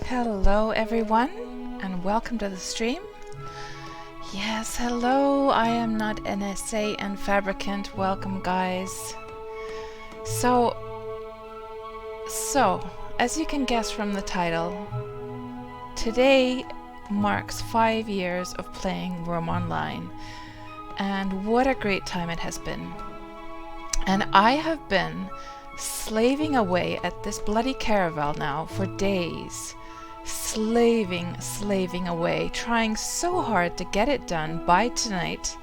Hello everyone and welcome to the stream. Yes, hello, I am not NSA and Fabricant. Welcome guys. So as you can guess from the title, today marks 5 years of playing Wurm Online, and what a great time it has been. And I have been slaving away at this bloody caravel now for days. Slaving away, trying so hard to get it done by tonight.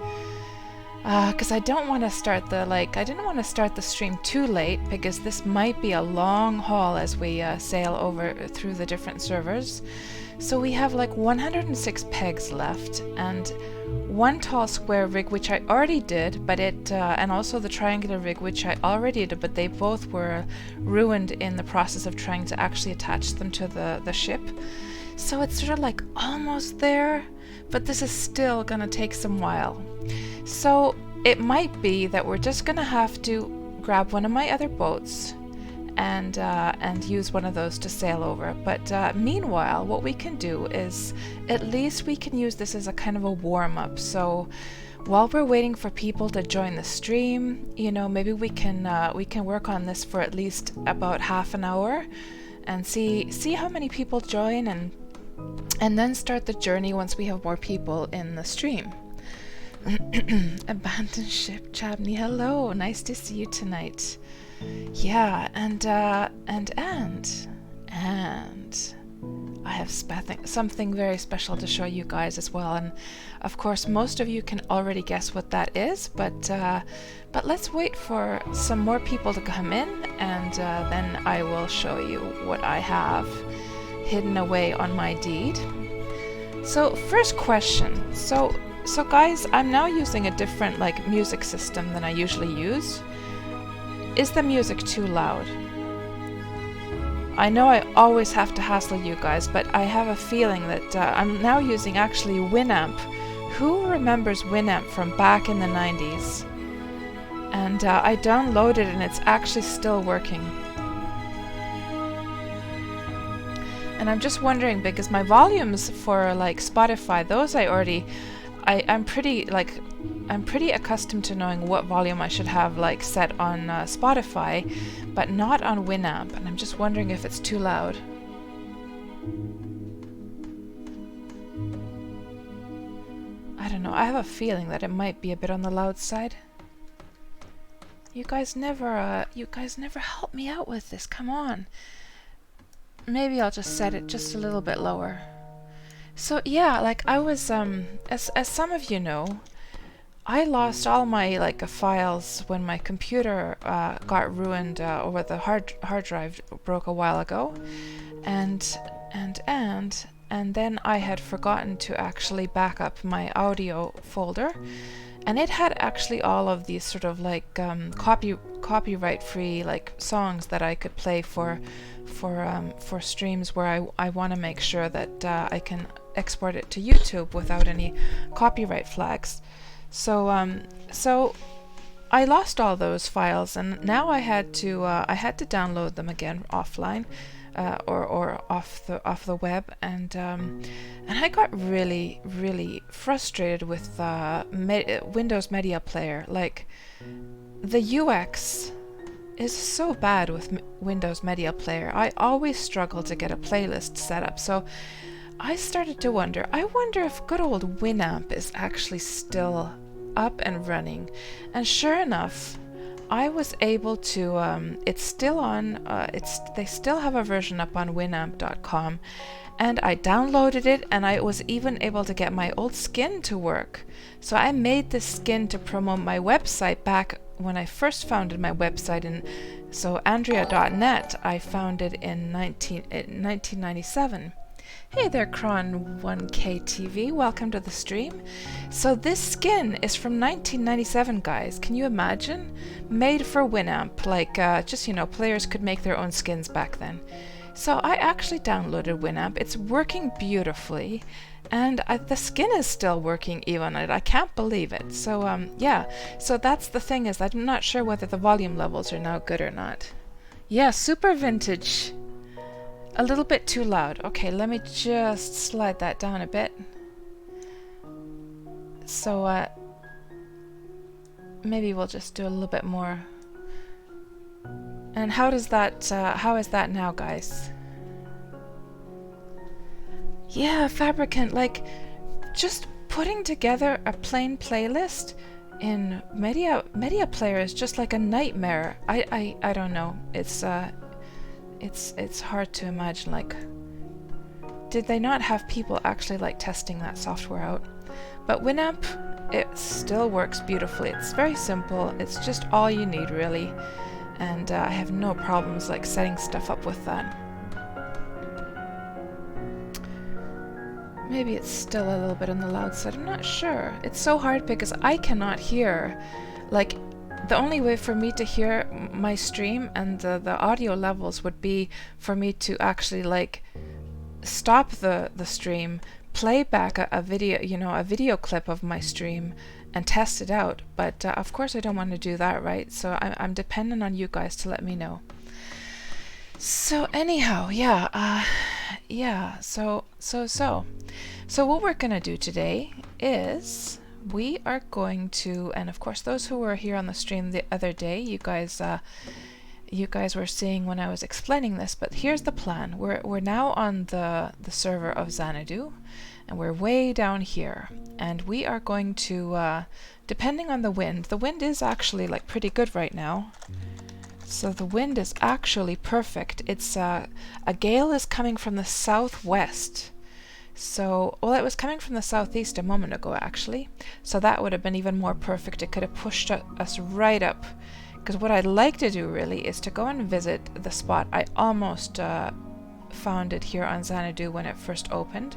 Because I don't want to start I didn't want to start the stream too late, because this might be a long haul as we sail over through the different servers. So we have like 106 pegs left, and one tall square rig, which I already did, but and also the triangular rig, which I already did, but they both were ruined in the process of trying to actually attach them to the ship. So it's sort of like almost there, but this is still gonna take some while. So it might be that we're just gonna have to grab one of my other boats and use one of those to sail over. But meanwhile, what we can do is at least we can use this as a kind of a warm-up. So while we're waiting for people to join the stream, you know, maybe we can work on this for at least about half an hour and see how many people join, and then start the journey once we have more people in the stream. Abandoned ship, Chabney, hello, nice to see you tonight. Yeah, and I have something very special to show you guys as well, and of course most of you can already guess what that is, but let's wait for some more people to come in, and then I will show you what I have hidden away on my deed. So first question, so guys, I'm now using a different music system than I usually use. Is the music too loud? I know I always have to hassle you guys, but I have a feeling that I'm now using actually Winamp. Who remembers Winamp from back in the 90s? And I downloaded it and it's actually still working. And I'm just wondering, because my volumes for Spotify, those I'm pretty accustomed to knowing what volume I should have set on Spotify, but not on Winamp, and I'm just wondering if it's too loud. I don't know, I have a feeling that it might be a bit on the loud side. You guys never help me out with this, come on. Maybe I'll just set it just a little bit lower. So yeah, I was, as some of you know, I lost all my files when my computer got ruined, or the hard drive broke a while ago, and then I had forgotten to actually back up my audio folder, and it had actually all of these sort of copyright free songs that I could play for streams where I want to make sure that I can export it to YouTube without any copyright flags. So I lost all those files, and now I had to download them again offline, or off the web, and I got really frustrated with Windows Media Player. The UX is so bad with Windows Media Player. I always struggle to get a playlist set up, so I started to wonder, if good old Winamp is actually still up and running. And sure enough, I was able to, it's still on, they still have a version up on winamp.com, and I downloaded it, and I was even able to get my old skin to work. So I made this skin to promote my website back when I first founded my website, and so Andrea.net I founded in 1997. Hey there, Cron1K TV, welcome to the stream. So this skin is from 1997, guys. Can you imagine? Made for Winamp, just, you know, players could make their own skins back then. So I actually downloaded Winamp. It's working beautifully, and the skin is still working even. I can't believe it. So yeah, so that's the thing, is I'm not sure whether the volume levels are now good or not. Yeah, super vintage. A little bit too loud. Okay, let me just slide that down a bit. So, maybe we'll just do a little bit more. And how does that, how is that now, guys? Yeah, Fabricant, like, just putting together a plain playlist in Media Player is just like a nightmare. I don't know. It's hard to imagine, like, did they not have people actually like testing that software out? But Winamp, it still works beautifully. It's very simple. It's just all you need, really. And I have no problems like setting stuff up with that. Maybe it's still a little bit on the loud side. I'm not sure. It's so hard because I cannot hear. Like, the only way for me to hear my stream and the audio levels would be for me to actually like stop the stream, play back a video, you know, a video clip of my stream and test it out. But of course I don't want to do that, right? So I'm dependent on you guys to let me know. So anyhow, yeah, so what we're gonna do today is we are going to, and of course those who were here on the stream the other day, you guys were seeing when I was explaining this, but here's the plan. We're now on the server of Xanadu, and we're way down here, and we are going to, depending on the wind is actually like pretty good right now. So the wind is actually perfect. It's a gale is coming from the southwest. So, well, it was coming from the southeast a moment ago, actually. So that would have been even more perfect. It could have pushed us right up. Because what I'd like to do, really, is to go and visit the spot. I almost found it here on Xanadu when it first opened.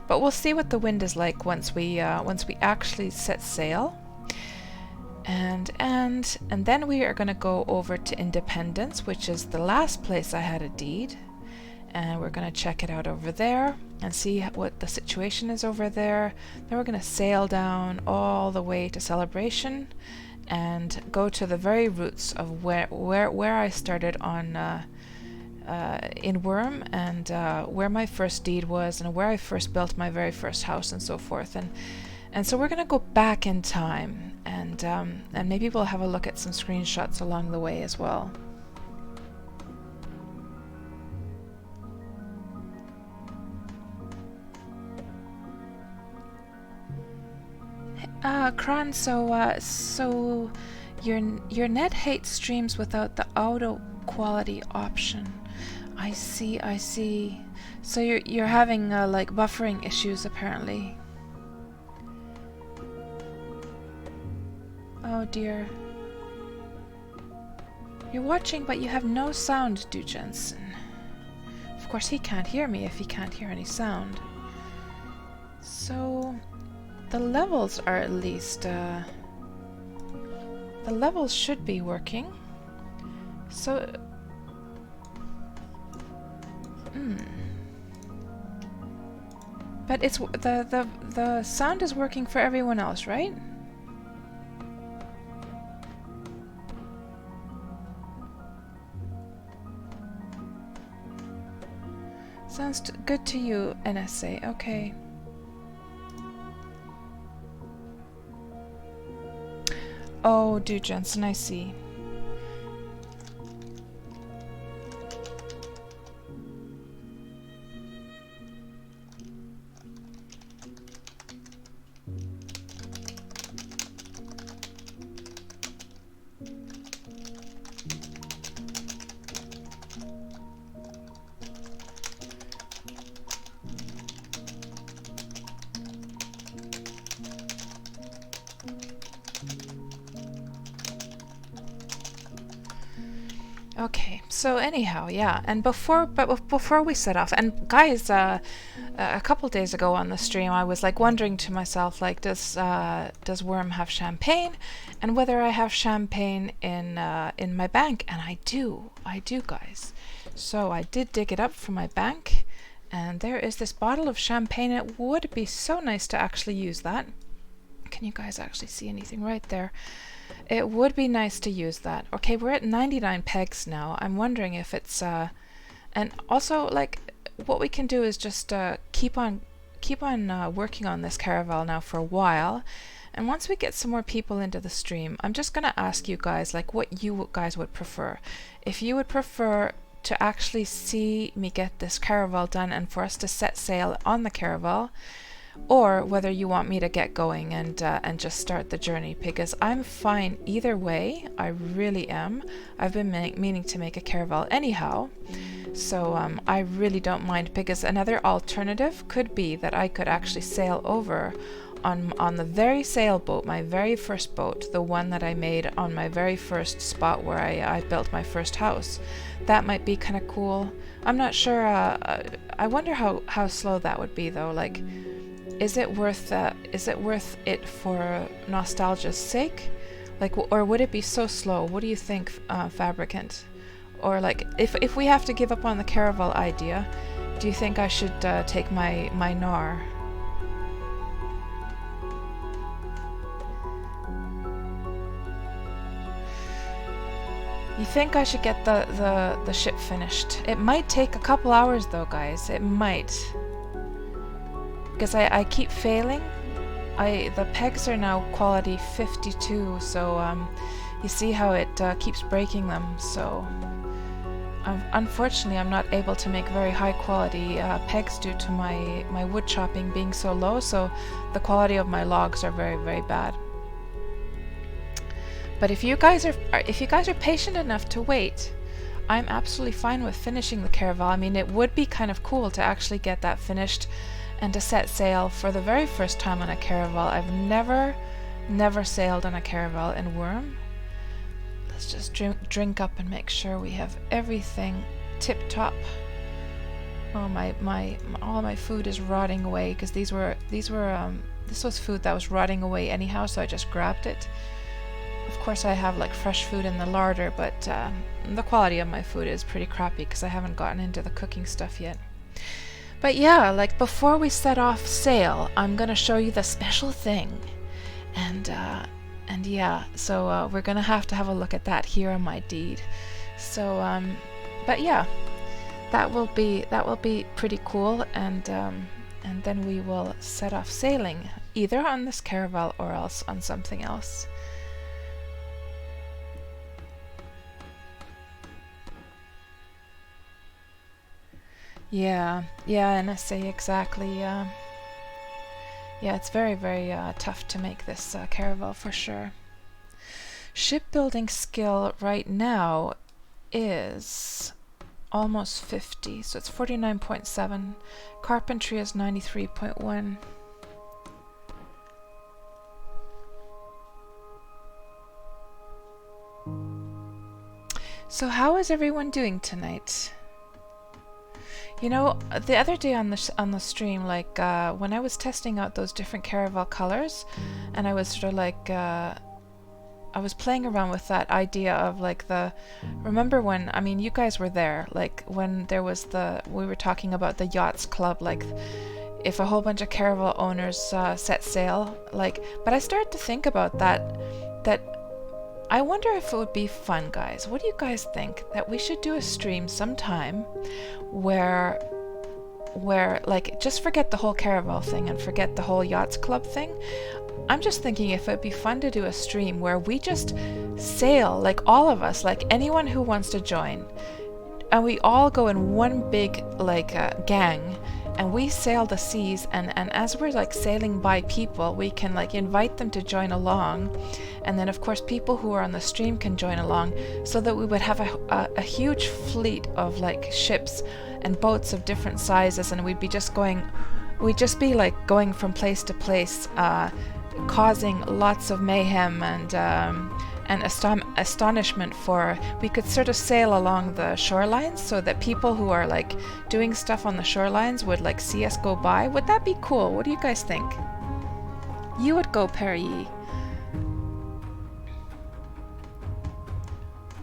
But we'll see what the wind is like once we actually set sail. And then we are going to go over to Independence, which is the last place I had a deed. And we're going to check it out over there and see what the situation is over there. Then we're going to sail down all the way to Celebration and go to the very roots of where I started on in Wurm, and where my first deed was, and where I first built my very first house, and so forth. And so we're going to go back in time, and maybe we'll have a look at some screenshots along the way as well. Kron, so your net hates streams without the auto quality option. I see. So you're having like buffering issues apparently. Oh dear. You're watching, but you have no sound, Du Jensen. Of course, he can't hear me if he can't hear any sound. So the levels are at least, the levels should be working. So, but it's the sound is working for everyone else, right? Sounds good to you, NSA. Okay. Oh, Du Jensen, I see. Okay, so anyhow, yeah, and before we set off, and guys, a couple days ago on the stream, I was like wondering to myself, like, does Wurm have champagne, and whether I have champagne in my bank, and I do, guys. So I did dig it up from my bank, and there is this bottle of champagne. It would be so nice to actually use that. Can you guys actually see anything right there? It would be nice to use that. Okay, we're at 99 pegs now. I'm wondering if it's And also, like, what we can do is just keep on working on this caravel now for a while. And once we get some more people into the stream, I'm just going to ask you guys, like, what you guys would prefer. If you would prefer to actually see me get this caravel done and for us to set sail on the caravel, or whether you want me to get going and just start the journey, because I'm fine either way. I really am. I've been meaning to make a caravel anyhow, so I really don't mind, because another alternative could be that I could actually sail over on the very sailboat, my very first boat, the one that I made on my very first spot where I built my first house. That might be kind of cool. I'm not sure. I wonder how slow that would be though. Like, is it worth it for nostalgia's sake? Like, or would it be so slow? What do you think, Fabricant? Or like, if we have to give up on the caravel idea, do you think I should take my Gnar? You think I should get the ship finished? It might take a couple hours though, guys. It might. Because I keep failing. The pegs are now quality 52, so you see how it keeps breaking them. So unfortunately I'm not able to make very high quality pegs due to my wood chopping being so low, so the quality of my logs are very, very bad. But if you guys are patient enough to wait, I'm absolutely fine with finishing the caravel. I mean, it would be kind of cool to actually get that finished and to set sail for the very first time on a caravel. I've never sailed on a caravel in Wurm. Let's just drink up and make sure we have everything tip top. Oh, all my food is rotting away, because this was food that was rotting away anyhow, so I just grabbed it. Of course I have like fresh food in the larder, but the quality of my food is pretty crappy because I haven't gotten into the cooking stuff yet. But yeah, like, before we set off sail, I'm gonna show you the special thing, and yeah, so we're gonna have to have a look at that here on my deed. So but yeah, that will be pretty cool, and then we will set off sailing either on this caravel or else on something else. Yeah, NSA, exactly. Yeah, it's very, very tough to make this caravel for sure. Shipbuilding skill right now is almost 50, so it's 49.7. Carpentry is 93.1. So how is everyone doing tonight? You know, the other day on the stream, like when I was testing out those different caravel colors, and I was sort of like I was playing around with that idea of like remember when, I mean, you guys were there, like when there was we were talking about the yachts club, like if a whole bunch of caravel owners set sail, like, but I started to think about that I wonder if it would be fun, guys. What do you guys think? That we should do a stream sometime where like, just forget the whole caravel thing and forget the whole yachts club thing. I'm just thinking if it'd be fun to do a stream where we just sail, like all of us, like anyone who wants to join, and we all go in one big like gang, and we sail the seas, and as we're like sailing by people, we can like invite them to join along, and then of course people who are on the stream can join along, so that we would have a huge fleet of like ships and boats of different sizes, and we'd just be like going from place to place, causing lots of mayhem and astonishment. We could sort of sail along the shorelines so that people who are like doing stuff on the shorelines would like see us go by. Would that be cool? What do you guys think? You would go, Perry.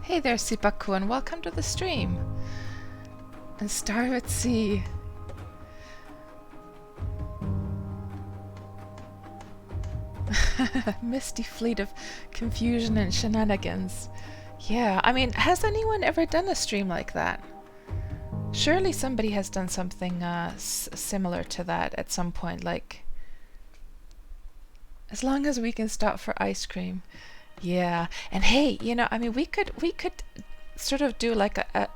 Hey there, Sipaku, and welcome to the stream. And Star at Sea. Misty fleet of confusion and shenanigans. Yeah, I mean, has anyone ever done a stream like that? Surely somebody has done something similar to that at some point, like, as long as we can stop for ice cream. Yeah. And hey, you know, I mean, we could sort of do like a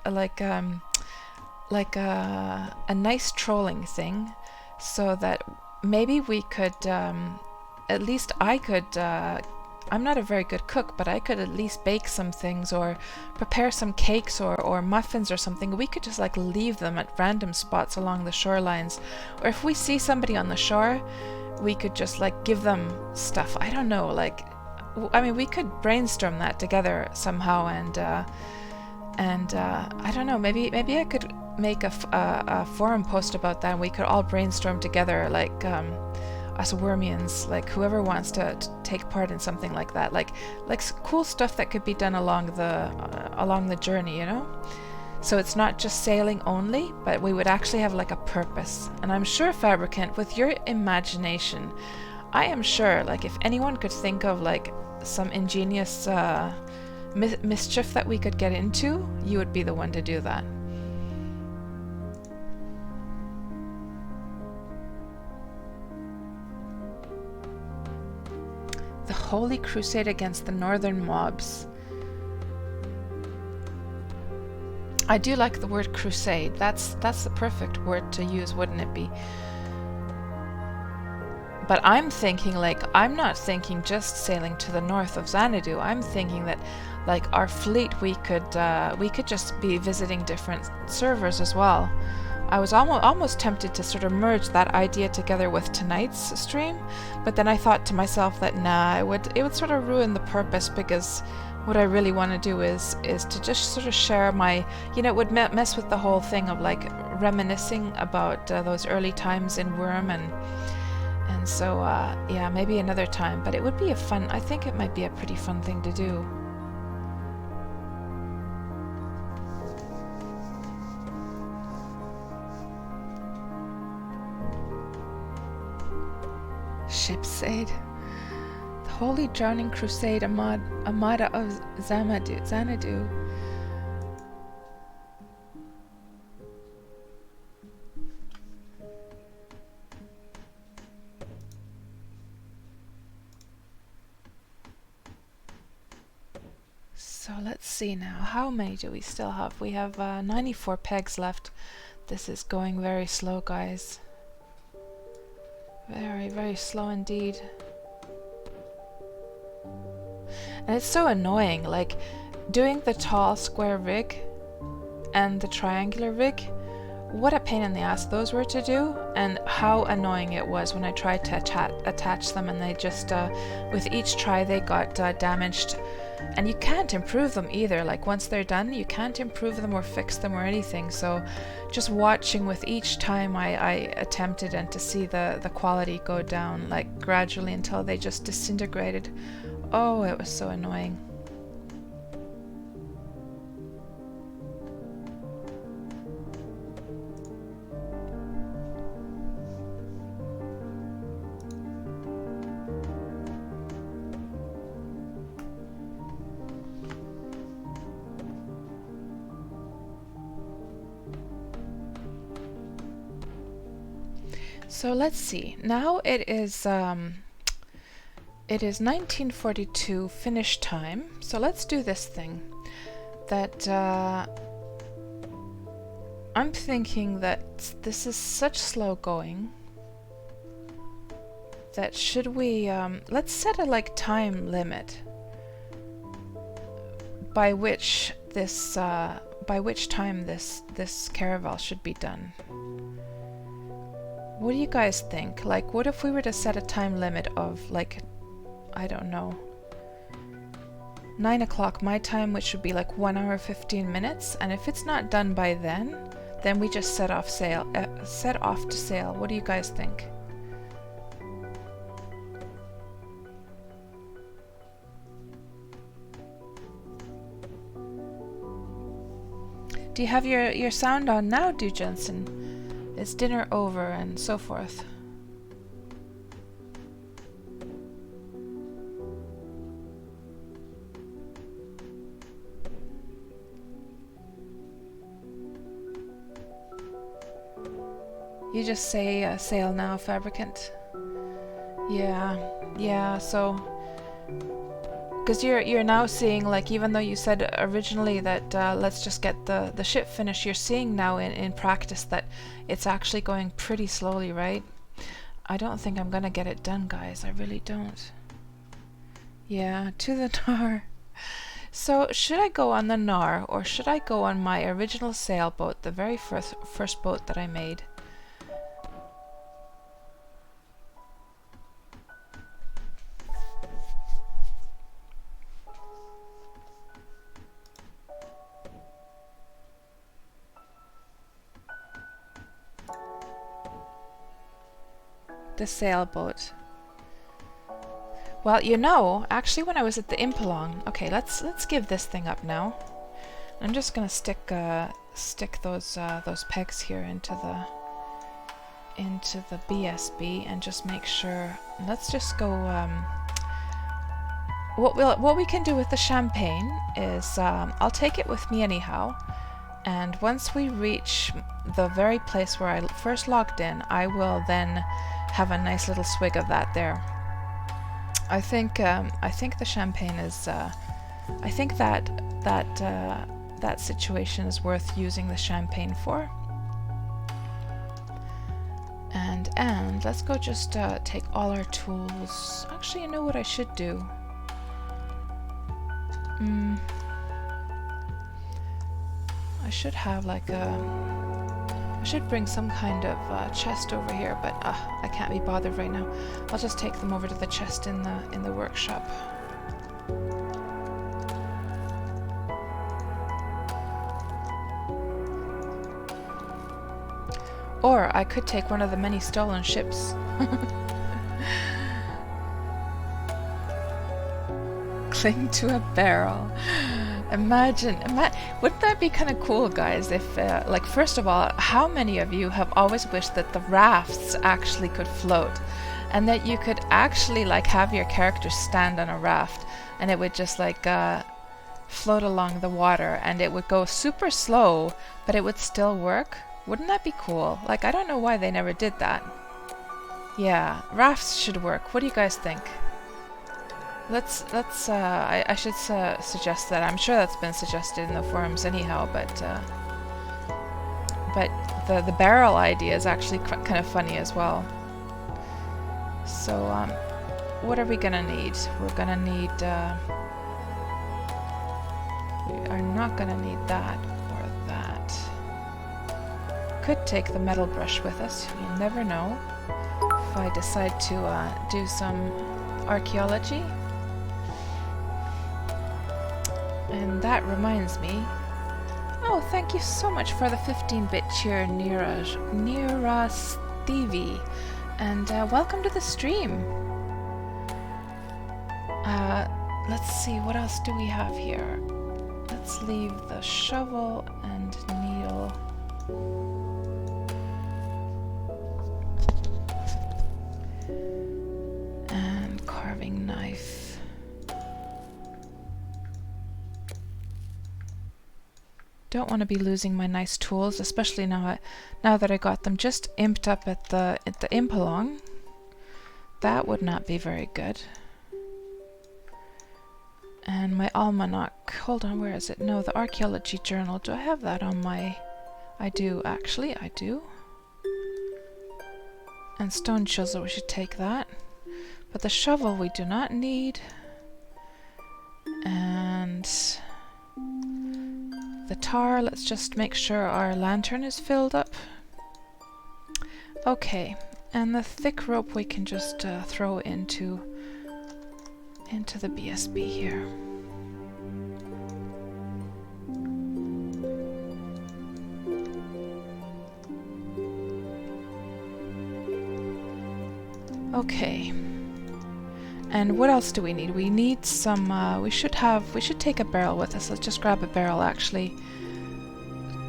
nice trolling thing, so that maybe we could at least I could I'm not a very good cook, but I could at least bake some things or prepare some cakes or muffins or something. We could just like leave them at random spots along the shorelines. Or if we see somebody on the shore, we could just like give them stuff. I don't know, like, I mean, we could brainstorm that together somehow, and I don't know, maybe I could make a forum post about that, and we could all brainstorm together, like us Wormians, like whoever wants to take part in something like that, like cool stuff that could be done along the journey, you know. So it's not just sailing only, but we would actually have like a purpose. And I'm sure, Fabricant, with your imagination, I am sure, like, if anyone could think of like some ingenious mischief that we could get into, you would be the one to do that. The Holy Crusade against the Northern Mobs. I do like the word crusade. That's the perfect word to use, wouldn't it be? But I'm thinking, like, I'm not thinking just sailing to the north of Xanadu. I'm thinking that, like, our fleet, we could just be visiting different servers as well. I was almost tempted to sort of merge that idea together with tonight's stream, but then I thought to myself that nah, it would sort of ruin the purpose, because what I really want to do is to just sort of share my, you know, it would mess with the whole thing of like reminiscing about those early times in Wurm, and so yeah, maybe another time, but it would be I think it might be a pretty fun thing to do. Shipsade. The Holy Drowning Crusade Armada of Xanadu. So let's see now. How many do we still have? We have 94 pegs left. This is going very slow, guys. Very, very slow indeed. And it's so annoying, like, doing the tall square rig and the triangular rig. What a pain in the ass those were to do, and how annoying it was when I tried to attach them, and they just, with each try, they got damaged. And you can't improve them either. Like, once they're done, you can't improve them or fix them or anything. So just watching with each time I attempted, and to see the quality go down, like, gradually until they just disintegrated. Oh, it was so annoying. So let's see. Now it is 1942 finish time. So let's do this thing. That I'm thinking that this is such slow going that should we let's set a like time limit by which time this caravel should be done. What do you guys think? Like, what if we were to set a time limit of, like, I don't know, 9 o'clock my time, which would be like 1 hour 15 minutes, and if it's not done by then we just set off to sail. What do you guys think? Do you have your sound on now, Du Jensen? Is dinner over and so forth? You just say sail now, fabricant. Yeah, so because you're now seeing, like, even though you said originally that let's just get the ship finished, you're seeing now in practice that it's actually going pretty slowly, right? I don't think I'm gonna get it done, guys. I really don't. Yeah, to the Nar. So should I go on the Nar, or should I go on my original sailboat, the very first boat that I made? The sailboat. Well, you know, actually when I was at the Impelong, okay, let's give this thing up now. I'm just gonna stick those pegs here into the BSB and just make sure. Let's just go. What we can do with the champagne is I'll take it with me anyhow, and once we reach the very place where I first logged in, I will then have a nice little swig of that there. I think the champagne is. I think that situation is worth using the champagne for. And let's go just take all our tools. Actually, you know what I should do? I should have like I should bring some kind of chest over here, but I can't be bothered right now. I'll just take them over to the chest in the workshop. Or I could take one of the many stolen ships. Cling to a barrel. Imagine, wouldn't that be kind of cool, guys, if, like, first of all, how many of you have always wished that the rafts actually could float, and that you could actually, like, have your character stand on a raft, and it would just, like, float along the water, and it would go super slow, but it would still work? Wouldn't that be cool? Like, I don't know why they never did that. Yeah, rafts should work. What do you guys think? I should suggest that. I'm sure that's been suggested in the forums anyhow, but the barrel idea is actually kind of funny as well. So, what are we gonna need? We're gonna need, we are not gonna need that or that. Could take the metal brush with us, you never know. If I decide to do some archaeology. And that reminds me. Oh, thank you so much for the 15-bit cheer, Nira Stevie. And welcome to the stream. Let's see, what else do we have here? Let's leave the shovel and needle. And carving knife. Don't want to be losing my nice tools, especially now that I got them just imped up at the Impelong. That would not be very good. And my almanac. Hold on, where is it? No, the archaeology journal. Do I have that on my... I do, actually, I do. And stone chisel, we should take that. But the shovel we do not need. And... the tar, let's just make sure our lantern is filled up. Okay, and the thick rope we can just throw into the BSB here. Okay. And what else do we need? We need some, we should take a barrel with us. Let's just grab a barrel, actually.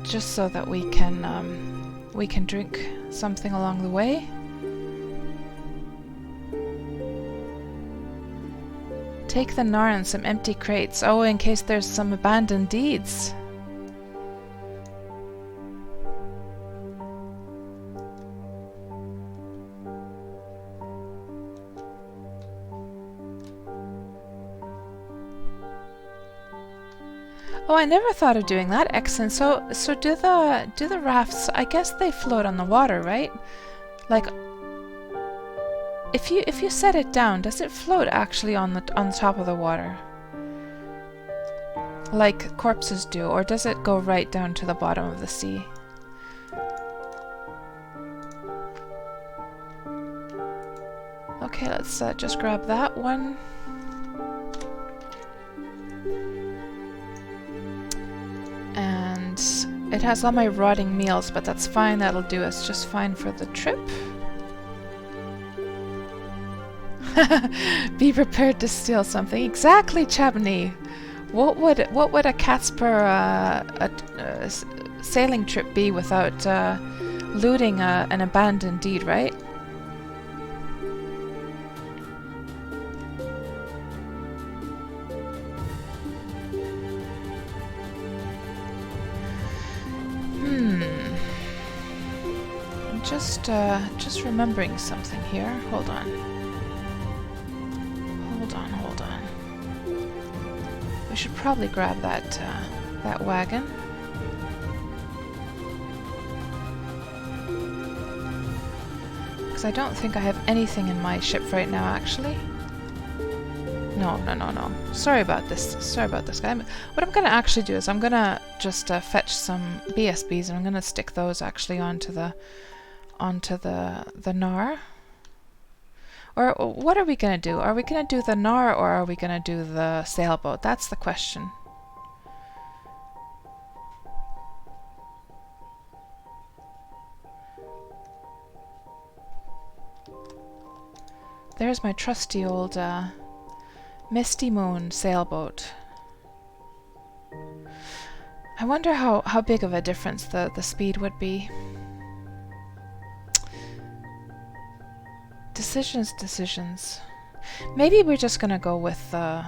Just so that we can drink something along the way. Take the Nar and some empty crates. Oh, in case there's some abandoned deeds. Oh, I never thought of doing that. Excellent. So do the rafts? I guess they float on the water, right? Like, if you set it down, does it float actually on the top of the water, like corpses do, or does it go right down to the bottom of the sea? Okay, let's just grab that one. And it has all my rotting meals, but that's fine. That'll do us just fine for the trip. Be prepared to steal something. Exactly, Chabney. What would a KatsPurr sailing trip be without looting an abandoned deed, right? I'm just remembering something here. Hold on. We should probably grab that wagon. Because I don't think I have anything in my ship right now, actually. No. Sorry about this, guy. What I'm gonna actually do is I'm gonna just fetch some BSBs, and I'm gonna stick those actually onto the Nar. Or what are we gonna do? Are we gonna do the Nar, or are we gonna do the sailboat? That's the question. There's my trusty old Misty Moon sailboat. I wonder how big of a difference the speed would be. Decisions. Maybe we're just gonna go with well,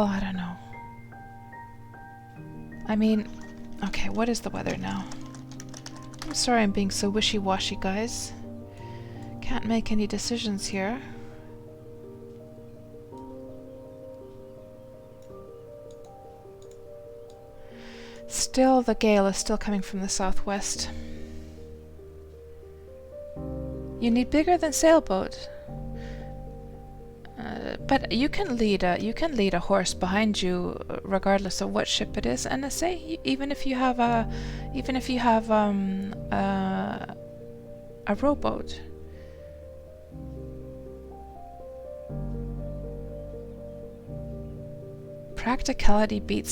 I don't know. I mean, okay, what is the weather now? I'm sorry I'm being so wishy-washy, guys. Can't make any decisions here. Still, the gale is still coming from the southwest. You need bigger than sailboat. But you can lead a horse behind you, regardless of what ship it is. NSA, even if you have a rowboat. Practicality beats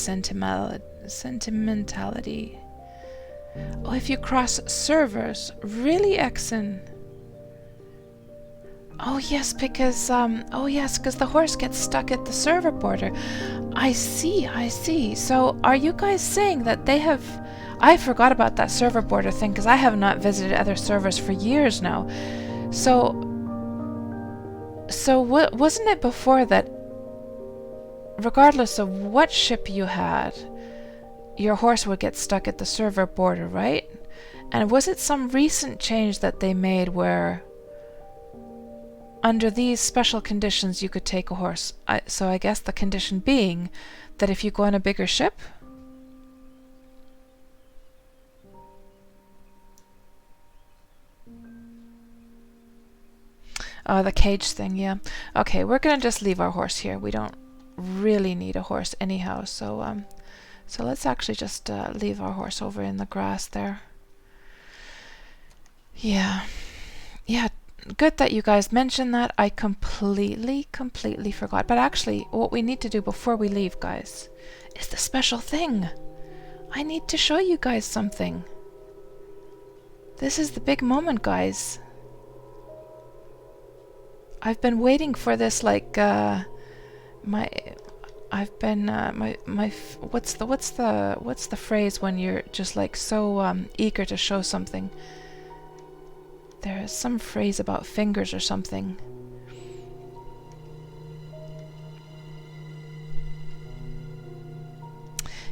sentimentality. Oh, if you cross servers, really, Exon? Oh yes, because the horse gets stuck at the server border. I see. So, are you guys saying that they have? I forgot about that server border thing because I have not visited other servers for years now. So wasn't it before that? Regardless of what ship you had, your horse would get stuck at the server border, right? And was it some recent change that they made where under these special conditions you could take a horse? So I guess the condition being that if you go on a bigger ship? Oh, the cage thing, yeah. Okay, we're gonna just leave our horse here. We don't really need a horse anyhow, so let's actually just leave our horse over in the grass there. Yeah, good that you guys mentioned that. I completely forgot. But actually, what we need to do before we leave, guys, is the special thing. I need to show you guys something. This is the big moment, guys. I've been waiting for this, like, what's the phrase when you're just like so eager to show something? There's some phrase about fingers or something.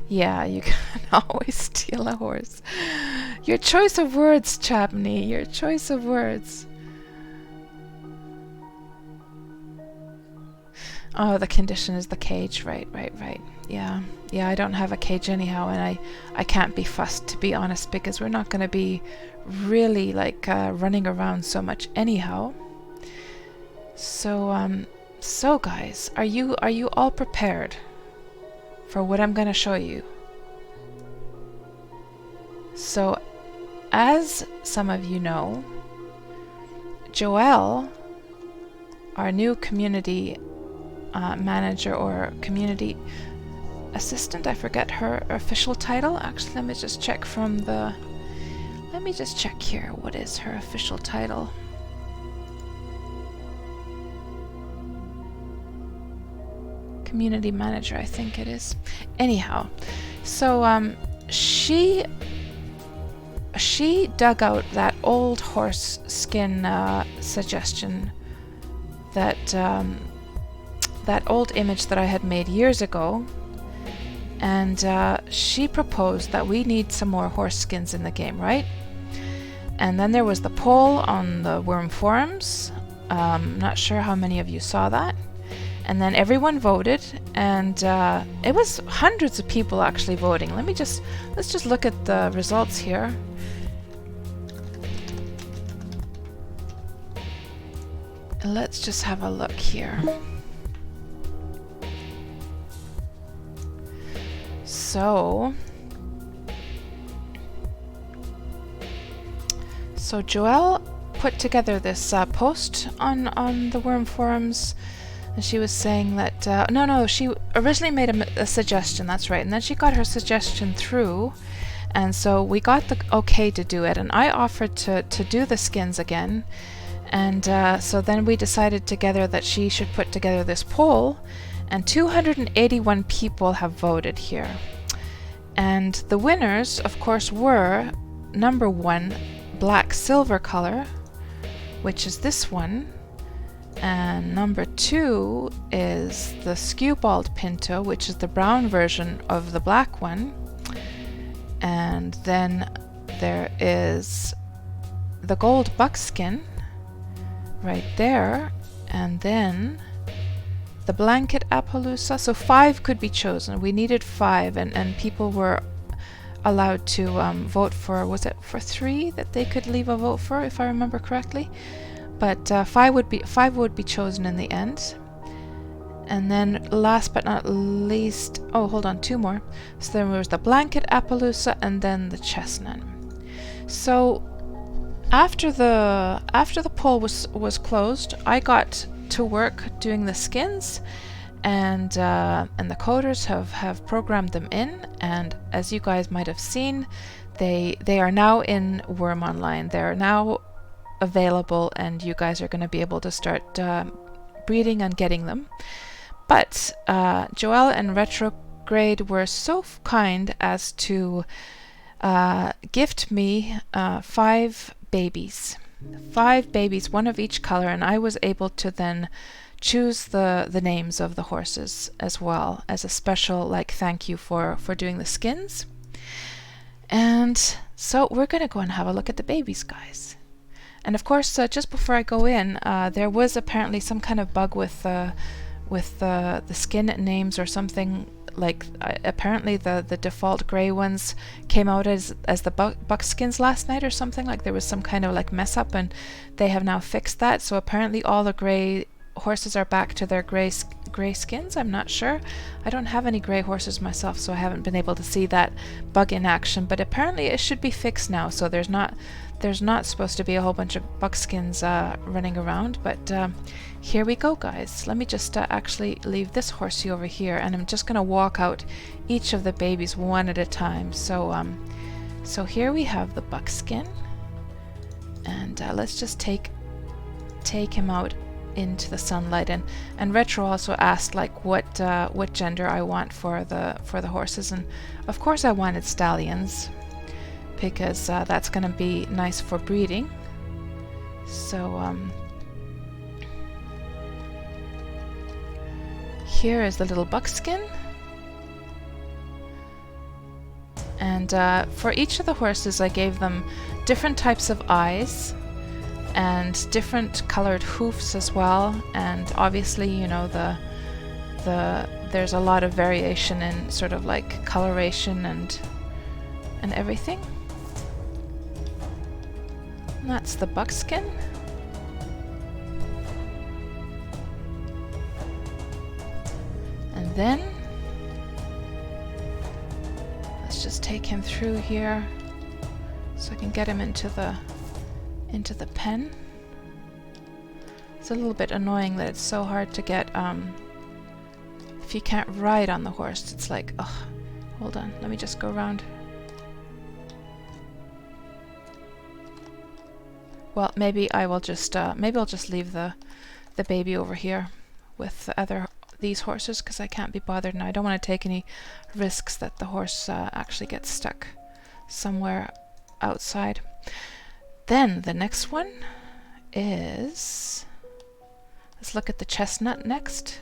Yeah, you can always steal a horse. Your choice of words, Chabney. Your choice of words. Oh, the condition is the cage. Right. Yeah. I don't have a cage anyhow, and I can't be fussed, to be honest, because we're not going to be really like running around so much anyhow. So guys, are you all prepared for what I'm going to show you? So, as some of you know, Joelle, our new community manager or community assistant, I forget her official title. Actually, let me just check here. What is her official title? Community manager, I think it is. Anyhow, so she dug out that old horse skin suggestion, that old image that I had made years ago, and she proposed that we need some more horse skins in the game, right? And then there was the poll on the Wurm forums. Not sure how many of you saw that. And then everyone voted, and it was hundreds of people actually voting. Let's just look at the results here. Let's just have a look here. So Joelle put together this post on the Wurm forums, and she was saying that no, she originally made a suggestion. That's right, and then she got her suggestion through, and so we got the okay to do it. And I offered to do the skins again, and so then we decided together that she should put together this poll, and 281 people have voted here. And the winners, of course, were number 1, black silver color, which is this one, and number 2 is the skewbald pinto, which is the brown version of the black one, and then there is the gold buckskin right there, and then the blanket Appaloosa. So 5 could be chosen. We needed 5, and people were allowed to vote for, was it for 3 that they could leave a vote for, if I remember correctly? But 5 would be chosen in the end. And then last but not least, oh, hold on, 2 more. So there was the blanket Appaloosa and then the chestnut. So after the poll was closed, I got to work doing the skins, and the coders have programmed them in, and as you guys might have seen, they are now in Wurm Online. They're now available, and you guys are going to be able to start breeding and getting them. But Joelle and Retrograde were so kind as to gift me 5 babies. 5 babies, 1 of each color, and I was able to then choose the names of the horses as well, as a special like thank you for doing the skins. And so we're gonna go and have a look at the babies, guys. And of course, just before I go in, there was apparently some kind of bug with the skin names or something. Like apparently the default gray ones came out as the buckskins last night or something. Like there was some kind of like mess up, and they have now fixed that. So apparently all the gray horses are back to their gray skins. I'm not sure. I don't have any gray horses myself, so I haven't been able to see that bug in action. But apparently it should be fixed now. So there's not supposed to be a whole bunch of buckskins running around. But here we go, guys. Let me just actually leave this horsey over here, and I'm just gonna walk out each of the babies one at a time. So here we have the buckskin, and let's just take him out into the sunlight. And Retro also asked like what gender I want for the horses, and of course I wanted stallions, because that's gonna be nice for breeding. So here is the little buckskin, and for each of the horses I gave them different types of eyes and different colored hoofs as well, and obviously, you know, there's a lot of variation in sort of like coloration and everything. And that's the buckskin. And then let's just take him through here so I can get him into the pen. It's a little bit annoying that it's so hard to get if you can't ride on the horse. It's like, ugh, hold on, let me just go around. Well, maybe I'll just leave the baby over here with the these horses, because I can't be bothered now. I don't want to take any risks that the horse actually gets stuck somewhere outside. Then the next one is, let's look at the chestnut next.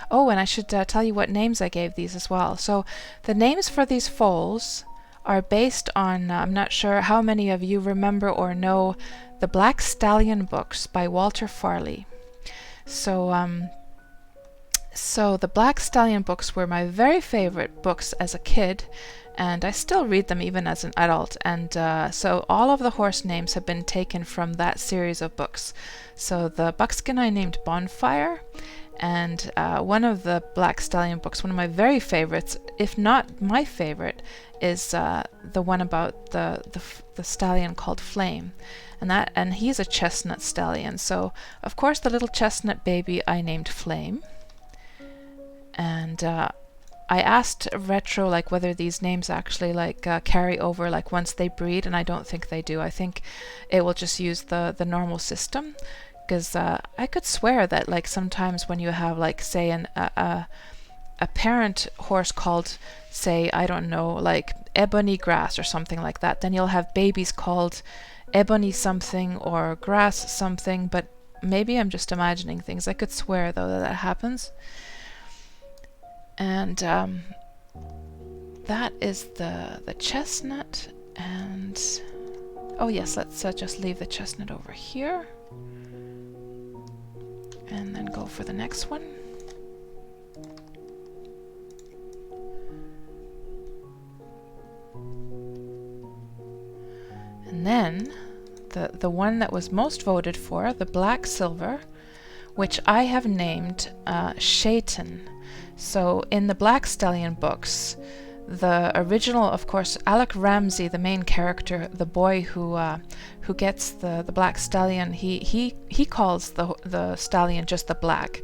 Oh, and I should tell you what names I gave these as well. So the names for these foals are based on, I'm not sure how many of you remember or know the Black Stallion books by Walter Farley. So the Black Stallion books were my very favorite books as a kid, and I still read them even as an adult. And so all of the horse names have been taken from that series of books. So the buckskin I named Bonfire, and one of the Black Stallion books, one of my very favorites, if not my favorite, is the one about the stallion called Flame, and he's a chestnut stallion. So of course the little chestnut baby I named Flame, and I asked Retro like whether these names actually like carry over like once they breed, and I don't think they do. I think it will just use the normal system. Because I could swear that like sometimes when you have like say a parent horse called, say, I don't know, like Ebony Grass or something like that, then you'll have babies called Ebony something or Grass something, but maybe I'm just imagining things. I could swear though that happens. And that is the chestnut. And oh yes, let's just leave the chestnut over here. And then go for the next one. And then the one that was most voted for, the Black Silver, which I have named Shaitan. So in the Black Stallion books, the original, of course, Alec Ramsey, the main character, the boy who gets the Black Stallion, he calls the stallion just the Black,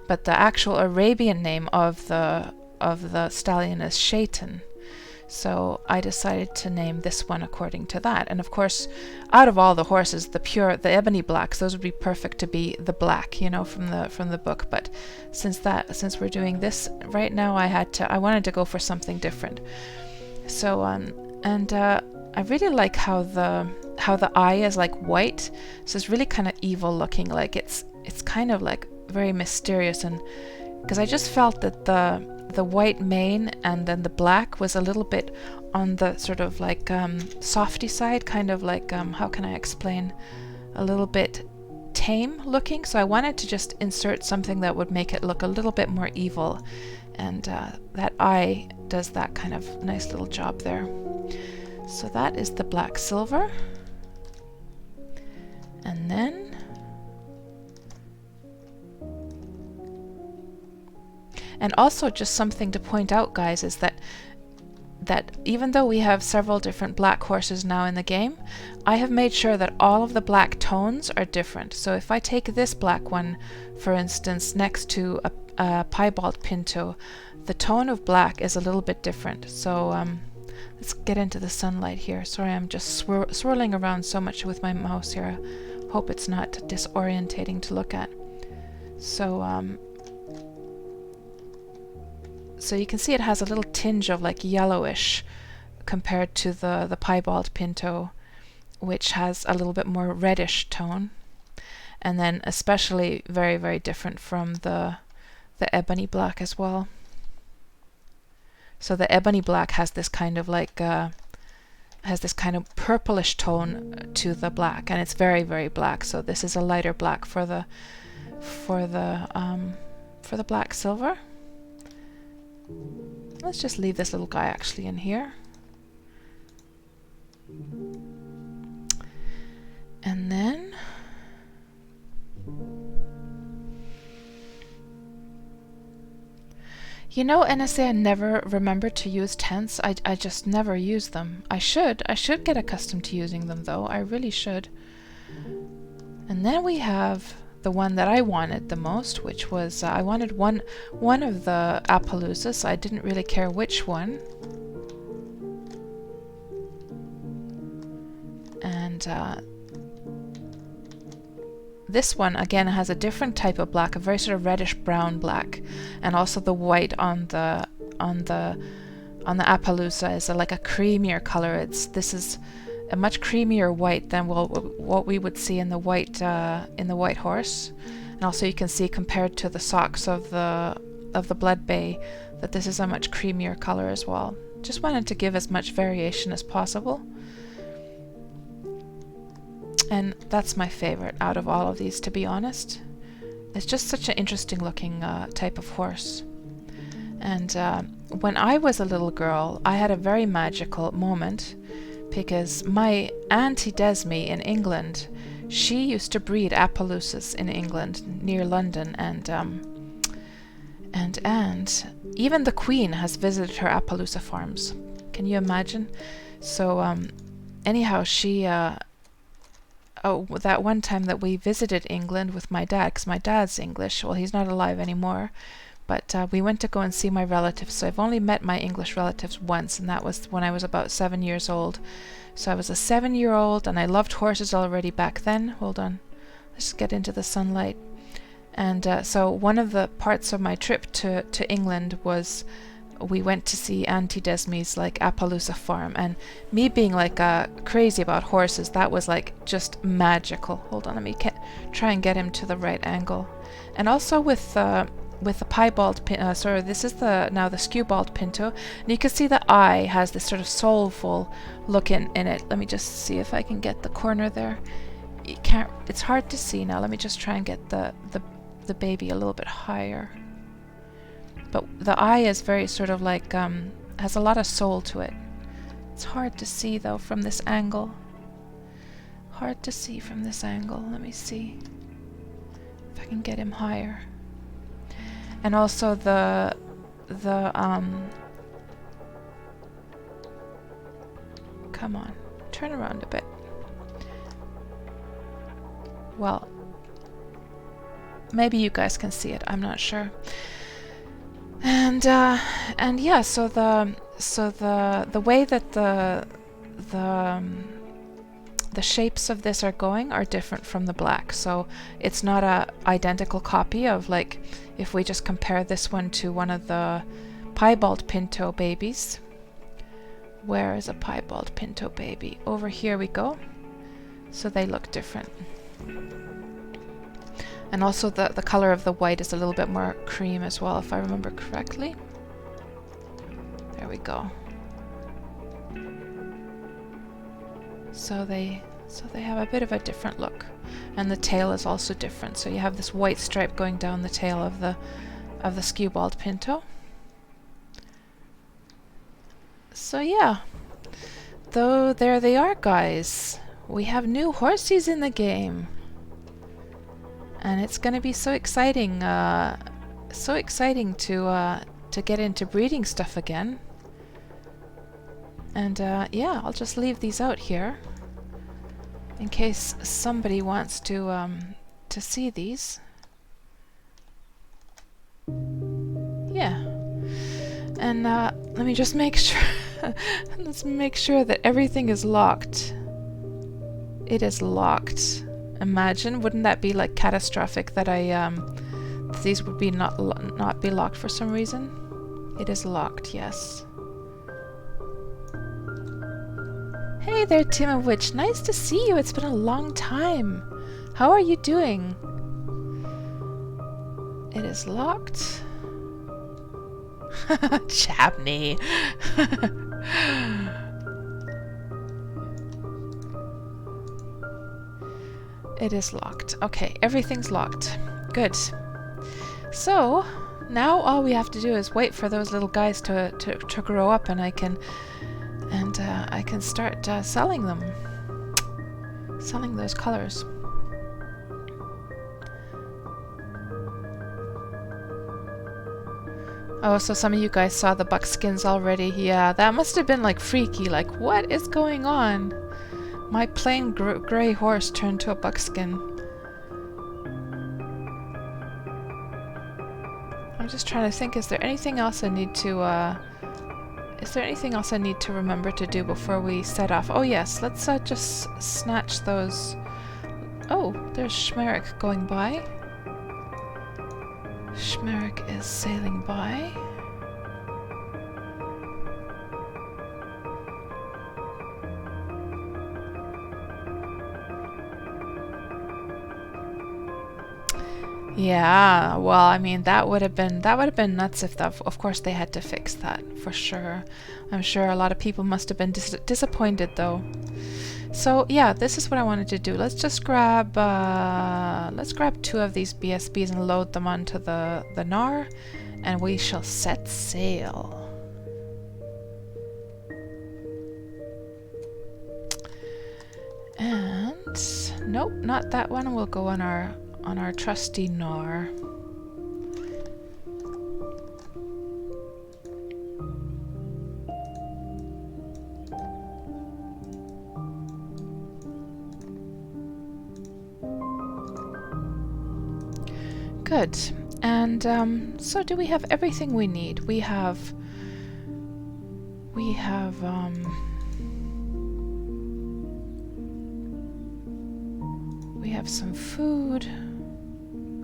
but the actual Arabian name of the stallion is Shaitan. So I decided to name this one according to that. And of course, out of all the horses, the ebony blacks, those would be perfect to be the black, you know, from the book. But since we're doing this right now, I wanted to go for something different. So I really like how the eye is like white, so it's really kind of evil looking. Like it's kind of like very mysterious, and because I just felt that the white mane and then the black was a little bit on the sort of like softy side, kind of like how can I explain, a little bit tame looking. So I wanted to just insert something that would make it look a little bit more evil, and that eye does that kind of nice little job there. So that is the Black Silver. And then and also just something to point out, guys, is that even though we have several different black horses now in the game, I have made sure that all of the black tones are different. So if I take this black one, for instance, next to a piebald pinto, the tone of black is a little bit different. So let's get into the sunlight here. Sorry, I'm just swirling around so much with my mouse here. I hope it's not disorientating to look at. So you can see it has a little tinge of like yellowish compared to the piebald pinto, which has a little bit more reddish tone, and then especially very, very different from the ebony black as well. So the ebony black has this kind of like has this kind of purplish tone to the black, and it's very, very black. So this is a lighter black for the black silver. Let's just leave this little guy actually in here. And then you know, NSA, I never remember to use tents. I just never use them. I should get accustomed to using them though. I really should. And then we have the one that I wanted the most, which was I wanted one of the Appaloosas. I didn't really care which one. And this one again has a different type of black, a very sort of reddish brown black, and also the white on the Appaloosa is like a creamier color. This is a much creamier white than what we would see in the white horse. And also you can see compared to the socks of the Blood Bay that this is a much creamier color as well. Just wanted to give as much variation as possible. And that's my favorite out of all of these, to be honest. It's just such an interesting looking type of horse. And when I was a little girl, I had a very magical moment because my Auntie Desme in England, she used to breed Appaloosas in England near London, and even the Queen has visited her Appaloosa farms. Can you imagine? So anyhow, she that one time that we visited England with my dad, because my dad's English, well, he's not alive anymore, but we went to go and see my relatives. So I've only met my English relatives once, and that was when I was about 7 years old. So I was a 7-year-old, and I loved horses already back then. Hold on, let's get into the sunlight. And so one of the parts of my trip to England was we went to see Auntie Desme's like Appaloosa farm, and me being like crazy about horses, that was like just magical. Hold on, let me try and get him to the right angle. And also with the piebald sorry, this is now the skewbald pinto, and you can see the eye has this sort of soulful look in it. Let me just see if I can get the corner there. You can't, it's hard to see now. Let me just try and get the baby a little bit higher. But the eye is very sort of like has a lot of soul to it. It's hard to see though from this angle. Hard to see from this angle. Let me see if I can get him higher. And also the come on, turn around a bit. Well, maybe you guys can see it, I'm not sure. And yeah, so the way that the shapes of this are going are different from the black. So it's not a identical copy of, like, if we just compare this one to one of the piebald pinto babies. Where is a piebald pinto baby? Over here we go. So they look different. And also the color of the white is a little bit more cream as well, if I remember correctly. There we go. So they have a bit of a different look. And the tail is also different. So you have this white stripe going down the tail of the skewbald pinto. So yeah. Though there they are, guys. We have new horsies in the game. And it's going to be so exciting to get into breeding stuff again. And yeah, I'll just leave these out here in case somebody wants to see these. Yeah. And let me just make sure let's make sure that everything is locked. It is locked. Imagine, wouldn't that be like catastrophic that these would be not be locked for some reason? It is locked, yes. Hey there, Timowitch. Nice to see you. It's been a long time. How are you doing? It is locked. Chapney. It is locked. Okay, everything's locked. Good. So, now all we have to do is wait for those little guys to grow up, and I can start selling them. Selling those colors. Oh, so some of you guys saw the buckskins already. Yeah, that must have been like freaky. Like, what is going on? My plain gray horse turned to a buckskin. I'm just trying to think, is there anything else I need to remember to do before we set off? Oh yes, let's just snatch those. Oh, there's Schmerich going by. Schmerich is sailing by. Yeah, well, I mean, that would have been nuts if of course they had to fix that for sure. I'm sure a lot of people must have been disappointed though. So yeah, this is what I wanted to do. Let's just grab 2 of these BSBs and load them onto the Nar, and we shall set sail. And nope, not that one. We'll go on our trusty Nar. Good. And so do we have everything we need? We have some food.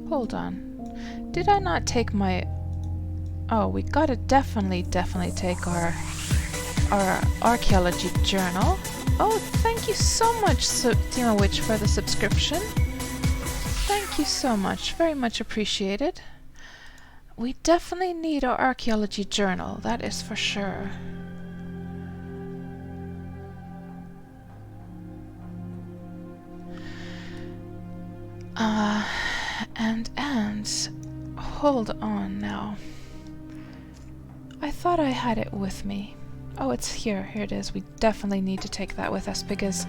Hold on. Did I not take my... Oh, we gotta definitely take our archaeology journal. Oh, thank you so much, Tima Witch, for the subscription. Thank you so much. Very much appreciated. We definitely need our archaeology journal, that is for sure. And hold on now. I thought I had it with me. Oh, it's here. Here it is. We definitely need to take that with us because,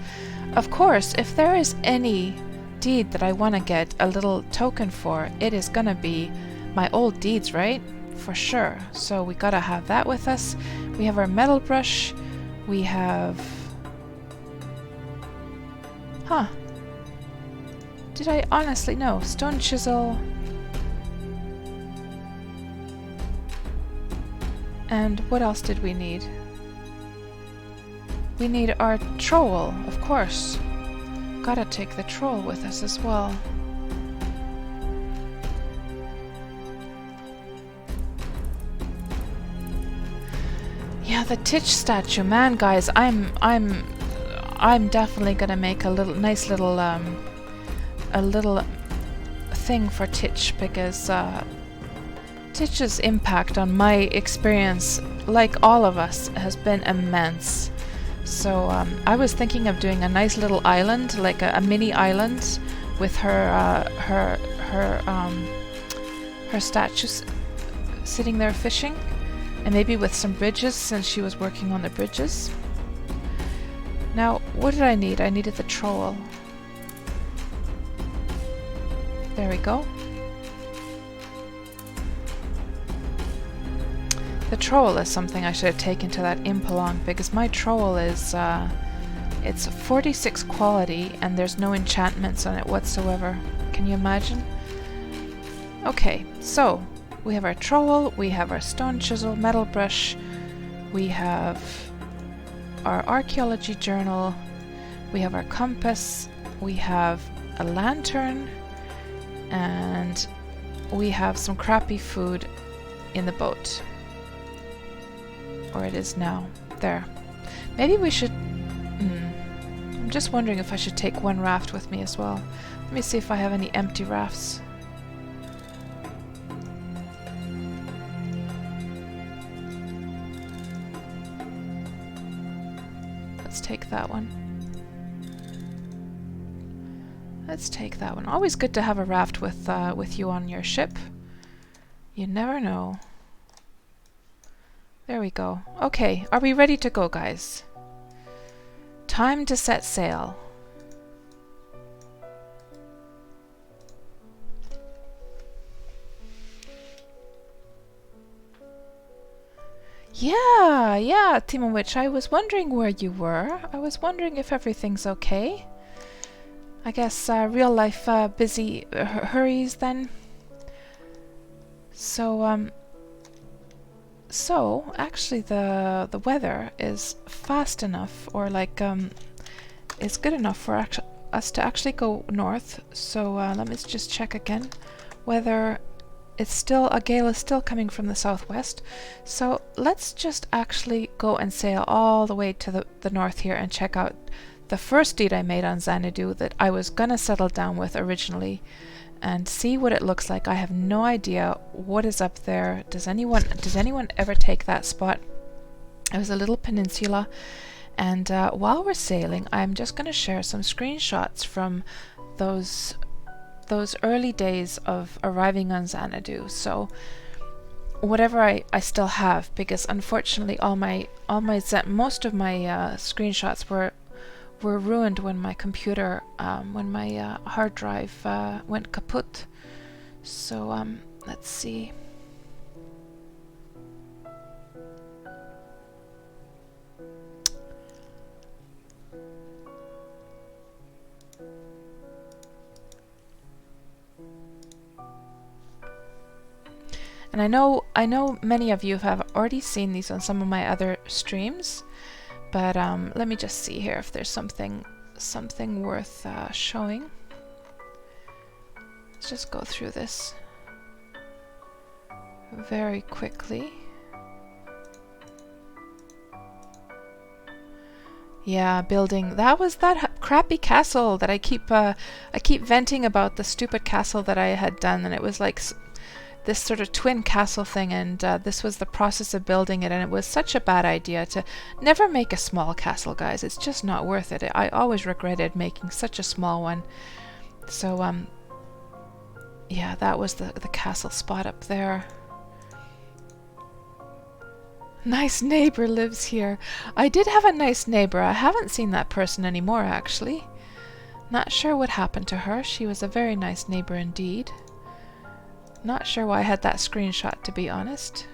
of course, if there is any deed that I want to get a little token for, it is gonna be my old deeds, right? For sure. So we gotta have that with us. We have our metal brush. We have... Huh. Did I honestly know? Stone chisel. And what else did we need? We need our trowel, of course. Gotta take the troll with us as well. Yeah, the Titch statue, man, guys, I'm definitely gonna make a nice little thing for Titch because Titch's impact on my experience, like all of us, has been immense. So I was thinking of doing a nice little island, like a mini island, with her statues sitting there fishing, and maybe with some bridges since she was working on the bridges. Now, what did I need? I needed the trowel. There we go. The trowel is something I should have taken to that Impelong because my trowel is, it's 46 quality and there's no enchantments on it whatsoever. Can you imagine? Okay, so we have our trowel, we have our stone chisel, metal brush, we have our archaeology journal, we have our compass, we have a lantern, and we have some crappy food in the boat. Or it is now. There. Maybe we should... I'm just wondering if I should take one raft with me as well. Let me see if I have any empty rafts. Let's take that one. Let's take that one. Always good to have a raft with you on your ship. You never know. There we go. Okay, are we ready to go, guys? Time to set sail. Yeah, Timowitch, I was wondering where you were. I was wondering if everything's okay. I guess real life busy hurries then. So actually the weather is fast enough, or like is good enough for us to actually go north. So let me just check again whether it's still, a gale is still coming from the southwest. So let's just actually go and sail all the way to the north here and check out the first deed I made on Xanadu that I was gonna settle down with originally, and see what it looks like. I have no idea what is up there. Does anyone ever take that spot? It was a little peninsula, and while we're sailing, I'm just going to share some screenshots from those early days of arriving on Xanadu. So whatever I still have, because unfortunately most of my screenshots were ruined when my computer, when my hard drive went kaput. So let's see. And I know many of you have already seen these on some of my other streams, but let me just see here if there's something worth showing. Let's just go through this very quickly. Yeah, building. That was that crappy castle that I keep venting about, the stupid castle that I had done, and it was like this sort of twin castle thing, and this was the process of building it, and it was such a bad idea to never make a small castle, guys. It's just not worth it. I always regretted making such a small one. So yeah, that was the castle spot up there. Nice neighbor lives here. I did have a nice neighbor. I haven't seen that person anymore, actually. Not sure what happened to her. She was a very nice neighbor indeed. Not sure why I had that screenshot, to be honest.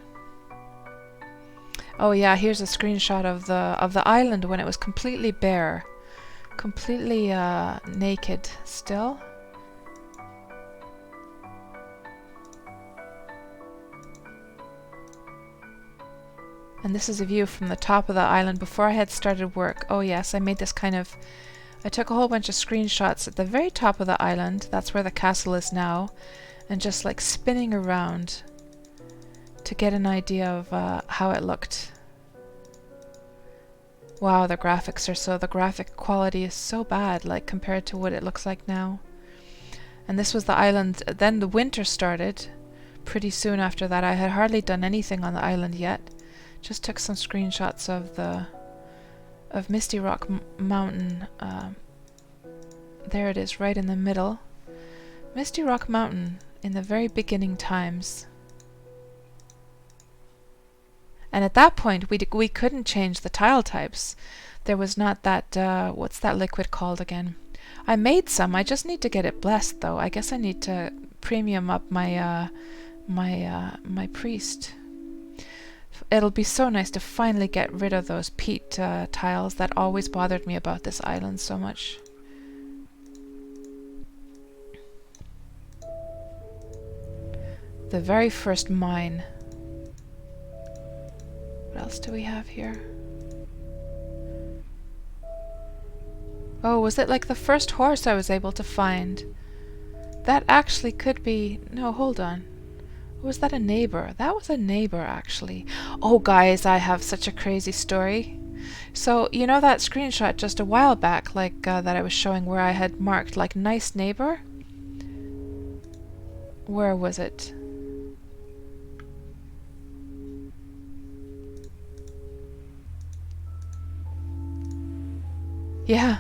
Oh yeah, here's a screenshot of the island when it was completely bare, completely naked still. And this is a view from the top of the island before I had started work. Oh yes, I made this I took a whole bunch of screenshots at the very top of the island. That's where the castle is now. And just like spinning around to get an idea of how it looked. Wow, the graphic quality is so bad, like compared to what it looks like now. And this was the island. Then the winter started pretty soon after that. I had hardly done anything on the island yet. Just took some screenshots of Misty Rock Mountain. There it is, right in the middle. Misty Rock Mountain in the very beginning times. And at that point we couldn't change the tile types. There was not that what's that liquid called again? I made some. I just need to get it blessed though. I guess I need to premium up my my priest. It'll be so nice to finally get rid of those peat tiles that always bothered me about this island so much. The very first mine. What else do we have here? Oh, was it like the first horse I was able to find? That actually could be... No, hold on. Was that a neighbor? That was a neighbor, actually. Oh, guys, I have such a crazy story. So, you know that screenshot just a while back, like that I was showing where I had marked, like, nice neighbor? Where was it? Yeah,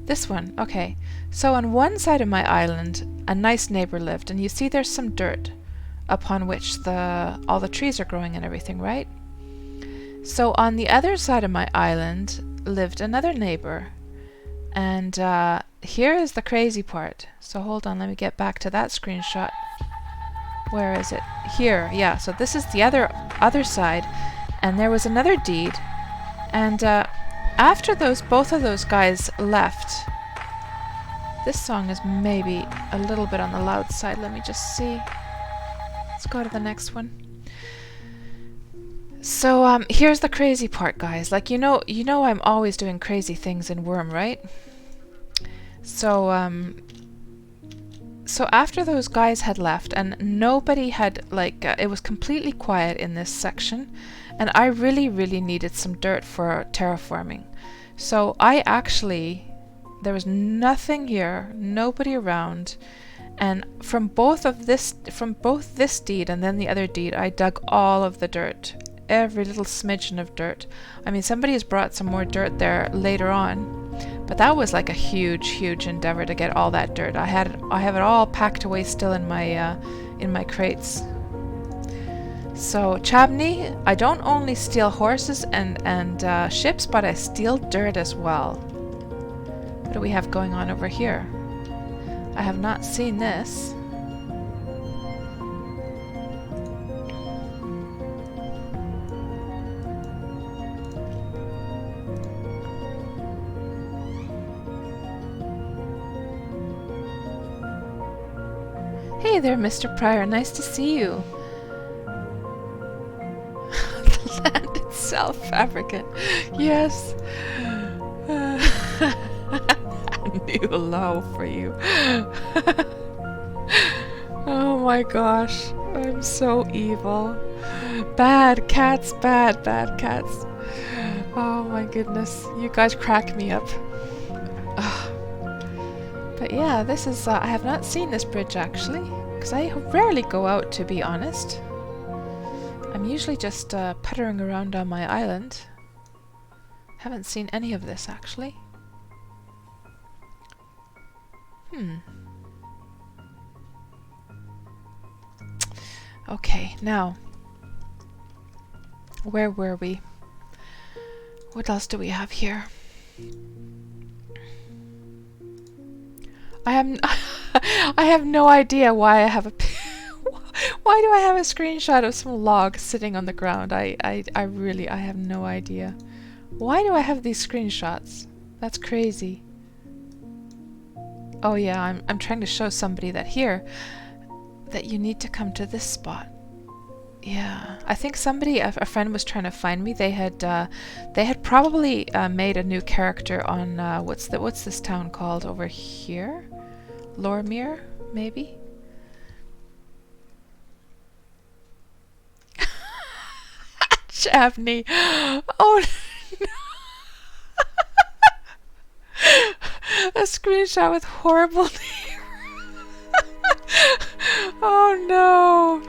This one, okay. So on one side of my island, a nice neighbor lived, and you see there's some dirt upon which all the trees are growing and everything, right? So on the other side of my island lived another neighbor, and here is the crazy part. So hold on, let me get back to that screenshot. Where is it? Here, yeah. So this is the other side, and there was another deed, and after both of those guys left. This song is maybe a little bit on the loud side. Let me just see. Let's go to the next one. So here's the crazy part, guys. Like you know I'm always doing crazy things in Wurm, right? So so after those guys had left and nobody had it was completely quiet in this section, and I really needed some dirt for terraforming. So there was nothing here, nobody around, and from both this deed and then the other deed, I dug all of the dirt. Every little smidgen of dirt. I mean, somebody has brought some more dirt there later on, but that was like a huge endeavor to get all that dirt. I have it all packed away still in my crates. So Chabney, I don't only steal horses and ships, but I steal dirt as well. What do we have going on over here? I have not seen this. Hey there, Mr. Pryor. Nice to see you. The land itself, African. Yes. New low for you. Oh my gosh. I'm so evil. Bad cats, bad cats. Oh my goodness. You guys crack me up. But yeah, this is, I have not seen this bridge actually, because I rarely go out, to be honest. I'm usually just puttering around on my island. Haven't seen any of this actually. Okay, now, where were we? What else do we have here? I have no idea why I have why do I have a screenshot of some logs sitting on the ground? I have no idea. Why do I have these screenshots? That's crazy. Oh yeah, I'm trying to show somebody that you need to come to this spot. Yeah, I think a friend was trying to find me. They had probably made a new character on what's this town called over here? Lormere, maybe? Chavney. Oh no. A screenshot with horrible name. Oh no.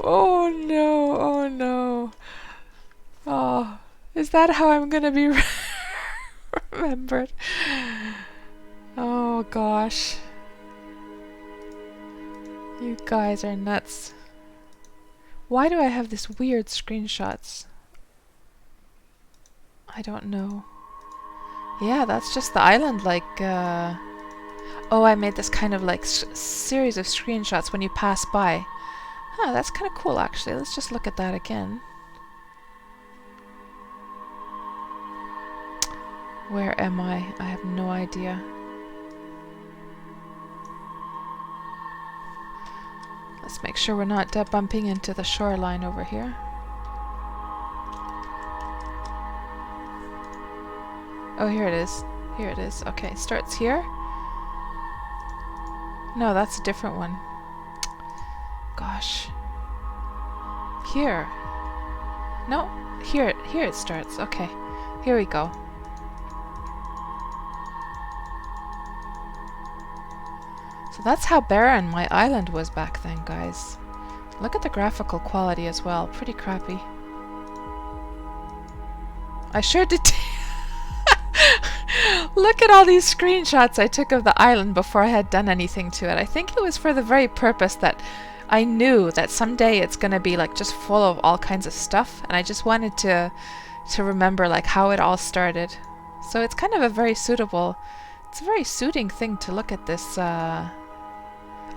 Oh no. Oh no. Oh, is that how I'm gonna be remembered? Oh gosh. You guys are nuts. Why do I have this weird screenshots? I don't know. Yeah, that's just the island, oh, I made this kind of series of screenshots when you pass by. Huh, that's kind of cool actually. Let's just look at that again. Where am I? I have no idea. Let's make sure we're not bumping into the shoreline over here. Oh, here it is. Here it is. Okay, starts here. No, that's a different one. Gosh. Here. No, here it starts. Okay, here we go. So that's how barren my island was back then, guys. Look at the graphical quality as well. Pretty crappy. I sure did. Look at all these screenshots I took of the island before I had done anything to it. I think it was for the very purpose that I knew that someday it's going to be like just full of all kinds of stuff, and I just wanted to remember like how it all started. So it's kind of a very suitable, it's a very suiting thing to look at this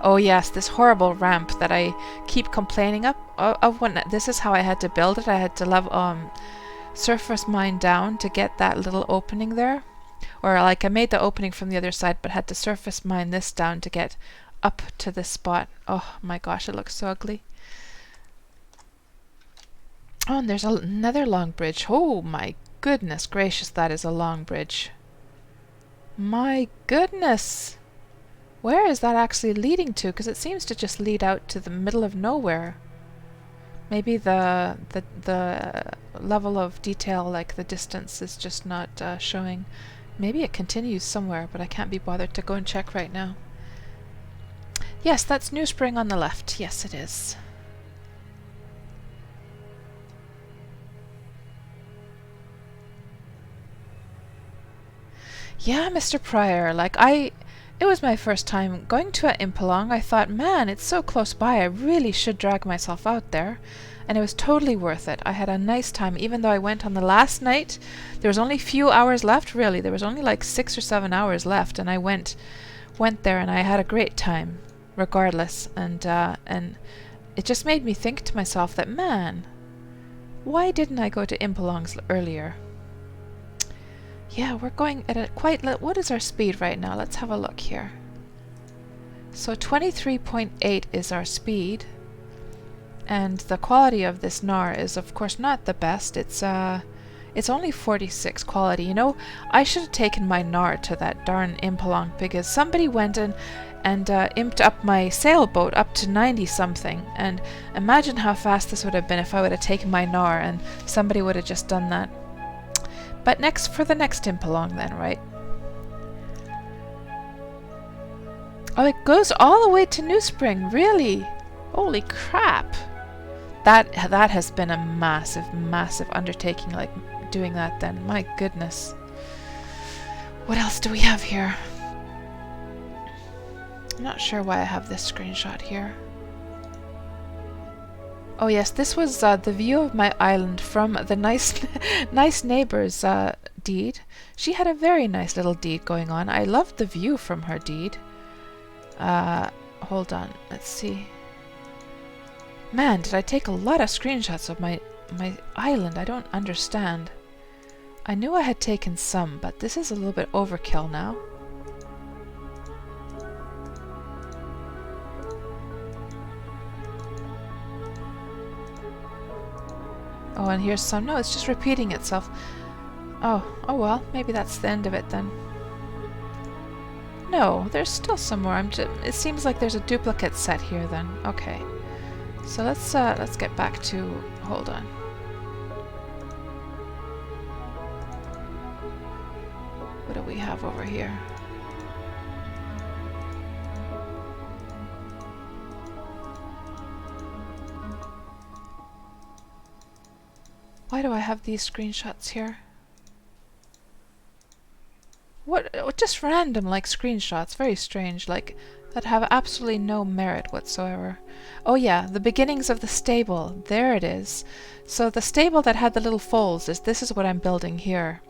oh yes, this horrible ramp that I keep complaining of when this is how I had to build it. I had to level surface mine down to get that little opening there. Or like I made the opening from the other side but had to surface mine this down to get up to this spot. Oh my gosh, it looks so ugly. Oh, and there's another long bridge. Oh my goodness gracious, that is a long bridge. My goodness. Where is that actually leading to? Because it seems to just lead out to the middle of nowhere. Maybe the level of detail, like the distance, is just not showing. Maybe it continues somewhere, but I can't be bothered to go and check right now. Yes, that's New Spring on the left. Yes, it is. Yeah, Mr. Pryor, like it was my first time going to Impalong. I thought, man, it's so close by, I really should drag myself out there. And it was totally worth it. I had a nice time, even though I went on the last night. There was only a few hours left, really. There was only like 6 or 7 hours left, and I went there and I had a great time, regardless. And it just made me think to myself that, man, why didn't I go to Impalongs earlier? Yeah, we're going at a quite... what is our speed right now? Let's have a look here. So 23.8 is our speed. And the quality of this NAR is, of course, not the best. It's only 46 quality. You know, I should have taken my NAR to that darn Impalong, because somebody went and imped up my sailboat up to 90-something. And imagine how fast this would have been if I would have taken my NAR and somebody would have just done that. But next, for the next Impalong then, right? Oh, it goes all the way to New Spring, really? Holy crap! That has been a massive undertaking, like doing that then. My goodness. What else do we have here? I'm not sure why I have this screenshot here. Oh yes, this was the view of my island from the nice neighbor's deed. She had a very nice little deed going on. I loved the view from her deed. Hold on, let's see. Man, did I take a lot of screenshots of my island? I don't understand. I knew I had taken some, but this is a little bit overkill now. Oh, and here's some. No, it's just repeating itself. Oh well, maybe that's the end of it then. No, there's still some more. It seems like there's a duplicate set here then. Okay. So let's get back to... hold on. What do we have over here? Why do I have these screenshots here? What? Just random, like, screenshots. Very strange, like, that have absolutely no merit whatsoever. Oh yeah, the beginnings of the stable. There it is. So the stable that had the little foals, this is what I'm building here.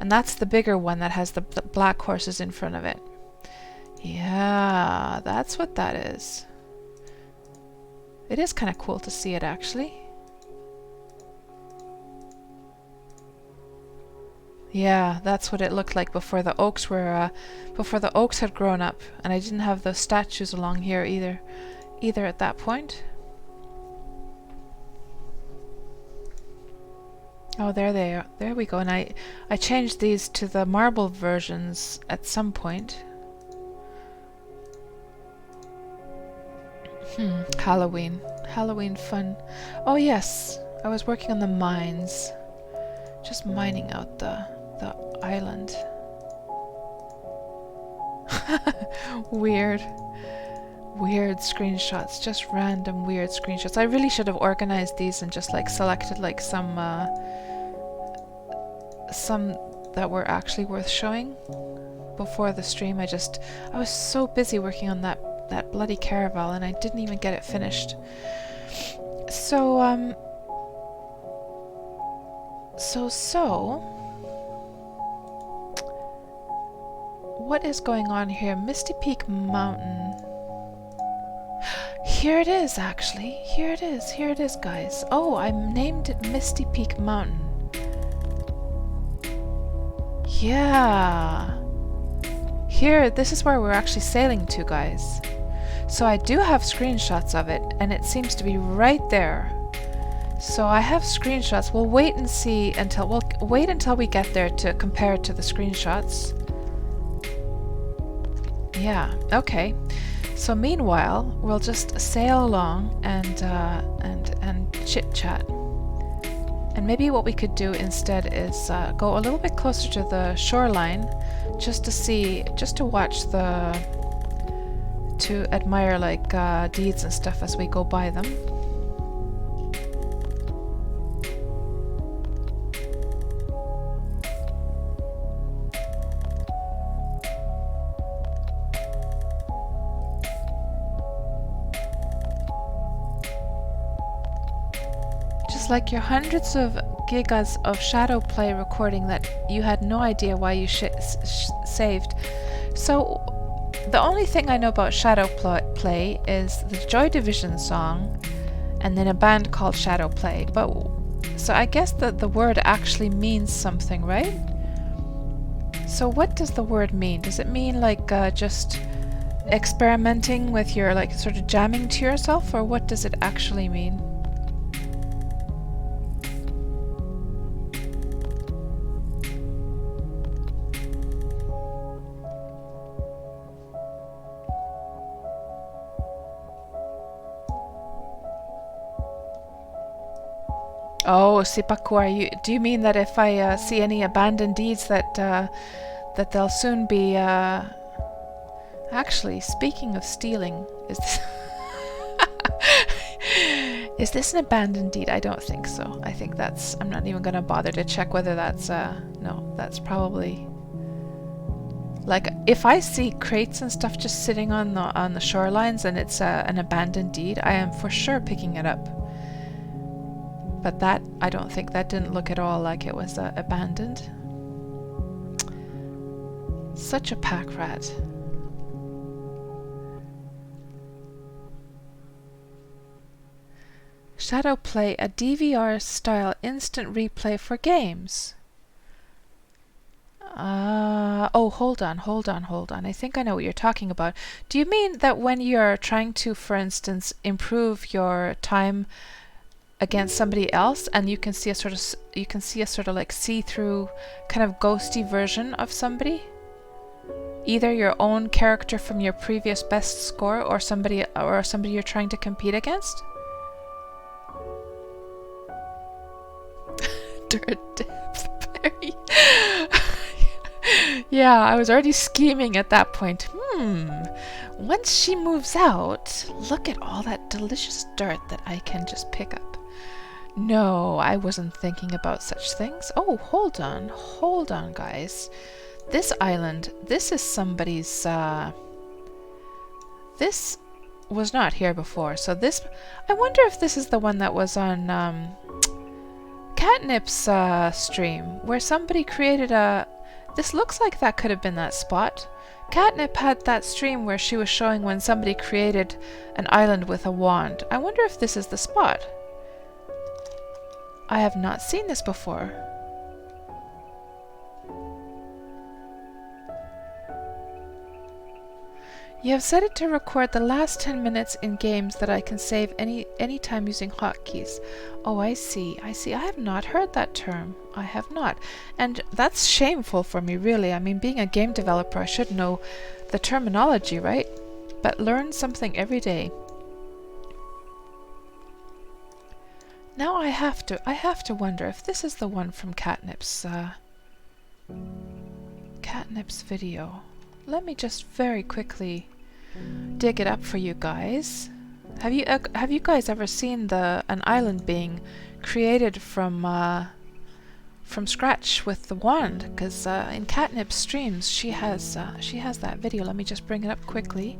And that's the bigger one that has the black horses in front of it. Yeah, that's what that is. It is kind of cool to see it, actually. Yeah, that's what it looked like before the oaks were, before the oaks had grown up, and I didn't have those statues along here either at that point. Oh, there they are. There we go. And I changed these to the marble versions at some point. Halloween fun. Oh yes, I was working on the mines, just mining out the island. Weird screenshots, just random weird screenshots. I really should have organized these and just like selected like some that were actually worth showing before the stream. I was so busy working on that bloody caravel, and I didn't even get it finished. So what is going on here? Misty Peak Mountain. Here it is, actually. Here it is, guys. Oh, I named it Misty Peak Mountain. Yeah. Here, this is where we're actually sailing to, guys. So I do have screenshots of it, and it seems to be right there. So I have screenshots. We'll wait and see until we get there to compare it to the screenshots. Yeah, okay. So meanwhile, we'll just sail along and chit chat. And maybe what we could do instead is go a little bit closer to the shoreline, just to watch to admire like deeds and stuff as we go by them. Like your hundreds of gigas of shadow play recording that you had no idea why you saved. So the only thing I know about shadow play is the Joy Division song and then a band called Shadow Play. But so I guess that the word actually means something, right? So what does the word mean? Does it mean like just experimenting with your, like, sort of jamming to yourself, or what does it actually mean? Oh, Sipakur, do you mean that if I see any abandoned deeds that they'll soon be... Actually, speaking of stealing, is this... Is this an abandoned deed? I don't think so. I think that's... I'm not even going to bother to check whether that's... No, that's probably... Like, if I see crates and stuff just sitting on the shorelines and it's an abandoned deed, I am for sure picking it up. But that, I don't think, that didn't look at all like it was abandoned. Such a pack rat. Shadow Play, a DVR-style instant replay for games. Oh, hold on. I think I know what you're talking about. Do you mean that when you're trying to, for instance, improve your time against somebody else, and you can see a sort of like see-through kind of ghosty version of somebody, either your own character from your previous best score or somebody you're trying to compete against? Dirt depth, Barry. Yeah, I was already scheming at that point. Once she moves out, look at all that delicious dirt that I can just pick up. No, I wasn't thinking about such things. Oh, hold on, guys. This island, this is somebody's, this was not here before, so this, I wonder if this is the one that was on, Catnip's, stream, where somebody created this looks like that could have been that spot. Catnip had that stream where she was showing when somebody created an island with a wand. I wonder if this is the spot. I have not seen this before. You have set it to record the last 10 minutes in games that I can save any time using hotkeys. Oh, I see. I have not heard that term. I have not. And that's shameful for me, really. I mean, being a game developer, I should know the terminology, right? But learn something every day. Now I have to wonder if this is the one from Catnip's video. Let me just very quickly dig it up for you guys. Have you guys ever seen an island being created from from scratch with the wand, because in Catnip's streams she has that video. Let me just bring it up quickly.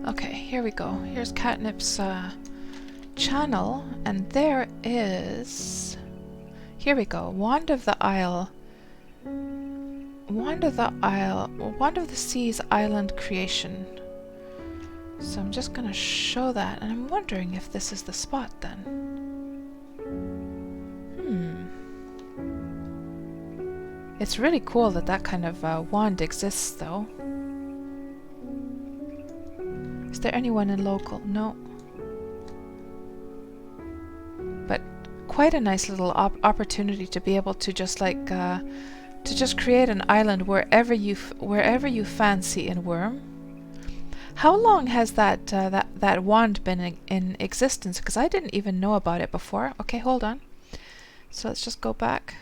Okay, here we go. Here's Catnip's channel, and there is... Here we go. Wand of the Isle. Wand of the Isle. Wand of the Seas Island Creation. So I'm just gonna show that, and I'm wondering if this is the spot then. It's really cool that that kind of wand exists, though. Is there anyone in local? No. But quite a nice little opportunity to be able to just like to just create an island wherever you fancy in Wurm. How long has that wand been in existence? Because I didn't even know about it before. Okay, hold on. So let's just go back.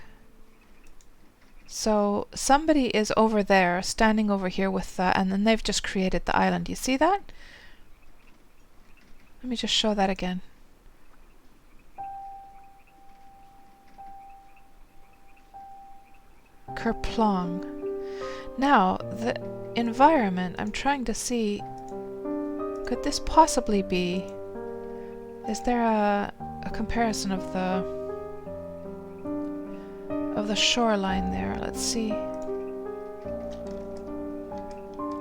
So somebody is over there, standing over here with, and then they've just created the island. You see that? Let me just show that again. Kerplong. Now, the environment, I'm trying to see, could this possibly be, is there a comparison of the shoreline there? Let's see.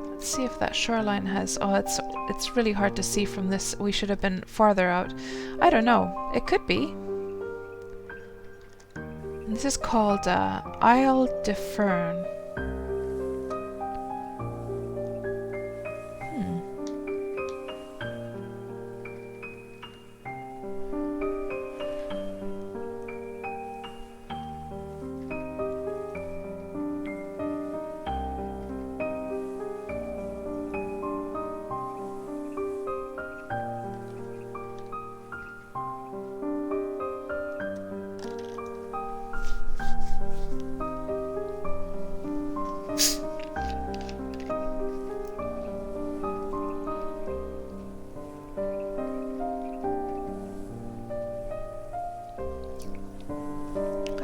Let's see if that shoreline has, oh, it's really hard to see from this. We should have been farther out. I don't know. It could be. And this is called Isle de Fern.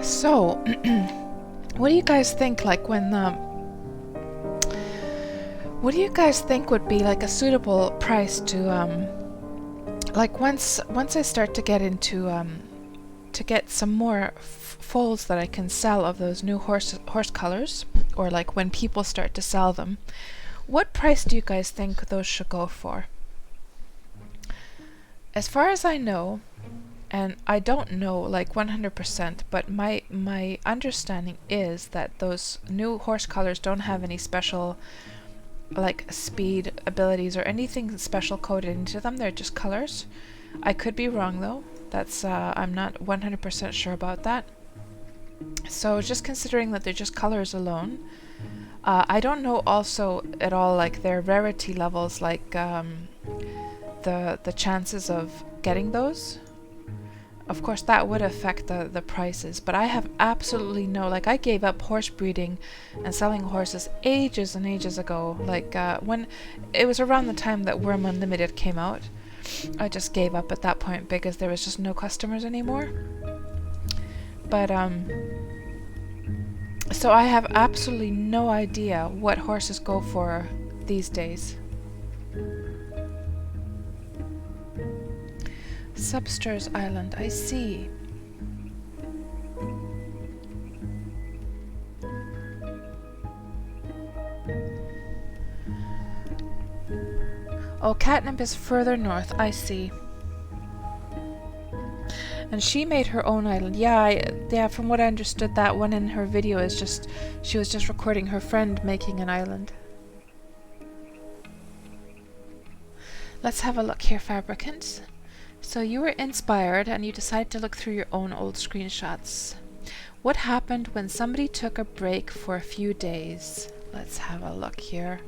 So, what do you guys think, like, when, what do you guys think would be, like, a suitable price to, like, once I start to get into, to get some more foals that I can sell of those new horse colors, or, like, when people start to sell them, what price do you guys think those should go for? As far as I know, and I don't know like 100%, but my understanding is that those new horse colors don't have any special like speed abilities or anything special coded into them. They're just colors. I could be wrong though. That's I'm not 100% sure about that. So just considering that they're just colors alone, I don't know also at all like their rarity levels, like the chances of getting those. Of course, that would affect the prices, but I have absolutely no, like, I gave up horse breeding and selling horses ages and ages ago. Like, when it was around the time that Wurm Unlimited came out, I just gave up at that point because there was just no customers anymore. But, so I have absolutely no idea what horses go for these days. Substers Island, I see. Oh, Catnip is further north, I see. And she made her own island. Yeah, from what I understood, that one in her video is just, she was just recording her friend making an island. Let's have a look here, fabricants. So you were inspired and you decided to look through your own old screenshots. What happened when somebody took a break for a few days? Let's have a look here.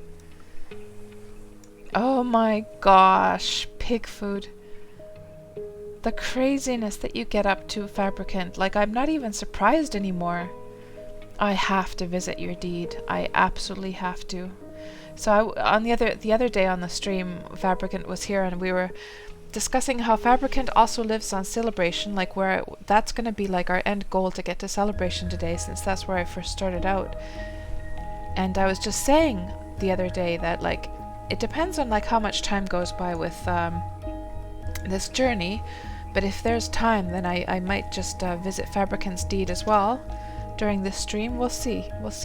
Oh my gosh, pig food. The craziness that you get up to, Fabricant. Like, I'm not even surprised anymore. I have to visit your deed. I absolutely have to. So on the other day on the stream, Fabricant was here and we were discussing how Fabricant also lives on Celebration, like where that's going to be like our end goal, to get to Celebration today, since that's where I first started out. And I was just saying the other day that like it depends on like how much time goes by with this journey, but if there's time, then I might just visit Fabricant's deed as well during this stream. We'll see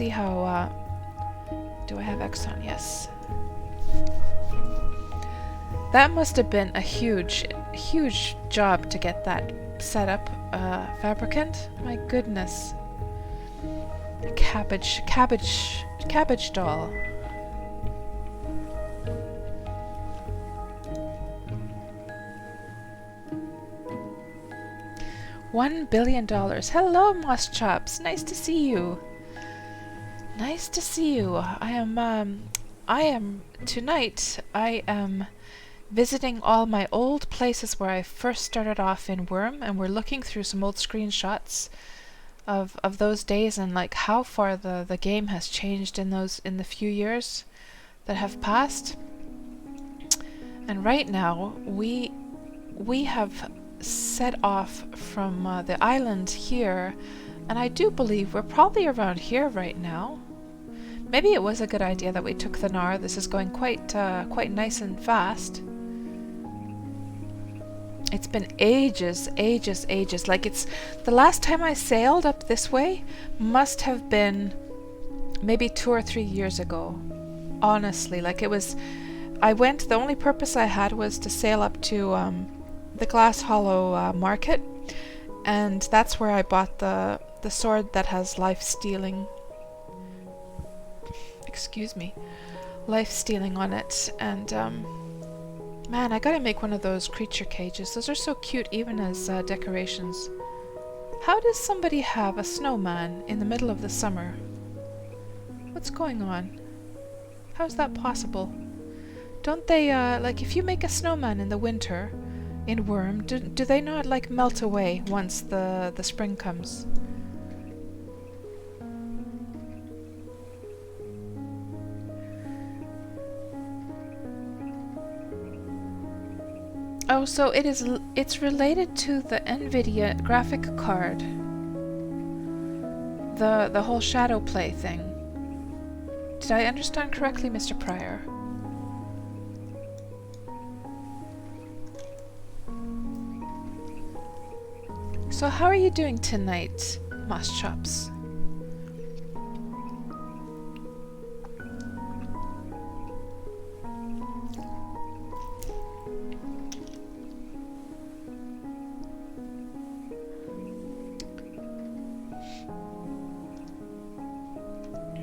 how do I have X on? Yes. That must have been a huge job to get that set up, Fabricant. My goodness. A cabbage doll. $1 billion. Hello, Moss Chops. Nice to see you. Nice to see you. I am tonight. I am visiting all my old places where I first started off in Wurm, and we're looking through some old screenshots of those days and like how far the game has changed in the few years that have passed. And right now we have set off from the island here, and I do believe we're probably around here right now. Maybe it was a good idea that we took the Nar. This is going quite nice and fast. It's been ages. Like, it's the last time I sailed up this way must have been maybe 2 or 3 years ago. Honestly, like it was. The only purpose I had was to sail up to the Glass Hollow market, and that's where I bought the sword that has life stealing. Excuse me, life stealing on it, and man, I gotta make one of those creature cages. Those are so cute, even as decorations. How does somebody have a snowman in the middle of the summer? What's going on? How's that possible? Don't they, like, if you make a snowman in the winter, in Wurm, do they not, like, melt away once the spring comes? Oh, so it's related to the NVIDIA graphic card. The whole shadow play thing. Did I understand correctly, Mr. Pryor? So how are you doing tonight, Moss Chops?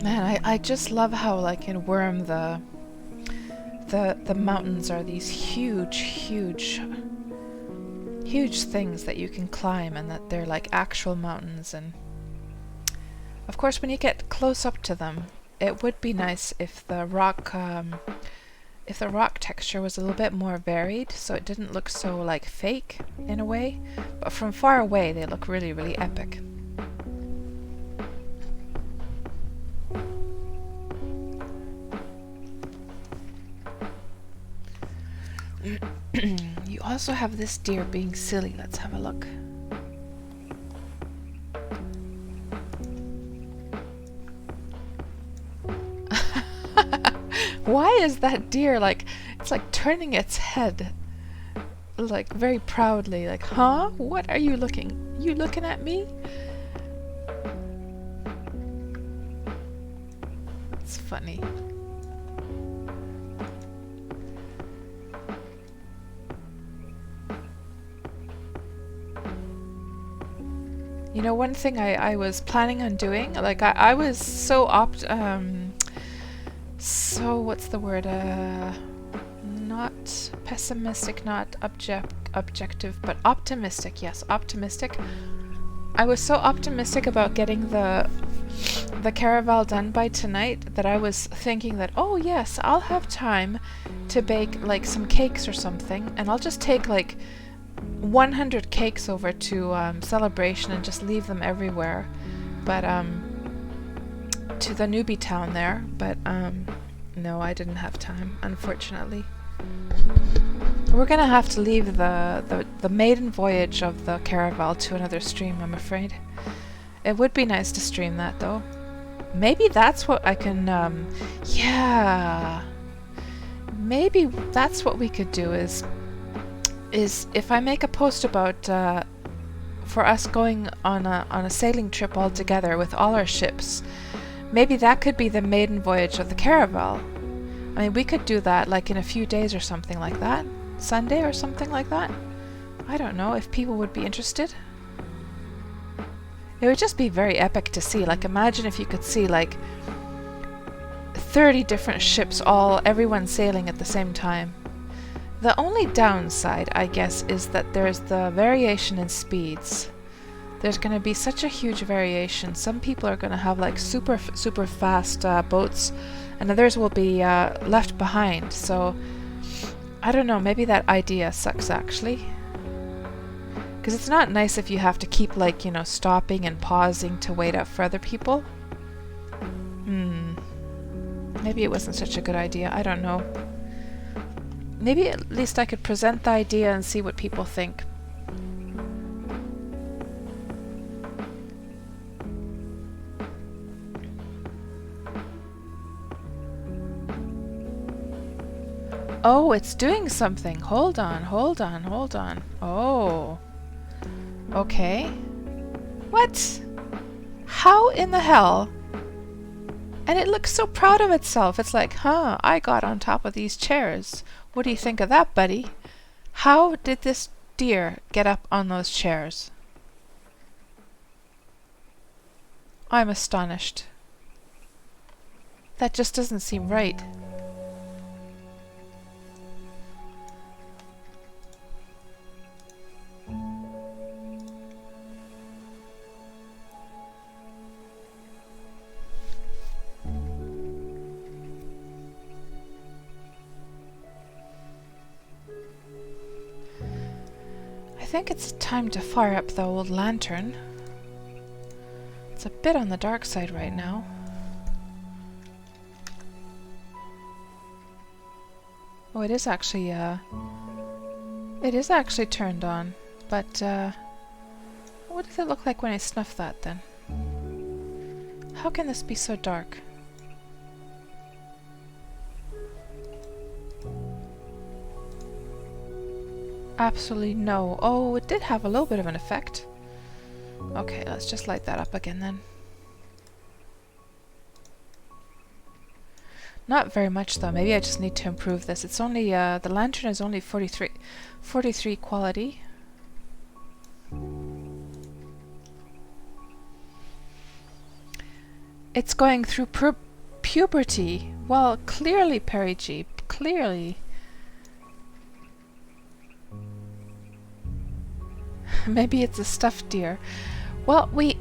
Man, I just love how, like, in Wurm the mountains are these huge things that you can climb, and that they're like actual mountains. And of course, when you get close up to them, it would be nice if the rock texture was a little bit more varied, so it didn't look so like fake in a way. But from far away, they look really epic. You also have this deer being silly. Let's have a look. Why is that deer like, it's like turning its head like very proudly, like, huh? What are you looking at me? It's funny. You know, one thing I was planning on doing, like I was so what's the word? Not pessimistic, not objective, but optimistic. Yes, optimistic. I was so optimistic about getting the caravel done by tonight that I was thinking that, oh yes, I'll have time to bake like some cakes or something, and I'll just take like 100 cakes over to Celebration and just leave them everywhere, but to the newbie town there, but no, I didn't have time, unfortunately. We're gonna have to leave the maiden voyage of the caravel to another stream, I'm afraid. It would be nice to stream that though. Maybe that's what I can, yeah. Maybe that's what we could do is if I make a post about for us going on a sailing trip all together with all our ships, maybe that could be the maiden voyage of the caravel. I mean, we could do that like in a few days or something like that. Sunday or something like that. I don't know if people would be interested. It would just be very epic to see. Like, imagine if you could see like 30 different ships, everyone sailing at the same time. The only downside, I guess, is that there's the variation in speeds. There's going to be such a huge variation. Some people are going to have like super fast boats, and others will be left behind. So I don't know, maybe that idea sucks actually. Because it's not nice if you have to keep like, you know, stopping and pausing to wait out for other people. Maybe it wasn't such a good idea, I don't know. Maybe at least I could present the idea and see what people think. Oh, it's doing something. Hold on. Oh. Okay. What? How in the hell? And it looks so proud of itself. It's like, huh, I got on top of these chairs. What do you think of that, buddy? How did this deer get up on those chairs? I'm astonished. That just doesn't seem right. I think it's time to fire up the old lantern. It's a bit on the dark side right now. Oh, it is actually turned on, but what does it look like when I snuff that then? How can this be so dark? Absolutely no. Oh, it did have a little bit of an effect. Okay, let's just light that up again then. Not very much though. Maybe I just need to improve this. It's only the lantern is only 43 quality. It's going through puberty. Well, clearly, Perry G. Clearly. Maybe it's a stuffed deer. Well, we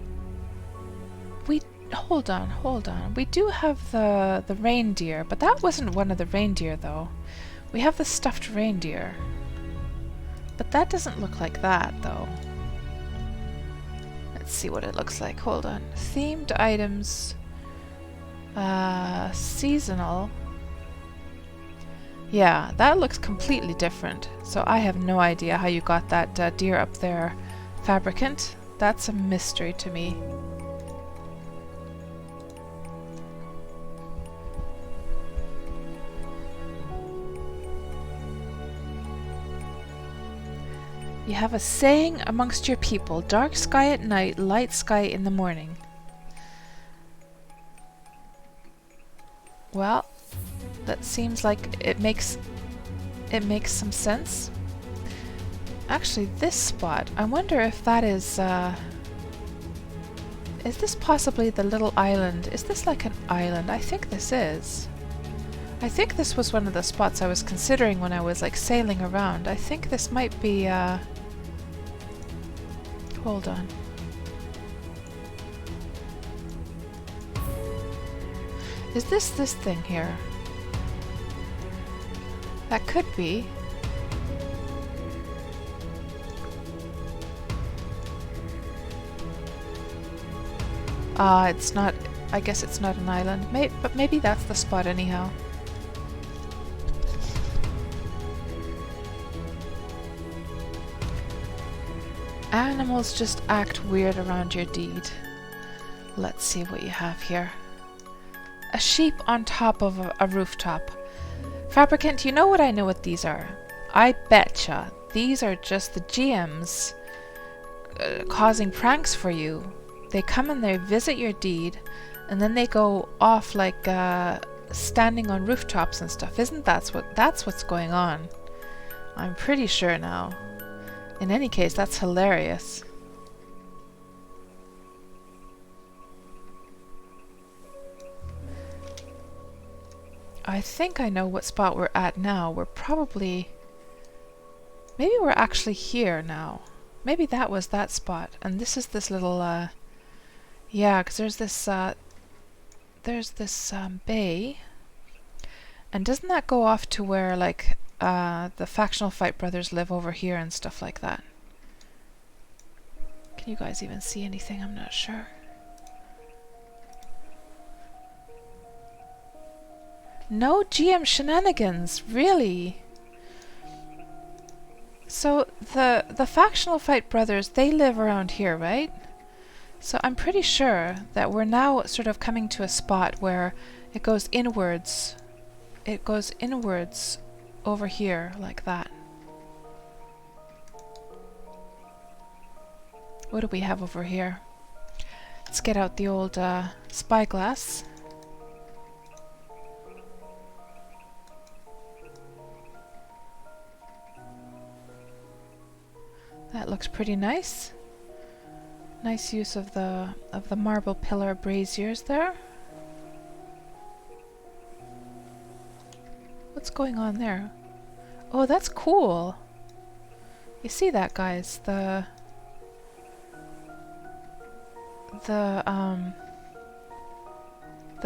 hold on. We do have the reindeer, but that wasn't one of the reindeer though. We have the stuffed reindeer. But that doesn't look like that though. Let's see what it looks like. Hold on. Themed items. Seasonal. Yeah, that looks completely different. So I have no idea how you got that deer up there, Fabricant. That's a mystery to me. You have a saying amongst your people, dark sky at night, light sky in the morning. Well, that seems like it makes some sense. Actually, this spot, I wonder if that is this possibly the little island? Is this like an island? I think this is. I think this was one of the spots I was considering when I was like sailing around. I think this might be hold on. Is this thing here? That could be. It's not, I guess it's not an island. But maybe that's the spot anyhow. Animals just act weird around your deed. Let's see what you have here. A sheep on top of a rooftop. Fabricant, you know what I know what these are? I betcha these are just the GMs causing pranks for you. They come and they visit your deed, and then they go off like standing on rooftops and stuff. Isn't that's what's going on? I'm pretty sure now. In any case, that's hilarious. I think I know what spot we're at now. We're probably... Maybe we're actually here now. Maybe that was that spot. And this is this little... yeah, because there's this bay. And doesn't that go off to where, like, the factional fight brothers live over here and stuff like that? Can you guys even see anything? I'm not sure. No GM shenanigans, really? So the factional fight brothers, they live around here, right? So I'm pretty sure that we're now sort of coming to a spot where it goes inwards. It goes inwards over here, like that. What do we have over here? Let's get out the old spyglass. That looks pretty nice. Nice use of the marble pillar braziers there. What's going on there? Oh, that's cool. You see that, guys? The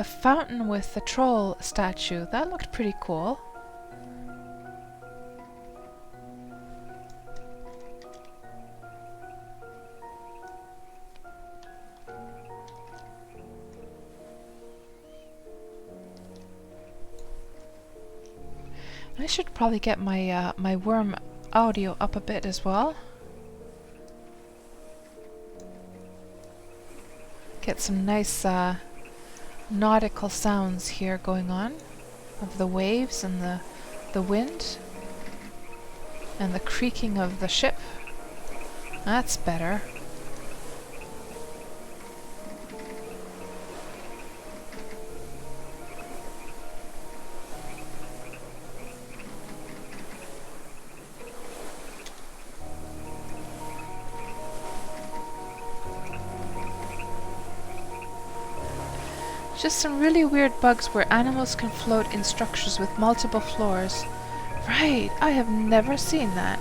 fountain with the troll statue. That looked pretty cool. I should probably get my my Wurm audio up a bit as well. Get some nice nautical sounds here going on of the waves and the wind and the creaking of the ship. That's better. Just some really weird bugs where animals can float in structures with multiple floors. Right, I have never seen that.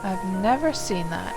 I've never seen that.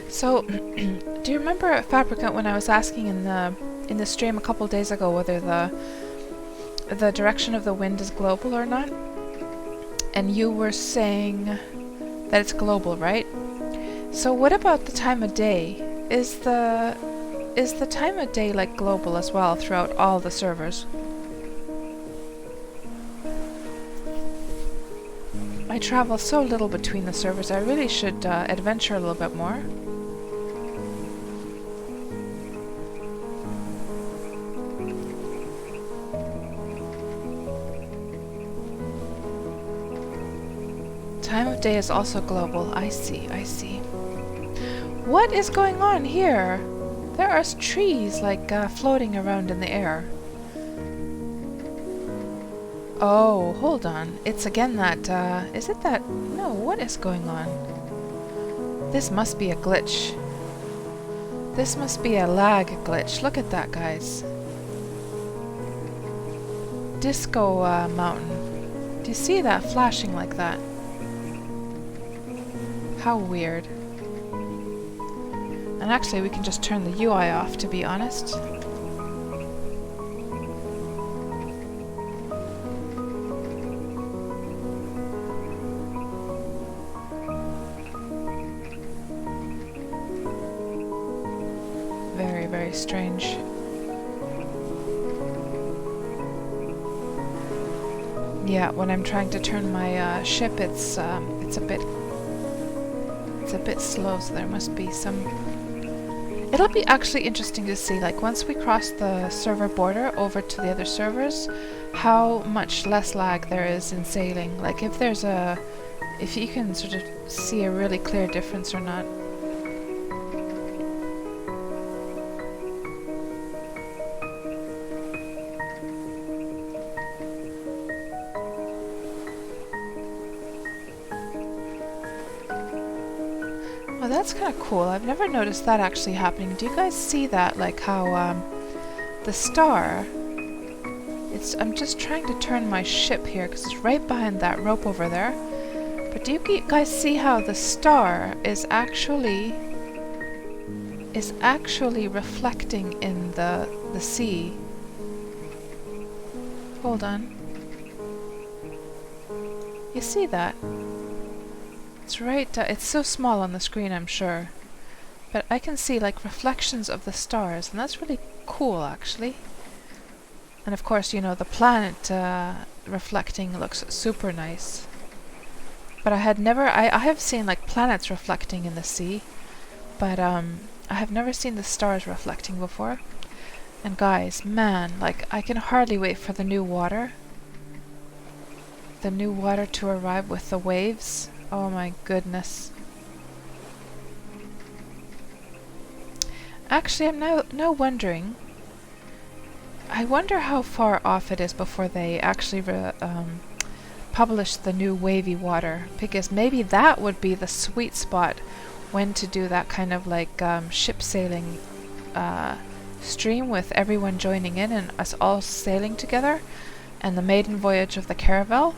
So, do you remember, Fabricant, when I was asking in the stream a couple days ago whether the direction of the wind is global or not? And you were saying that it's global, right? So what about the time of day? Is the time of day like global as well throughout all the servers? I travel so little between the servers. I really should adventure a little bit more. Time of day is also global. I see, I see. What is going on here? There are trees like floating around in the air. Oh, hold on. It's again that, is it that? No, what is going on? This must be a glitch. This must be a lag glitch. Look at that, guys. Disco mountain. Do you see that flashing like that? How weird. And actually we can just turn the UI off, to be honest. Very, very strange. Yeah, when I'm trying to turn my ship, it's a bit slow, so there must be some... It'll be actually interesting to see, like, once we cross the server border over to the other servers, how much less lag there is in sailing. Like, if there's a... if you can sort of see a really clear difference or not. Oh, that's kind of cool. I've never noticed that actually happening. Do you guys see that? Like how the star... I'm just trying to turn my ship here because it's right behind that rope over there. But do you guys see how the star is actually reflecting in the sea? Hold on. You see that? It's right, it's so small on the screen, I'm sure. But I can see like reflections of the stars, and that's really cool actually. And of course, you know, the planet reflecting looks super nice. But I have seen like planets reflecting in the sea, but I have never seen the stars reflecting before. And guys, man, like I can hardly wait for the new water. The new water to arrive with the waves. Oh my goodness. Actually, I'm now wondering. I wonder how far off it is before they actually publish the new wavy water, because maybe that would be the sweet spot when to do that kind of like ship sailing stream with everyone joining in and us all sailing together, and the maiden voyage of the caravel.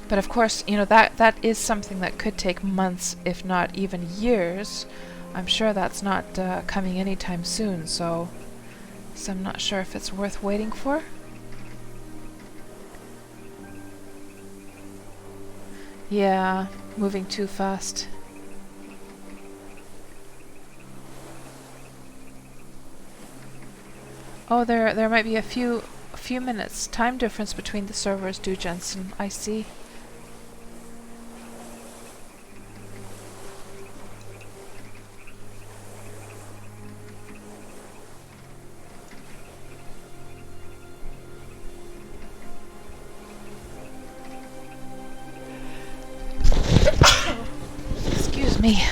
But of course, you know, that is something that could take months, if not even years. I'm sure that's not coming anytime soon, so I'm not sure if it's worth waiting for. Yeah, moving too fast. Oh, there might be a few minutes time difference between the servers, Du Jensen. I see. Excuse me.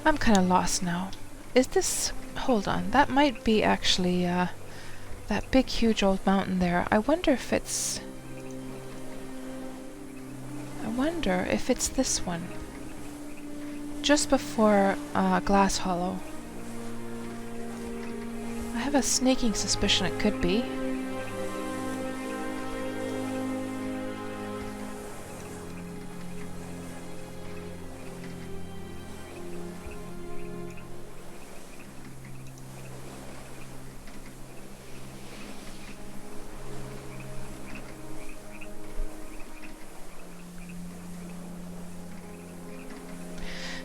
I'm kind of lost now. Is this... Hold on, that might be actually that big huge old mountain there. I wonder if it's this one. Just before Glass Hollow. I I have a sneaking suspicion it could be.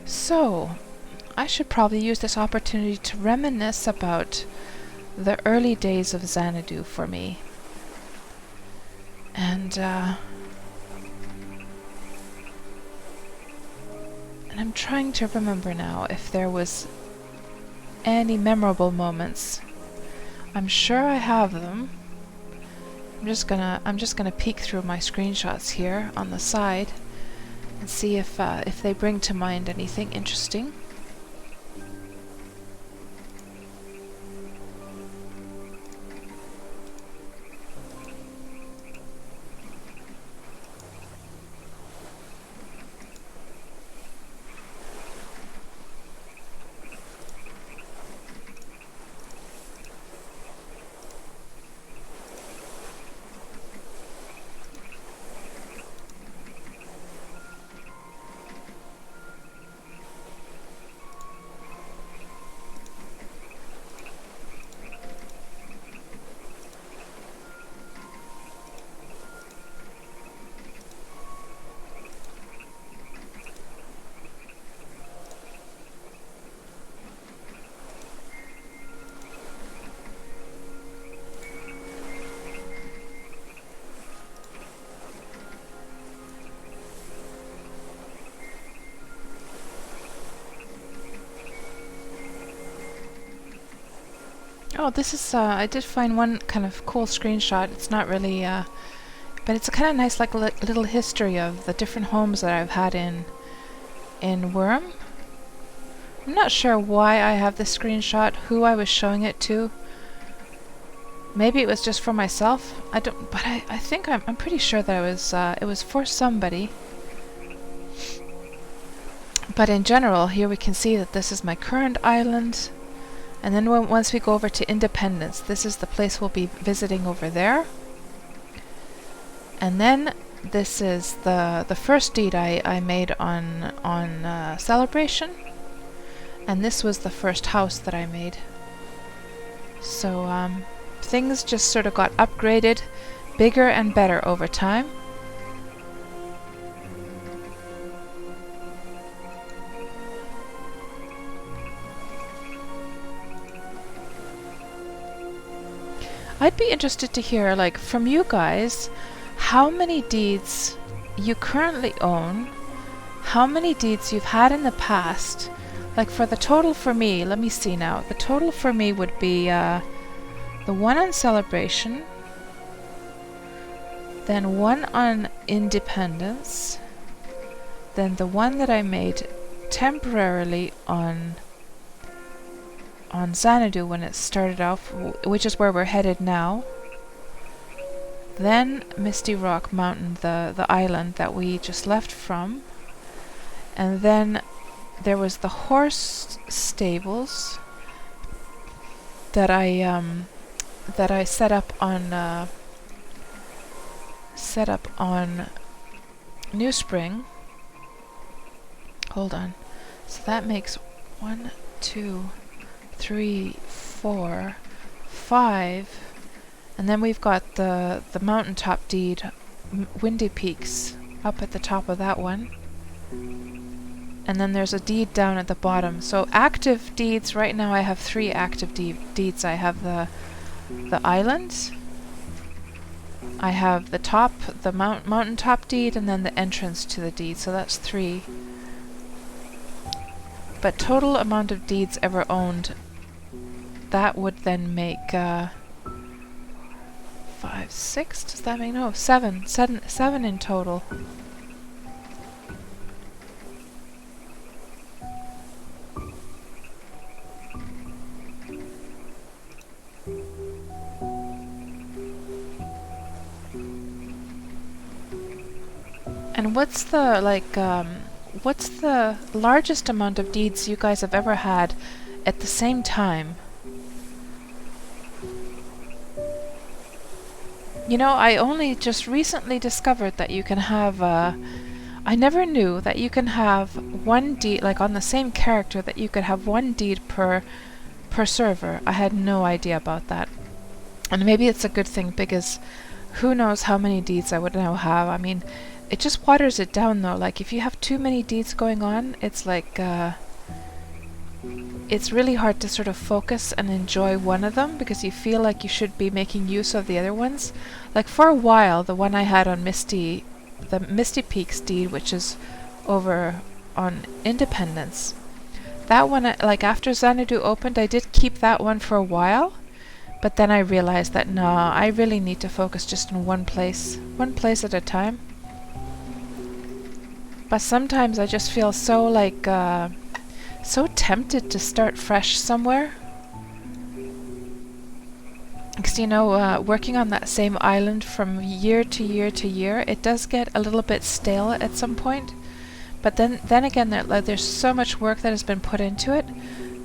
So, I should probably use this opportunity to reminisce about the early days of Xanadu for me. And I'm trying to remember now if there was any memorable moments. I'm sure I have them. I'm just gonna peek through my screenshots here on the side and see if they bring to mind anything interesting. Oh, this is, I did find one kind of cool screenshot. It's not really, but it's a kind of nice, like, little history of the different homes that I've had in Wurm. I'm not sure why I have this screenshot, who I was showing it to. Maybe it was just for myself. I don't, but I think I'm pretty sure that it was for somebody. But in general, here we can see that this is my current island. And then once we go over to Independence, this is the place we'll be visiting over there. And then this is the first deed I made on Celebration. And this was the first house that I made. So things just sort of got upgraded, bigger and better over time. I'd be interested to hear, like, from you guys, how many deeds you currently own, how many deeds you've had in the past. Like, for the total for me, let me see now. The total for me would be the one on Celebration, then one on Independence, then the one that I made temporarily on Xanadu when it started off, which is where we're headed now. Then Misty Rock Mountain, the island that we just left from. And then there was the horse stables that I set up on New Spring. Hold on. So that makes 1, 2, 3, 4, 5, and then we've got the mountaintop deed, Windy Peaks, up at the top of that one, and then there's a deed down at the bottom. So active deeds right now, I have 3 active deeds. I have the island, I have the mountaintop deed, and then the entrance to the deed. So that's 3. But total amount of deeds ever owned, that would then make 5, 6. Does that make no 7 in total? And what's the what's the largest amount of deeds you guys have ever had at the same time? You know, I only just recently discovered that you can have, I never knew that you can have one deed, like on the same character, that you could have one deed per server. I had no idea about that. And maybe it's a good thing, because who knows how many deeds I would now have. I mean, it just waters it down though. Like if you have too many deeds going on, it's like, it's really hard to sort of focus and enjoy one of them, because you feel like you should be making use of the other ones. Like for a while, the one I had on the Misty Peaks deed, which is over on Independence, that one, like after Xanadu opened, I did keep that one for a while, but then I realized that no, I really need to focus just in one place at a time. But sometimes I just feel so like, so tempted to start fresh somewhere. Because, you know, working on that same island from year to year to year, it does get a little bit stale at some point. But then again, there's so much work that has been put into it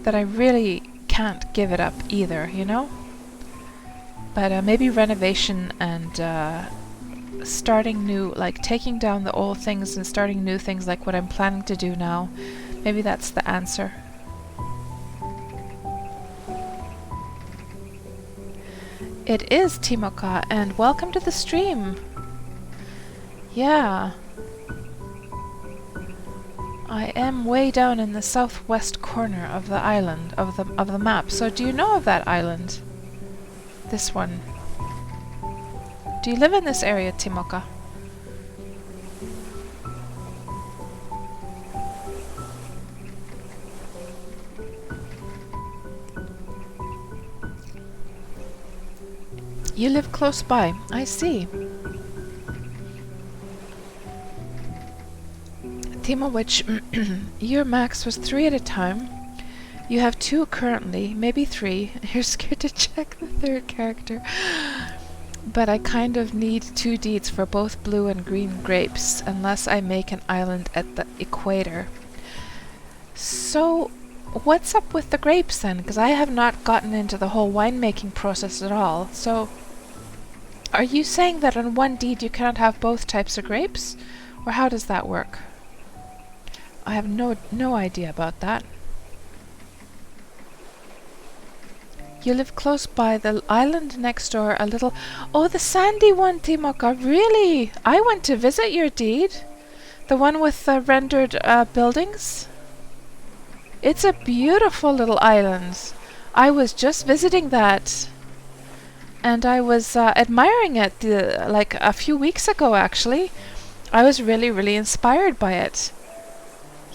that I really can't give it up either, you know? But maybe renovation and starting new, like taking down the old things and starting new things like what I'm planning to do now, maybe that's the answer. It is, Timoka, and welcome to the stream. Yeah. I am way down in the southwest corner of the island, of the map. So do you know of that island? This one. Do you live in this area, Timoka? You live close by. I see. Timo, which your max was 3 at a time. You have 2 currently, maybe 3. You're scared to check the 3rd character. But I kind of need 2 deeds for both blue and green grapes, unless I make an island at the equator. So, what's up with the grapes then? Because I have not gotten into the whole winemaking process at all. So, are you saying that on one deed you cannot have both types of grapes? Or how does that work? I have no idea about that. You live close by the island next door, a little... Oh, the sandy one, Timoka, really? I went to visit your deed. The one with the rendered buildings. It's a beautiful little island. I was just visiting that. And I was admiring it like a few weeks ago, actually. I was really inspired by it.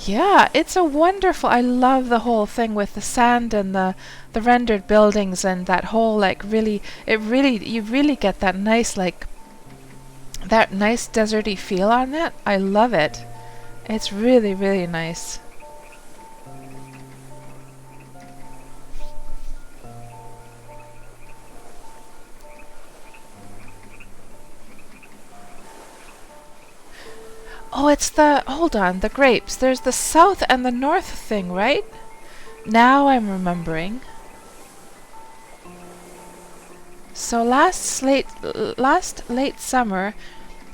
Yeah, it's a wonderful... I love the whole thing with the sand and the rendered buildings and that whole, like, really... You really get that nice, like... that nice deserty feel on that. I love it. It's really nice. Oh, it's the... Hold on, the grapes. There's the south and the north thing, right? Now I'm remembering. So last late summer,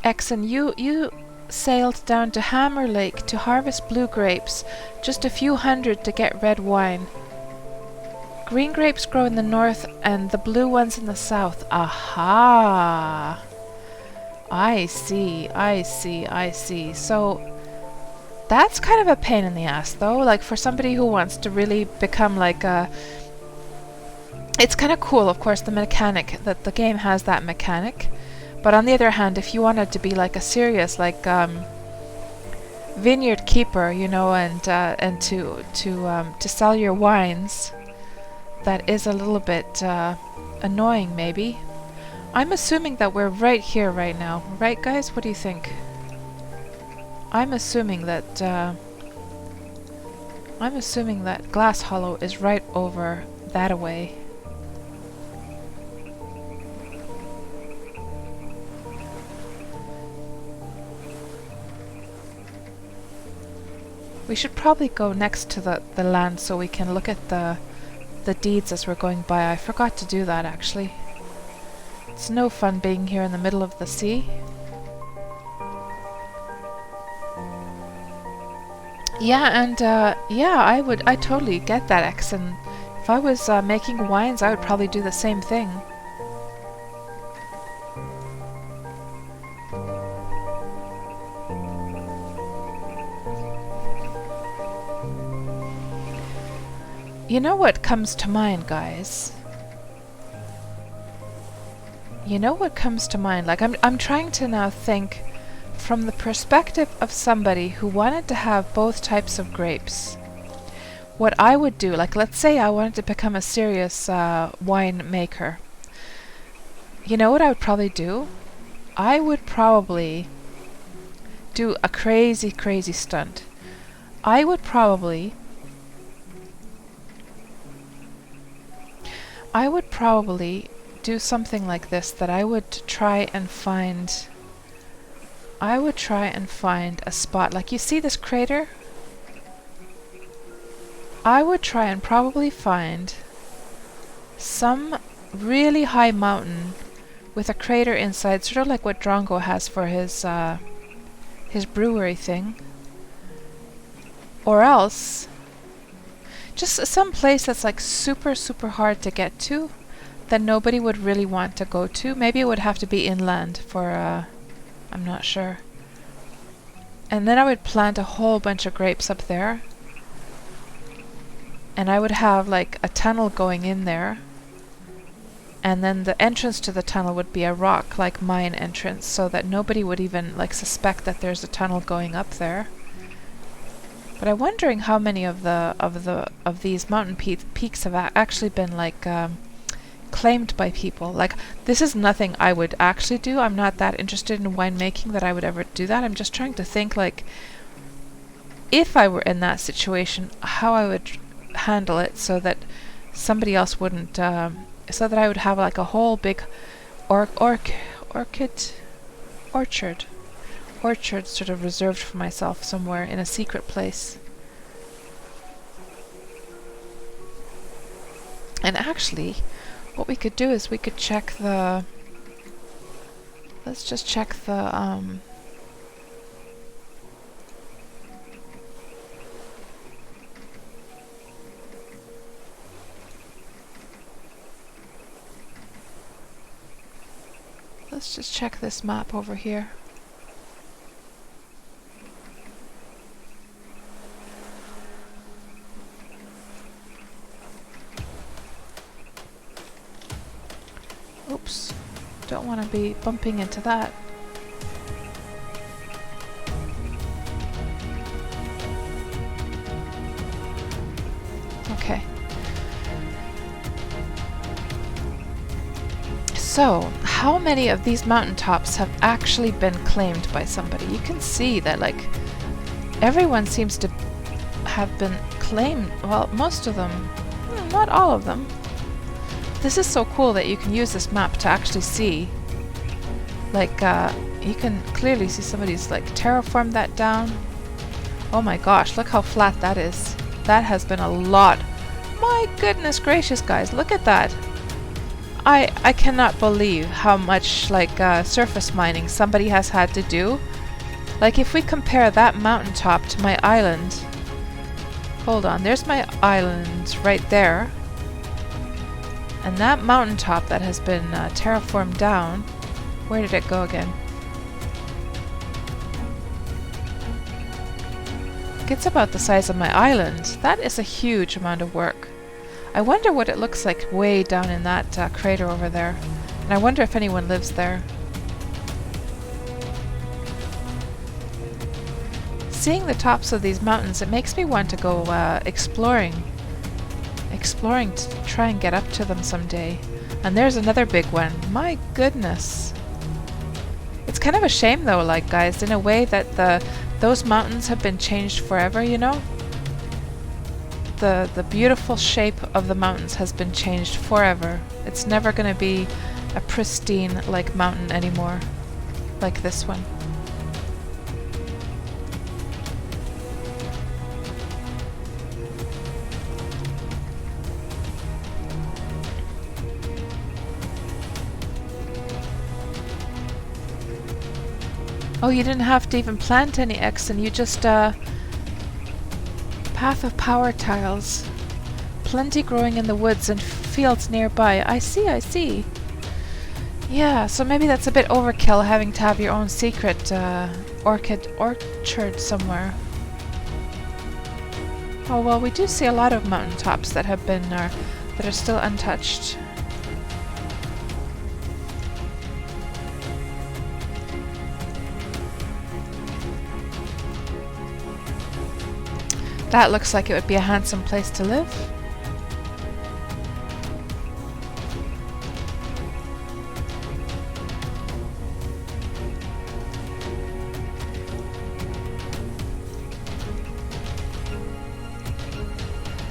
Exon, you sailed down to Hammer Lake to harvest blue grapes, just a few hundred to get red wine. Green grapes grow in the north and the blue ones in the south. Aha! I see. So that's kind of a pain in the ass, though. Like, for somebody who wants to really become like a... It's kind of cool, of course, the mechanic, that the game has that mechanic. But on the other hand, if you wanted to be like a serious, like, vineyard keeper, you know, and to sell your wines, that is a little bit annoying, maybe. I'm assuming that we're right here right now. Right, guys? What do you think? I'm assuming that Glass Hollow is right over that away. We should probably go next to the land so we can look at the deeds as we're going by. I forgot to do that, actually. It's no fun being here in the middle of the sea. Yeah, and yeah, I totally get that, X, and if I was making wines, I would probably do the same thing. You know what comes to mind, guys? You know what comes to mind? Like, I'm trying to now think from the perspective of somebody who wanted to have both types of grapes. What I would do, like, let's say I wanted to become a serious wine maker. You know what I would probably do? I would probably do a crazy, crazy stunt. I would probably do something like this, that I would try and find a spot. Like, you see this crater? I would try and probably find some really high mountain with a crater inside, sort of like what Drongo has for his brewery thing. Or else just some place that's like super, super hard to get to, that nobody would really want to go to. Maybe it would have to be inland for, I'm not sure. And then I would plant a whole bunch of grapes up there. And I would have like a tunnel going in there. And then the entrance to the tunnel would be a rock, like mine entrance, so that nobody would even like suspect that there's a tunnel going up there. But I'm wondering how many of these mountain peaks have actually been like claimed by people. Like, this is nothing I would actually do. I'm not that interested in winemaking that I would ever do that. I'm just trying to think, like, if I were in that situation, how I would handle it so that somebody else wouldn't, so that I would have like a whole big orchard sort of reserved for myself somewhere in a secret place. And actually, what we could do is we could check the... Let's just check the... Let's just check this map over here. Oops, don't want to be bumping into that. Okay. So, how many of these mountaintops have actually been claimed by somebody? You can see that, like, everyone seems to have been claimed. Well, most of them, not all of them. This is so cool that you can use this map to actually see. Like, you can clearly see somebody's, like, terraformed that down. Oh my gosh, look how flat that is. That has been a lot. My goodness gracious, guys, look at that. I cannot believe how much, like, surface mining somebody has had to do. Like, if we compare that mountaintop to my island... Hold on, there's my island right there. And that mountaintop that has been terraformed down... Where did it go again? It's about the size of my island. That is a huge amount of work. I wonder what it looks like way down in that crater over there. And I wonder if anyone lives there. Seeing the tops of these mountains, it makes me want to go exploring. Exploring to try and get up to them someday. And there's another big one. My goodness. It's kind of a shame though, like, guys, in a way that those mountains have been changed forever, you know? The beautiful shape of the mountains has been changed forever. It's never going to be a pristine, like, mountain anymore. Like this one. Oh, you didn't have to even plant any X, and you just, path of power tiles. Plenty growing in the woods and fields nearby. I see, I see. Yeah, so maybe that's a bit overkill having to have your own secret, orchid orchard somewhere. Oh, well, we do see a lot of mountaintops that have been, that are still untouched. That looks like it would be a handsome place to live.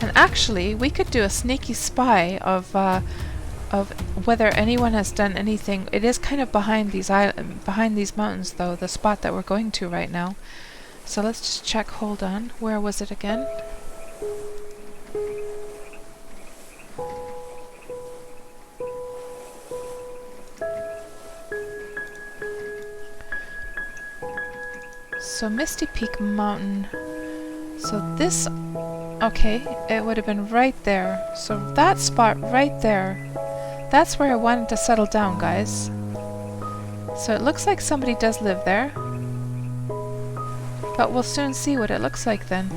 And actually, we could do a sneaky spy of whether anyone has done anything. It is kind of behind these mountains, though, the spot that we're going to right now. So let's just check. Hold on. Where was it again? So Misty Peak Mountain. So this, okay, it would have been right there. So that spot right there, that's where I wanted to settle down, guys. So it looks like somebody does live there. But we'll soon see what it looks like then.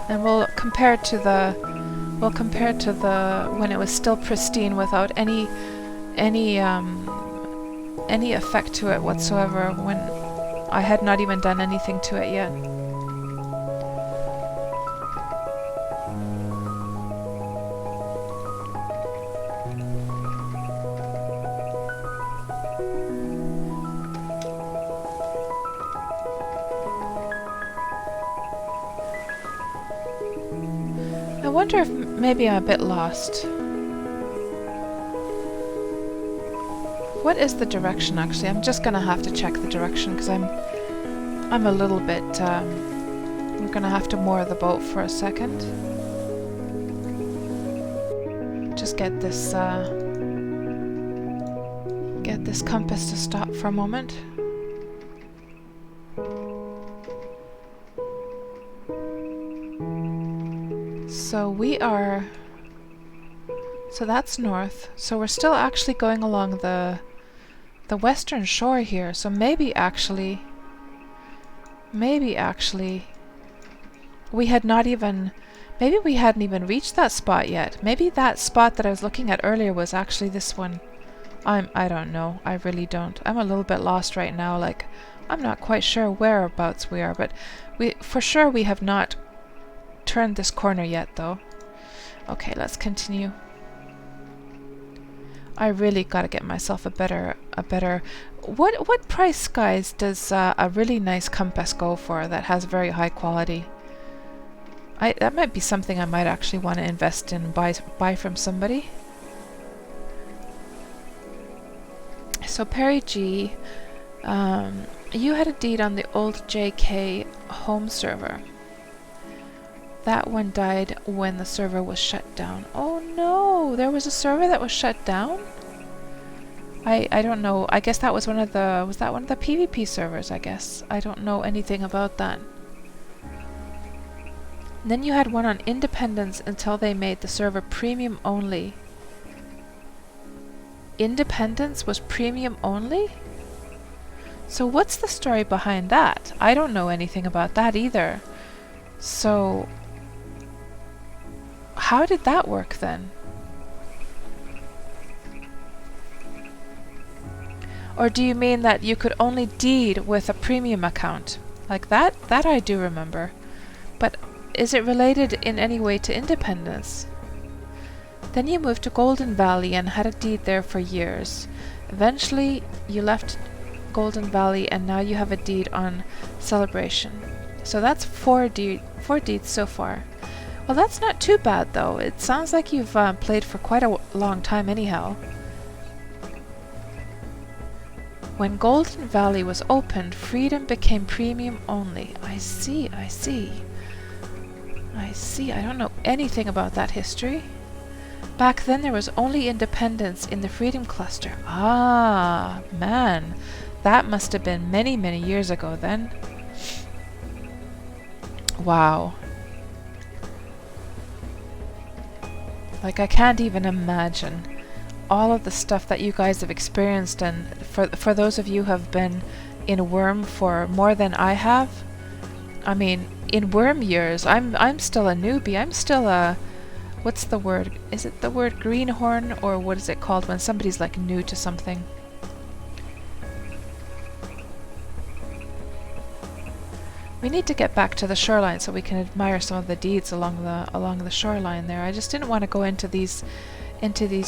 And we'll compare to the when it was still pristine without any effect to it whatsoever, when I had not even done anything to it yet. I wonder if maybe I'm a bit lost. What is the direction, actually? I'm just gonna have to check the direction, because I'm a little bit, we're gonna have to moor the boat for a second. Just get this compass to stop for a moment. So we are, so that's north. So we're still actually going along the western shore here. So maybe actually we had not even, maybe we hadn't even reached that spot yet. Maybe that spot that I was looking at earlier was actually this one. I don't know. I really don't. I'm a little bit lost right now. Like, I'm not quite sure whereabouts we are, but for sure we have not turned this corner yet, though. Okay, let's continue. I really gotta get myself a better what price, guys, does a really nice compass go for that has very high quality? That might be something I might actually want to invest in, buy from somebody. So Perry G, you had a deed on the old JK home server. That one died when the server was shut down. Oh no, there was a server that was shut down? I don't know. I guess that was was that one of the PvP servers, I guess. I don't know anything about that. And then you had one on Independence until they made the server premium only. Independence was premium only? So what's the story behind that? I don't know anything about that either. So how did that work then? Or do you mean that you could only deed with a premium account? Like that I do remember. But is it related in any way to Independence? Then you moved to Golden Valley and had a deed there for years. Eventually you left Golden Valley and now you have a deed on Celebration. So that's four deeds so far. Well, that's not too bad, though. It sounds like you've played for quite a long time anyhow. When Golden Valley was opened, Freedom became premium only. I see. I don't know anything about that history. Back then there was only independence in the Freedom Cluster. Ah, man. That must have been many, many years ago then. Wow. Like, I can't even imagine all of the stuff that you guys have experienced, and for those of you who have been in Wurm for more than I have. I mean, in Wurm years, I'm still a newbie. I'm still a, what's the word? Is it the word greenhorn, or what is it called when somebody's like new to something? We need to get back to the shoreline so we can admire some of the deeds along the shoreline there. I just didn't want to go into these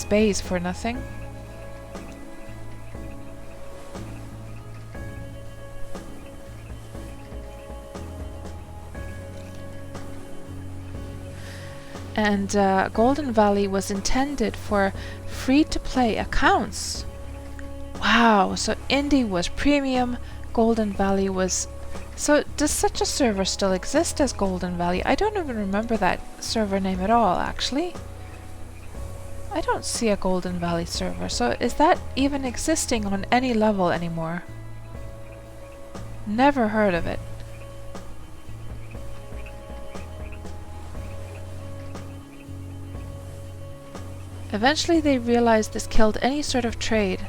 bays for nothing. And Golden Valley was intended for free-to-play accounts. Wow, so Indie was premium, Golden Valley was... So does such a server still exist as Golden Valley? I don't even remember that server name at all, actually. I don't see a Golden Valley server, so is that even existing on any level anymore? Never heard of it. Eventually they realized this killed any sort of trade,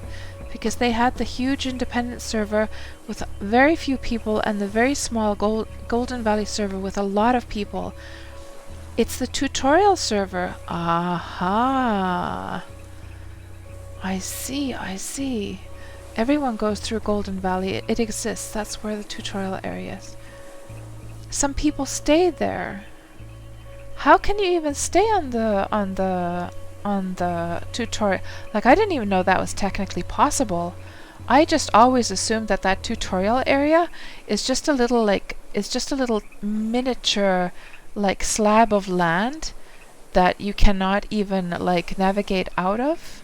because they had the huge independent server with very few people and the very small Golden Valley server with a lot of people. It's the tutorial server. Aha! I see, I see. Everyone goes through Golden Valley. It exists. That's where the tutorial area is. Some people stay there. How can you even stay on the tutorial? Like, I didn't even know that was technically possible. I just always assumed that that tutorial area is just a little like, it's just a little miniature like slab of land that you cannot even like navigate out of,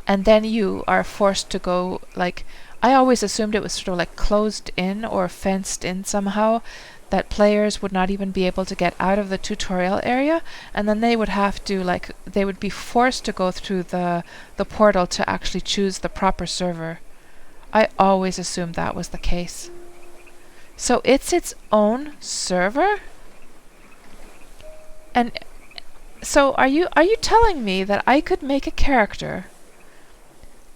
and then you are forced to go, like, I always assumed it was sort of like closed in or fenced in somehow, that players would not even be able to get out of the tutorial area, and then they would have to, like, they would be forced to go through the portal to actually choose the proper server. I always assumed that was the case. So it's its own server? And so are you telling me that I could make a character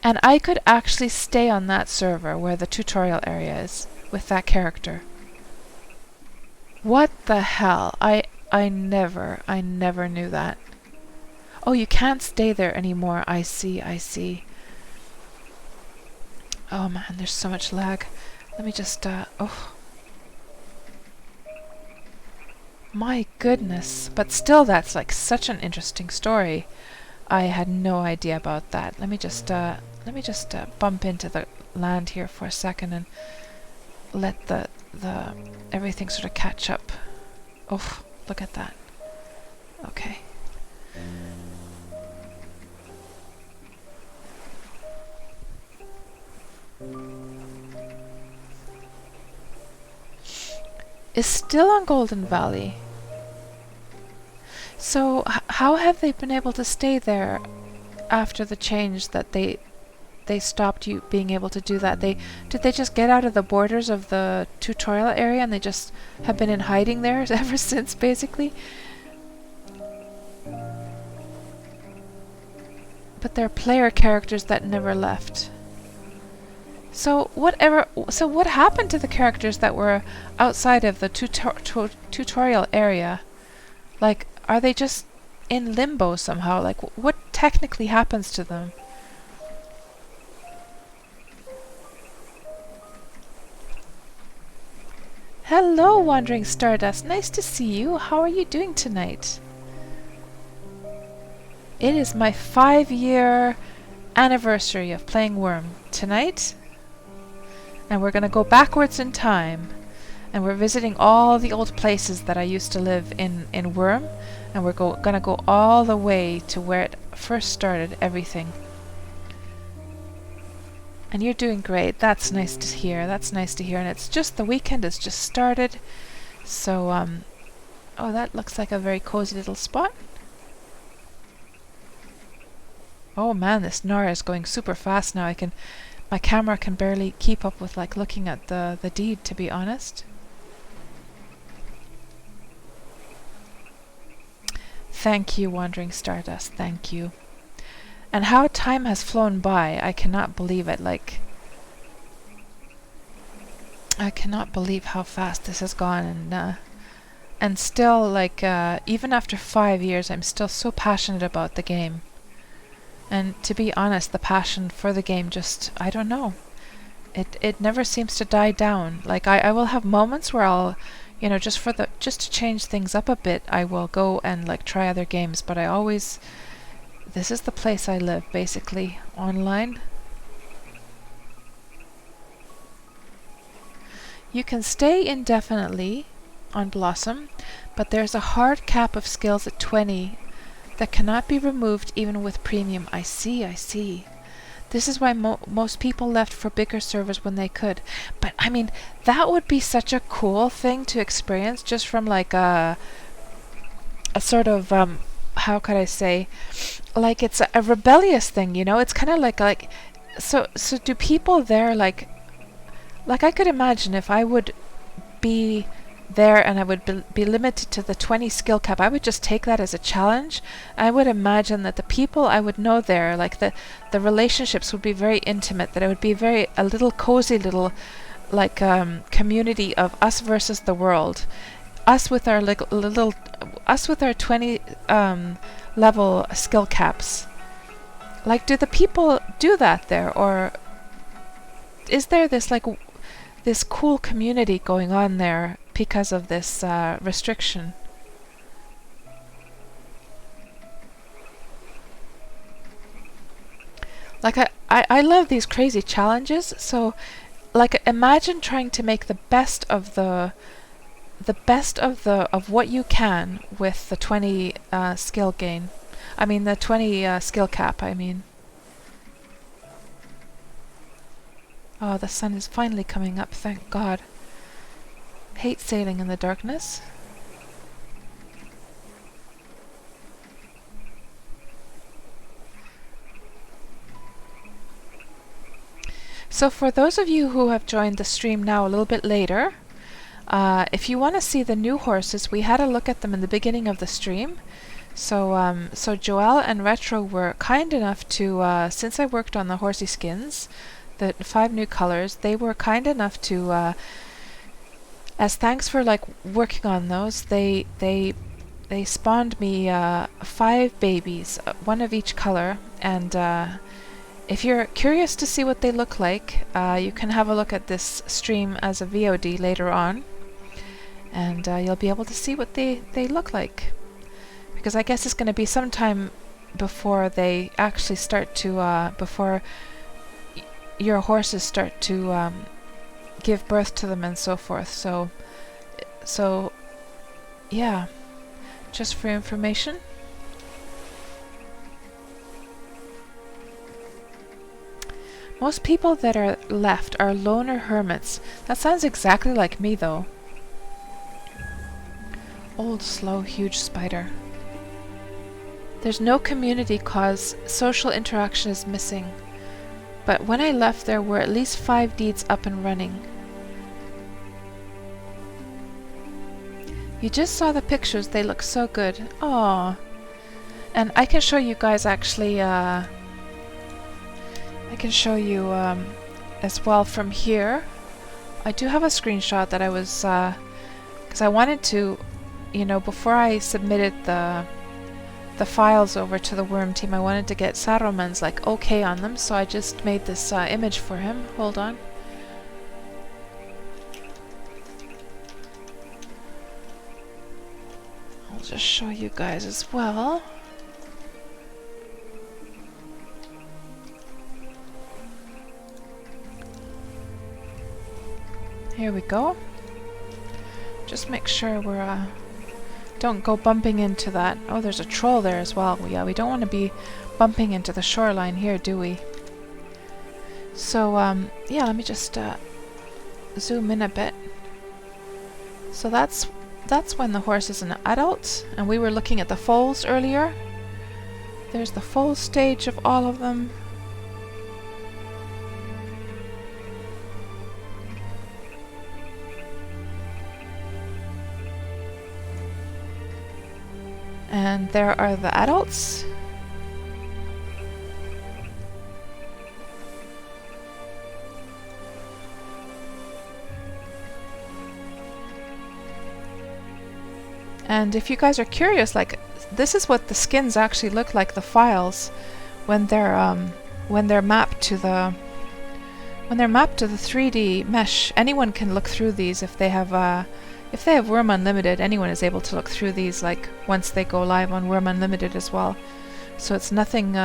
and I could actually stay on that server where the tutorial area is with that character? What the hell? I never knew that. Oh, you can't stay there anymore. I see. Oh man, there's so much lag. Let me just, oh. My goodness. But still, that's like such an interesting story. I had no idea about that. Let me just bump into the land here for a second and let the everything sort of catch up. Oh, look at that. Okay. Is still on Golden Valley. So how have they been able to stay there after the change that they stopped you being able to do that? Did they just get out of the borders of the tutorial area and they just have been in hiding there ever since, basically? But they're player characters that never left. So what happened to the characters that were outside of the tutorial area? Like, are they just in limbo somehow? Like, what technically happens to them? Hello, Wandering Stardust. Nice to see you. How are you doing tonight? It is my 5-year anniversary of playing Wurm tonight. And we're going to go backwards in time. And we're visiting all the old places that I used to live in Wurm. And we're going to go all the way to where it first started, everything. And you're doing great. That's nice to hear. That's nice to hear. And it's just, the weekend has just started. So, oh, that looks like a very cozy little spot. Oh man, this Nara is going super fast now. My camera can barely keep up with like looking at the deed, to be honest. Thank you, Wandering Stardust, thank you. And how time has flown by, I cannot believe it, like... I cannot believe how fast this has gone, and still, like, even after 5 years, I'm still so passionate about the game. And to be honest, the passion for the game just, I don't know. It never seems to die down. Like, I will have moments where I'll, you know, just to change things up a bit, I will go and, like, try other games, but I always... This is the place I live, basically, online. You can stay indefinitely on Blossom, but there's a hard cap of skills at 20 that cannot be removed even with premium. I see, I see. This is why most people left for bigger servers when they could. But, I mean, that would be such a cool thing to experience, just from, like, a sort of, how could I say, like, it's a rebellious thing, you know? It's kind of like, so do people there, like, I could imagine if I would be there and I would be limited to the 20 skill cap, I would just take that as a challenge. I would imagine that the people I would know there, like the relationships would be very intimate, that it would be a little cozy little, like, community of us versus the world. Us with our us with our 20 level skill caps. Like, do the people do that there, or is there this, like, this cool community going on there because of this restriction? Like, I love these crazy challenges, so, like, imagine trying to make the best of of what you can with the 20 skill gain. I mean, the 20 skill cap, I mean. Oh, the sun is finally coming up, thank God. Hate sailing in the darkness. So for those of you who have joined the stream now a little bit later, if you want to see the new horses, we had a look at them in the beginning of the stream. So so Joelle and Retro were kind enough to, since I worked on the horsey skins, the 5 new colors, they were kind enough to, as thanks for, like, working on those, they spawned me 5 babies, 1 of each color, and if you're curious to see what they look like, you can have a look at this stream as a VOD later on, and you'll be able to see what they look like. Because I guess it's going to be some time before they actually start to, before your horses start to give birth to them and so forth. So yeah, just for information. Most people that are left are loner hermits. That sounds exactly like me, though. Old, slow, huge spider. There's no community cause social interaction is missing. But when I left, there were at least 5 deeds up and running. You just saw the pictures, they look so good. Aww. And I can show you guys actually, I can show you as well from here. I do have a screenshot that I was, because I wanted to, you know, before I submitted the files over to the Wurm team, I wanted to get Saruman's, like, okay on them, so I just made this image for him. Hold on. I'll just show you guys as well. Here we go. Just make sure we're don't go bumping into that. Oh, there's a troll there as well. Yeah, we don't want to be bumping into the shoreline here, do we? So, yeah, let me just zoom in a bit. So that's when the horse is an adult, and we were looking at the foals earlier. There's the full stage of all of them. And there are the adults. And if you guys are curious, like, this is what the skins actually look like, the files, when they're mapped to the 3D mesh. Anyone can look through these if they have Wurm Unlimited. Anyone is able to look through these, like, once they go live on Wurm Unlimited as well. So it's nothing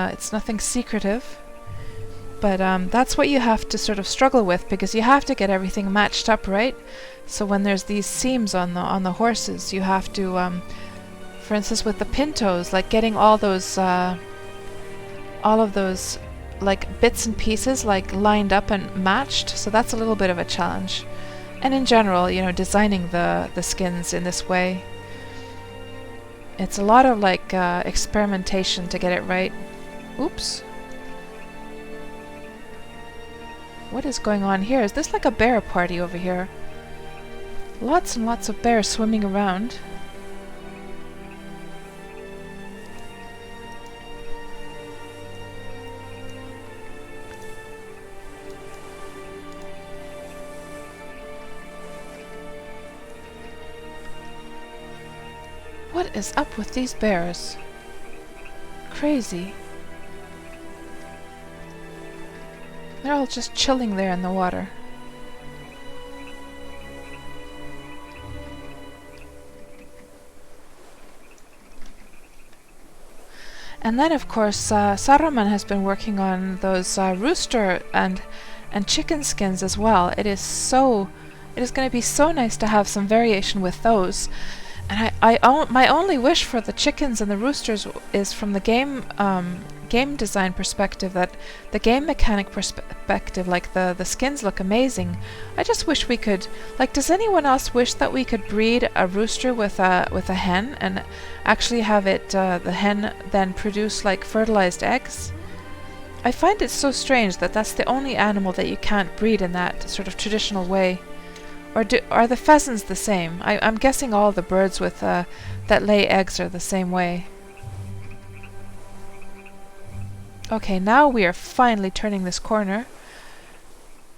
secretive. But that's what you have to sort of struggle with, because you have to get everything matched up, right? So when there's these seams on the horses, you have to, for instance, with the pintos, like getting all of those like bits and pieces like lined up and matched. So that's a little bit of a challenge. And in general, you know, designing the skins in this way, it's a lot of like experimentation to get it right. Oops. What is going on here? Is this like a bear party over here? Lots and lots of bears swimming around. What is up with these bears? Crazy. They're all just chilling there in the water. And then, of course, Saruman has been working on those rooster and chicken skins as well. It is going to be so nice to have some variation with those. And my only wish for the chickens and the roosters is from the game design perspective, that the game mechanic perspective, like the skins look amazing. I just wish we could, like, does anyone else wish that we could breed a rooster with a hen and actually have it the hen then produce like fertilized eggs? I find it so strange that that's the only animal that you can't breed in that sort of traditional way. Or are the pheasants the same? I'm guessing all the birds with that lay eggs are the same way. Okay, now we are finally turning this corner.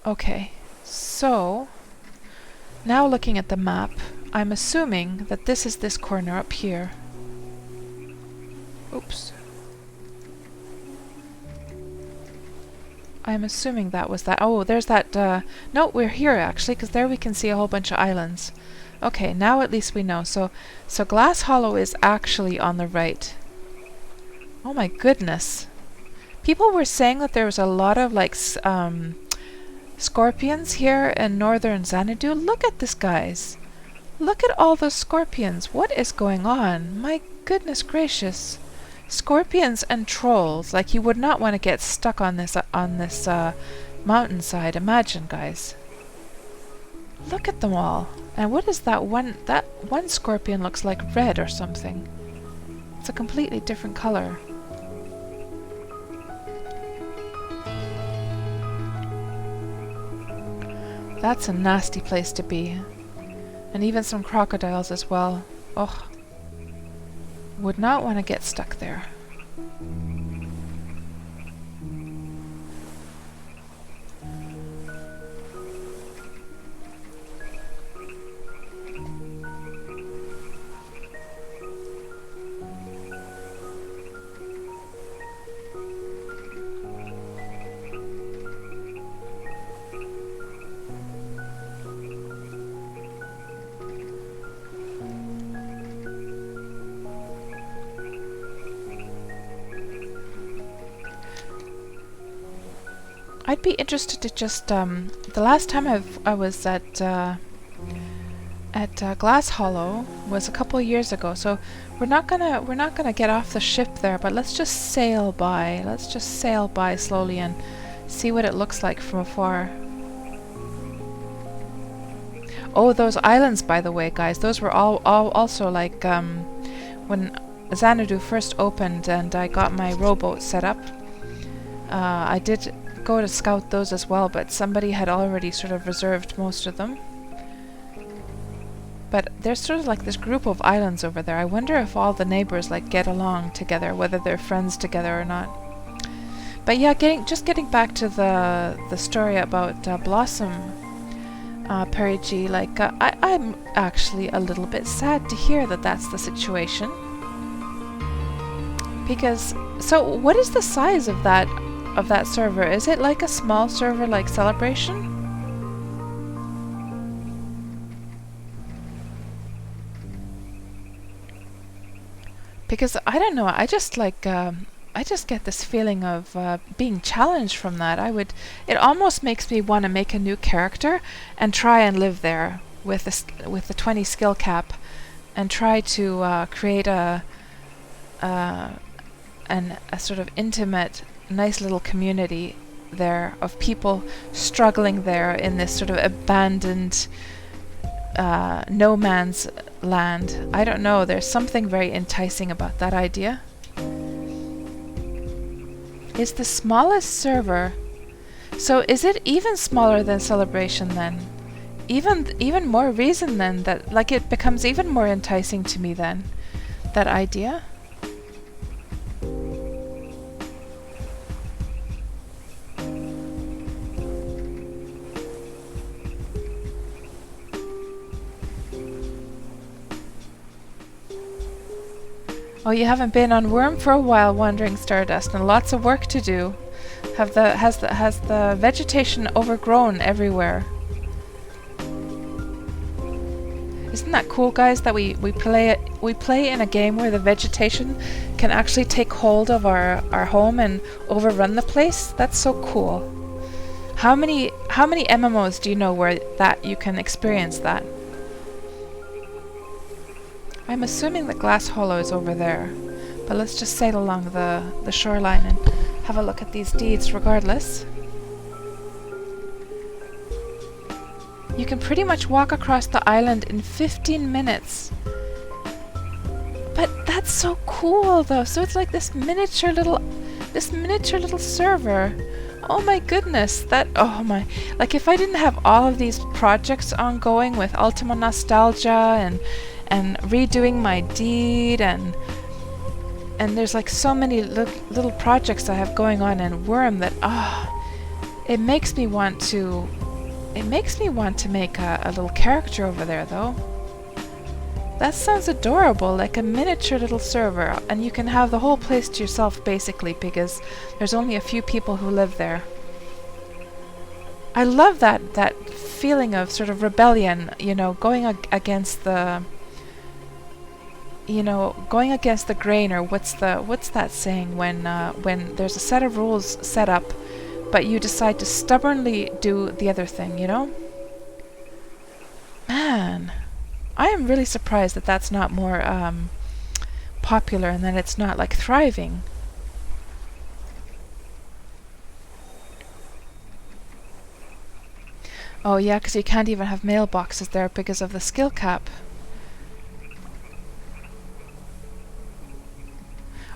Okay, so now looking at the map, I'm assuming that this is this corner up here. Oops. I'm assuming that was that. Oh, there's that. No, we're here actually, because there we can see a whole bunch of islands. Okay, now at least we know. So Glass Hollow is actually on the right. Oh my goodness. People were saying that there was a lot of like scorpions here in northern Xanadu. Look at this, guys. Look at all those scorpions. What is going on? My goodness gracious. Scorpions and trolls. Like, you would not want to get stuck on this mountainside. Imagine, guys. Look at them all. And what is that one? That one scorpion looks like red or something. It's a completely different color. That's a nasty place to be. And even some crocodiles as well. Ugh. Would not want to get stuck there. I'd be interested to just the last time I was at Glass Hollow was a couple of years ago. So we're not gonna get off the ship there, but let's just sail by. Let's just sail by slowly and see what it looks like from afar. Oh, those islands, by the way, guys, those were all also like when Xanadu first opened and I got my rowboat set up, I did go to scout those as well, but somebody had already sort of reserved most of them. But there's sort of like this group of islands over there. I wonder if all the neighbors like get along together, whether they're friends together or not. But yeah, getting back to the story about Blossom, Perry G, like I'm actually a little bit sad to hear that that's the situation. Because so what is the size of that server? Is it like a small server like Celebration? Because I don't know, I just like I just get this feeling of being challenged from that. It almost makes me want to make a new character and try and live there with the 20 skill cap, and try to create a sort of intimate, nice little community there of people struggling there in this sort of abandoned no man's land. I don't know, there's something very enticing about that idea. Is the smallest server, so is it even smaller than Celebration then? Even more reason then that like it becomes even more enticing to me then, that idea. Oh, you haven't been on Wurm for a while, Wandering Stardust, and lots of work to do. Has the vegetation overgrown everywhere? Isn't that cool, guys? That we play in a game where the vegetation can actually take hold of our home and overrun the place. That's so cool. How many MMOs do you know where that you can experience that? I'm assuming the glass hollow is over there, but let's just sail along the shoreline and have a look at these deeds regardless. You can pretty much walk across the island in 15 minutes. But that's so cool though. So it's like this miniature little server. Oh my goodness, like if I didn't have all of these projects ongoing with Ultima Nostalgia and redoing my deed, and there's like so many little projects I have going on in Wurm that it makes me want to make a little character over there though. That sounds adorable, like a miniature little server, and you can have the whole place to yourself basically because there's only a few people who live there. I love that feeling of sort of rebellion, you know, going against the grain, or what's that saying when there's a set of rules set up, but you decide to stubbornly do the other thing, you know? Man, I am really surprised that that's not more popular and that it's not like thriving. Oh yeah, because you can't even have mailboxes there because of the skill cap.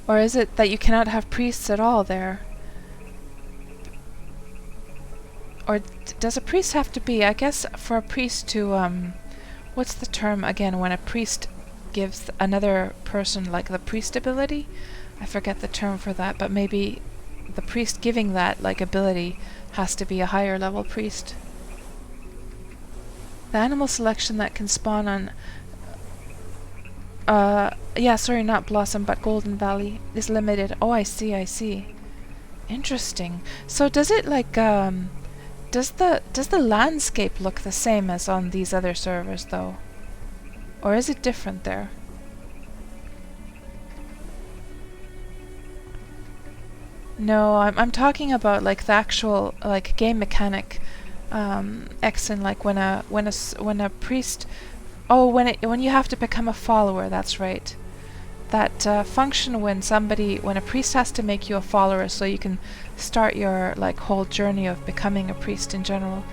Or is it that you cannot have priests at all there? Or does a priest have to be, I guess for a priest to, what's the term again when a priest gives another person like the priest ability? I forget the term for that, but maybe the priest giving that like ability has to be a higher level priest. The animal selection that can spawn on yeah, sorry, not Blossom, but Golden Valley is limited. Oh, I see. Interesting. So does it like, does the landscape look the same as on these other servers though? Or is it different there? No, I'm talking about like the actual like game mechanic, Exen, like when a priest. Oh, when you have to become a follower, that's right. That function when a priest has to make you a follower so you can start your like whole journey of becoming a priest in general.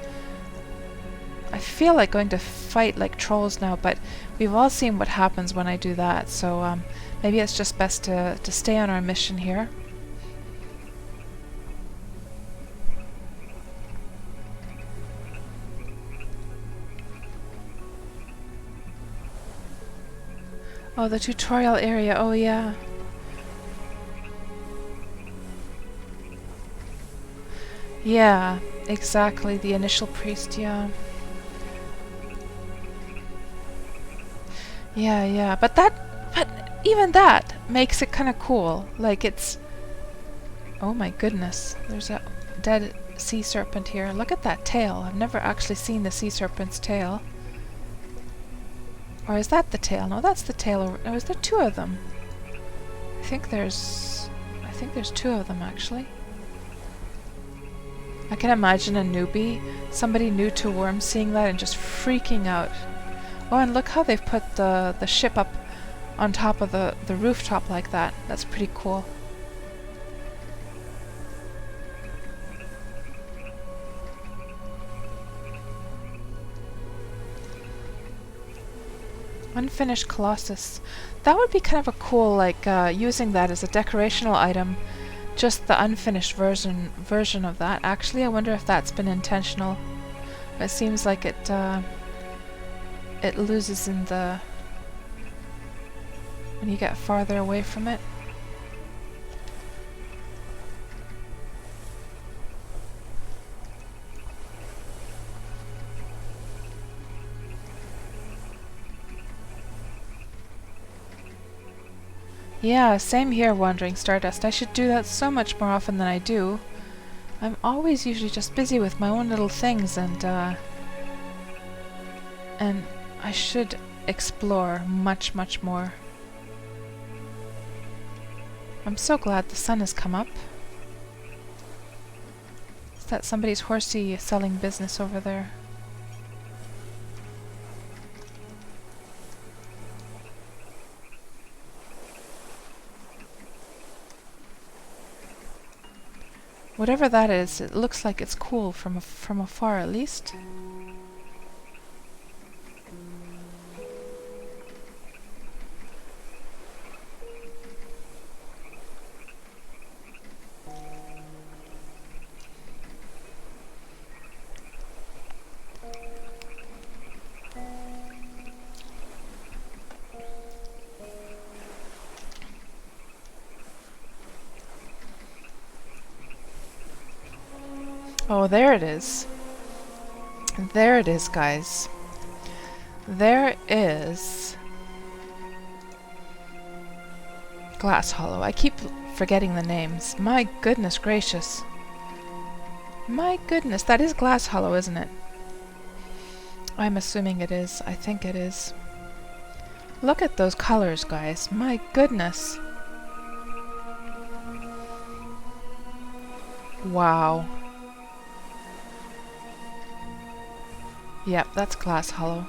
I feel like going to fight like trolls now, but we've all seen what happens when I do that, so maybe it's just best to stay on our mission here. Oh, the tutorial area, oh yeah. Yeah, exactly, the initial priest, yeah. Yeah, but even that makes it kind of cool. Like it's... Oh my goodness, there's a dead sea serpent here. Look at that tail. I've never actually seen the sea serpent's tail. Or is that the tail? No, that's the tail. Oh, is there two of them? I think there's two of them actually. I can imagine a newbie, somebody new to Wurm, seeing that and just freaking out. Oh, and look how they've put the ship up on top of the rooftop like that. That's pretty cool. Unfinished Colossus. That would be kind of a cool, like, using that as a decorational item. Just the unfinished version of that. Actually, I wonder if that's been intentional. It seems like it loses in the... when you get farther away from it. Yeah, same here, Wandering Stardust. I should do that so much more often than I do. I'm always usually just busy with my own little things, and I should explore much more. I'm so glad the sun has come up. Is that somebody's horsey selling business over there? Whatever that is, it looks like it's cool from afar at least. Oh, there it is. There it is, guys. There is Glass Hollow. I keep forgetting the names. My goodness gracious. My goodness, that is Glass Hollow, isn't it? I'm assuming it is. I think it is. Look at those colors, guys. My goodness. Wow. Yep, that's Glass Hollow.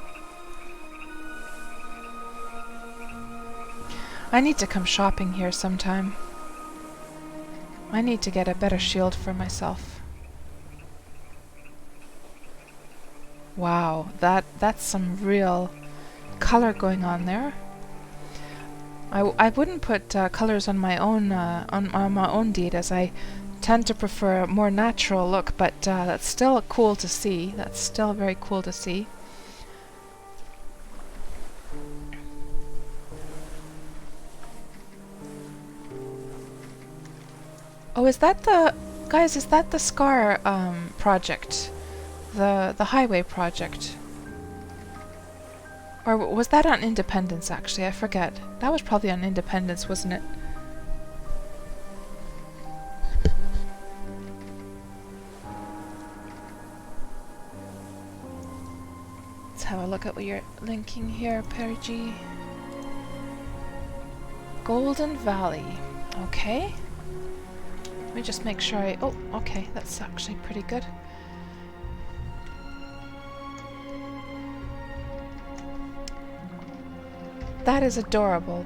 I need to come shopping here sometime. I need to get a better shield for myself. Wow, that's some real color going on there. I wouldn't put colors on my own deed, as I tend to prefer a more natural look, but that's still cool to see. That's still very cool to see. Oh, is that the... Guys, is that the Scar project? The highway project? Or was that on Independence, actually? I forget. That was probably on Independence, wasn't it? Let's have a look at what you're linking here, Perigi. Golden Valley. Okay. Let me just make sure I... Oh, okay. That's actually pretty good. That is adorable.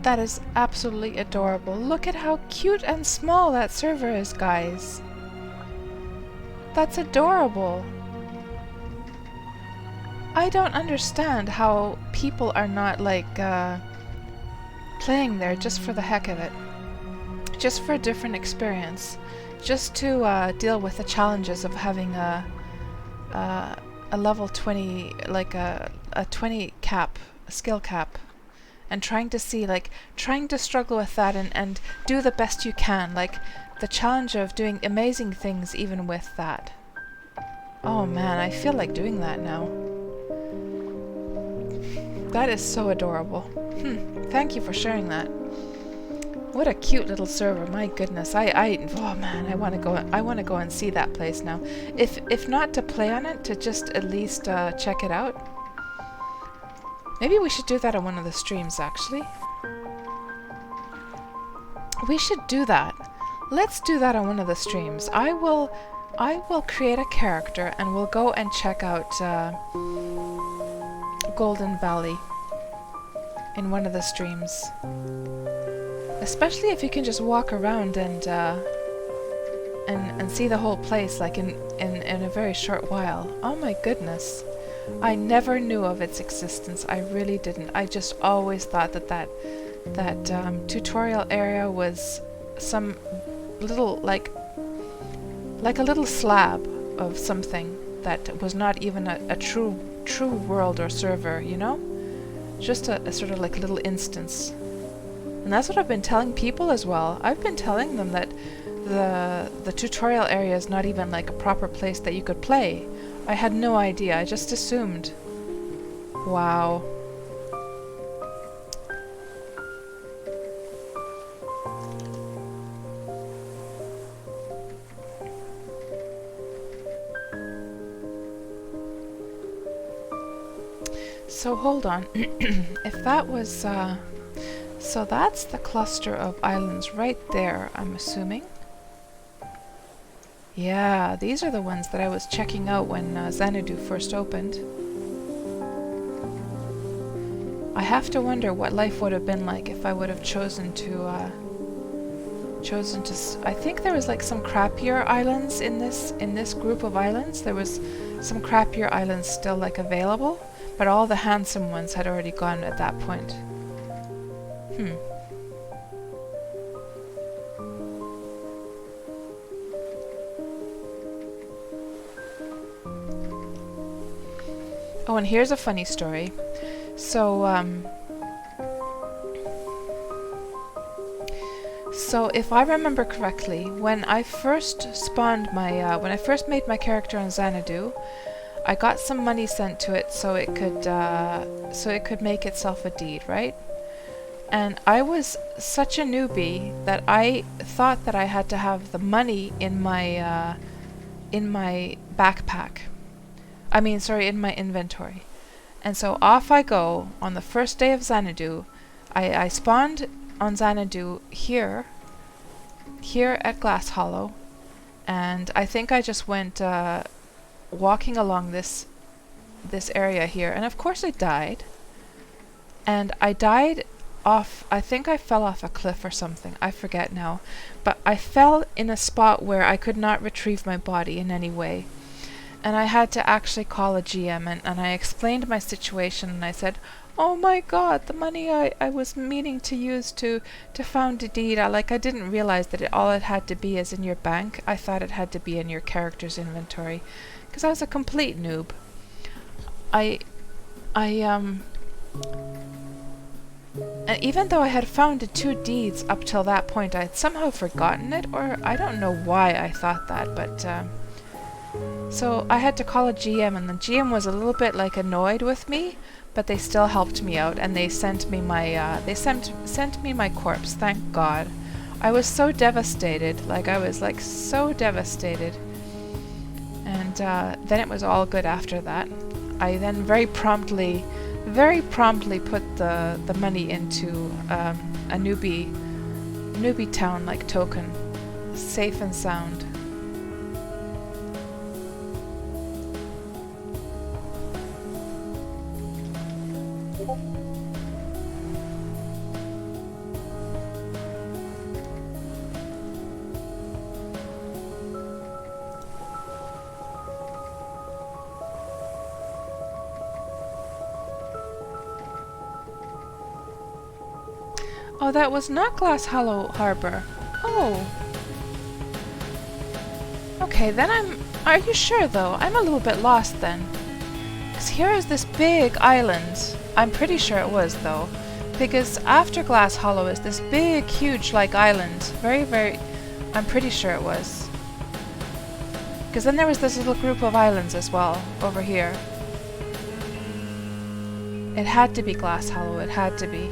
That is absolutely adorable. Look at how cute and small that server is, guys. That's adorable. I don't understand how people are not like playing there just for the heck of it, just for a different experience, just to deal with the challenges of having a level 20, like a 20 cap, a skill cap, and trying to struggle with that and do the best you can, like the challenge of doing amazing things even with that. Oh man, I feel like doing that now. That is so adorable. Thank you for sharing that. What a cute little server, my goodness. Oh man, I want to go and see that place now. If not to play on it, to just at least check it out. Maybe we should do that on one of the streams, actually. We should do that. Let's do that on one of the streams. I will create a character and we'll go and check out Golden Valley in one of the streams. Especially if you can just walk around and see the whole place like in a very short while. Oh my goodness. I never knew of its existence. I really didn't. I just always thought that tutorial area was some little like a little slab of something that was not even a true world or server, you know? Just a sort of like little instance. And that's what I've been telling people as well. I've been telling them that the tutorial area is not even like a proper place that you could play. I had no idea. I just assumed. Wow. So hold on. If that was so that's the cluster of islands right there, I'm assuming. Yeah, these are the ones that I was checking out when Xanadu first opened. I have to wonder what life would have been like if I would have chosen to I think there was like some crappier islands in this group of islands. There was some crappier islands still like available, but all the handsome ones had already gone at that point. Oh, and here's a funny story. So if I remember correctly, when I first spawned my, when I first made my character on Xanadu, I got some money sent to it so it could make itself a deed, right? And I was such a newbie that I thought that I had to have the money in my backpack. I mean, sorry, in my inventory. And so off I go on the first day of Xanadu. I spawned on Xanadu here at Glass Hollow, and I think I just went walking along this area here, and of course I died. And I died off, I think I fell off a cliff or something, I forget now, but I fell in a spot where I could not retrieve my body in any way. And I had to actually call a GM, and I explained my situation, and I said, oh my god, the money I was meaning to use to found a deed, I didn't realize that all it had to be is in your bank. I thought it had to be in your character's inventory, because I was a complete noob. And even though I had founded 2 deeds up till that point, I had somehow forgotten it, or I don't know why I thought that, but so I had to call a GM, and the GM was a little bit annoyed with me, but they still helped me out, and they sent me my sent me my corpse. Thank God. I was so devastated, so devastated. And then it was all good after that. I then very promptly put the money into a newbie town token, safe and sound. Oh, that was not Glass Hollow Harbor. Oh. Okay, then are you sure though? I'm a little bit lost then. Because here is this big island. I'm pretty sure it was though. Because after Glass Hollow is this big, huge, like, island. Very, very... I'm pretty sure it was. Because then there was this little group of islands as well, over here. It had to be Glass Hollow, it had to be.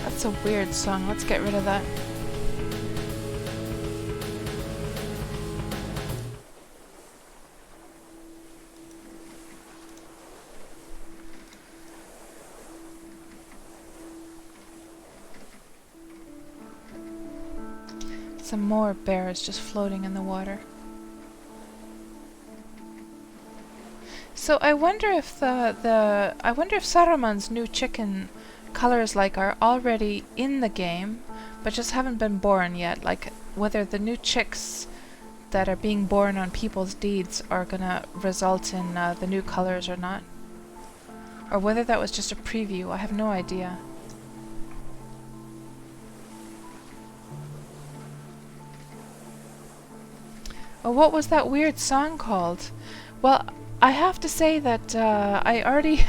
That's a weird song. Let's get rid of that. Some more bears just floating in the water. So I wonder if I wonder if Saruman's new chicken colors like are already in the game, but just haven't been born yet. Like whether the new chicks that are being born on people's deeds are gonna result in the new colors or not, or whether that was just a preview. I have no idea. Oh, what was that weird song called? Well, I have to say that I already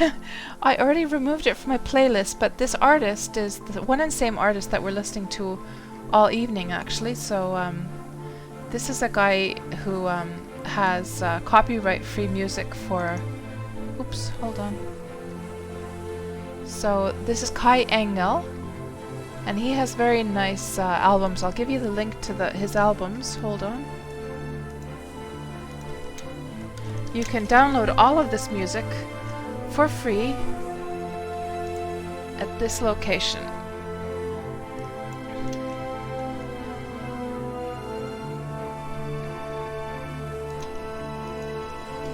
I already removed it from my playlist, but this artist is the one and same artist that we're listening to all evening actually. So this is a guy who has copyright-free music for... Oops, hold on. So this is Kai Engel, and he has very nice albums. I'll give you the link to his albums. Hold on. You can download all of this music for free at this location.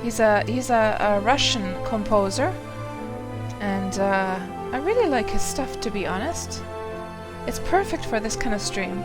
He's a Russian composer, and I really like his stuff, to be honest. It's perfect for this kind of stream.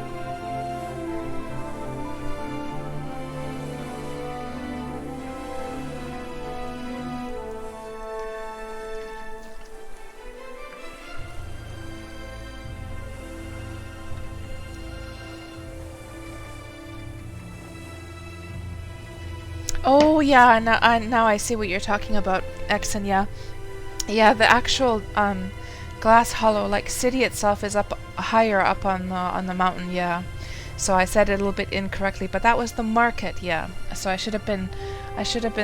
Oh yeah, now I see what you're talking about, Exon. Yeah, yeah. The actual Glass Hollow, like city itself, is up higher up on the mountain. Yeah. So I said it a little bit incorrectly, but that was the market. Yeah. So I should have been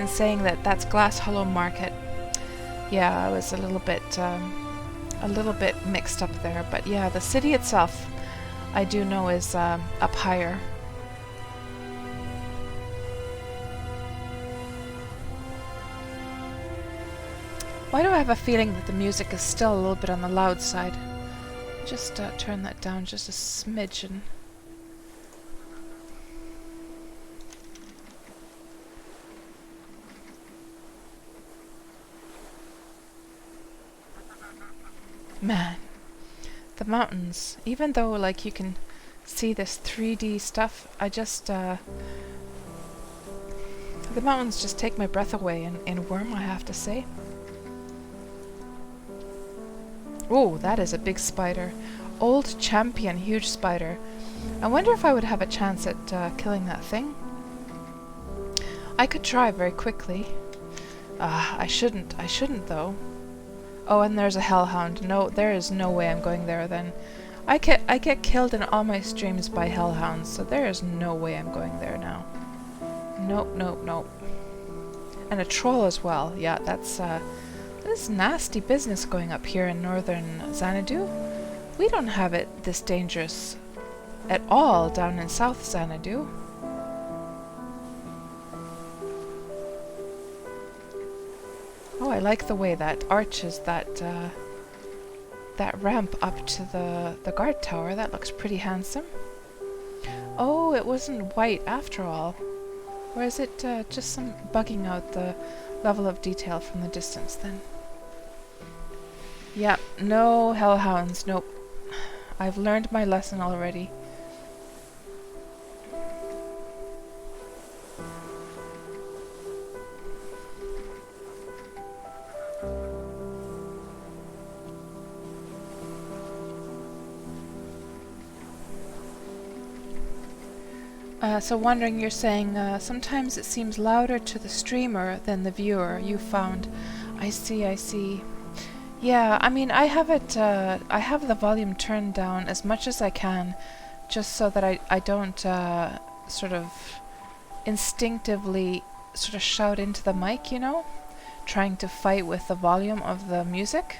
saying that's Glass Hollow Market. Yeah, I was a little bit mixed up there, but yeah, the city itself, I do know is up higher. Why do I have a feeling that the music is still a little bit on the loud side? Just turn that down just a smidgen. Man, the mountains, even though like you can see this 3D stuff, I just the mountains just take my breath away in Wurm, I have to say. Oh, that is a big spider. Old champion, huge spider. I wonder if I would have a chance at killing that thing. I could try very quickly. I shouldn't though. Oh, and there's a hellhound. No, there is no way I'm going there then. I get killed in all my streams by hellhounds, so there is no way I'm going there now. Nope, nope, nope. And a troll as well. Yeah, that's nasty business going up here in northern Xanadu. We don't have it this dangerous at all down in South Xanadu. Oh, I like the way that arches that ramp up to the guard tower. That looks pretty handsome. Oh, it wasn't white after all. Or is it just some bugging out the level of detail from the distance then? Yep, no hellhounds, nope. I've learned my lesson already. So wondering, you're saying sometimes it seems louder to the streamer than the viewer you found. I see, I see. Yeah, I mean, I have it, I have the volume turned down as much as I can, just so that I don't sort of instinctively sort of shout into the mic, you know? Trying to fight with the volume of the music.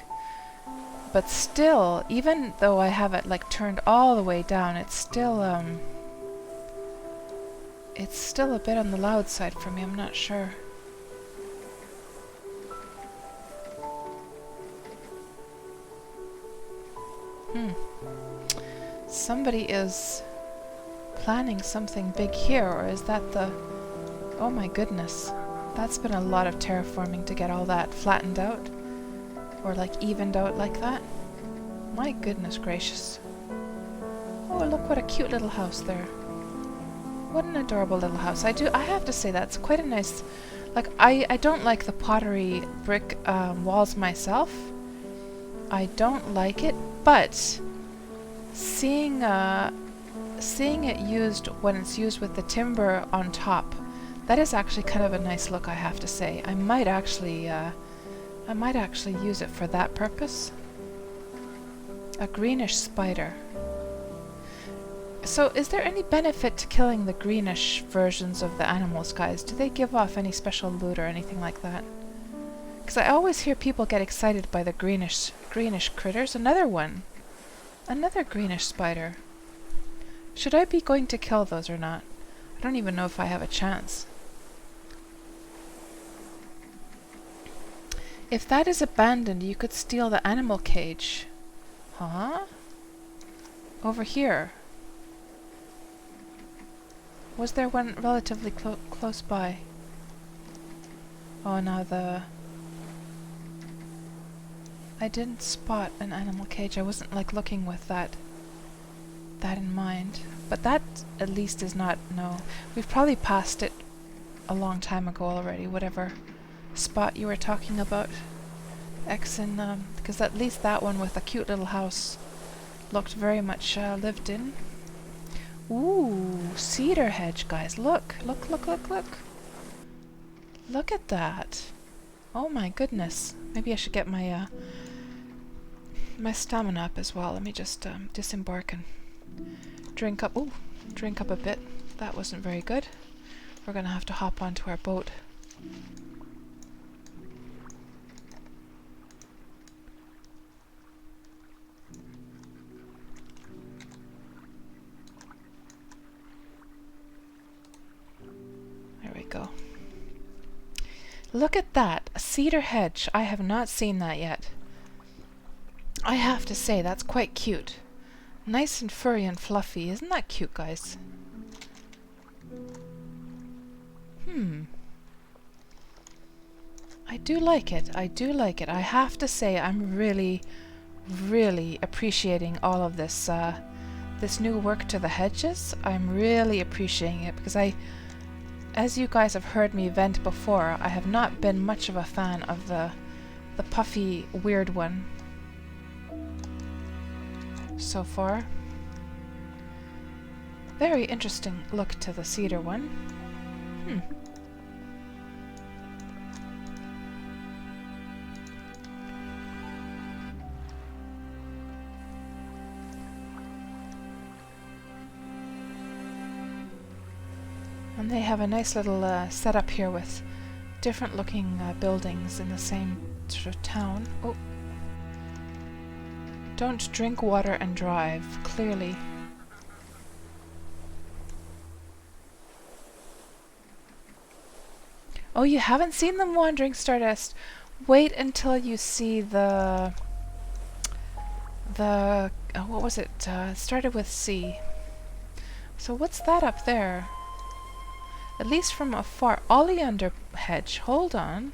But still, even though I have it like turned all the way down, it's still a bit on the loud side for me, I'm not sure. Somebody is planning something big here, or is that the... Oh my goodness. That's been a lot of terraforming to get all that flattened out. Or like evened out like that. My goodness gracious. Oh, look what a cute little house there. What an adorable little house. I have to say that's quite a nice... Like, I don't like the pottery brick walls myself. I don't like it, but seeing it used when it's used with the timber on top, that is actually kind of a nice look, I have to say. I might actually use it for that purpose. A greenish spider. So is there any benefit to killing the greenish versions of the animals, guys? Do they give off any special loot or anything like that? Because I always hear people get excited by the greenish critters. Another one. Another greenish spider. Should I be going to kill those or not? I don't even know if I have a chance. If that is abandoned, you could steal the animal cage. Huh? Over here. Was there one relatively close by? Oh, now I didn't spot an animal cage. I wasn't like looking with that in mind. But that at least is not... No. We've probably passed it a long time ago already, whatever spot you were talking about. Because at least that one with a cute little house looked very much lived in. Ooh, cedar hedge, guys. Look. Look, look, look, look. Look at that. Oh my goodness. Maybe I should get my my stamina up as well. Let me just disembark and drink up. Ooh, drink up a bit. That wasn't very good. We're gonna have to hop onto our boat. There we go. Look at that! A cedar hedge. I have not seen that yet. I have to say, that's quite cute. Nice and furry and fluffy. Isn't that cute, guys? I do like it. I do like it. I have to say, I'm really, really appreciating all of this this new work to the hedges. I'm really appreciating it because as you guys have heard me vent before, I have not been much of a fan of the puffy, weird one so far. Very interesting look to the cedar one. And they have a nice little setup here with different looking buildings in the same sort of town. Oh. Don't drink water and drive, clearly. Oh, you haven't seen them wandering, Stardust? Wait until you see the what was it? It started with C. So what's that up there? At least from afar. Oleander hedge. Hold on.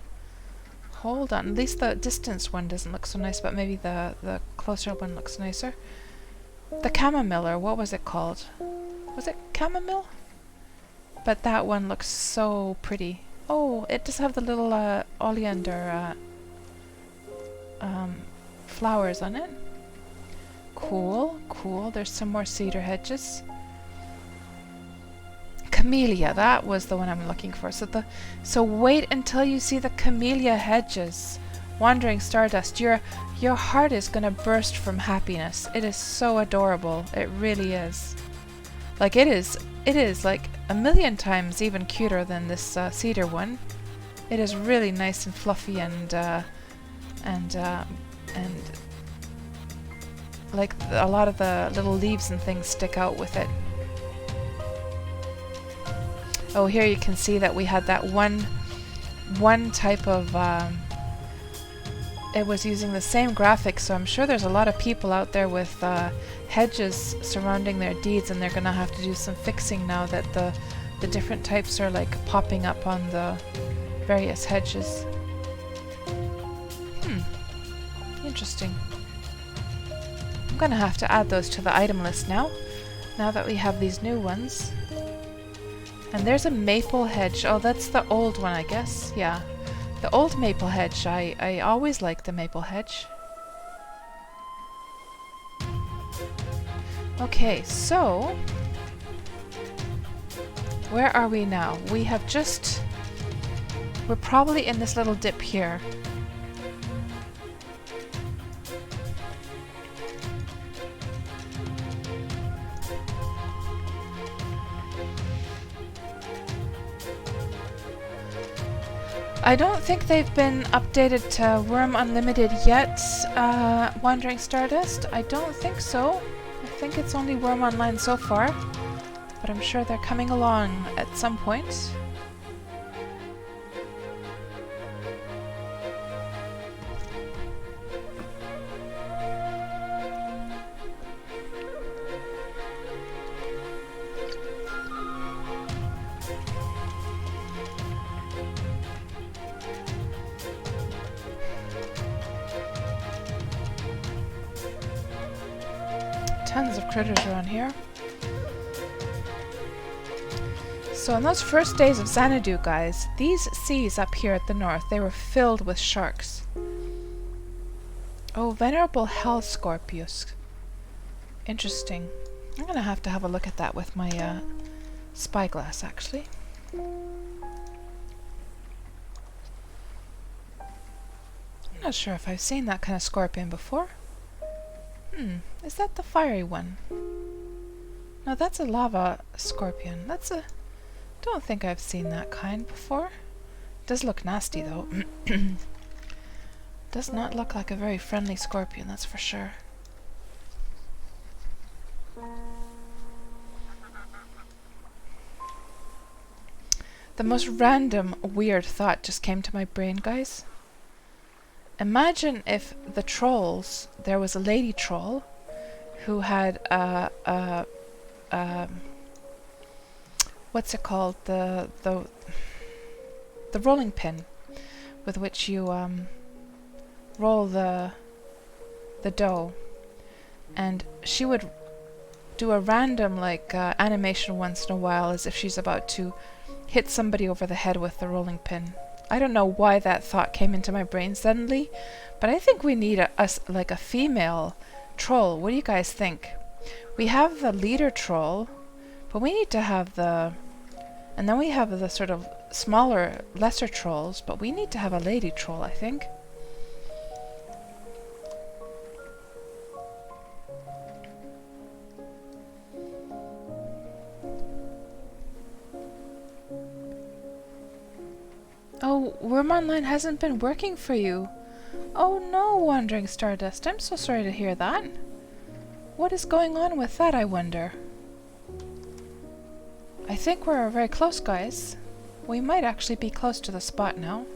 Hold on. At least the distance one doesn't look so nice, but maybe the closer one looks nicer. The chamomile, or what was it called? Was it chamomile? But that one looks so pretty. Oh, it does have the little oleander flowers on it. Cool, cool. There's some more cedar hedges. Camellia, that was the one I'm looking for. So wait until you see the camellia hedges. Wandering Stardust, your heart is gonna burst from happiness. It is so adorable. It really is. Like it is like a million times even cuter than this cedar one. It is really nice and fluffy and like a lot of the little leaves and things stick out with it. Oh, here you can see that we had that one type of it was using the same graphics, so I'm sure there's a lot of people out there with hedges surrounding their deeds, and they're gonna have to do some fixing now that the different types are like popping up on the various hedges. Interesting. I'm gonna have to add those to the item list now that we have these new ones. And there's a maple hedge. Oh, that's the old one, I guess. Yeah. The old maple hedge. I always liked the maple hedge. Okay, so where are we now? We have just... We're probably in this little dip here. I don't think they've been updated to Wurm Unlimited yet, Wandering Stardust. I don't think so. I think it's only Wurm Online so far, but I'm sure they're coming along at some point. Tons of critters around here. So in those first days of Xanadu, guys, these seas up here at the north, they were filled with sharks. Oh, Venerable Hell Scorpius. Interesting. I'm gonna have to have a look at that with my spyglass, actually. I'm not sure if I've seen that kind of scorpion before. Is that the fiery one? No, that's a lava scorpion. Don't think I've seen that kind before. Does look nasty though. Does not look like a very friendly scorpion, that's for sure. The most random, weird thought just came to my brain, guys. Imagine if the trolls, there was a lady troll who had what's it called? The rolling pin with which you roll the dough, and she would do a random like animation once in a while as if she's about to hit somebody over the head with the rolling pin. I don't know why that thought came into my brain suddenly, but I think we need like a female troll. What do you guys think? We have the leader troll, but we need to have and then we have the sort of smaller, lesser trolls, but we need to have a lady troll, I think. Oh, Wurm Online hasn't been working for you. Oh no, Wandering Stardust. I'm so sorry to hear that. What is going on with that, I wonder? I think we're very close, guys. We might actually be close to the spot now.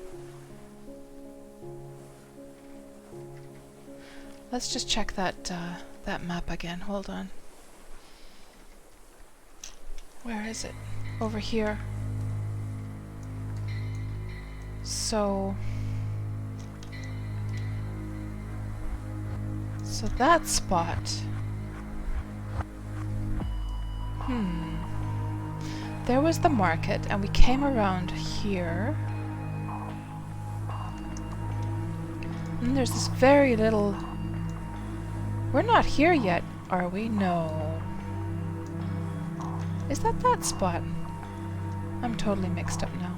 Let's just check that map again. Hold on. Where is it? Over here. So that spot. There was the market, and we came around here. And there's this very little... We're not here yet, are we? No. Is that spot? I'm totally mixed up now.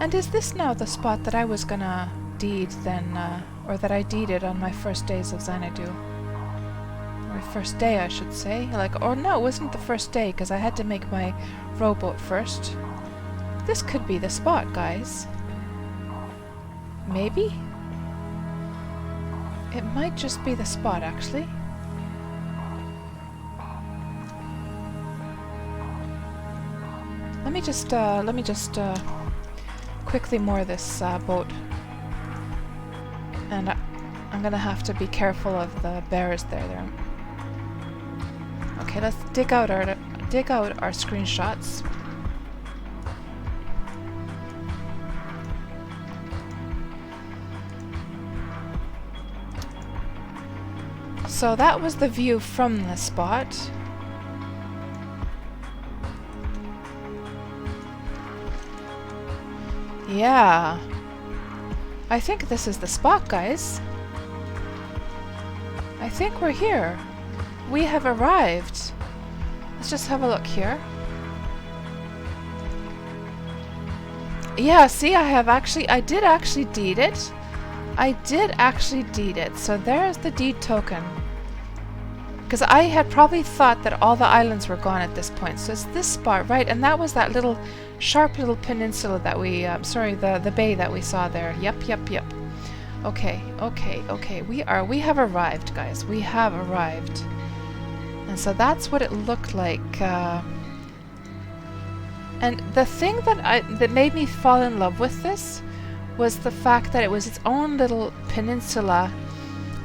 And is this now the spot that I was gonna deed then, or that I deeded on my first days of Xanadu? My first day, I should say. Like, or no, it wasn't the first day, because I had to make my rowboat first. This could be the spot, guys. Maybe? It might just be the spot, actually. Let me just quickly moor this boat. And I'm gonna have to be careful of the bears there. Okay, let's dig out our screenshots. So that was the view from the spot. Yeah. I think this is the spot, guys. I think we're here. We have arrived. Let's just have a look here. Yeah, see, I did actually deed it. I did actually deed it. So there's the deed token. Because I had probably thought that all the islands were gone at this point. So it's this spot, right? And that was that little sharp little peninsula that we, the bay that we saw there. Yep. Okay. We have arrived, guys. We have arrived. And so that's what it looked like. And the thing that made me fall in love with this was the fact that it was its own little peninsula.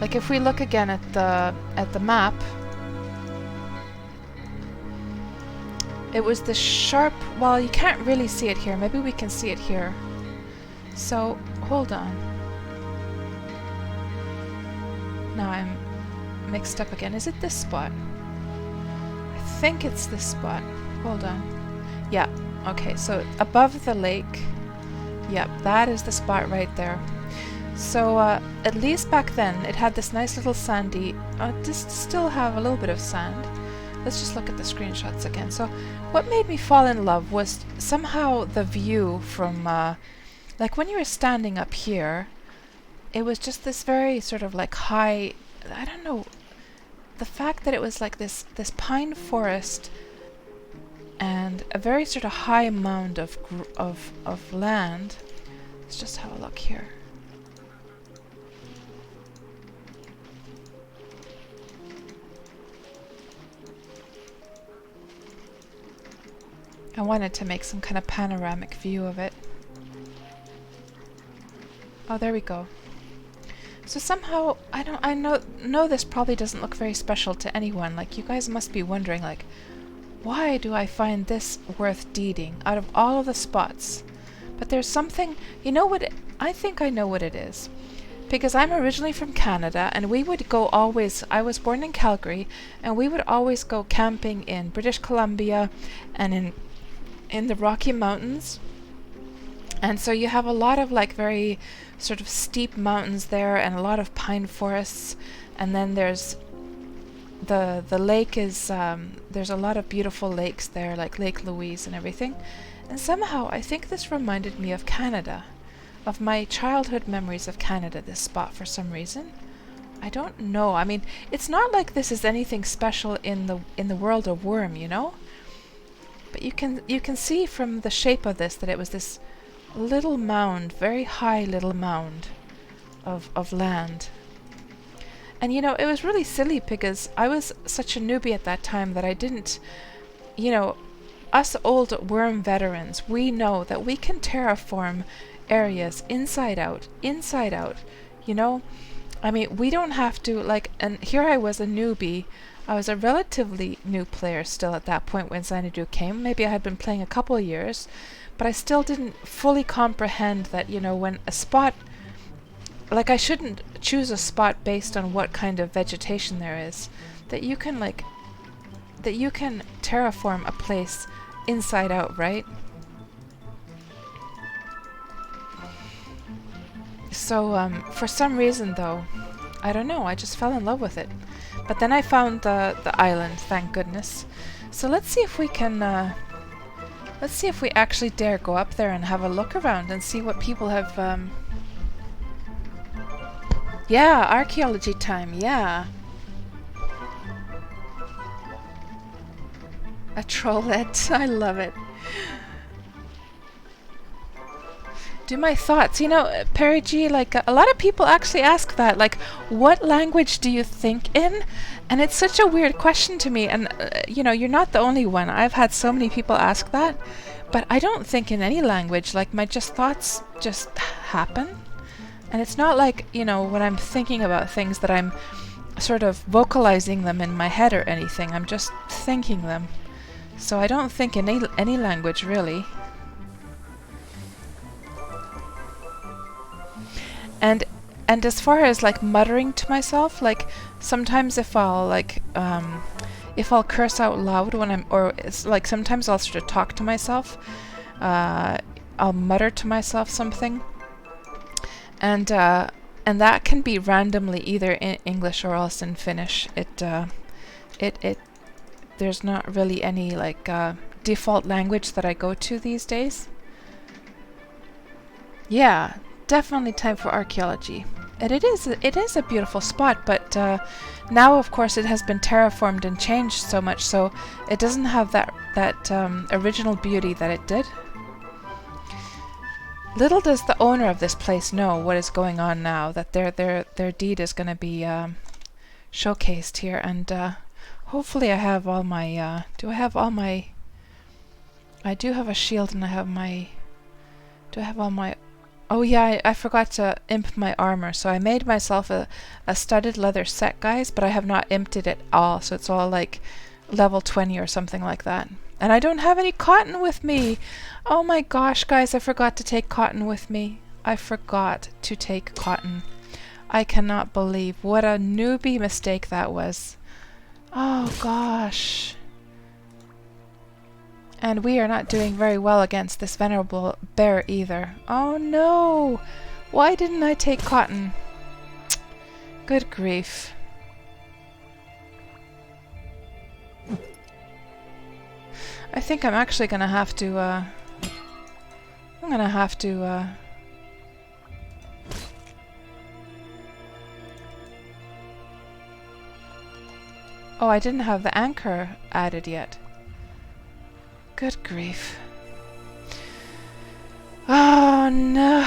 Like if we look again at the map, it was the sharp... Well, you can't really see it here. Maybe we can see it here. So, hold on. Now I'm mixed up again. Is it this spot? I think it's this spot. Hold on. Yeah, okay, so above the lake. Yep, that is the spot right there. So, at least back then, it had this nice little sandy... just still have a little bit of sand. Let's just look at the screenshots again. So, what made me fall in love was somehow the view from... like, when you were standing up here, it was just this very sort of like high... I don't know... The fact that it was like this pine forest and a very sort of high mound of land. Let's just have a look here. I wanted to make some kind of panoramic view of it. Oh, there we go. So somehow, I know this probably doesn't look very special to anyone. Like, you guys must be wondering, like, why do I find this worth deeding out of all of the spots? But there's something, you know what, I think I know what it is. Because I'm originally from Canada, and we would go always, I was born in Calgary, and we would always go camping in British Columbia and in the Rocky Mountains. And so you have a lot of like very sort of steep mountains there and a lot of pine forests, and then there's the lake is there's a lot of beautiful lakes there, like Lake Louise and everything. And somehow I think this reminded me of Canada, of my childhood memories of Canada, this spot, for some reason. I don't know. I mean, it's not like this is anything special in the world of Wurm, you know? But you can see from the shape of this that it was this little mound, very high little mound of land. And you know, it was really silly because I was such a newbie at that time that I didn't, you know, us old Wurm veterans, we know that we can terraform areas inside out, you know? I mean, we don't have to, like, and here I was a newbie. I was a relatively new player still at that point when Xanadu came. Maybe I had been playing a couple of years, but I still didn't fully comprehend that, you know, when a spot, like I shouldn't choose a spot based on what kind of vegetation there is, that you can terraform a place inside out, right? So for some reason though, I don't know, I just fell in love with it. But then I found the island, thank goodness. So let's see if we can let's see if we actually dare go up there and have a look around and see what people have yeah, archaeology time, yeah. A trollette, I love it. Do my thoughts. You know, Perry G, like a lot of people actually ask that, like, what language do you think in? And it's such a weird question to me. And, you know, you're not the only one. I've had so many people ask that. But I don't think in any language. Like, my thoughts just happen. And it's not like, you know, when I'm thinking about things that I'm sort of vocalizing them in my head or anything. I'm just thinking them. So I don't think in any language, really. And as far as like muttering to myself, like sometimes if I'll curse out loud when I'm, or it's like sometimes I'll sort of talk to myself, I'll mutter to myself something, and that can be randomly either in English or else in Finnish. There's not really any like default language that I go to these days. Yeah. Definitely time for archaeology. And it is a beautiful spot, but now of course it has been terraformed and changed so much, so it doesn't have that original beauty that it did. Little does the owner of this place know what is going on now, that their deed is going to be showcased here, and hopefully I have all my do I have all my I do have a shield, and I have my do I have all my oh yeah, I forgot to imp my armor, so I made myself a studded leather set, guys, but I have not imped it at all, so it's all like level 20 or something like that. And I don't have any cotton with me! Oh my gosh, guys, I forgot to take cotton with me. I forgot to take cotton. I cannot believe what a newbie mistake that was. Oh gosh. And we are not doing very well against this venerable bear either. Oh no! Why didn't I take cotton? Good grief. I think I'm actually gonna have to, I'm gonna have to, oh, I didn't have the anchor added yet. Good grief. Oh no.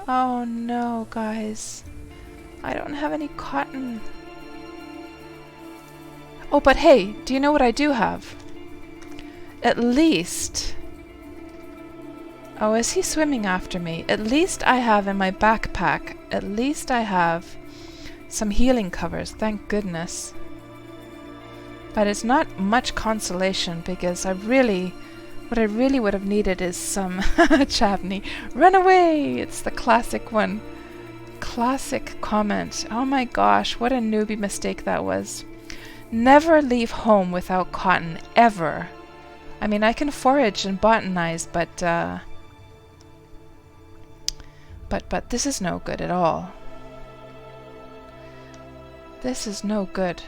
Oh no, guys. I don't have any cotton. Oh, but hey, do you know what I do have? At least... Oh, is he swimming after me? At least I have in my backpack, at least I have some healing covers, thank goodness. But it's not much consolation, because what I really would have needed is some Chavney. Run away! It's the classic one. Classic comment. Oh my gosh, what a newbie mistake that was. Never leave home without cotton, ever. I mean, I can forage and botanize, but this is no good at all. This is no good.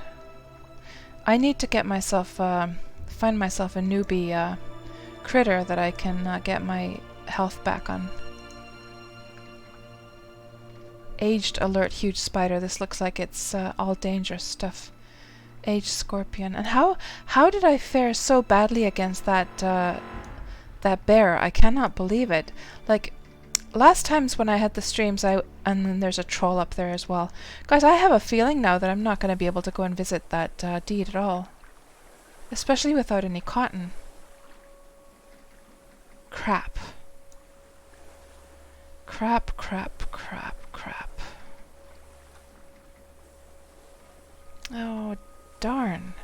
I need to get myself, find myself a newbie critter that I can get my health back on. Aged alert huge spider. This looks like it's all dangerous stuff. Aged scorpion. And how did I fare so badly against that that bear? I cannot believe it. Like last times when I had the streams, and then there's a troll up there as well. Guys, I have a feeling now that I'm not going to be able to go and visit that deed at all. Especially without any cotton. Crap. Crap, crap, crap, crap. Oh, Darn.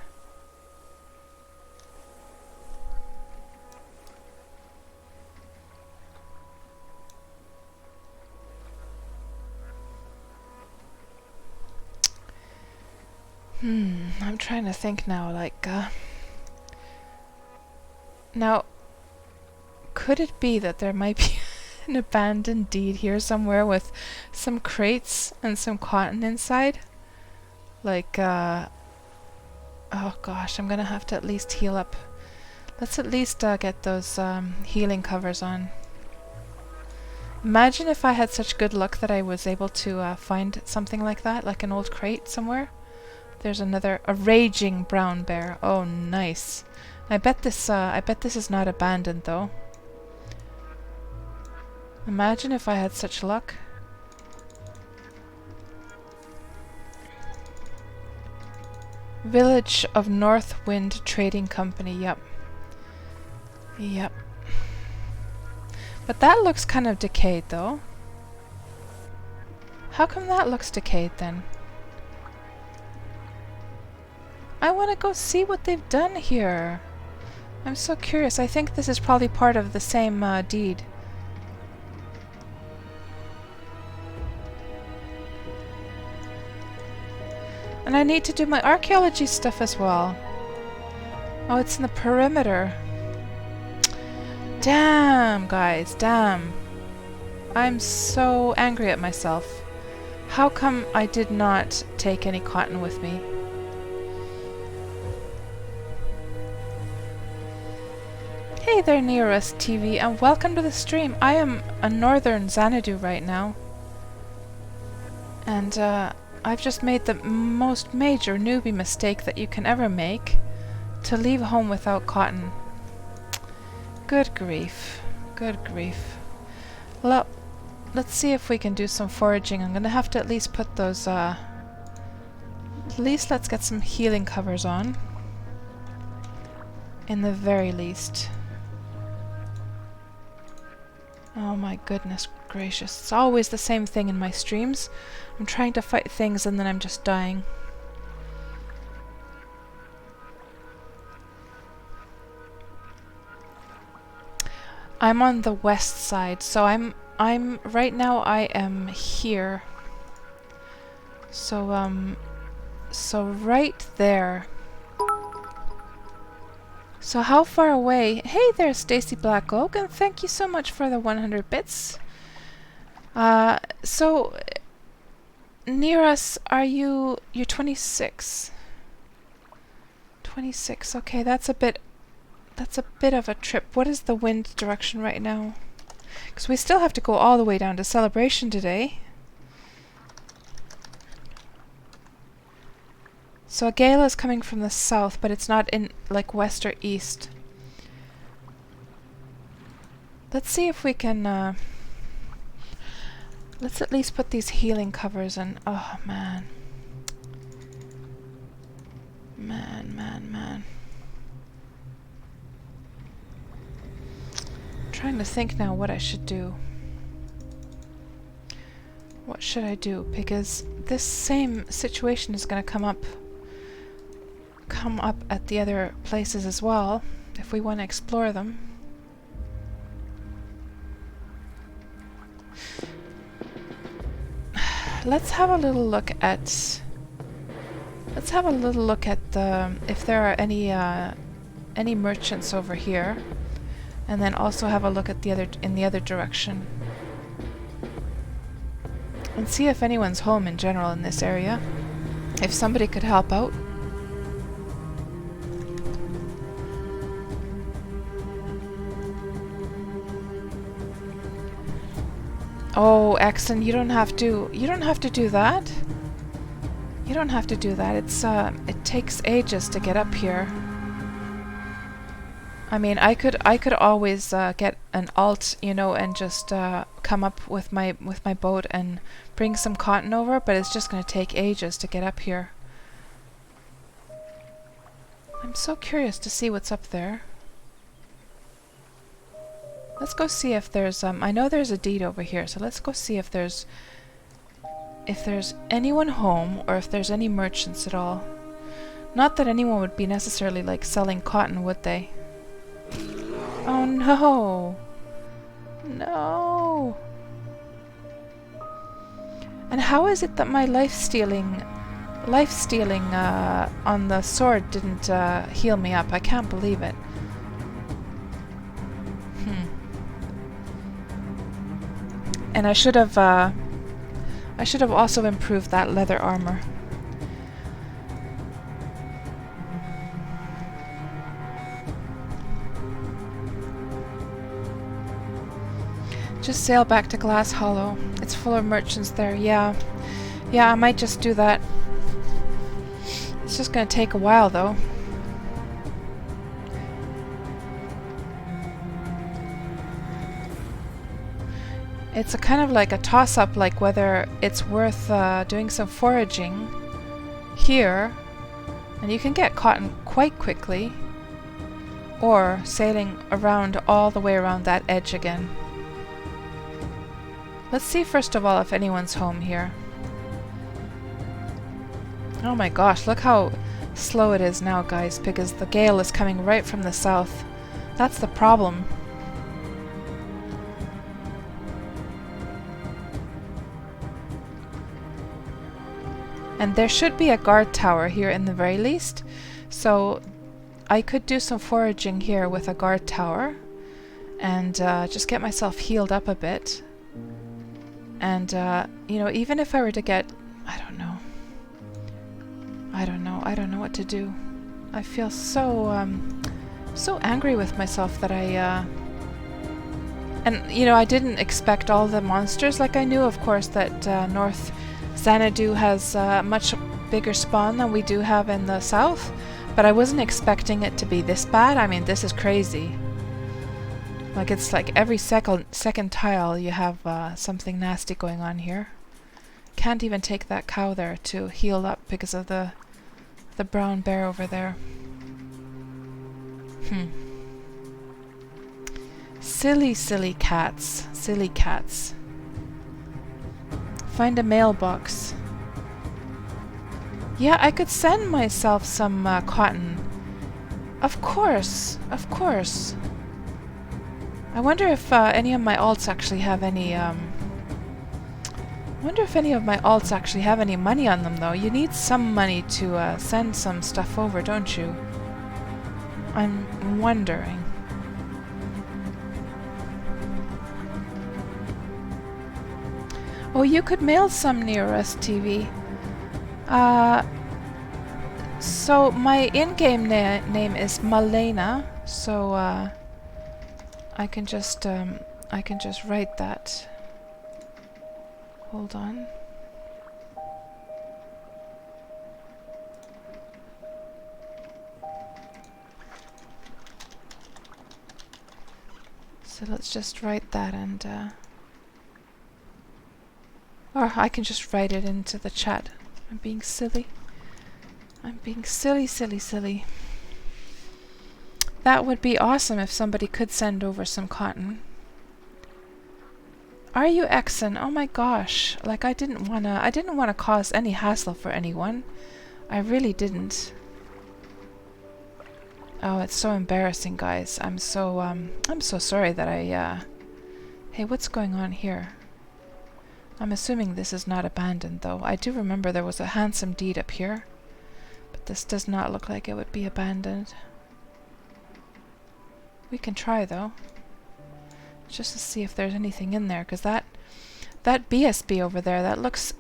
I'm trying to think now, like, now, could it be that there might be an abandoned deed here somewhere with some crates and some cotton inside? Like, oh gosh, I'm gonna have to at least heal up. Let's at least get those healing covers on. Imagine if I had such good luck that I was able to find something like that, like an old crate somewhere. There's a raging brown bear. Oh, nice. I bet this is not abandoned though. Imagine if I had such luck. Village of Northwind Trading Company. Yep. Yep. But that looks kind of decayed though. How come that looks decayed then? I want to go see what they've done here. I'm so curious. I think this is probably part of the same deed. And I need to do my archaeology stuff as well. Oh, it's in the perimeter. Damn, guys, damn. I'm so angry at myself. How come I did not take any cotton with me? Hey there, near us TV, and welcome to the stream. I am a northern Xanadu right now. And I've just made the most major newbie mistake that you can ever make. To leave home without cotton. Good grief. Good grief. Well, let's see if we can do some foraging. I'm gonna have to at least put those, at least let's get some healing covers on. In the very least. Oh my goodness gracious. It's always the same thing in my streams. I'm trying to fight things and then I'm just dying. I'm on the west side, so I'm right now I am here. So so right there. So how far away? Hey there, Stacy Black Oak, and thank you so much for the 100 bits. So near us, you're 26. 26. Okay, that's a bit of a trip. What is the wind direction right now? Because we still have to go all the way down to Celebration today. So a gale is coming from the south, but it's not in like west or east. Let's see if we can let's at least put these healing covers in. Oh man. Man. I'm trying to think now what I should do. What should I do? Because this same situation is going to come up at the other places as well, if we want to explore them. Let's have a little look at the if there are any merchants over here, and then also have a look at in the other direction. And see if anyone's home in general in this area. If somebody could help out. Oh, Exton, you don't have to do that. You don't have to do that. It takes ages to get up here. I mean, I could always get an alt, you know, and just come up with my boat and bring some cotton over, but it's just going to take ages to get up here. I'm so curious to see what's up there. Let's go see if there's I know there's a deed over here, so let's go see if there's anyone home or if there's any merchants at all. Not that anyone would be necessarily like selling cotton, would they? Oh no! No! And how is it that my life-stealing on the sword didn't heal me up? I can't believe it. And I should have also improved that leather armor. Just sail back to Glass Hollow. It's full of merchants there. Yeah, I might just do that. It's just gonna take a while though. It's a kind of like a toss-up, like whether it's worth doing some foraging here, and you can get cotton quite quickly, or sailing around all the way around that edge again. Let's see first of all if anyone's home here. Oh my gosh, look how slow it is now, guys, because the gale is coming right from the south. That's the problem. And there should be a guard tower here in the very least, so I could do some foraging here with a guard tower and just get myself healed up a bit. And, you know, even if I were to get... I don't know what to do. I feel so, so angry with myself that I, and, you know, I didn't expect all the monsters. Like, I knew, of course, that North Xanadu has a much bigger spawn than we do have in the south, but I wasn't expecting it to be this bad. I mean, this is crazy. Like, it's like every second tile you have something nasty going on here. Can't even take that cow there to heal up because of the brown bear over there. Silly cats. Silly cats. Find a mailbox. Yeah, I could send myself some cotton. Of course. I wonder if any of my alts actually have any, money on them, though. You need some money to send some stuff over, don't you? I'm wondering. Oh, you could mail some near us, TV. So my in-game name is Malena, so I can just write that. Hold on. So let's just write that, and or I can just write it into the chat. I'm being silly. I'm being silly. That would be awesome if somebody could send over some cotton. Are you Exon? Oh my gosh. Like, I didn't wanna cause any hassle for anyone. I really didn't. Oh, it's so embarrassing, guys. I'm so sorry that I Hey, what's going on here? I'm assuming this is not abandoned, though. I do remember there was a handsome deed up here, but this does not look like it would be abandoned. We can try, though, just to see if there's anything in there, because that BSB over there, that looks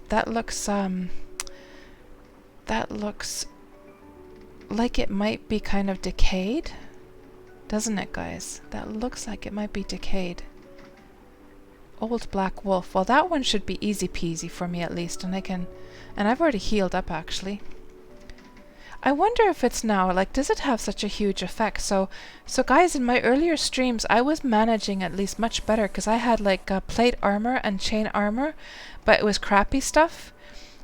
like it might be kind of decayed, doesn't it, guys? That looks like it might be decayed. Old Black Wolf. Well, that one should be easy peasy for me at least, and I've already healed up, actually. I wonder if it's now, like, does it have such a huge effect? So guys, in my earlier streams, I was managing at least much better, because I had, like, plate armor and chain armor, but it was crappy stuff.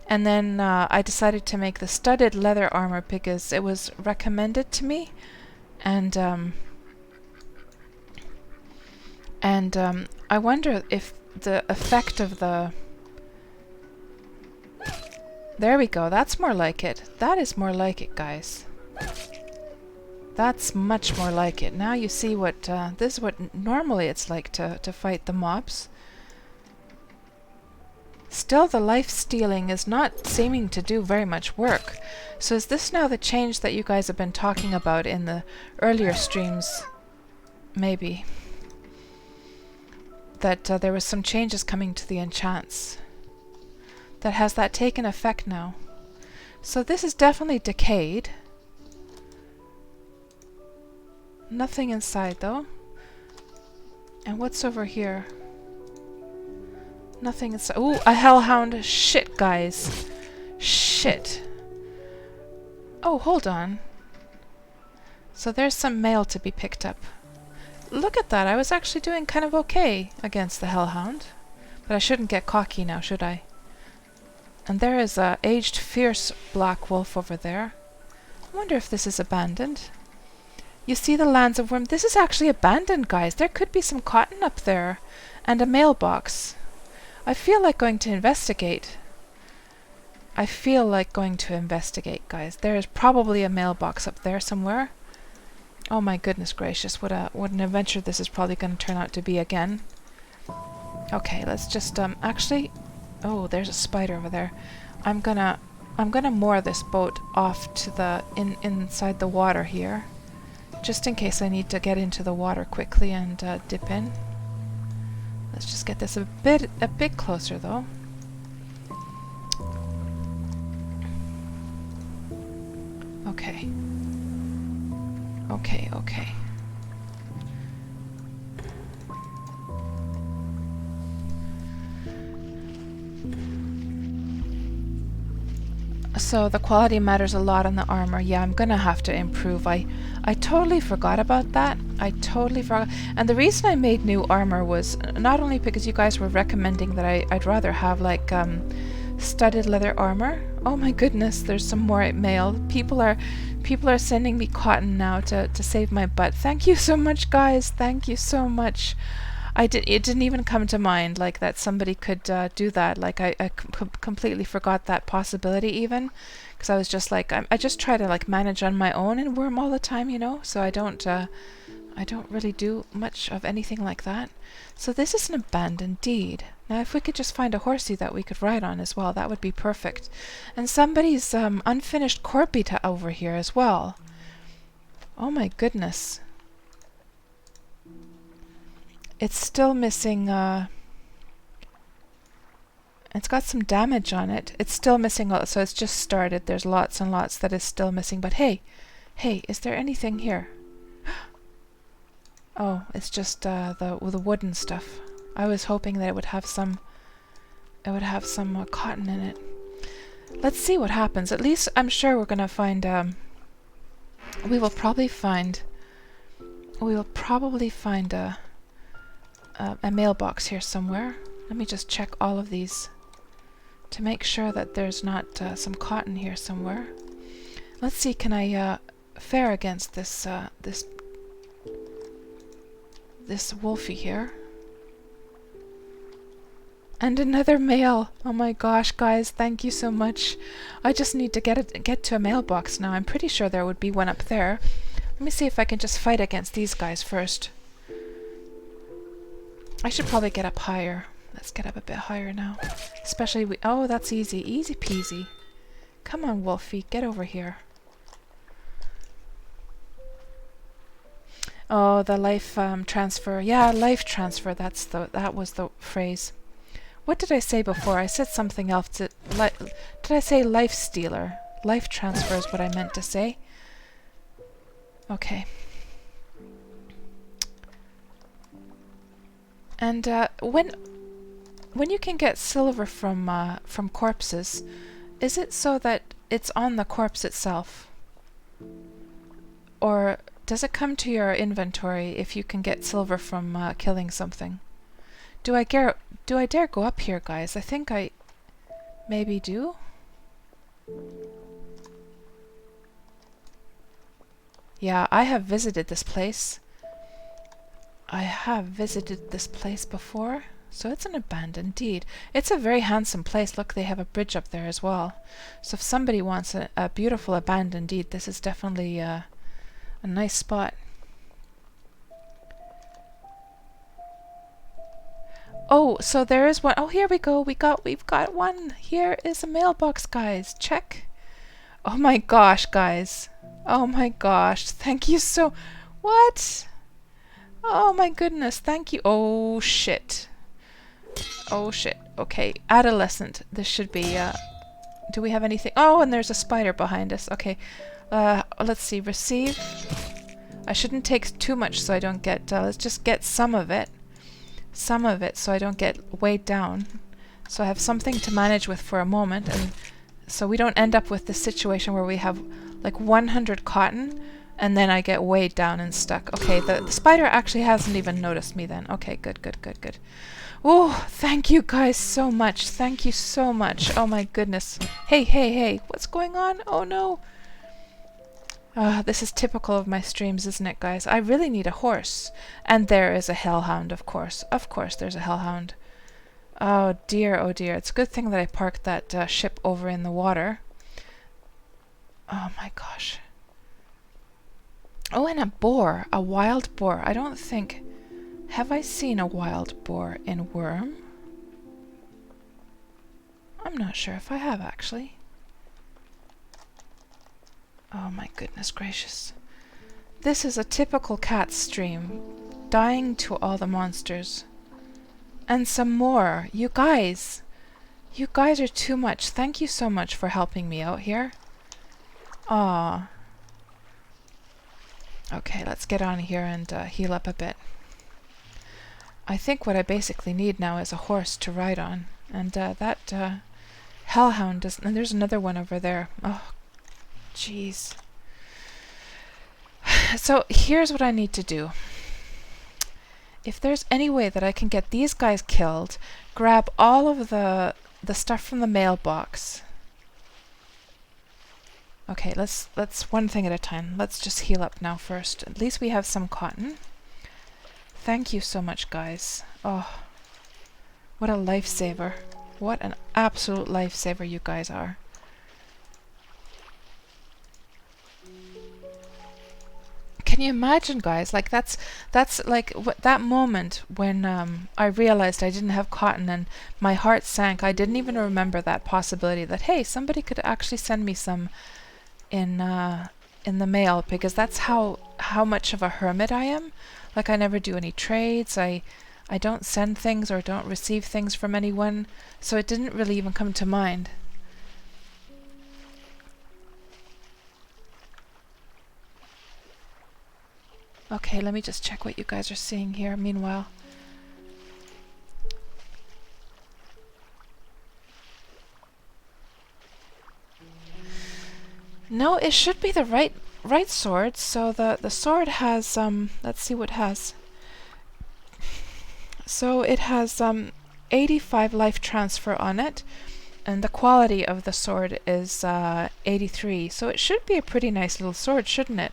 And then I decided to make the studded leather armor because it was recommended to me, and I wonder if the effect of the There we go. That's more like it. That is more like it, guys. That's much more like it. Now you see what, this is what normally it's like to fight the mobs. Still, the life stealing is not seeming to do very much work. So is this now the change that you guys have been talking about in the earlier streams? Maybe. That there was some changes coming to the enchants. That has that taken effect now? So this is definitely decayed. Nothing inside though. And what's over here? Nothing inside. Ooh, a hellhound. Shit, guys. Shit. Oh, hold on. So there's some mail to be picked up. Look at that. I was actually doing kind of okay against the hellhound. But I shouldn't get cocky now, should I? And there is a aged fierce black wolf over there. I wonder if this is abandoned. You see the lands of Wurm. This is actually abandoned, guys. There could be some cotton up there. And a mailbox. I feel like going to investigate. I feel like going to investigate, guys. There is probably a mailbox up there somewhere. Oh my goodness gracious, what an adventure this is probably going to turn out to be again. Okay, let's just actually. Oh, there's a spider over there. I'm gonna moor this boat off to the inside the water here, just in case I need to get into the water quickly and dip in. Let's just get this a bit closer though. Okay. Okay, okay. So the quality matters a lot on the armor. Yeah, I'm gonna have to improve. I totally forgot about that. I totally forgot. And the reason I made new armor was not only because you guys were recommending that I'd rather have like studded leather armor. Oh my goodness, there's some more mail. People are sending me cotton now to save my butt. Thank you so much, guys. Thank you so much. It didn't even come to mind like that somebody could do that. Like I completely forgot that possibility even, because I was just like I just try to like manage on my own in Wurm all the time, you know. So I don't really do much of anything like that. So this is an abandoned deed. Now if we could just find a horsey that we could ride on as well, that would be perfect. And somebody's unfinished corpita over here as well. Oh my goodness. It's still missing, it's got some damage on it. It's still missing, so it's just started. There's lots and lots that is still missing. But hey, is there anything here? Oh, it's just the wooden stuff. I was hoping that it would have some cotton in it. Let's see what happens. At least I'm sure we're gonna find. We will probably find a mailbox here somewhere. Let me just check all of these to make sure that there's not some cotton here somewhere. Let's see, can I fare against this this wolfie here? And another mail. Oh my gosh, guys, thank you so much. I just need to get to a mailbox now. I'm pretty sure there would be one up there. Let me see if I can just fight against these guys first. I should probably get up higher. Let's get up a bit higher now. Especially oh, that's easy. Easy peasy. Come on, Wolfie, get over here. Oh, the life transfer. Yeah, life transfer. That was the phrase. What did I say before? I said something else. Did I say life stealer? Life transfer is what I meant to say. Okay. And when you can get silver from corpses, is it so that it's on the corpse itself? Or does it come to your inventory if you can get silver from killing something? Do I dare go up here, guys? I think I maybe do. Yeah, I have visited this place. I have visited this place before. So it's an abandoned deed. It's a very handsome place. Look, they have a bridge up there as well. So if somebody wants a beautiful abandoned deed, this is definitely a nice spot. Oh, so there is one. Oh, here we go. We've got one. Here is a mailbox, guys. Check. Oh my gosh, guys. Oh my gosh. Thank you so... What? Oh my goodness. Thank you. Oh shit. Oh shit. Okay. Adolescent. This should be... do we have anything? Oh, and there's a spider behind us. Okay. Let's see. Receive. I shouldn't take too much so I don't get... let's just get some of it. Some of it so I don't get weighed down. So I have something to manage with for a moment, and so we don't end up with this situation where we have like 100 cotton and then I get weighed down and stuck. Okay, the spider actually hasn't even noticed me then. Okay, good, good, good, good. Oh, thank you guys so much. Thank you so much. Oh my goodness. Hey, hey, hey, what's going on? Oh no. This is typical of my streams, isn't it, guys? I really need a horse. And there is a hellhound, of course. Of course there's a hellhound. Oh dear, oh dear. It's a good thing that I parked that ship over in the water. Oh my gosh. Oh, and a boar. A wild boar. I don't think... Have I seen a wild boar in Wurm? I'm not sure if I have, actually. Oh my goodness gracious. This is a typical cat stream. Dying to all the monsters. And some more. You guys. You guys are too much. Thank you so much for helping me out here. Aww. Okay, let's get on here and heal up a bit. I think what I basically need now is a horse to ride on. And that hellhound does... And there's another one over there. Oh, jeez. So here's what I need to do. If there's any way that I can get these guys killed, grab all of the stuff from the mailbox. Okay, let's one thing at a time. Let's just heal up now first. At least we have some cotton. Thank you so much, guys. Oh, what a lifesaver. What an absolute lifesaver you guys are. Can you imagine, guys? Like that's like that moment when I realized I didn't have cotton and my heart sank. I didn't even remember that possibility that hey, somebody could actually send me some in the mail, because that's how much of a hermit I am. Like I never do any trades. I don't send things or don't receive things from anyone, so it didn't really even come to mind. Okay, let me just check what you guys are seeing here meanwhile. No, it should be the right sword. So the sword has let's see what it has. So it has 85 life transfer on it, and the quality of the sword is 83. So it should be a pretty nice little sword, shouldn't it?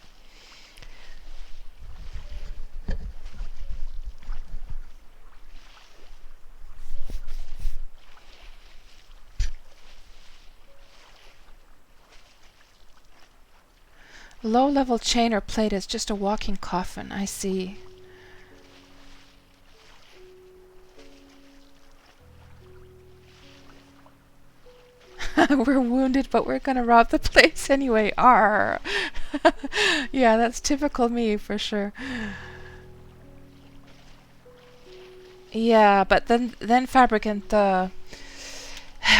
Low-level chain or plate is just a walking coffin. I see. We're wounded, but we're gonna rob the place anyway. Arr! Yeah, that's typical me for sure. Yeah, but then Fabricant,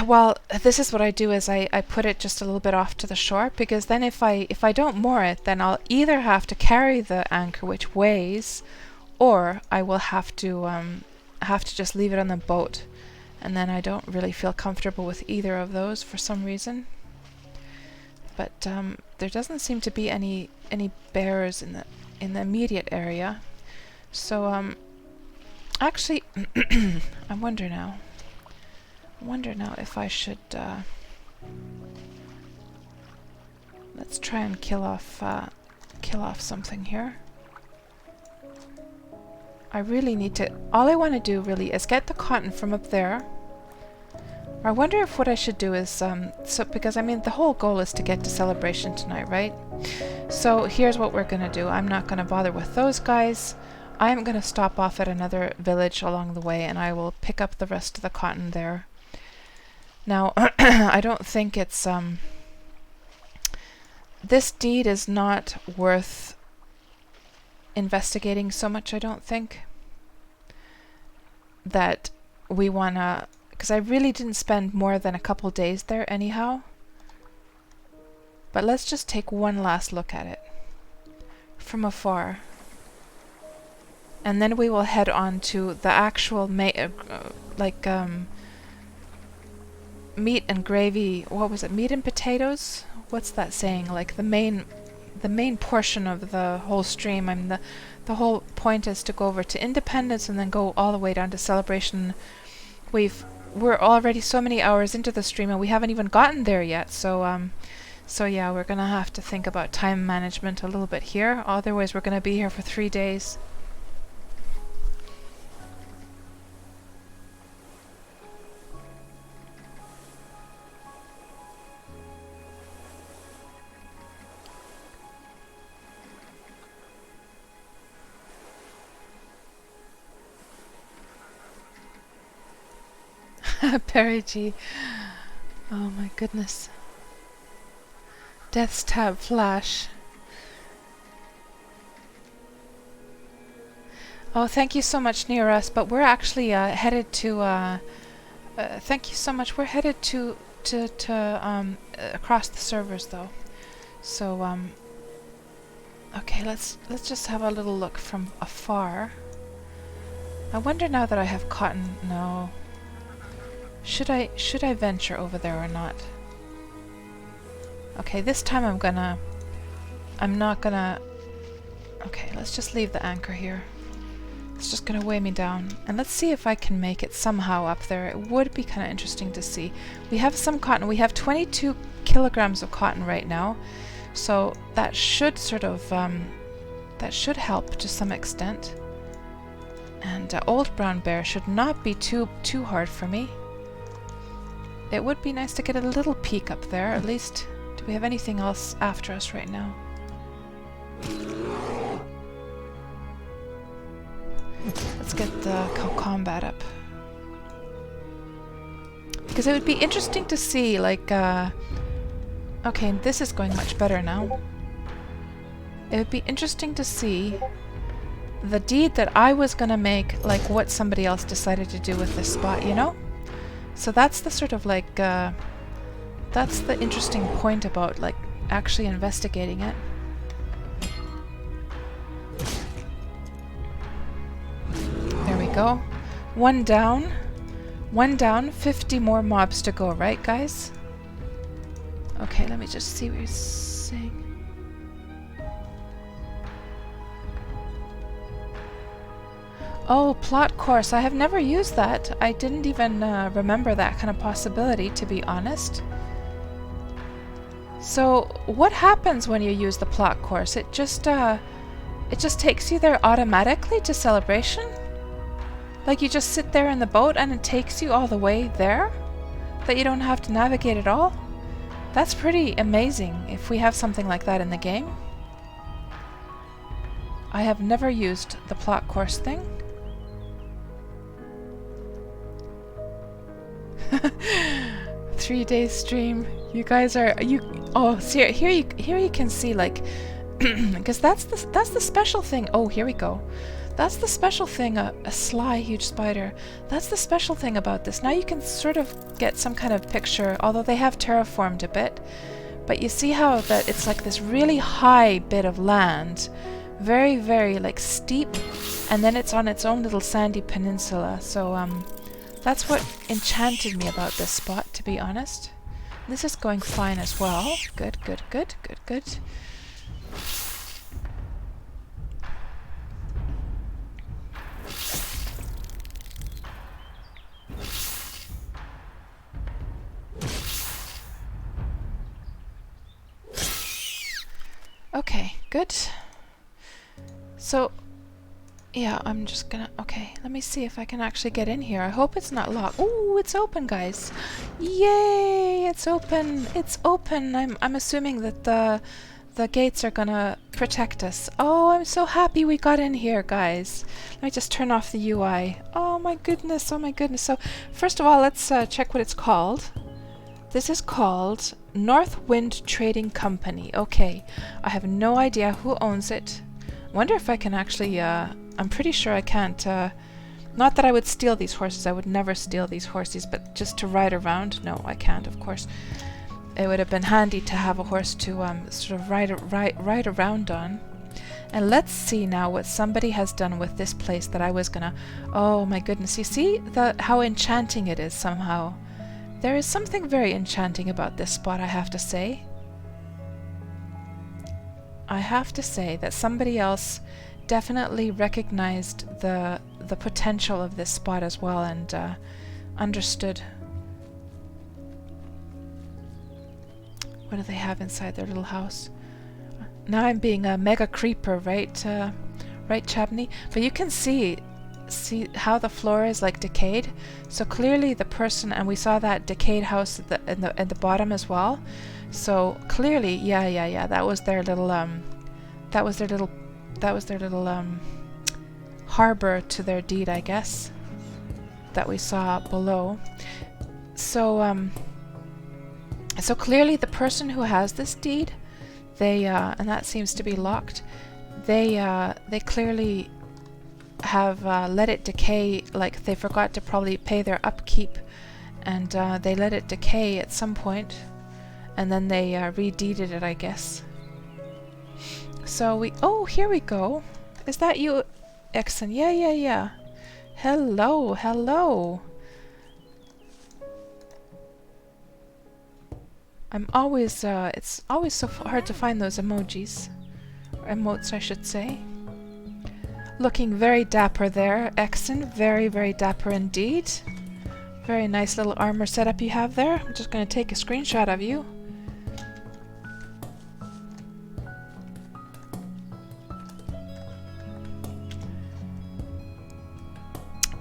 well, this is what I do is I put it just a little bit off to the shore, because then if I don't moor it, then I'll either have to carry the anchor, which weighs, or I will have to just leave it on the boat, and then I don't really feel comfortable with either of those for some reason. But there doesn't seem to be any bears in the immediate area, so actually, I wonder now if I should let's try and kill off something here. I really need to... All I want to do really is get the cotton from up there. I wonder if what I should do is... so because I mean the whole goal is to get to Celebration tonight, right? So here's what we're going to do. I'm not going to bother with those guys. I'm going to stop off at another village along the way and I will pick up the rest of the cotton there. Now, I don't think it's... this deed is not worth investigating so much, I don't think. That we want to... Because I really didn't spend more than a couple days there anyhow. But let's just take one last look at it. From afar. And then we will head on to the actual meat and gravy. What was it? Meat and potatoes? What's that saying? Like the main portion of the whole stream. I mean the whole point is to go over to Independence and then go all the way down to Celebration. We're already so many hours into the stream and we haven't even gotten there yet. So so yeah, we're gonna have to think about time management a little bit here. Otherwise we're gonna be here for 3 days. Perry G. Oh my goodness. Death's Tab Flash. Oh, thank you so much, near us. But we're actually headed to. Thank you so much. We're headed to across the servers though. So okay, let's just have a little look from afar. I wonder now that I have cotton. No. Should I venture over there or not? Okay, this time I'm not gonna... Okay, let's just leave the anchor here. It's just gonna weigh me down. And let's see if I can make it somehow up there. It would be kind of interesting to see. We have some cotton. We have 22 kilograms of cotton right now. So that should sort of... that should help to some extent. And Old Brown Bear should not be too hard for me. It would be nice to get a little peek up there, at least. Do we have anything else after us right now? Let's get the combat up. Because it would be interesting to see, like, okay, this is going much better now. It would be interesting to see the deed that I was gonna make, like what somebody else decided to do with this spot, you know? So that's the sort of like, that's the interesting point about like actually investigating it. There we go. One down, 50 more mobs to go, right guys? Okay, let me just see what he's saying. Oh, plot course. I have never used that. I didn't even remember that kind of possibility, to be honest. So, what happens when you use the plot course? It just takes you there automatically to Celebration? Like you just sit there in the boat and it takes you all the way there? That you don't have to navigate at all? That's pretty amazing if we have something like that in the game. I have never used the plot course thing. 3 days stream. You guys are oh, see, here you can see like because that's the special thing. Oh, here we go. That's the special thing, a sly huge spider. That's the special thing about this. Now you can sort of get some kind of picture, although they have terraformed a bit. But you see how that it's like this really high bit of land, very, very like steep, and then it's on its own little sandy peninsula. So that's what enchanted me about this spot, to be honest. This is going fine as well. Good, good, good, good, good. Okay, good. So Yeah, I'm just gonna... Okay, let me see if I can actually get in here. I hope it's not locked. Ooh, it's open, guys. Yay! It's open. It's open. I'm assuming that the gates are gonna protect us. Oh, I'm so happy we got in here, guys. Let me just turn off the UI. Oh my goodness, oh my goodness. So, first of all, let's check what it's called. This is called North Wind Trading Company. Okay, I have no idea who owns it. Wonder if I can actually, I'm pretty sure I can't, not that I would steal these horses, I would never steal these horses, but just to ride around? No, I can't, of course. It would have been handy to have a horse to sort of ride around on. And let's see now what somebody has done with this place that I was gonna... Oh my goodness, you see how enchanting it is somehow. There is something very enchanting about this spot, I have to say. I have to say that somebody else definitely recognized the potential of this spot as well and understood. What do they have inside their little house? Now I'm being a mega creeper, right, right, Chabney? But you can see how the floor is like decayed. So clearly the person, and we saw that decayed house at the bottom as well. So clearly, yeah, that was their little harbor to their deed, I guess, that we saw below. So so clearly the person who has this deed, they and that seems to be locked. They clearly have let it decay, like they forgot to probably pay their upkeep, and they let it decay at some point, and then they redeeded it, I guess. So oh, here we go. Is that you, Exon? Yeah. Hello. I'm always, it's always so hard to find those emojis. Or emotes, I should say. Looking very dapper there, Exon. Very dapper indeed. Very nice little armor setup you have there. I'm just going to take a screenshot of you.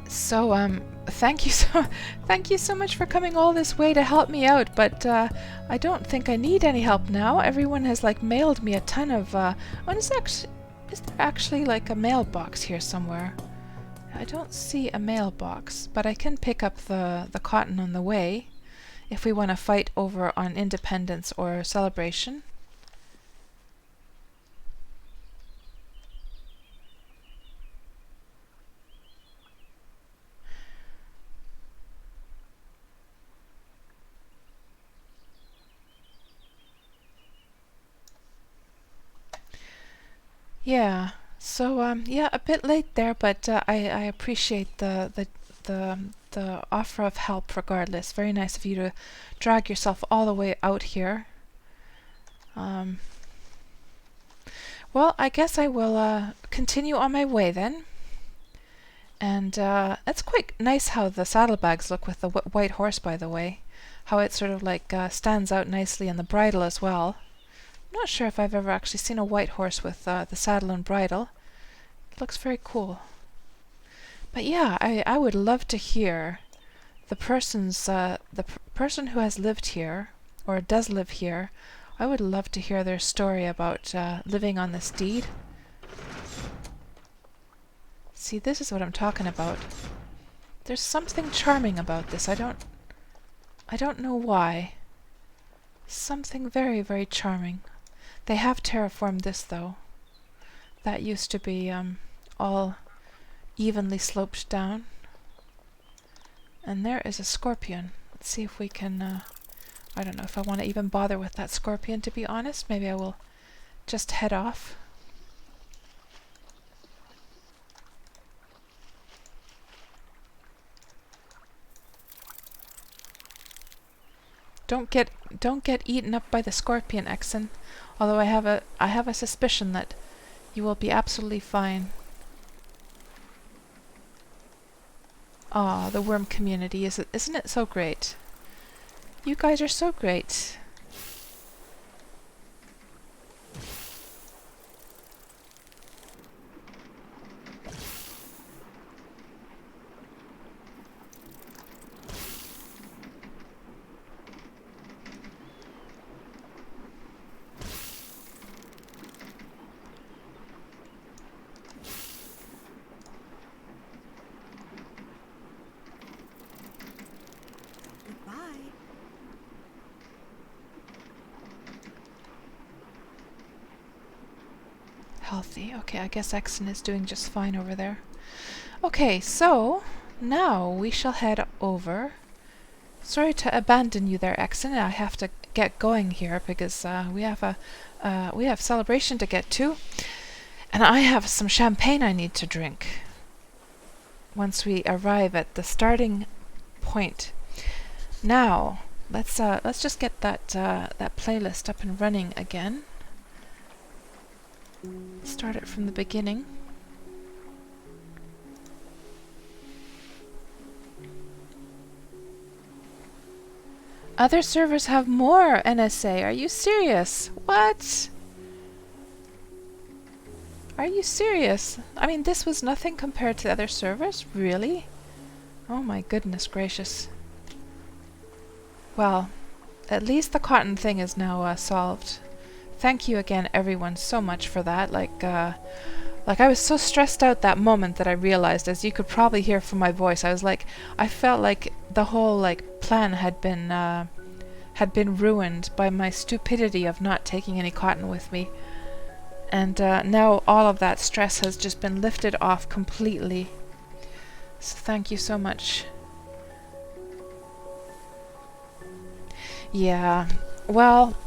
So, thank you so much for coming all this way to help me out, but I don't think I need any help now. Everyone has like mailed me a ton of is there actually like a mailbox here somewhere? I don't see a mailbox, but I can pick up the cotton on the way if we want to fight over on Independence or Celebration. Yeah. So yeah, a bit late there, but I appreciate the offer of help regardless. Very nice of you to drag yourself all the way out here. Well, I guess I will continue on my way then. And it's quite nice how the saddlebags look with the white horse, by the way. How it sort of like stands out nicely in the bridle as well. I'm not sure if I've ever actually seen a white horse with the saddle and bridle. It looks very cool. But yeah, I would love to hear the person who has lived here, or does live here. I would love to hear their story about living on this deed. See, this is what I'm talking about. There's something charming about this. I don't know why. Something very charming. They have terraformed this though. That used to be all evenly sloped down. And there is a scorpion. Let's see if we can I don't know if I want to even bother with that scorpion, to be honest. Maybe I will just head off. Don't get eaten up by the scorpion, Exon. Although I have a suspicion that you will be absolutely fine. Ah, the worm community, isn't it so great? You guys are so great. healthy. Okay, I guess Exon is doing just fine over there. Okay, so now we shall head over. Sorry to abandon you there, Exon. I have to get going here because we have celebration to get to, and I have some champagne I need to drink once we arrive at the starting point. Now, let's just get that playlist up and running again. Start it from the beginning. Other servers have more NSA. Are you serious? What? Are you serious? I mean, this was nothing compared to the other servers? Really? Oh my goodness gracious. Well, at least the cotton thing is now solved. Thank you again, everyone, so much for that. Like I was so stressed out that moment that I realized, as you could probably hear from my voice, I felt like the whole plan had been ruined by my stupidity of not taking any cotton with me. And now all of that stress has just been lifted off completely. So thank you so much. Yeah, well,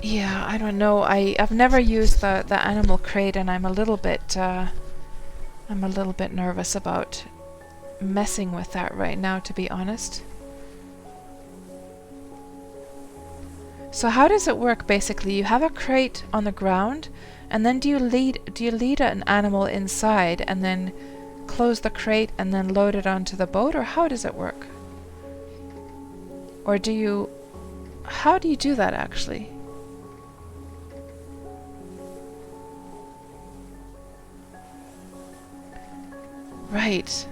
yeah, I don't know. I've never used the animal crate, and I'm a little bit nervous about messing with that right now, to be honest. So how does it work basically? You have a crate on the ground, and then do you lead an animal inside and then close the crate and then load it onto the boat, or how does it work? Or how do you do that actually? Right.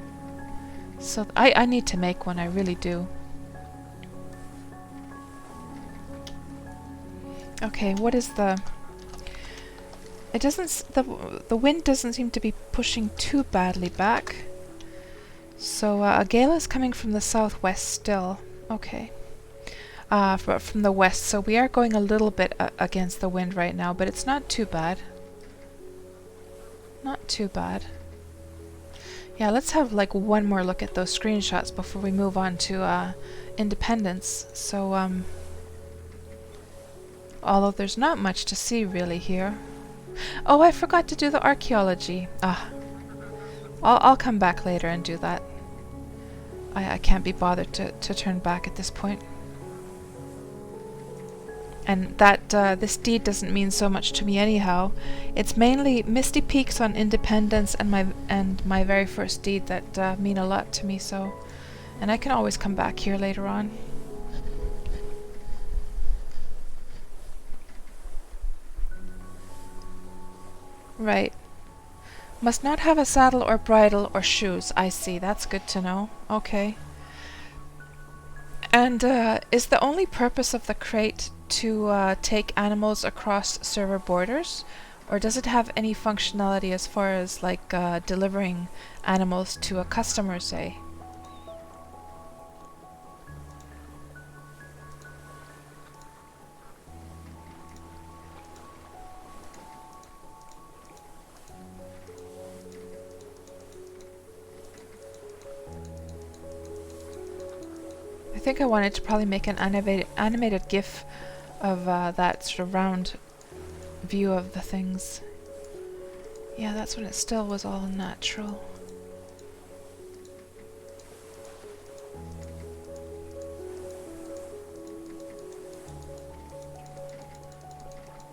So I need to make one, I really do. Okay, what is it doesn't the wind doesn't seem to be pushing too badly back. So a gale is coming from the southwest still. Okay. From the west, so we are going a little bit against the wind right now, but it's not too bad. Not too bad. Yeah, let's have one more look at those screenshots before we move on to Independence. So although there's not much to see really here. Oh, I forgot to do the archaeology. I'll come back later and do that. I can't be bothered to turn back at this point. And that this deed doesn't mean so much to me anyhow. It's mainly Misty Peaks on Independence and my very first deed that mean a lot to me. So, and I can always come back here later on. Right. Must not have a saddle or bridle or shoes. I see. That's good to know. Okay. And is the only purpose of the crate to take animals across server borders? Or does it have any functionality as far as delivering animals to a customer, say? I think I wanted to probably make an animated GIF of that sort of round view of the things. Yeah, that's when it still was all natural.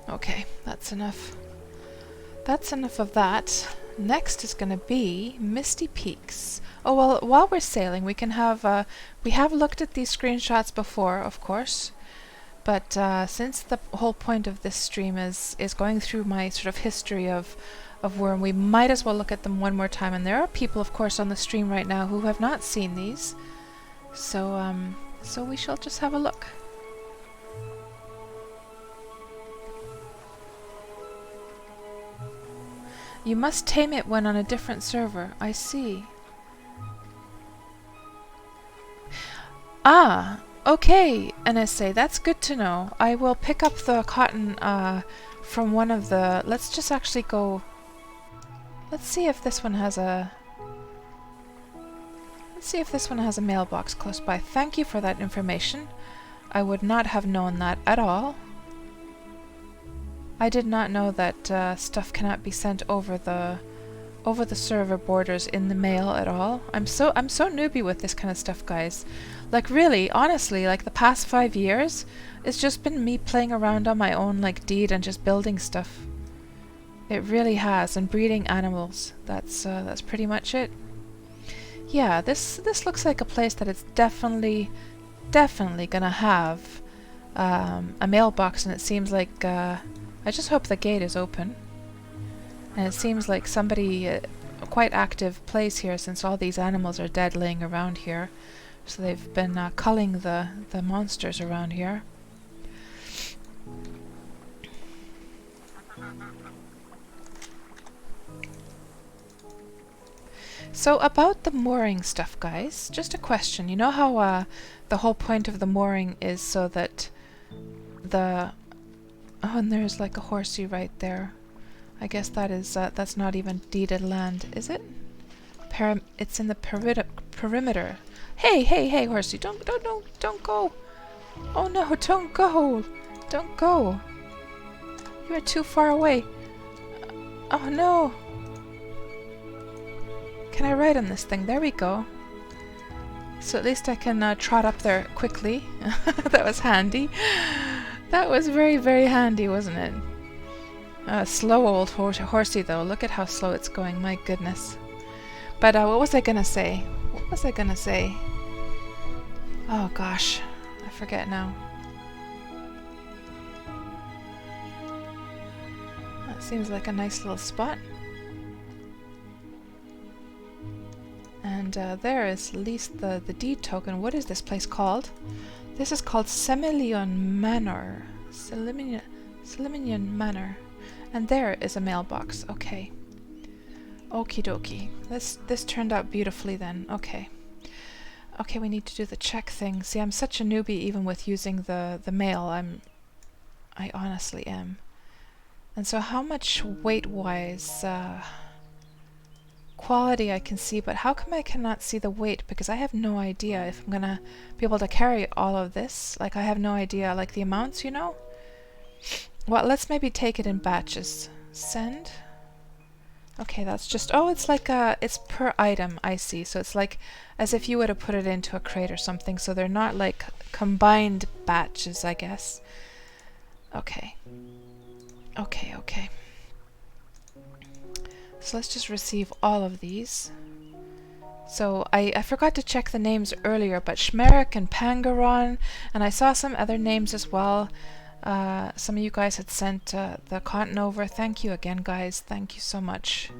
Okay, that's enough. That's enough of that. Next is going to be Misty Peaks. Oh, well, while we're sailing, we can have, we have looked at these screenshots before, of course, but since the whole point of this stream is going through my sort of history of Wurm, we might as well look at them one more time. And there are people, of course, on the stream right now who have not seen these, so so we shall just have a look. You must tame it when on a different server. I see. Ah, okay, NSA, that's good to know. I will pick up the cotton from one of the... Let's just actually go... Let's see if this one has a... Let's see if this one has a mailbox close by. Thank you for that information. I would not have known that at all. I did not know that stuff cannot be sent over the server borders in the mail at all. I'm so newbie with this kind of stuff, guys. Like really, honestly, like the past 5 years, it's just been me playing around on my own like deed and just building stuff. It really has, and breeding animals. That's pretty much it. Yeah, this looks like a place that it's definitely gonna have a mailbox, and it seems like I just hope the gate is open. And it seems like somebody quite active plays here, since all these animals are dead laying around here. So they've been culling the monsters around here. So about the mooring stuff, guys, just a question. You know how the whole point of the mooring is so that the... Oh, and there's like a horsey right there. I guess that is that's not even deeded land, is it? It's in the perimeter. Hey, horsey! Don't go! Oh no! Don't go! Don't go! You are too far away. Oh no! Can I ride on this thing? There we go. So at least I can trot up there quickly. That was handy. That was very, very handy, wasn't it? Slow old horsey though. Look at how slow it's going. My goodness. But what was I gonna say? What was I gonna say? Oh gosh. I forget now. That seems like a nice little spot. And there is at least the deed token. What is this place called? This is called Semilion Manor. Semilion Manor. And there is a mailbox. Okay. Okie dokie. This turned out beautifully then. Okay. Okay, we need to do the check thing. See, I'm such a newbie even with using the mail. I honestly am. And so how much weight-wise... quality I can see, but how come I cannot see the weight? Because I have no idea if I'm gonna be able to carry all of this. Like, I have no idea, like the amounts, you know? Well, let's maybe take it in batches. Send. Okay, that's just... Oh, it's like it's per item, I see. So it's like as if you would have put it into a crate or something, so they're not like combined batches, I guess. Okay. Okay. So let's just receive all of these. So I forgot to check the names earlier, but Shmerik and Pangaron, and I saw some other names as well. Some of you guys had sent the cotton over. Thank you again, guys. Thank you so much.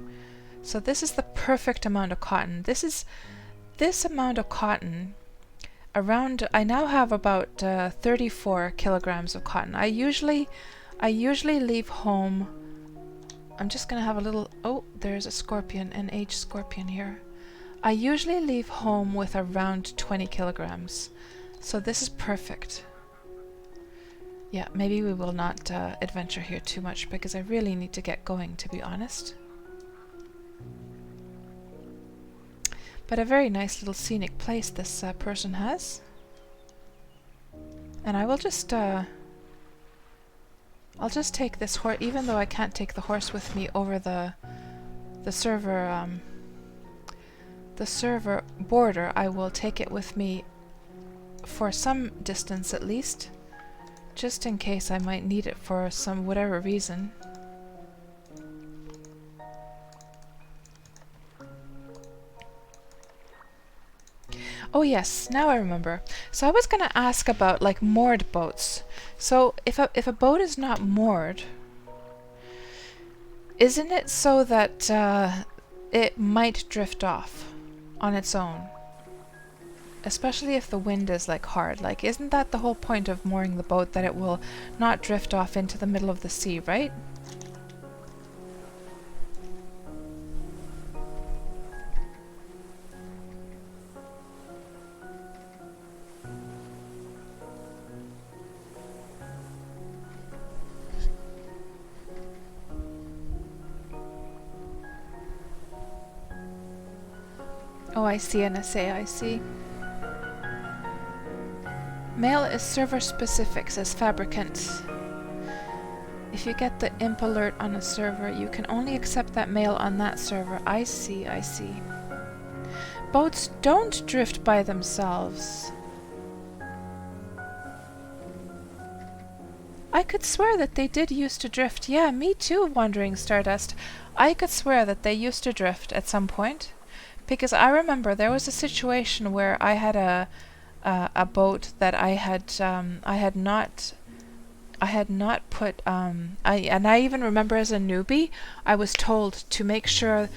So this is the perfect amount of cotton. This amount of cotton, I now have about 34 kilograms of cotton. I usually leave home... I'm just gonna have a little... Oh, there's a scorpion, an aged scorpion here. I usually leave home with around 20 kilograms. So this is perfect. Yeah, maybe we will not adventure here too much because I really need to get going, to be honest. But a very nice little scenic place this person has. And I will just... I'll just take this horse, even though I can't take the horse with me over the server border. I will take it with me for some distance at least, just in case I might need it for some whatever reason. Oh yes, now I remember. So I was gonna ask about like moored boats. So if a boat is not moored, isn't it so that it might drift off on its own? Especially if the wind is like hard. Like, isn't that the whole point of mooring the boat, that it will not drift off into the middle of the sea, right? Oh, I see, NSA, I see. Mail is server specific, says Fabricant. If you get the imp alert on a server, you can only accept that mail on that server. I see, I see. Boats don't drift by themselves. I could swear that they did used to drift. Yeah, me too, Wandering Stardust. I could swear that they used to drift at some point. Because I remember there was a situation where I had a boat that I had not put I even remember as a newbie I was told to make sure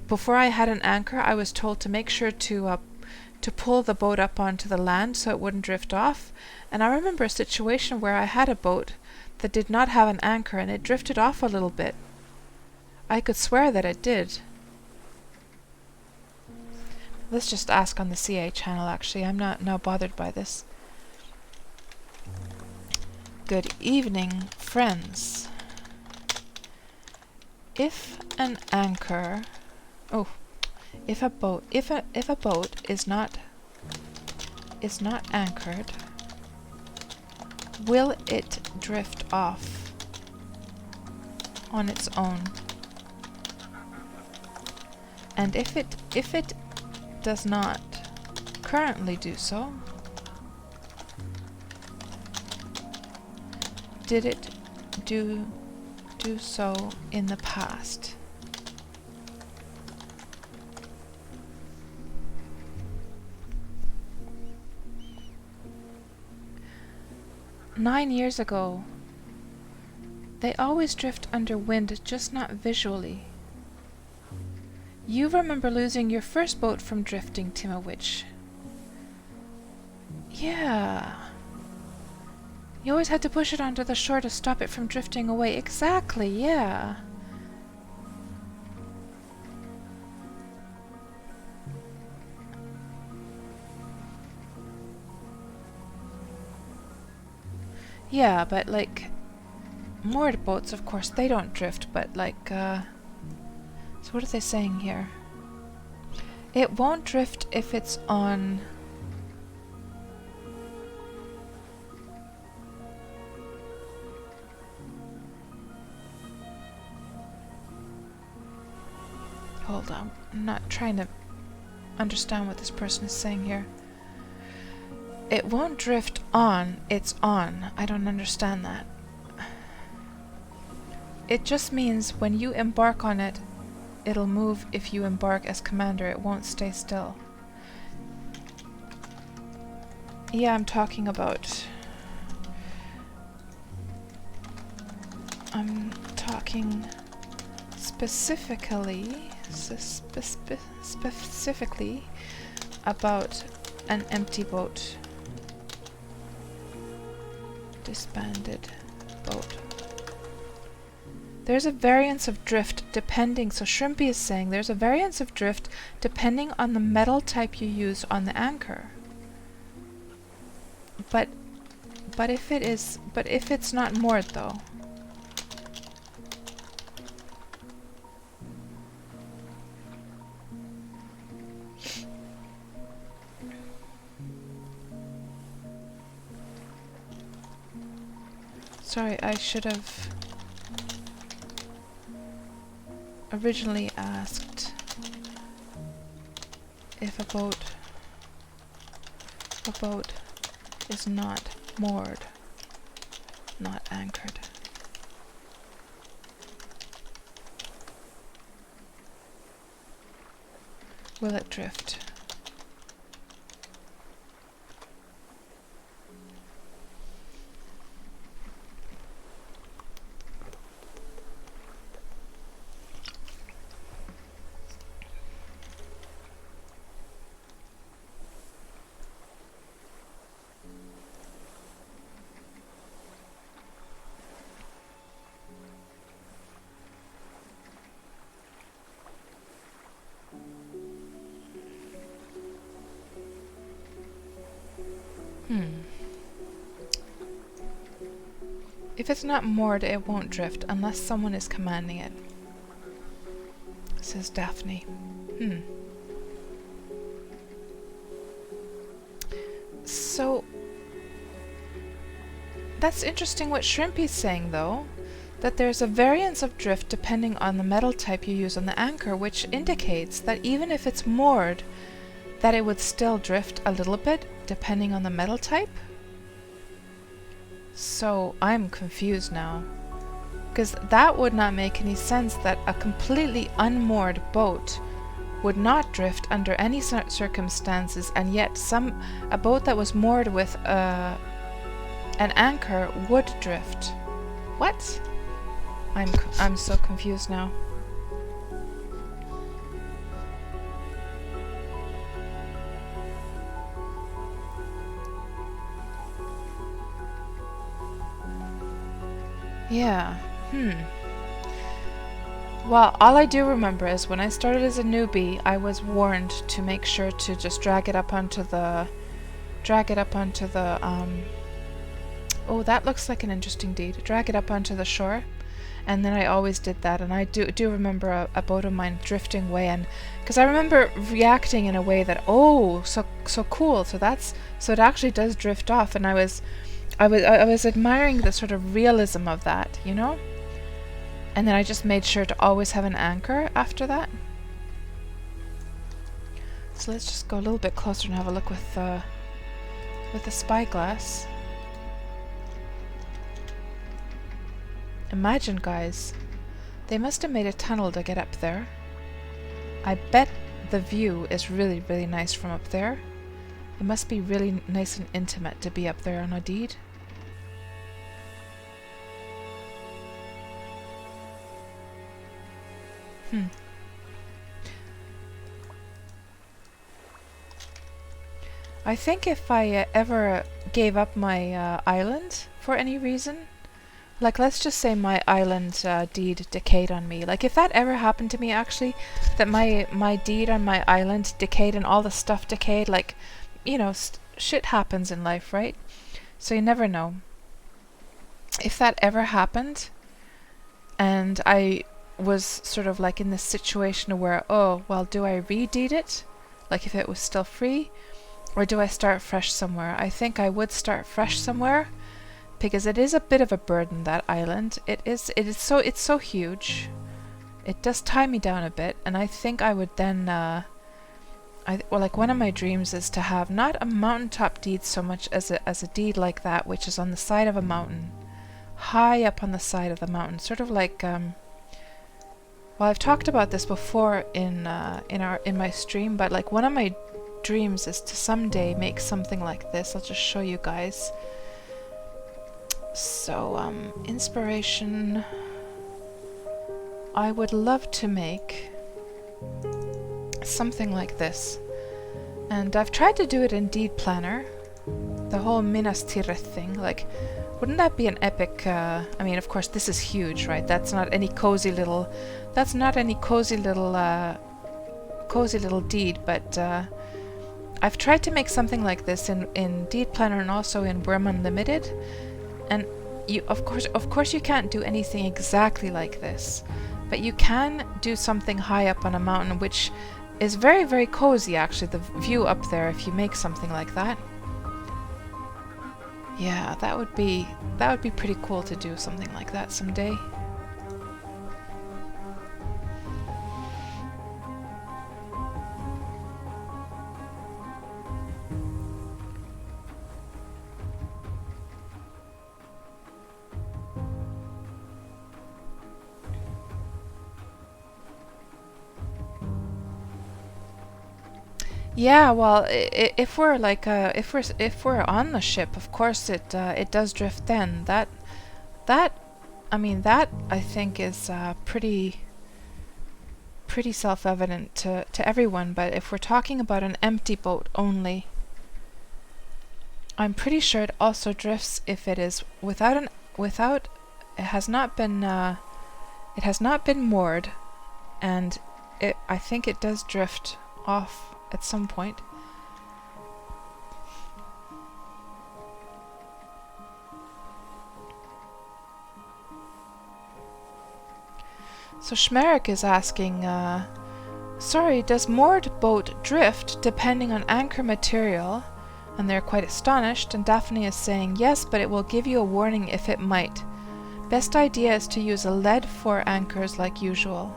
before I had an anchor I was told to make sure to pull the boat up onto the land so it wouldn't drift off. And I remember a situation where I had a boat that did not have an anchor and it drifted off a little bit. I could swear that it did. Let's just ask on the CA channel, actually. I'm not now bothered by this. Good evening, friends. If an anchor... Oh, if a boat is not anchored, will it drift off on its own? And if it does not currently do so, did it do so in the past? "9 years ago. They always drift under wind, just not visually. You remember losing your first boat from drifting, Timowitch. Yeah. You always had to push it onto the shore to stop it from drifting away. Exactly, yeah. Yeah, but like moored boats, of course, they don't drift, but like so what are they saying here? It won't drift if it's on... Hold on, I'm not trying to understand what this person is saying here. It won't drift on, it's on. I don't understand that. It just means when you embark on it, it'll move if you embark as commander. It won't stay still. Yeah, I'm talking about... I'm talking specifically about an empty boat. Disbanded boat. There's a variance of drift depending, so Shrimpy is saying there's a variance of drift depending on the metal type you use on the anchor. But if it's not moored though. Sorry, I should have originally asked if a boat is not moored, not anchored. Will it drift? If it's not moored, it won't drift unless someone is commanding it, says Daphne. So that's interesting what Shrimpy's saying though, that there's a variance of drift depending on the metal type you use on the anchor, which indicates that even if it's moored, that it would still drift a little bit depending on the metal type. So I'm confused now, because that would not make any sense, that a completely unmoored boat would not drift under any circumstances, and yet a boat that was moored with an anchor would drift. What? I'm so confused now. Yeah. Well, all I do remember is when I started as a newbie, I was warned to make sure to just drag it up onto the oh, that looks like an interesting deed. Drag it up onto the shore. And then I always did that, and I do remember a boat of mine drifting away, and because I remember reacting in a way that, oh, so cool, so it actually does drift off, and I was admiring the sort of realism of that, you know? And then I just made sure to always have an anchor after that. So let's just go a little bit closer and have a look with the spyglass. Imagine, guys, they must have made a tunnel to get up there. I bet the view is really, really nice from up there. It must be really nice and intimate to be up there on a deed. I think if I ever gave up my island for any reason, like let's just say my island deed decayed on me, like if that ever happened to me actually, that my deed on my island decayed and all the stuff decayed, like, you know, shit happens in life, right? So you never know. If that ever happened and I was sort of like in this situation where, oh, well, do I re-deed it? Like if it was still free? Or do I start fresh somewhere? I think I would start fresh somewhere, because it is a bit of a burden, that island. It's so huge. It does tie me down a bit, and I think I would then like one of my dreams is to have not a mountaintop deed so much as a deed like that, which is on the side of a mountain, high up on the side of the mountain, sort of like well, I've talked about this before in my stream, but like one of my dreams is to someday make something like this. I'll just show you guys. So inspiration, I would love to make something like this, and I've tried to do it in Deed Planner, the whole Minas Tirith thing. Like, wouldn't that be an epic, I mean, of course this is huge, right? That's not any cozy little deed, but I've tried to make something like this in Deed Planner and also in Wurm Unlimited, and you of course you can't do anything exactly like this, but you can do something high up on a mountain, which is very, very cozy actually, the view up there, if you make something like that. Yeah, that would be pretty cool to do something like that someday. Yeah, well, if we're like if we're on the ship, of course it does drift. Then that I mean, that I think is pretty self-evident to everyone. But if we're talking about an empty boat only, I'm pretty sure it also drifts if it is without it has not been moored, and I think it does drift off at some point. So Schmerich is asking, sorry, does moored boat drift depending on anchor material, And they're quite astonished, and Daphne is saying, yes, but it will give you a warning if it might. Best idea is to use a lead for anchors like usual.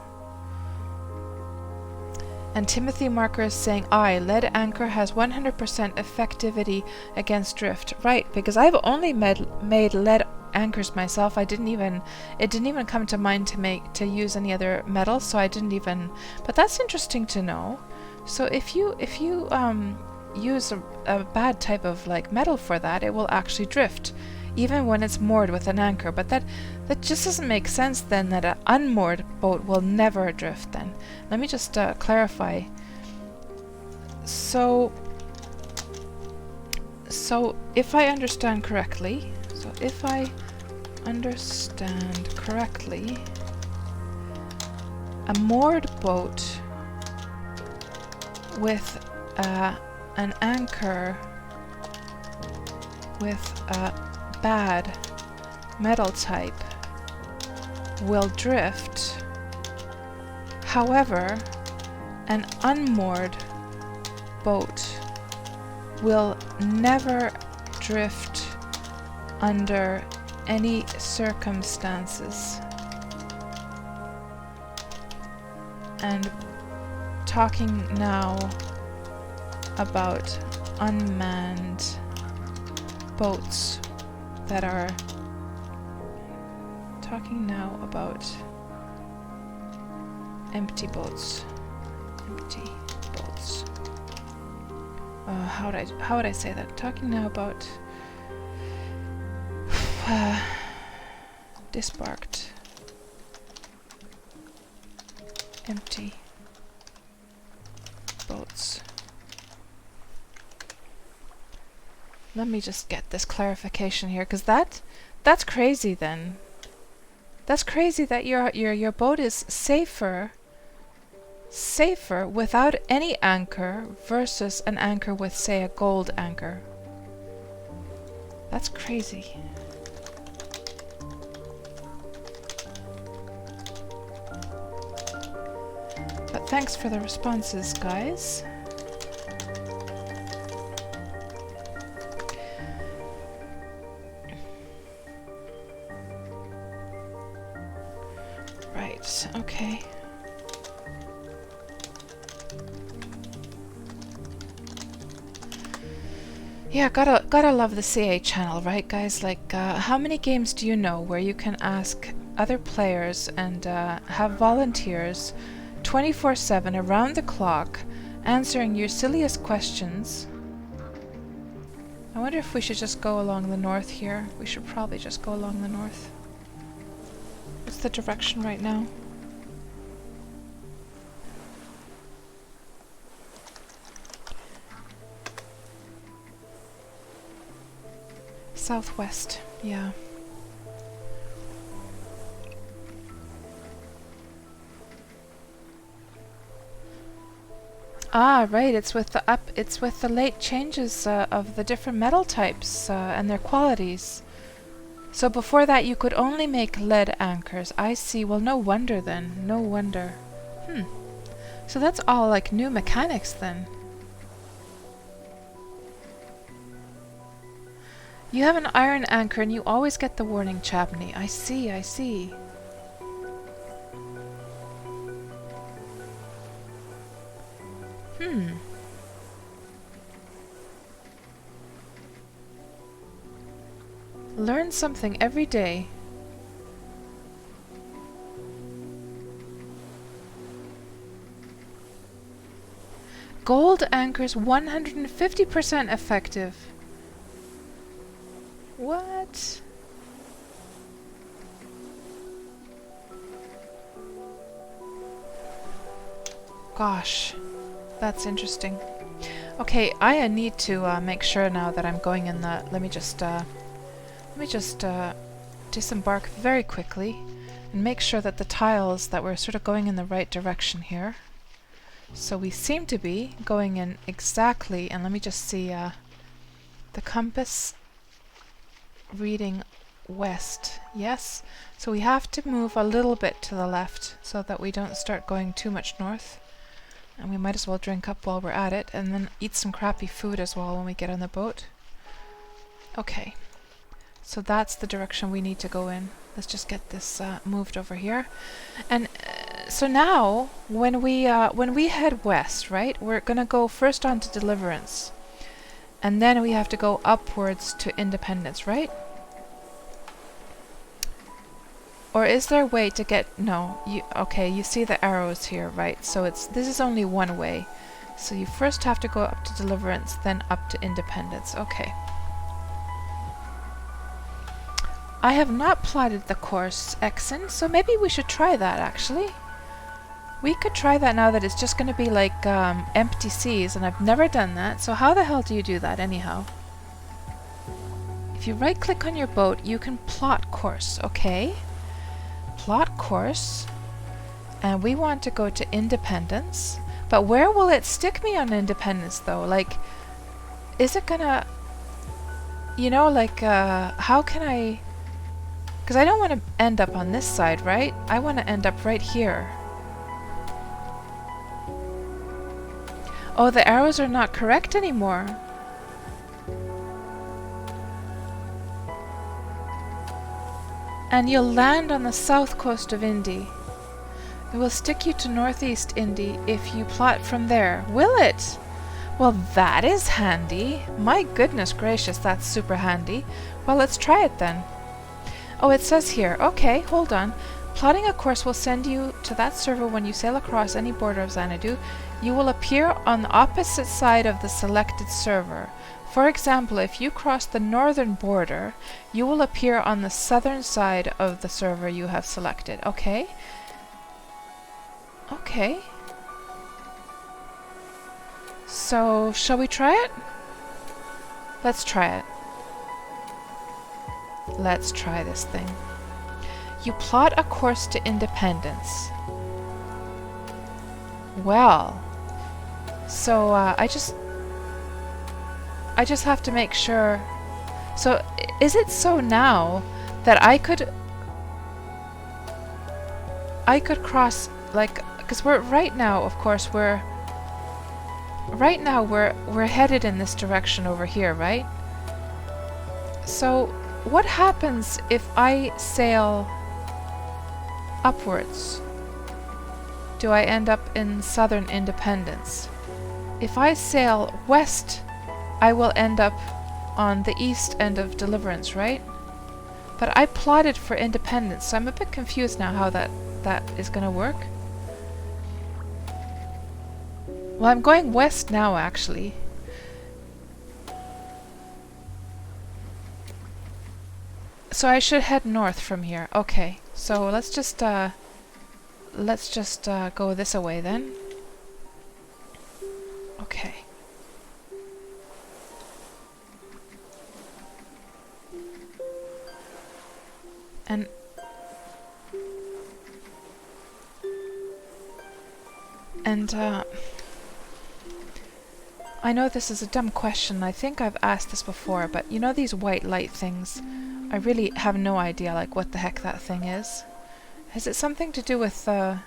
And Timothy Marker is saying, aye, lead anchor has 100% effectivity against drift. Right, because I've only made lead anchors myself. It didn't even come to mind to use any other metal, so I didn't even, but that's interesting to know. So if you use a bad type of like metal for that, it will actually drift, even when it's moored with an anchor. But that just doesn't make sense then, that an unmoored boat will never drift then. Let me just clarify. So if I understand correctly, a moored boat with an anchor with a bad metal type will drift. However, an unmoored boat will never drift under any circumstances. And talking now about unmanned boats that are talking now about empty boats. How would I say that? Talking now about disbarked, empty boats. Let me just get this clarification here, because that's crazy then. That's crazy that your boat is safer without any anchor versus an anchor with, say, a gold anchor. That's crazy. But thanks for the responses, guys. Right, okay. Yeah, gotta love the CA channel, right, guys? Like, how many games do you know where you can ask other players and have volunteers 24/7 around the clock answering your silliest questions? I wonder if we should just go along the north here. We should probably just go along the north. What's the direction right now? Southwest, yeah. Ah, right, it's with the late changes of the different metal types and their qualities. So before that you could only make lead anchors. I see. Well, no wonder then. No wonder. So that's all like new mechanics then. You have an iron anchor and you always get the warning, Chabney. I see, I see. Learn something every day. Gold anchors 150% effective. What? Gosh, that's interesting. Okay, I need to make sure now that I'm going in the. Let me just disembark very quickly and make sure that the tiles that we're sort of going in the right direction here. So we seem to be going in exactly. And let me just see the compass. Reading west, yes. So we have to move a little bit to the left so that we don't start going too much north. And we might as well drink up while we're at it, and then eat some crappy food as well when we get on the boat. Okay, so that's the direction we need to go in. Let's just get this moved over here. And so now, when we head west, right, we're gonna go first on to Deliverance, and then we have to go upwards to Independence, right? Or is there a way to get... No, okay, you see the arrows here, right? So this is only one way. So you first have to go up to Deliverance, then up to Independence. Okay. I have not plotted the course, Exon, so maybe we should try that, actually. We could try that now that it's just going to be like empty seas, and I've never done that. So how the hell do you do that, anyhow? If you right-click on your boat, you can plot course, okay? Plot course, and we want to go to Independence, but where will it stick me on Independence though? Like, is it gonna, you know, like how can I, because I don't want to end up on this side, right? I want to end up right here. Oh, the arrows are not correct anymore. And you'll land on the south coast of Indy. It will stick you to northeast Indy if you plot from there. Will it? Well, that is handy. My goodness gracious, that's super handy. Well, let's try it then. Oh, it says here, okay, hold on. Plotting a course will send you to that server when you sail across any border of Xanadu. You will appear on the opposite side of the selected server. For example, if you cross the northern border, you will appear on the southern side of the server you have selected. Okay? Okay. So, shall we try it? Let's try it. Let's try this thing. You plot a course to Independence. Well, so I just have to make sure. So is it so now that I could cross, like, because we're right now, of course, we're headed in this direction over here, right? So what happens if I sail upwards? Do I end up in southern Independence? If I sail west, I will end up on the east end of Deliverance, right? But I plotted for Independence, so I'm a bit confused now how that is going to work. Well, I'm going west now, actually. So I should head north from here. Okay, so let's just go this away then. Okay. And I know this is a dumb question. I think I've asked this before, but you know these white light things? I really have no idea, like, what the heck that thing is. Has it something to do with did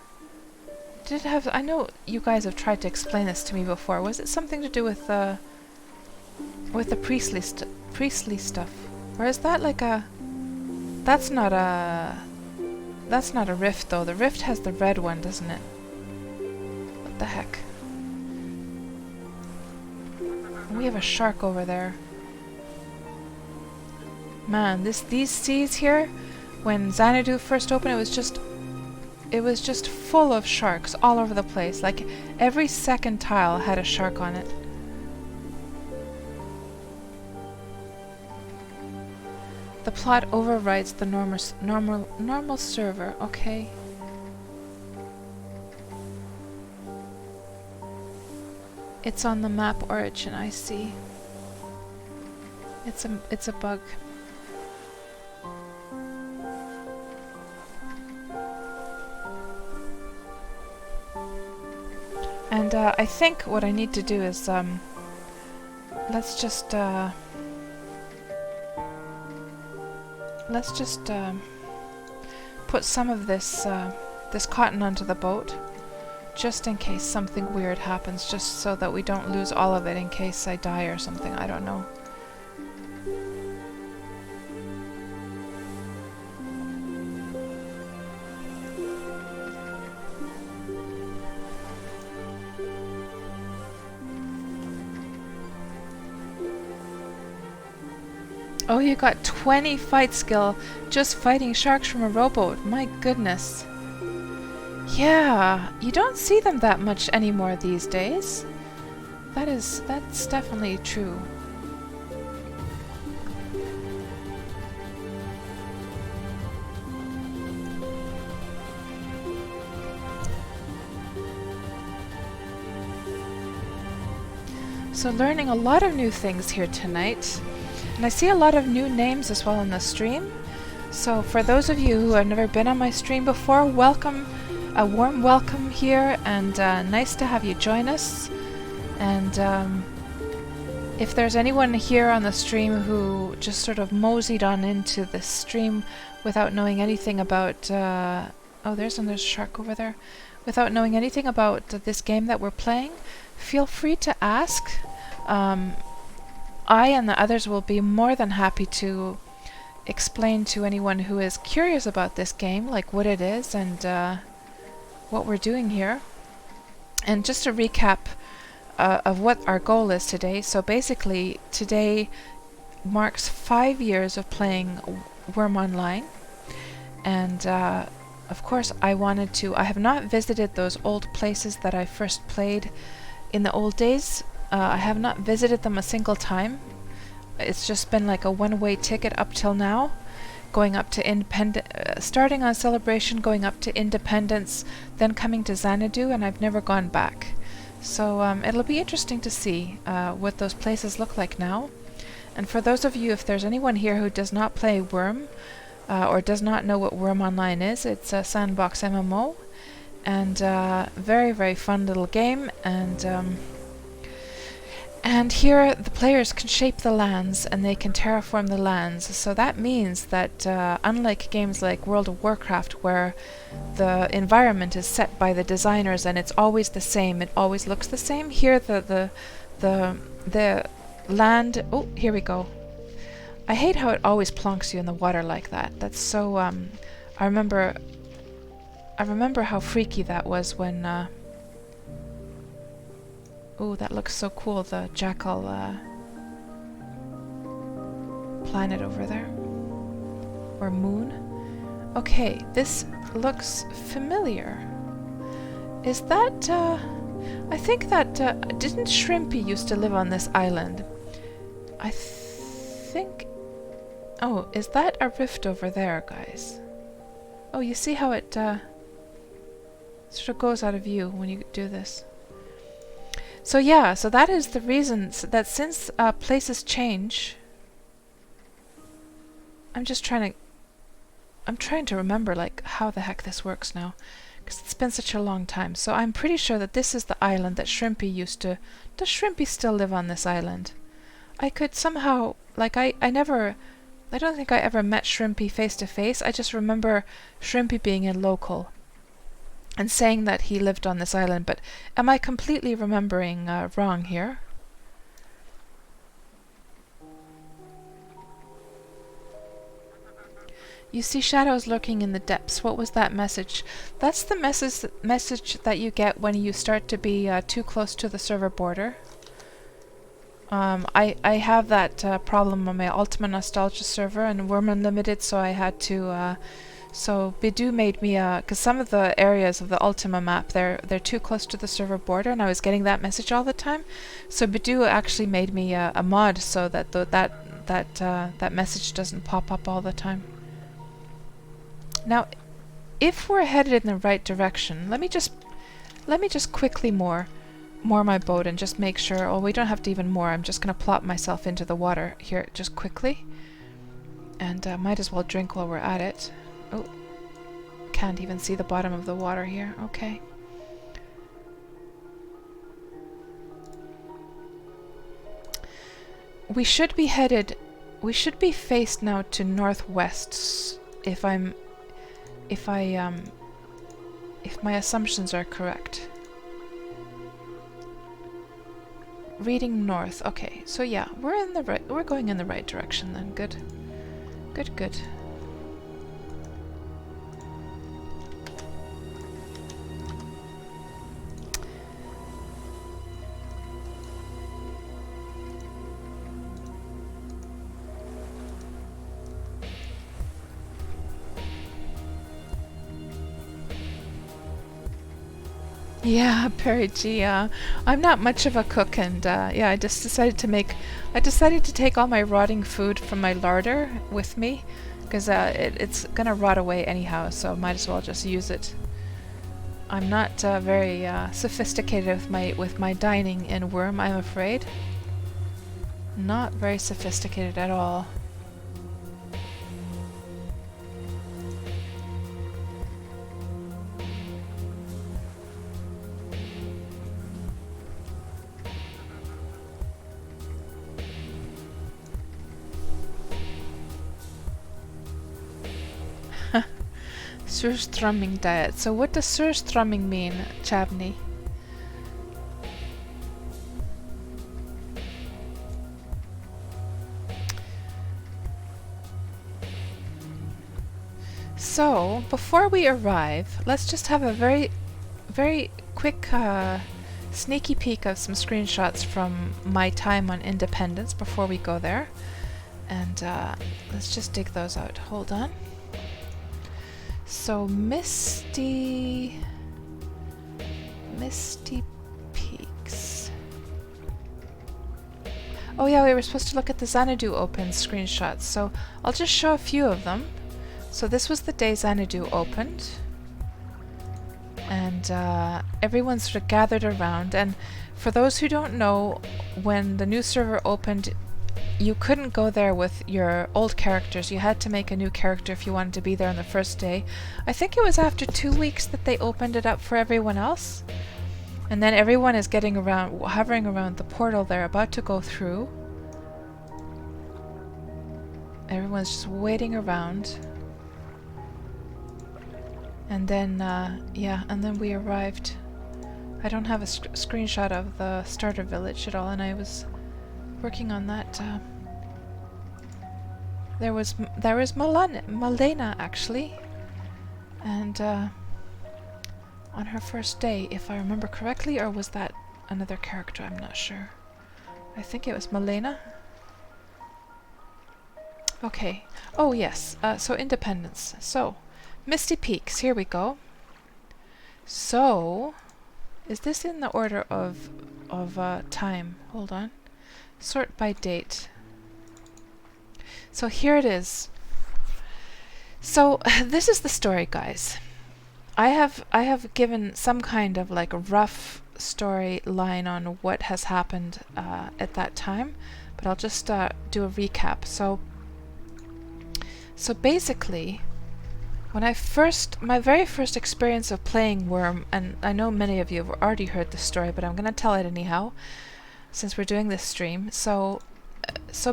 it have... I know you guys have tried to explain this to me before. Was it something to do with the priestly stuff? Or is that like a... That's not a rift, though. The rift has the red one, doesn't it? What the heck? We have a shark over there. Man, these seas here, when Xanadu first opened, it was just full of sharks all over the place. Like, every second tile had a shark on it. The plot overrides the normal server. Okay. It's on the map origin, I see. It's a bug. And I think what I need to do is let's just put some of this this cotton onto the boat, just in case something weird happens, just so that we don't lose all of it in case I die or something. I don't know. Oh, you got 20 fight skill just fighting sharks from a rowboat. My goodness. Yeah, you don't see them that much anymore these days. That's definitely true. So learning a lot of new things here tonight. And I see a lot of new names as well in the stream. So for those of you who have never been on my stream before, welcome, a warm welcome here, and nice to have you join us. And if there's anyone here on the stream who just sort of moseyed on into the stream without knowing anything about... oh, there's another shark over there. Without knowing anything about this game that we're playing, feel free to ask. I and the others will be more than happy to explain to anyone who is curious about this game, like what it is and what we're doing here. And just to recap of what our goal is today. So basically, today marks 5 years of playing Wurm Online. And of course, I have not visited those old places that I first played in the old days. I have not visited them a single time. It's just been like a one-way ticket up till now, going up to starting on Celebration, going up to Independence, then coming to Xanadu, and I've never gone back. So it'll be interesting to see what those places look like now. And for those of you, if there's anyone here who does not play Wurm, or does not know what Wurm Online is, it's a Sandbox MMO, and very, very fun little game. And here the players can shape the lands and they can terraform the lands. So that means that unlike games like World of Warcraft, where the environment is set by the designers and it's always the same, it always looks the same, here the land... Oh, here we go. I hate how it always plonks you in the water like that. That's so... I remember how freaky that was when... Oh, that looks so cool, the jackal planet over there. Or moon. Okay, this looks familiar. Is that... I think that... didn't Shrimpy used to live on this island? I think... Oh, is that a rift over there, guys? Oh, you see how it sort of goes out of view when you do this. So yeah, so that is the reason that since places change... I'm trying to remember like how the heck this works now, because it's been such a long time. So I'm pretty sure that this is the island that Shrimpy used to... Does Shrimpy still live on this island? I could somehow... Like I don't think I ever met Shrimpy face to face. I just remember Shrimpy being in local and saying that he lived on this island, but am I completely remembering wrong here? You see shadows lurking in the depths. What was that message? That's the message that you get when you start to be too close to the server border. I have that problem on my Ultima Nostalgia server and Wurm Unlimited, so I had to... So Bidoo made me because some of the areas of the Ultima map they're too close to the server border, and I was getting that message all the time. So Bidoo actually made me a mod so that that message doesn't pop up all the time. Now, if we're headed in the right direction, let me just quickly moor my boat and just make sure. Oh, we don't have to even moor. I'm just gonna plop myself into the water here just quickly, and might as well drink while we're at it. Oh, can't even see the bottom of the water here. Okay. We should be faced now to northwest if my assumptions are correct. reading north. Okay, so yeah, we're going in the right direction then. Good. Good, good. Yeah, Perigi. I'm not much of a cook, and yeah, I decided to take all my rotting food from my larder with me, because it's gonna rot away anyhow. So might as well just use it. I'm not very sophisticated with my dining in Wurm, I'm afraid. Not very sophisticated at all. Surströmming diet. So what does surströmming mean, Chavni? So, before we arrive, let's just have a very quick sneaky peek of some screenshots from my time on Independence before we go there. And let's just dig those out. Hold on. So, Misty Peaks. Oh yeah, we were supposed to look at the Xanadu Open screenshots, so I'll just show a few of them. So this was the day Xanadu opened, and everyone sort of gathered around. And for those who don't know, when the new server opened, you couldn't go there with your old characters. You had to make a new character if you wanted to be there on the first day. I think it was after 2 weeks that they opened it up for everyone else. And then everyone is getting around, hovering around the portal they're about to go through. Everyone's just waiting around. And then, yeah, and then we arrived. I don't have a screenshot of the starter village at all, and I was working on that. There was Malena actually, and on her first day, if I remember correctly, or was that another character? I'm not sure. I think it was Malena. Okay. Oh yes. So Independence. So Misty Peaks. Here we go. So, is this in the order of time? Hold on. Sort by date. So here it is. So this is the story, guys. I have given some kind of like a rough storyline on what has happened at that time, but I'll just do a recap. So basically, when my very first experience of playing Wurm, and I know many of you have already heard this story, but I'm going to tell it anyhow, since we're doing this stream. So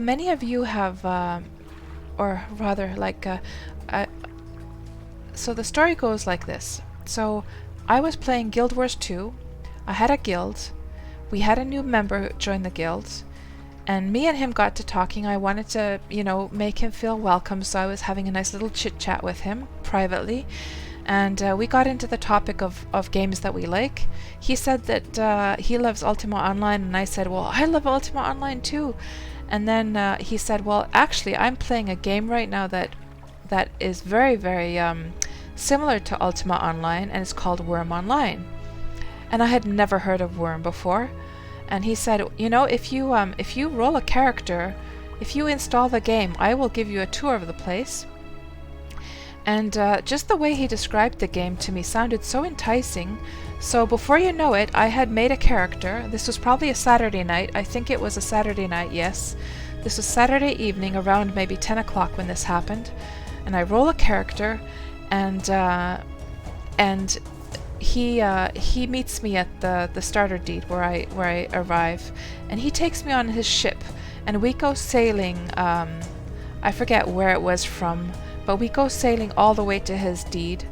many of you have, or rather, like, so the story goes like this. So I was playing Guild Wars 2. I had a guild. We had a new member join the guild. And me and him got to talking. I wanted to, you know, make him feel welcome, so I was having a nice little chit-chat with him privately. And we got into the topic of games that we like. He said that he loves Ultima Online, and I said, well, I love Ultima Online too. And then he said, well, actually, I'm playing a game right now that is very, very similar to Ultima Online, and it's called Wurm Online. And I had never heard of Wurm before. And he said, you know, if you roll a character, if you install the game, I will give you a tour of the place. And just the way he described the game to me sounded so enticing. So before you know it, I had made a character. This was probably a Saturday night. I think it was a Saturday night, yes. This was Saturday evening, around maybe 10 o'clock when this happened. And I roll a character, and he meets me at the starter deed where I arrive, and he takes me on his ship, and we go sailing. I forget where it was from, but we go sailing all the way to his deed,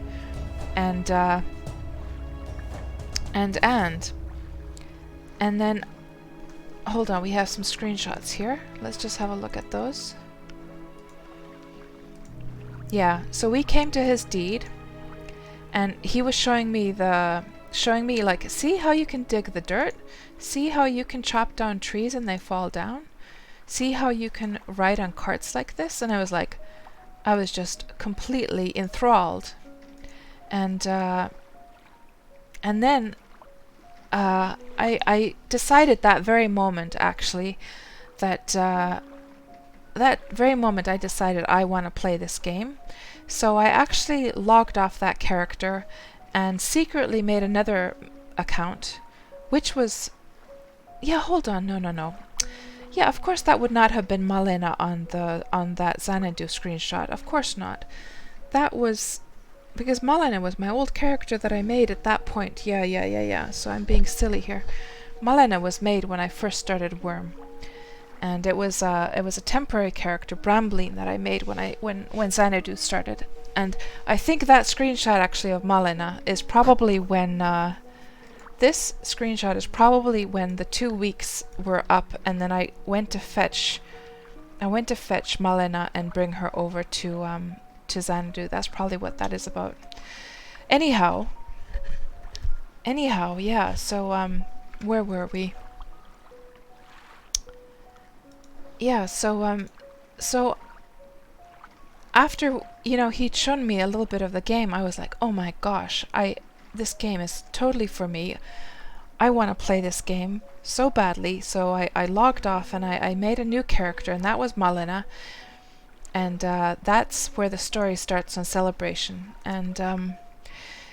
and then hold on, we have some screenshots here. Let's just have a look at those. Yeah, so we came to his deed, and he was showing me like, see how you can dig the dirt? See how you can chop down trees and they fall down? See how you can ride on carts like this? And I was like, I was just completely enthralled. And then I decided that very moment, actually, that very moment I decided I want to play this game. So I actually logged off that character and secretly made another account, which was... Yeah, hold on, no. Yeah, of course that would not have been Malena on that Xanadu screenshot. Of course not. That was... because Malena was my old character that I made at that point. Yeah. So I'm being silly here. Malena was made when I first started Wurm. And it was a temporary character, Brambleen, that I made when Xanadu started. And I think that screenshot actually of Malena is probably when this screenshot is probably when the 2 weeks were up, and then I went to fetch Malena and bring her over to Xanadu. That's probably what that is about. Anyhow, yeah. So where were we? Yeah, so after, he'd shown me a little bit of the game, I was like, oh my gosh, this game is totally for me. I want to play this game so badly. So I logged off and I made a new character, and that was Malena. And that's where the story starts on Celebration. And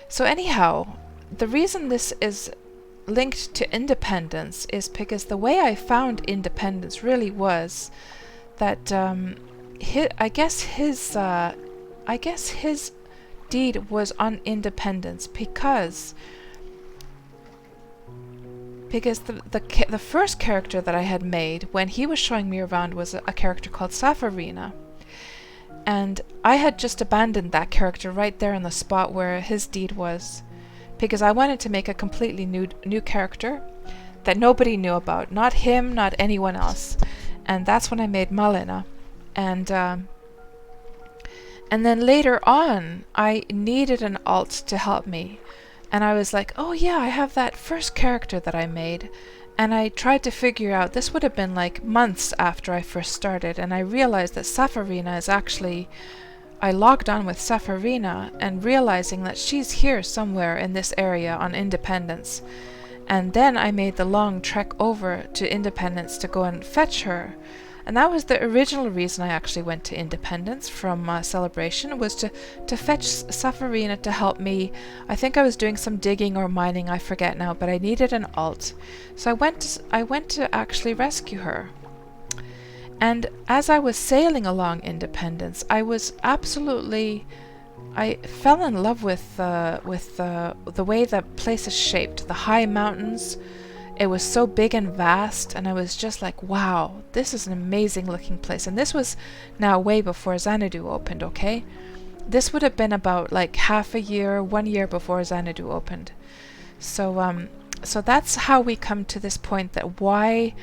so anyhow, the reason this is linked to Independence is because the way I found Independence really was that I guess his deed was on Independence because the first character that I had made when he was showing me around was a character called Safarina, and I had just abandoned that character right there on the spot where his deed was, because I wanted to make a completely new character that nobody knew about, not him, not anyone else. And that's when I made Malena. And then later on, I needed an alt to help me. And I was like, oh yeah, I have that first character that I made. And I tried to figure out, this would have been like months after I first started, and I realized that Safarina is actually... I logged on with Safarina and realizing that she's here somewhere in this area on Independence. And then I made the long trek over to Independence to go and fetch her. And that was the original reason I actually went to Independence from Celebration, was to fetch Safarina to help me. I think I was doing some digging or mining, I forget now, but I needed an alt. So I went to actually rescue her. And as I was sailing along Independence, I fell in love with the way the place is shaped, the high mountains. It was so big and vast, and I was just like, wow, this is an amazing looking place. And this was now way before Xanadu opened, okay? This would have been about like 1 year before Xanadu opened. So that's how we come to this point, that why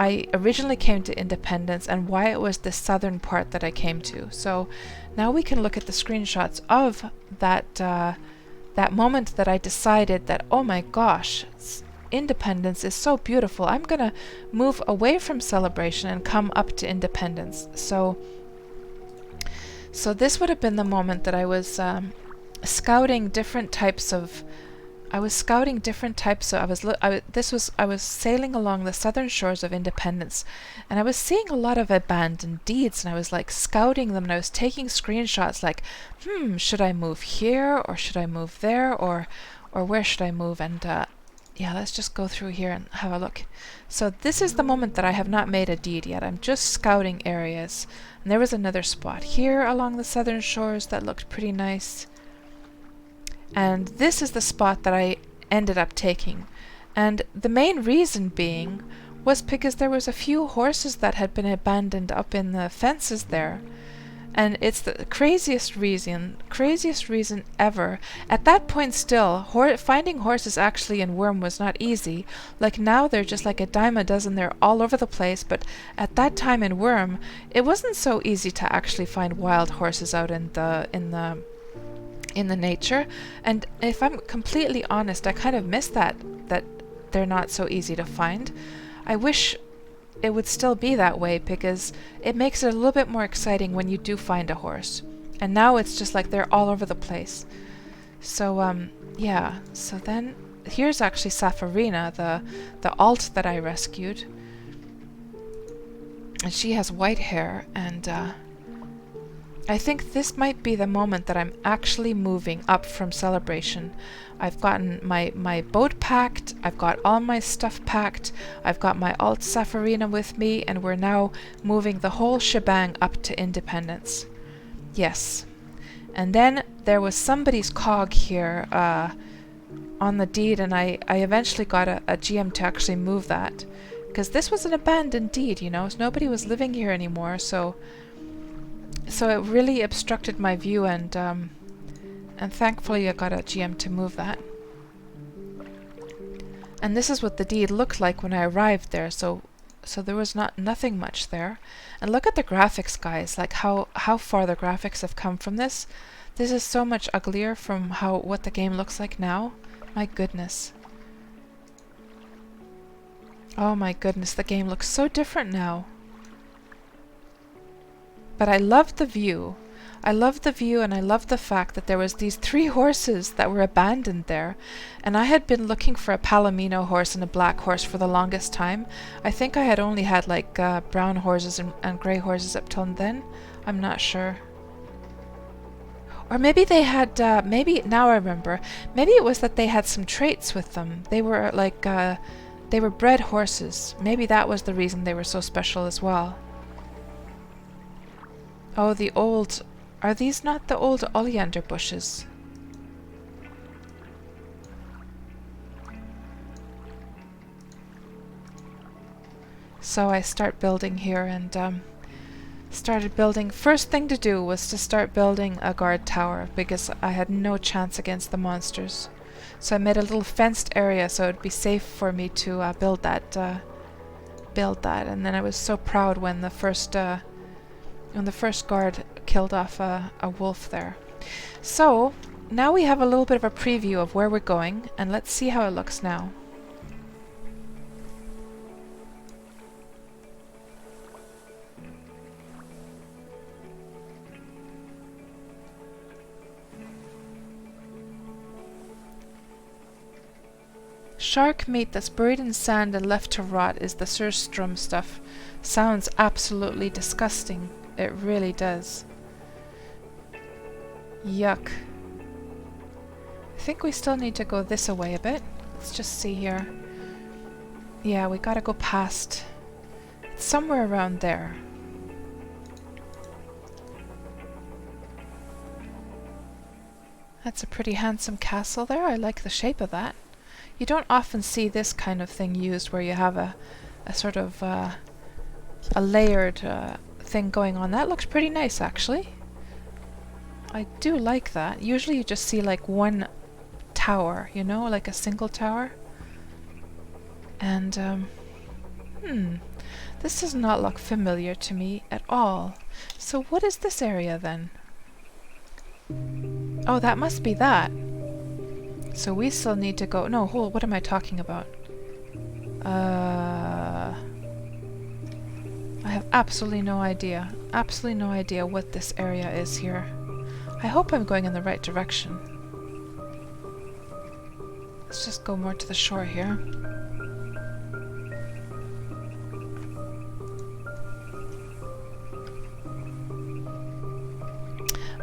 I originally came to Independence and why it was the southern part that I came to. So now we can look at the screenshots of that moment that I decided that, oh my gosh, Independence is so beautiful. I'm gonna move away from Celebration and come up to Independence. So this would have been the moment that I was scouting different types of... I was sailing along the southern shores of Independence, and I was seeing a lot of abandoned deeds, and I was like scouting them, and I was taking screenshots like, should I move here, or should I move there, or where should I move? And yeah, let's just go through here and have a look. So this is the moment that I have not made a deed yet. I'm just scouting areas, and there was another spot here along the southern shores that looked pretty nice. And this is the spot that I ended up taking. And the main reason being was because there was a few horses that had been abandoned up in the fences there. And it's the craziest reason ever. At that point still, finding horses actually in Wurm was not easy. Like now they're just like a dime a dozen, they're all over the place, but at that time in Wurm, it wasn't so easy to actually find wild horses out in the nature. And if I'm completely honest, I kind of miss that they're not so easy to find. I wish it would still be that way, because it makes it a little bit more exciting when you do find a horse. And now it's just like they're all over the place. So yeah, so then here's actually Safarina, the alt that I rescued. And she has white hair, and I think this might be the moment that I'm actually moving up from Celebration. I've gotten my boat packed, I've got all my stuff packed, I've got my alt Safarina with me, and we're now moving the whole shebang up to Independence. Yes. And then there was somebody's cog here on the deed, and I eventually got a GM to actually move that. Because this was an abandoned deed, you know, so nobody was living here anymore, so it really obstructed my view, and thankfully I got a GM to move that. And this is what the deed looked like when I arrived there, so there was nothing much there. And look at the graphics, guys, like how far the graphics have come from this. This is so much uglier from what the game looks like now. My goodness. Oh my goodness, the game looks so different now. But I loved the view. I loved the view, and I loved the fact that there was these 3 horses that were abandoned there. And I had been looking for a Palomino horse and a black horse for the longest time. I think I had only had like brown horses and grey horses up till then. I'm not sure. Or maybe they had, maybe, now I remember, maybe it was that they had some traits with them. They were like, they were bred horses. Maybe that was the reason they were so special as well. Oh, the old... Are these not the old oleander bushes? So I start building here, and started building... First thing to do was to start building a guard tower, because I had no chance against the monsters. So I made a little fenced area so it'd be safe for me to build that. And then I was so proud when the first guard killed off a wolf there. So now we have a little bit of a preview of where we're going, and let's see how it looks now. Shark meat that's buried in sand and left to rot is the surstrom stuff. Sounds absolutely disgusting. It really does. Yuck. I think we still need to go this away a bit. Let's just see here. Yeah, we gotta go past. It's somewhere around there. That's a pretty handsome castle there. I like the shape of that. You don't often see this kind of thing used where you have a sort of a layered thing going on. That looks pretty nice, actually. I do like that. Usually you just see like one tower, you know, like a single tower. And this does not look familiar to me at all. So what is this area then? Oh, that must be that. So we still need to go... No, hold, what am I talking about? I have absolutely no idea. Absolutely no idea what this area is here. I hope I'm going in the right direction. Let's just go more to the shore here.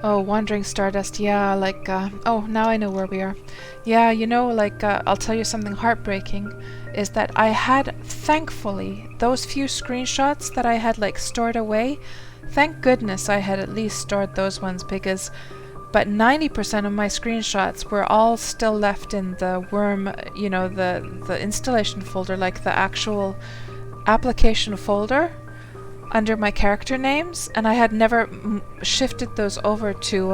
Oh, Wandering Stardust, yeah, like, oh, now I know where we are. Yeah, you know, like, I'll tell you something heartbreaking, is that I had, thankfully, those few screenshots that I had, like, stored away, thank goodness I had at least stored those ones, because, but 90% of my screenshots were all still left in the Wurm, you know, the installation folder, like the actual application folder. under my character names, and I had never shifted those over to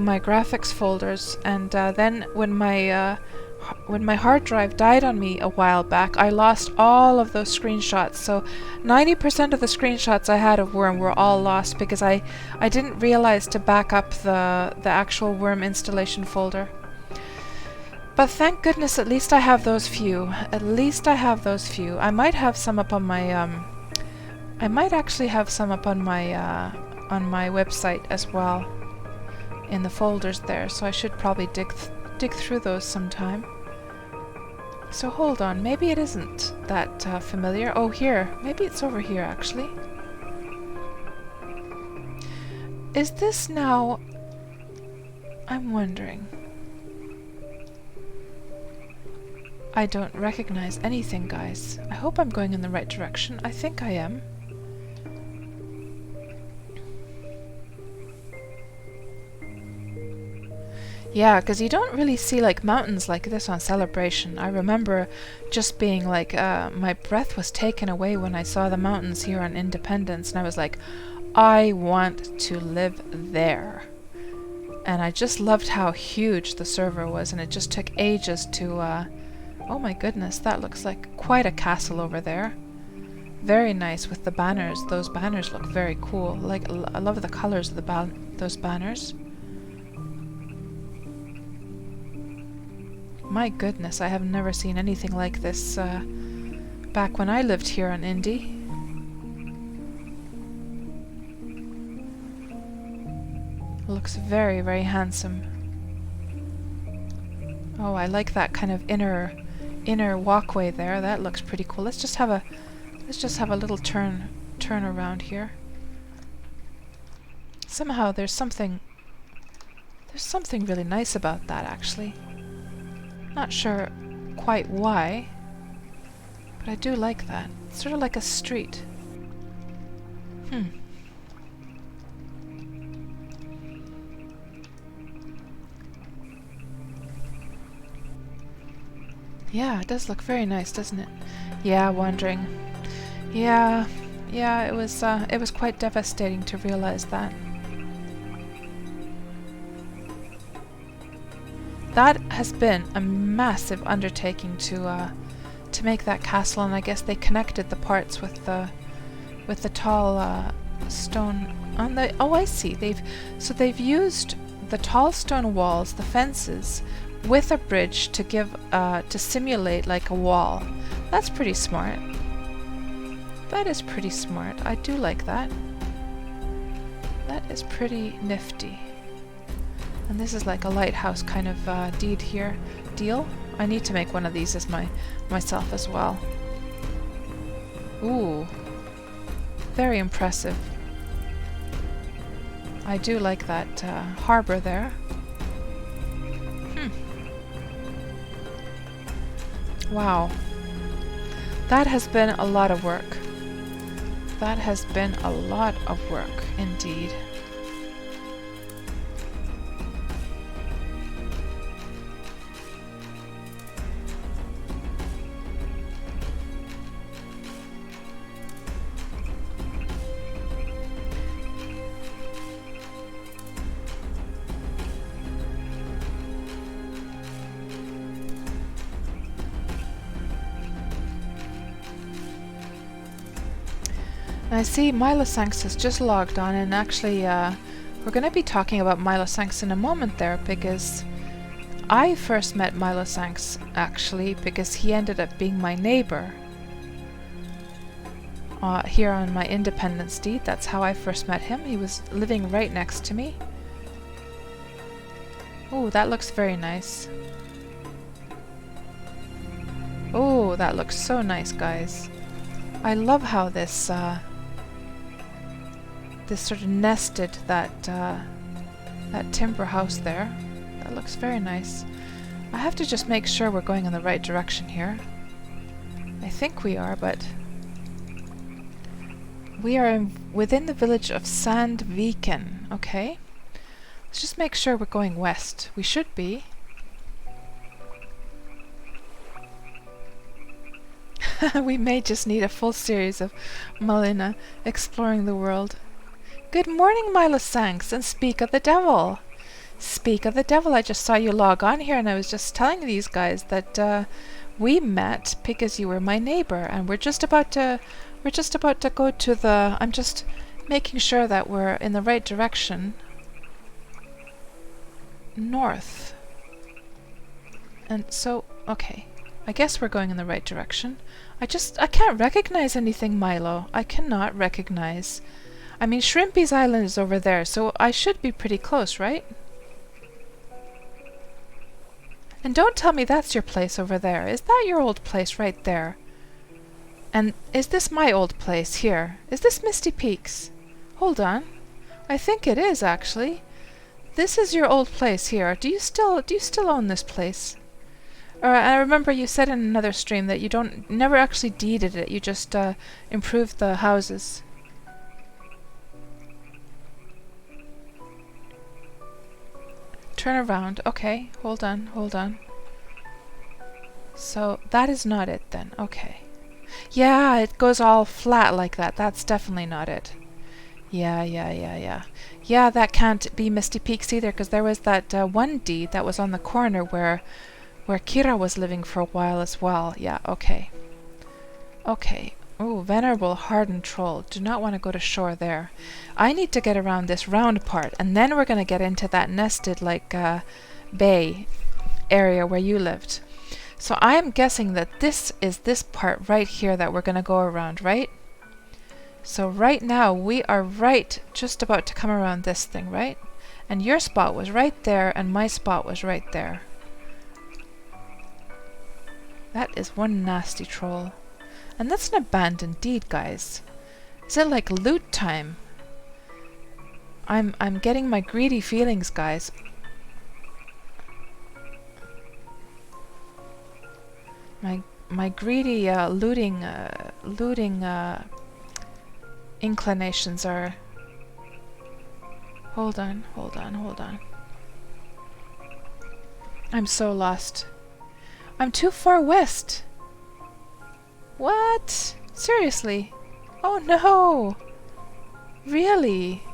my graphics folders. And then when my hard drive died on me a while back, I lost all of those screenshots. So 90% of the screenshots I had of Wurm were all lost because I didn't realize to back up the actual Wurm installation folder. But thank goodness, at least I have those few. At least I have those few. I might have some up on my I might actually have some up on my website as well, in the folders there. So I should probably dig through those sometime. So hold on, maybe it isn't that familiar. Oh, here, maybe it's over here actually. Is this now? I'm wondering. I don't recognize anything, guys. I hope I'm going in the right direction. I think I am. Yeah, because you don't really see like mountains like this on Celebration. I remember just being like, my breath was taken away when I saw the mountains here on Independence, and I was like, I want to live there. And I just loved how huge the server was, and it just took ages to oh my goodness, that looks like quite a castle over there. Very nice with the banners. Those banners look very cool. Like, I love the colors of those banners. My goodness, I have never seen anything like this back when I lived here on Indy. Looks very, very handsome. Oh, I like that kind of inner walkway there. That looks pretty cool. Let's just have a little turn around here. Somehow there's something really nice about that, actually. Not sure quite why, but I do like that. It's sort of like a street. Yeah, it does look very nice, doesn't it? Yeah, wandering. Yeah, it was quite devastating to realize that. That has been a massive undertaking to make that castle, and I guess they connected the parts with the tall stone on the. Oh, I see. They've used the tall stone walls, the fences, with a bridge to give to simulate like a wall. That's pretty smart. That is pretty smart. I do like that. That is pretty nifty. And this is like a lighthouse kind of deal. I need to make one of these as myself as well. Ooh, very impressive. I do like that harbor there. Wow, that has been a lot of work. That has been a lot of work indeed. I see Milosanx has just logged on, and actually we're going to be talking about Milosanx in a moment there, because I first met Milosanx actually because he ended up being my neighbor here on my Independence deed. That's how I first met him. He was living right next to me. Oh, that looks very nice. Oh, that looks so nice, guys. I love how this this sort of nested that timber house there. That looks very nice. I have to just make sure we're going in the right direction here. I think we are, but we are within the village of Sandviken. Okay, let's just make sure we're going west. We should be. We may just need a full series of Malena exploring the world. Good morning, Milo Sanks, and speak of the devil. Speak of the devil, I just saw you log on here and I was just telling these guys that we met because you were my neighbor, and we're just about to go to the... I'm just making sure that we're in the right direction. North. And so, okay. I guess we're going in the right direction. I can't recognize anything, Milo. I cannot recognize. I mean, Shrimpy's Island is over there, so I should be pretty close, right? And don't tell me that's your place over there. Is that your old place right there? And is this my old place here? Is this Misty Peaks? Hold on. I think it is, actually. This is your old place here. Do you still own this place? Or I remember you said in another stream that you never actually deeded it. You just improved the houses. Turn around. Okay, hold on. So that is not it then. Okay. Yeah, it goes all flat like that. That's definitely not it. Yeah. Yeah, that can't be Misty Peaks either, because there was that one deed that was on the corner where Kira was living for a while as well. Yeah, okay. Okay. Ooh, venerable hardened troll. Do not want to go to shore there. I need to get around this round part, and then we're going to get into that nested, like, bay area where you lived. So I am guessing that this is this part right here that we're going to go around, right? So right now, we are just about to come around this thing, right? And your spot was right there, and my spot was right there. That is one nasty troll. And that's an abandoned deed, guys. Is it like loot time? I'm getting my greedy feelings, guys. My greedy looting inclinations are... Hold on. I'm so lost. I'm too far west. What? Seriously? Oh no! Really?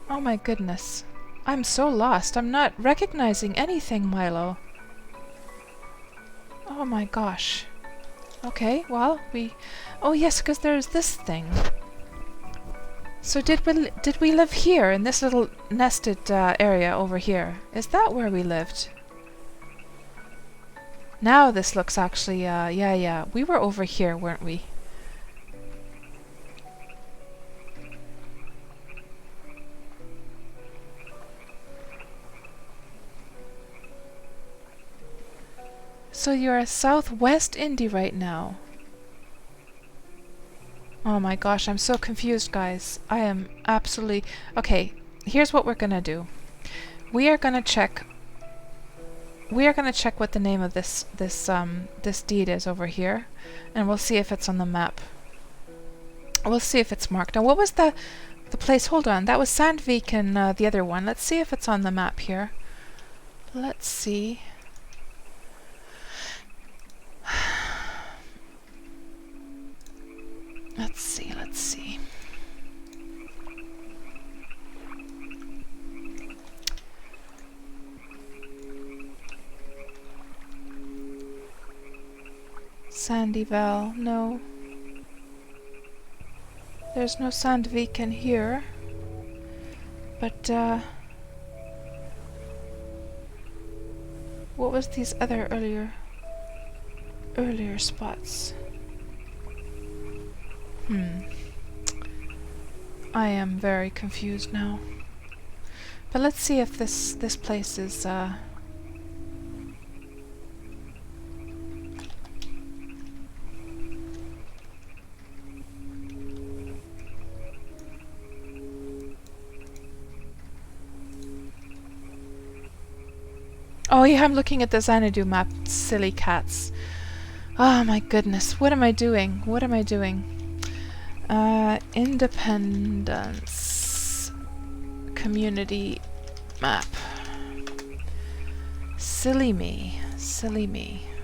Oh my goodness. I'm so lost. I'm not recognizing anything, Milo. Oh my gosh. Okay, well, oh yes, because there's this thing. So did we live here in this little nested area over here? Is that where we lived? Now this looks actually, yeah. We were over here, weren't we? So you're a southwest indie right now. Oh my gosh, I'm so confused, guys. I am absolutely... Okay, here's what we're gonna do. We are gonna check what the name of this deed is over here, and we'll see if it's on the map. We'll see if it's marked. Now, what was the place? Hold on, that was Sandvik and the other one. Let's see if it's on the map here. Let's see. Let's see. Sandyval, no. There's no Sandvik in here. But, what was these other earlier spots? I am very confused now. But let's see if this place is Oh yeah, I'm looking at the Xanadu map. Silly cats. Oh my goodness, what am I doing? Independence community map. Silly me.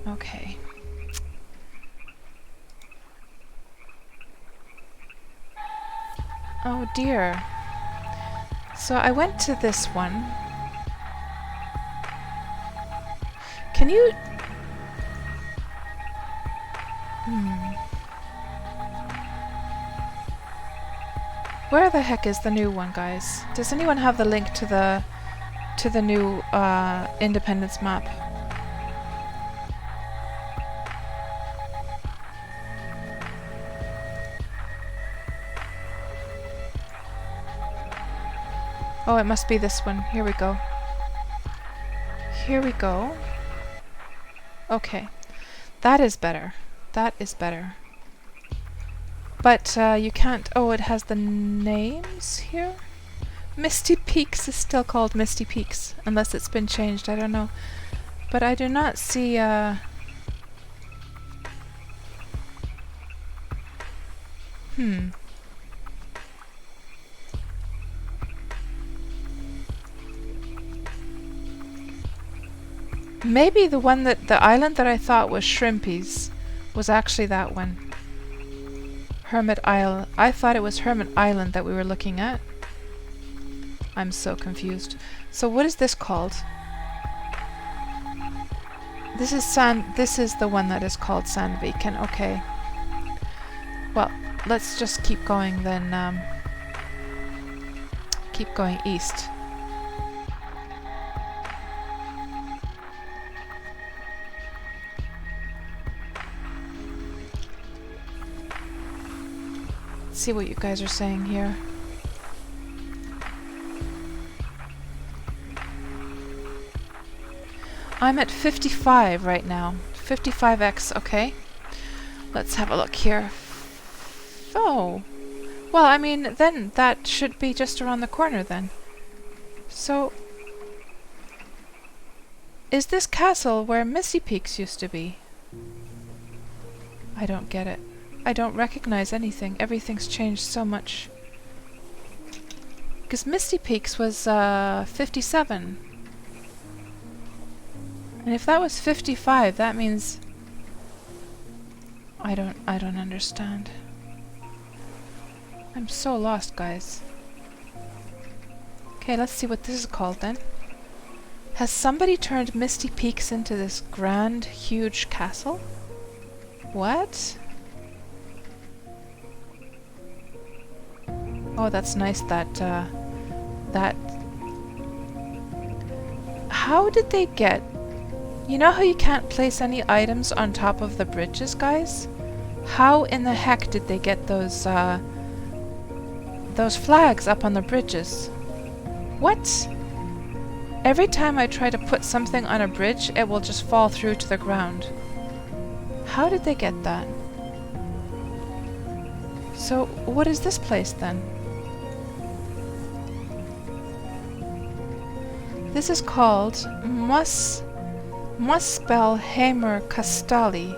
Okay. Oh dear. So I went to this one. Can you... Where the heck is the new one, guys? Does anyone have the link to the new Independence map? Oh, it must be this one. Here we go. Here we go. Okay. That is better. That is better. But you can't... Oh, it has the names here? Misty Peaks is still called Misty Peaks. Unless it's been changed, I don't know. But I do not see... Maybe the one that... The island that I thought was Shrimpies was actually that one. Hermit Isle. I thought it was Hermit Island that we were looking at. I'm so confused. So what is this called? This is the one that is called Sand Beacon. Okay. Well, let's just keep going then. Keep going east. See what you guys are saying here. I'm at 55 right now. 55x, okay. Let's have a look here. Oh. Well, I mean, then that should be just around the corner then. So, is this castle where Misty Peaks used to be? I don't get it. I don't recognize anything. Everything's changed so much. Because Misty Peaks was 57. And if that was 55, that means... I don't understand. I'm so lost, guys. Okay, let's see what this is called then. Has somebody turned Misty Peaks into this grand, huge castle? What? Oh, that's nice that, that... How did they get... You know how you can't place any items on top of the bridges, guys? How in the heck did they get those flags up on the bridges? What? Every time I try to put something on a bridge, it will just fall through to the ground. How did they get that? So, what is this place then? This is called Muspelheimer Castelli.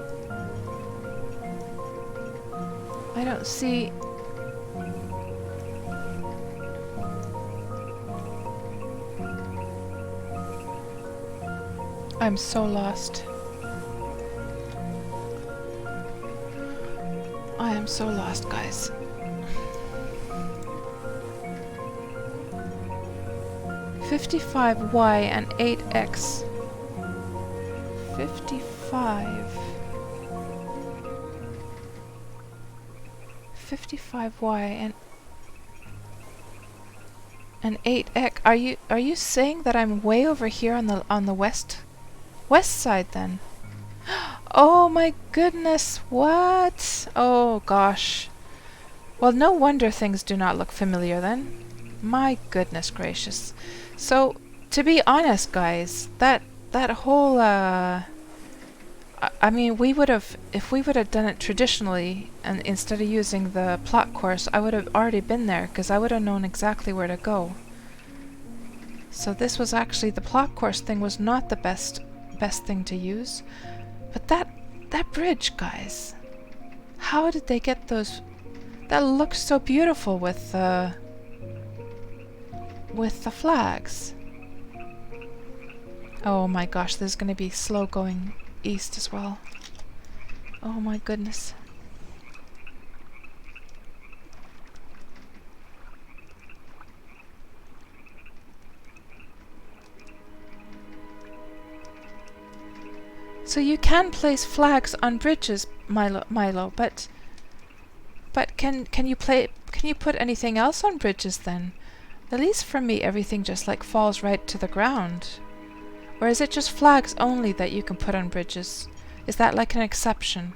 I don't see... I'm so lost. I am so lost, guys. $55Y and 8X. 55Y and 8X. Are you saying that I'm way over here on the west side then? Oh my goodness, what? Oh gosh. Well, no wonder things do not look familiar then. My goodness gracious. So, to be honest, guys, that whole I mean, we would have, if we would have done it traditionally and instead of using the plot course, I would have already been there because I would have known exactly where to go. So this was actually, the plot course thing was not the best thing to use. But that bridge, guys. How did they get those? That looks so beautiful with the flags. Oh my gosh, this is going to be slow going east as well. Oh my goodness. So you can place flags on bridges, Milo, but can you put anything else on bridges then? At least for me, everything just like falls right to the ground. Or is it just flags only that you can put on bridges? Is that like an exception?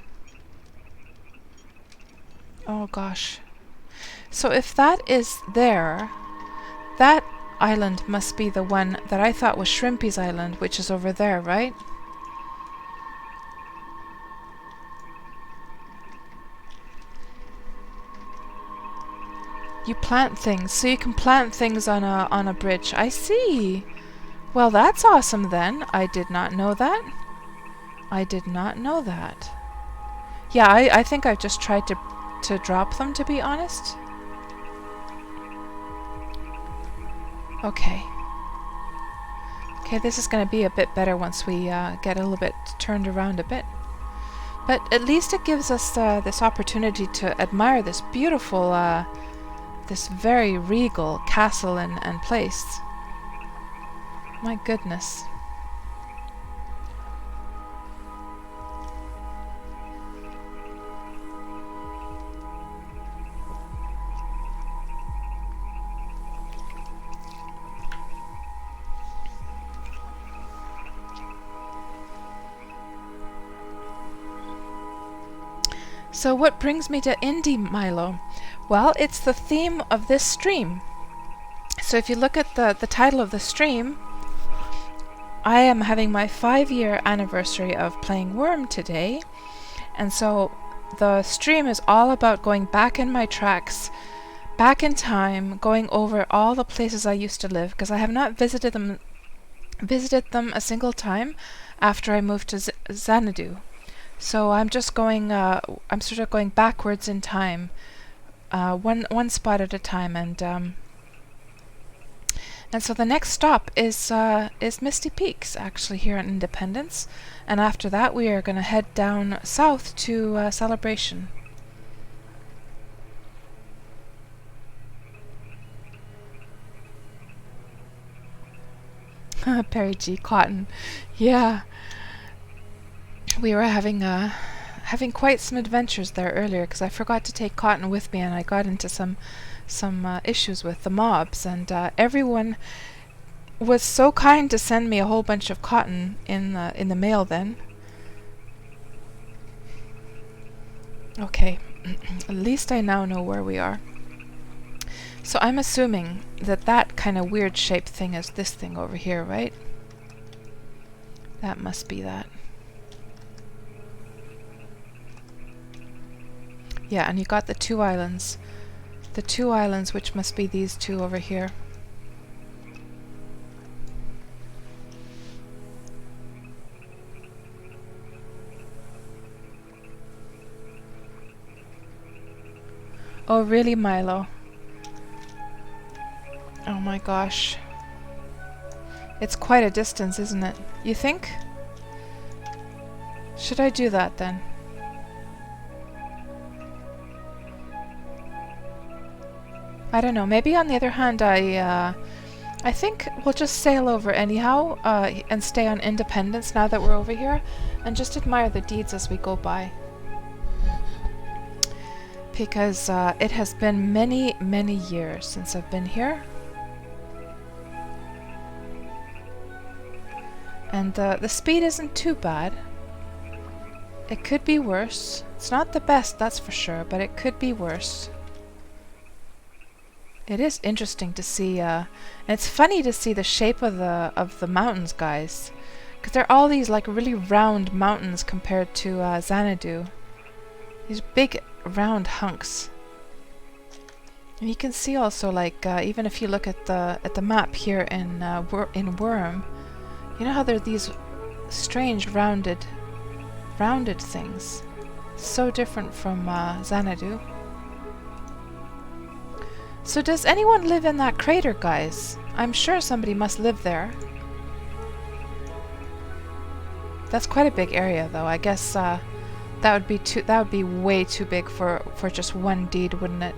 Oh gosh. So if that is there, that island must be the one that I thought was Shrimpy's Island, which is over there, right? You plant things, so you can plant things on a bridge. I see. Well, that's awesome then. I did not know that. I did not know that. Yeah, I think I've just tried to drop them, to be honest. Okay. Okay, this is going to be a bit better once we get a little bit turned around a bit. But at least it gives us this opportunity to admire this beautiful, this very regal castle and place. My goodness. So what brings me to indie, Milo? Well, it's the theme of this stream. So if you look at the title of the stream, I am having my 5-year anniversary of playing Wurm today. And so the stream is all about going back in my tracks, back in time, going over all the places I used to live, because I have not visited them a single time after I moved to Xanadu. So I'm just going, I'm sort of going backwards in time, one spot at a time, and so the next stop is Misty Peaks, actually, here in Independence, and after that we are going to head down south to Celebration. Perry G. Cotton, yeah. We were having quite some adventures there earlier, because I forgot to take Cotton with me, and I got into some issues with the mobs, and everyone was so kind to send me a whole bunch of cotton in the mail then. Okay, at least I now know where we are. So I'm assuming that kind of weird shaped thing is this thing over here, right? That must be that. Yeah, and you got the two islands. The two islands, which must be these two over here. Oh, really, Milo? Oh my gosh. It's quite a distance, isn't it? You think? Should I do that then? I don't know. Maybe on the other hand, I think we'll just sail over anyhow and stay on Independence now that we're over here, and just admire the deeds as we go by. Because it has been many, many years since I've been here. And the speed isn't too bad. It could be worse. It's not the best, that's for sure, but it could be worse. It is interesting to see, and it's funny to see the shape of the mountains, guys, because they're all these like really round mountains compared to Xanadu. These big round hunks, and you can see also like even if you look at the map here in Wurm, you know how there are these strange rounded things, so different from Xanadu. So does anyone live in that crater, guys? I'm sure somebody must live there. That's quite a big area, though. I guess that would be way too big for just one deed, wouldn't it?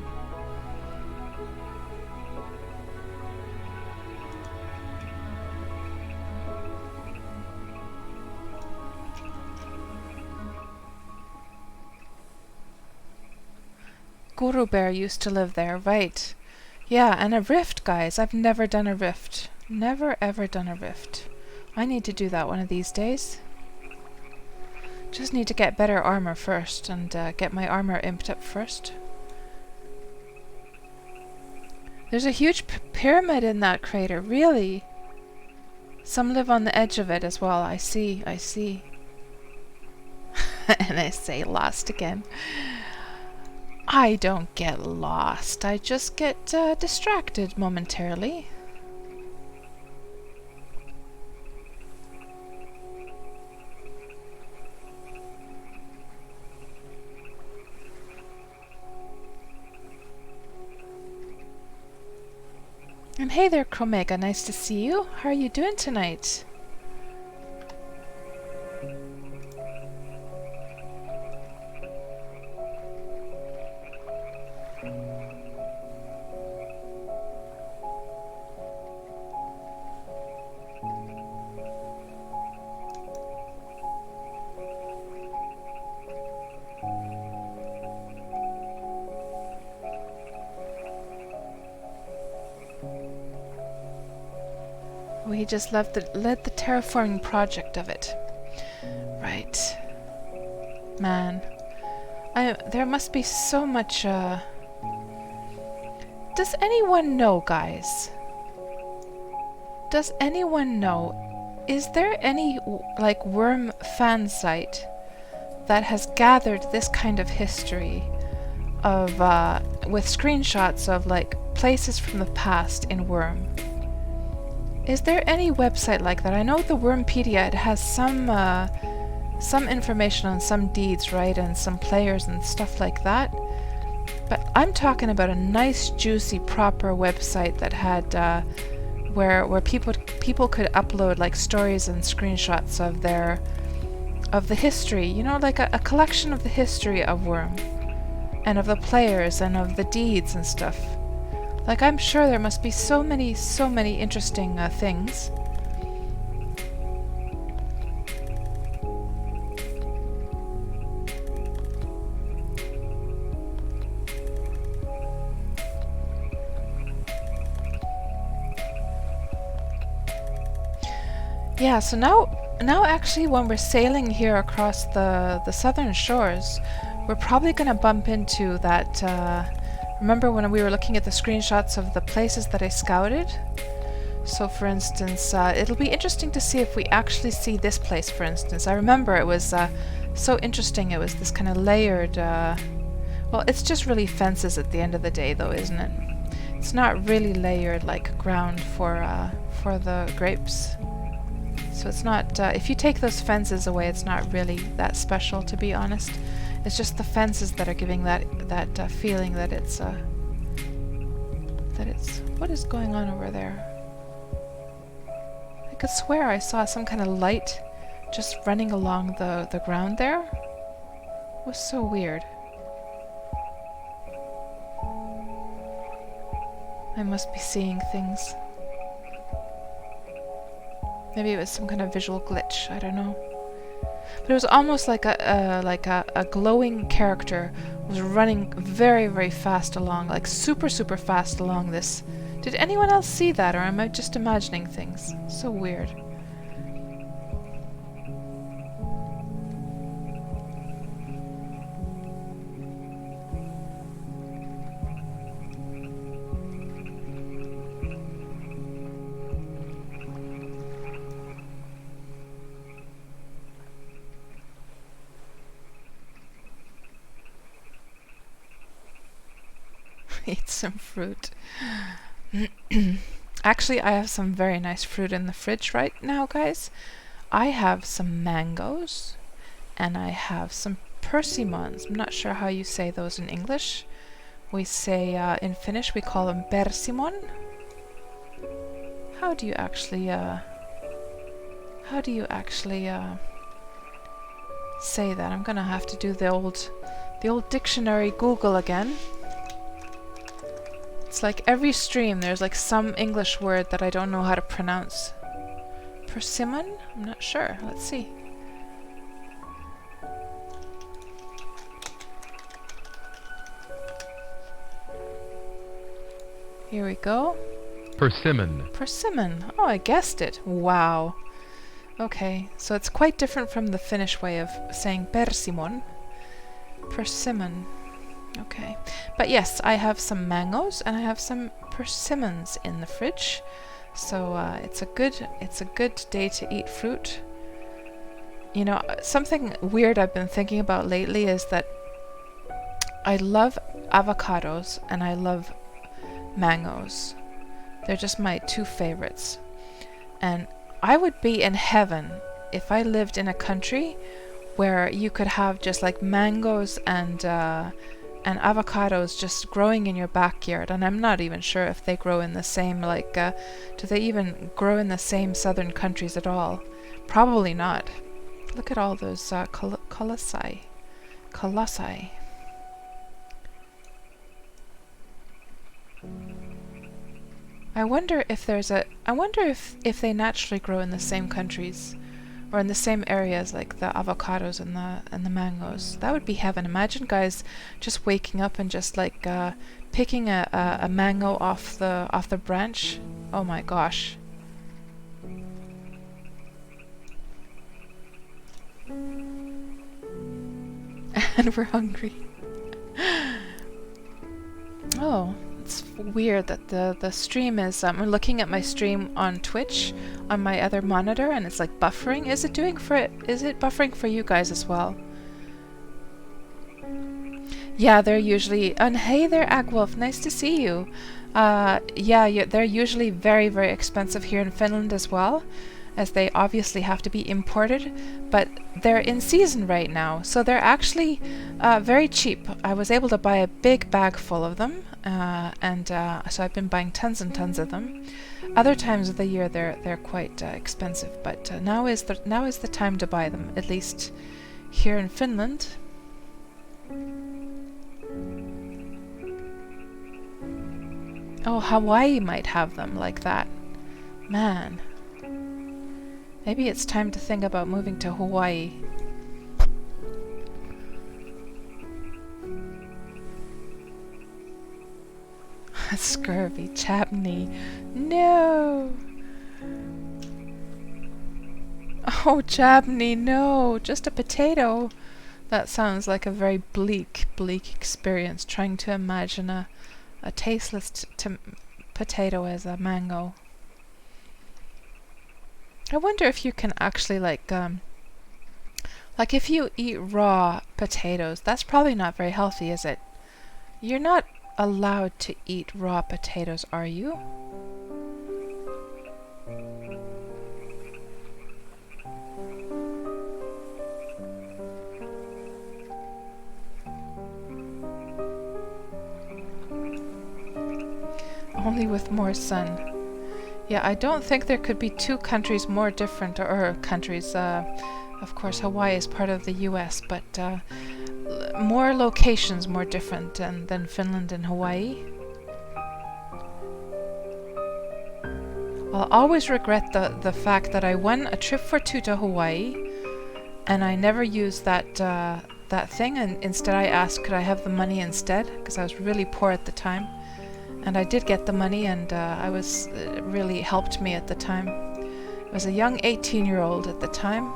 Guru Bear used to live there, right. Yeah, and a rift, guys. I've never done a rift. Never ever done a rift. I need to do that one of these days. Just need to get better armor first and get my armor imped up first. There's a huge pyramid in that crater, really? Some live on the edge of it as well. I see, I see. And I say lost again. I don't get lost. I just get distracted momentarily. And hey there, Chromega. Nice to see you. How are you doing tonight? He just led the terraforming project of it. Right. Man. There must be so much, Does anyone know, guys? Does anyone know? Is there any, like, Wurm fan site that has gathered this kind of history of, with screenshots of, like, places from the past in Wurm? Is there any website like that? I know the Wurmpedia, it has some information on some deeds, right, and some players and stuff like that. But I'm talking about a nice, juicy, proper website that had where people could upload like stories and screenshots of the history. You know, like a collection of the history of Wurm, and of the players and of the deeds and stuff. Like, I'm sure there must be so many interesting things. Yeah, so now actually when we're sailing here across the southern shores, we're probably going to bump into that remember when we were looking at the screenshots of the places that I scouted? So for instance, it'll be interesting to see if we actually see this place, for instance. I remember it was so interesting. It was this kind of layered... well, it's just really fences at the end of the day, though, isn't it? It's not really layered like ground for the grapes. So it's not... if you take those fences away, it's not really that special, to be honest. It's just the fences that are giving that feeling that it's what is going on over there? I could swear I saw some kind of light just running along the ground there. It was so weird. I must be seeing things. Maybe it was some kind of visual glitch. I don't know. But it was almost like a glowing character was running very, very fast along, like super fast along this. Did anyone else see that, or am I just imagining things? So weird. Eat some fruit. Actually, I have some very nice fruit in the fridge right now, guys. I have some mangoes, and I have some persimmons. I'm not sure how you say those in English. We say, in Finnish, we call them persimon. How do you actually say that? I'm gonna have to do the old dictionary Google again. It's like every stream there's like some English word that I don't know how to pronounce. Persimmon? I'm not sure. Let's see. Here we go. Persimmon. Persimmon. Oh, I guessed it. Wow. Okay, so it's quite different from the Finnish way of saying persimon. Persimmon. Okay. But yes, I have some mangoes and I have some persimmons in the fridge. So it's a good day to eat fruit. You know, something weird I've been thinking about lately is that I love avocados and I love mangoes. They're just my two favorites. And I would be in heaven if I lived in a country where you could have just like mangoes and avocados just growing in your backyard. And I'm not even sure if they grow in the same, like, do they even grow in the same southern countries at all? Probably not. Look at all those colossi. Colossi. I wonder if they naturally grow in the same countries or in the same areas, like the avocados and the mangoes. That would be heaven. Imagine guys just waking up and just like picking a mango off the branch. Oh my gosh. And we're hungry. Oh. It's weird that the stream is, I'm looking at my stream on Twitch on my other monitor and it's like buffering. Is it buffering for you guys as well? Yeah, they're usually, and hey there Agwolf, nice to see you. Yeah, they're usually very, very expensive here in Finland as well, as they obviously have to be imported, but they're in season right now, so they're actually very cheap. I was able to buy a big bag full of them, so I've been buying tons and tons of them. Other times of the year they're quite expensive, but now is the time to buy them, at least here in Finland. Oh, Hawaii might have them like that. Man. Maybe it's time to think about moving to Hawaii. Scurvy, Chapney. No! Oh, Chapney, no! Just a potato! That sounds like a very bleak experience, trying to imagine a tasteless potato as a mango. I wonder if you can actually like if you eat raw potatoes, that's probably not very healthy, is it? You're not allowed to eat raw potatoes, are you? Only with more sun. Yeah, I don't think there could be two countries more different, or countries, of course Hawaii is part of the US, but more locations more different than Finland and Hawaii. I'll always regret the fact that I won a trip for two to Hawaii, and I never used that thing, and instead I asked could I have the money instead, because I was really poor at the time. And I did get the money, and it really helped me at the time. I was a young 18-year-old at the time,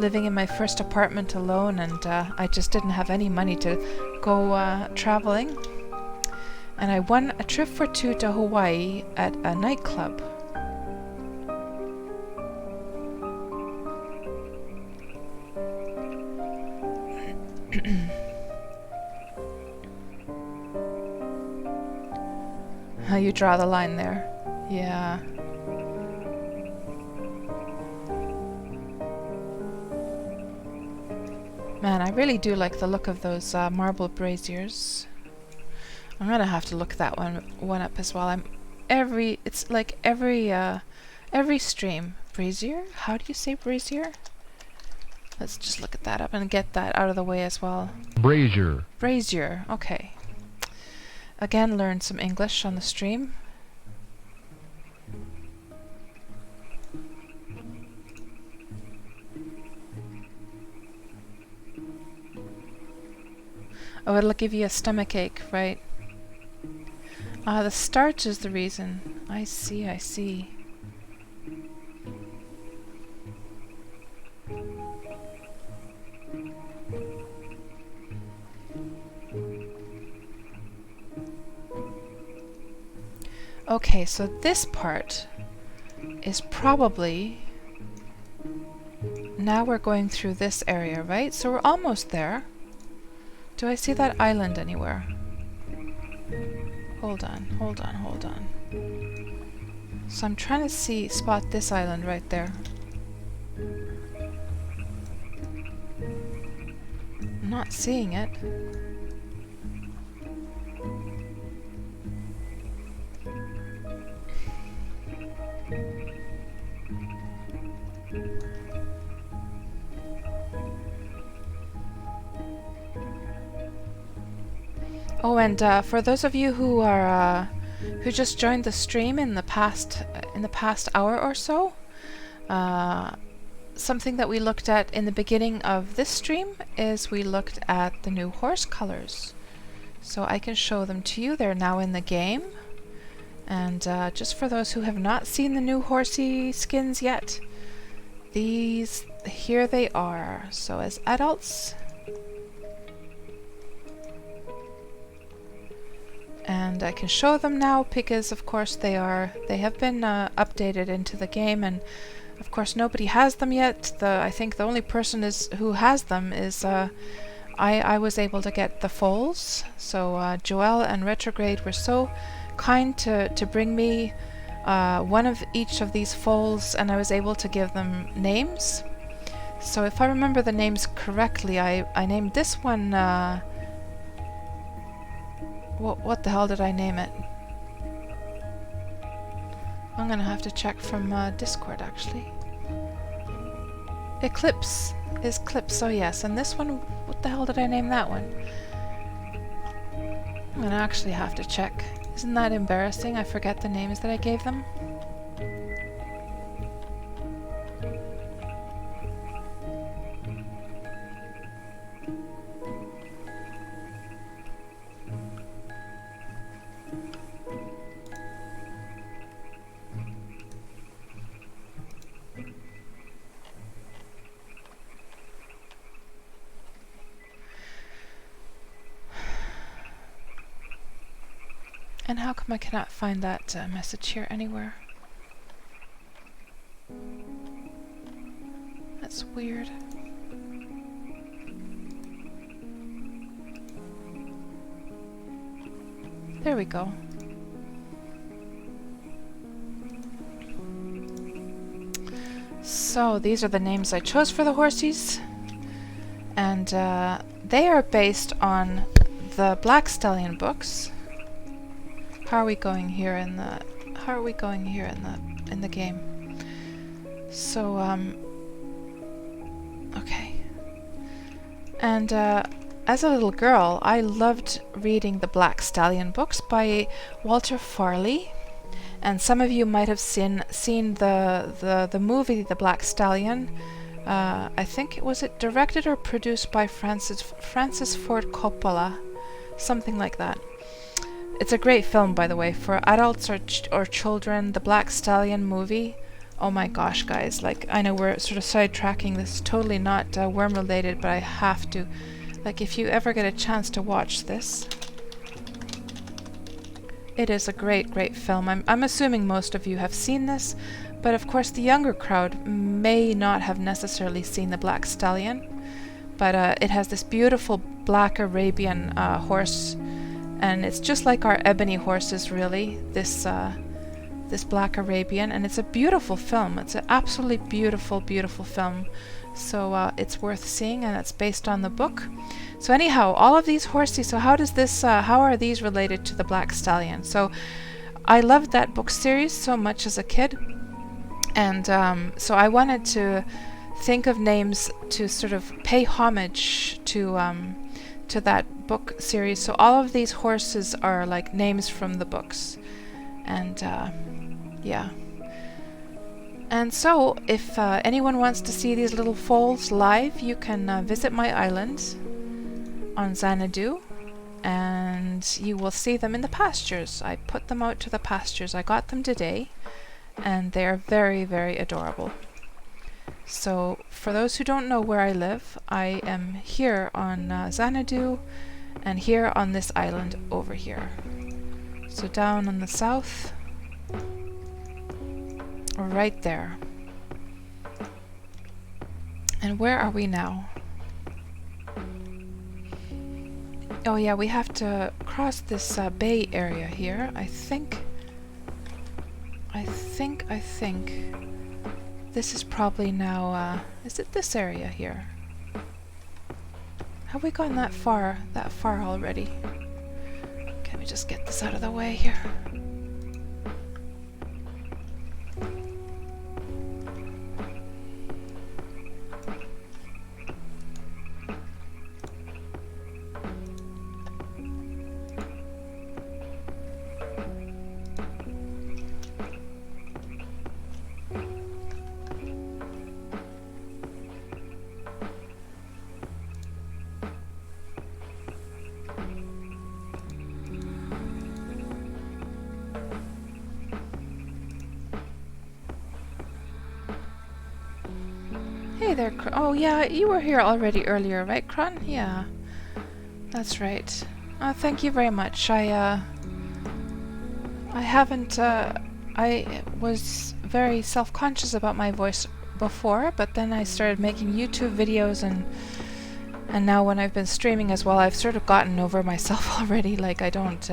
living in my first apartment alone, and I just didn't have any money to go traveling. And I won a trip for two to Hawaii at a nightclub. How you draw the line there. Yeah. Man, I really do like the look of those marble braziers. I'm gonna have to look that one up as well. It's like every stream. Brazier? How do you say brazier? Let's just look at that up and get that out of the way as well. Brazier. Brazier, okay. Again, learn some English on the stream. Oh, it'll give you a stomach ache, right? The starch is the reason. I see, I see. Okay, so this part is probably... Now we're going through this area, right? So we're almost there. Do I see that island anywhere? Hold on, hold on, hold on. So I'm trying to spot this island right there. I'm not seeing it. Oh, and for those of you who are who just joined the stream in the past hour or so, something that we looked at in the beginning of this stream is we looked at the new horse colors. So I can show them to you. They're now in the game. And just for those who have not seen the new horsey skins yet, here they are. So as adults, and I can show them now because of course they have been updated into the game, and of course nobody has them yet. I think the only person who has them is I was able to get the foals. So Joelle and Retrograde were so kind to bring me one of each of these foals, and I was able to give them names. So if I remember the names correctly, I named this one what the hell did I name it? I'm gonna have to check from Discord actually. Eclipse is Clips, oh yes, and this one, what the hell did I name that one? I'm gonna actually have to check. Isn't that embarrassing? I forget the names that I gave them. And how come I cannot find that message here anywhere? That's weird. There we go. So these are the names I chose for the horsies, and they are based on the Black Stallion books. How are we going here in the game? So okay. And as a little girl, I loved reading the Black Stallion books by Walter Farley. And some of you might have seen the movie The Black Stallion. I think was it directed or produced by Francis Ford Coppola, something like that. It's a great film, by the way, for adults or children. The Black Stallion movie. Oh my gosh, guys! Like, I know we're sort of sidetracking. This is totally not Wurm related, but I have to. Like, if you ever get a chance to watch this, it is a great, great film. I'm assuming most of you have seen this, but of course the younger crowd may not have necessarily seen the Black Stallion. But it has this beautiful black Arabian horse. And it's just like our ebony horses, really, this Black Arabian, and it's a beautiful film. It's an absolutely beautiful, beautiful film. So it's worth seeing, and it's based on the book. So anyhow, all of these horses. So how are these related to the Black Stallion? So I loved that book series so much as a kid, and so I wanted to think of names to sort of pay homage to that book series. So all of these horses are like names from the books, and yeah. And so if anyone wants to see these little foals live, you can visit my island on Xanadu, and you will see them in the pastures. I put them out to the pastures. I got them today, and they are very, very adorable. So for those who don't know where I live, I am here on Xanadu, and here on this island over here. So down in the south, right there. And where are we now? Oh yeah, we have to cross this bay area here. I think this is probably now, is it this area here? Have we gone that far already? Can we just get this out of the way here? Hey there, oh yeah, you were here already earlier, right, Kron? Yeah, that's right. Thank you very much. I haven't, I was very self-conscious about my voice before, but then I started making YouTube videos, and now when I've been streaming as well, I've sort of gotten over myself already. Like, I don't,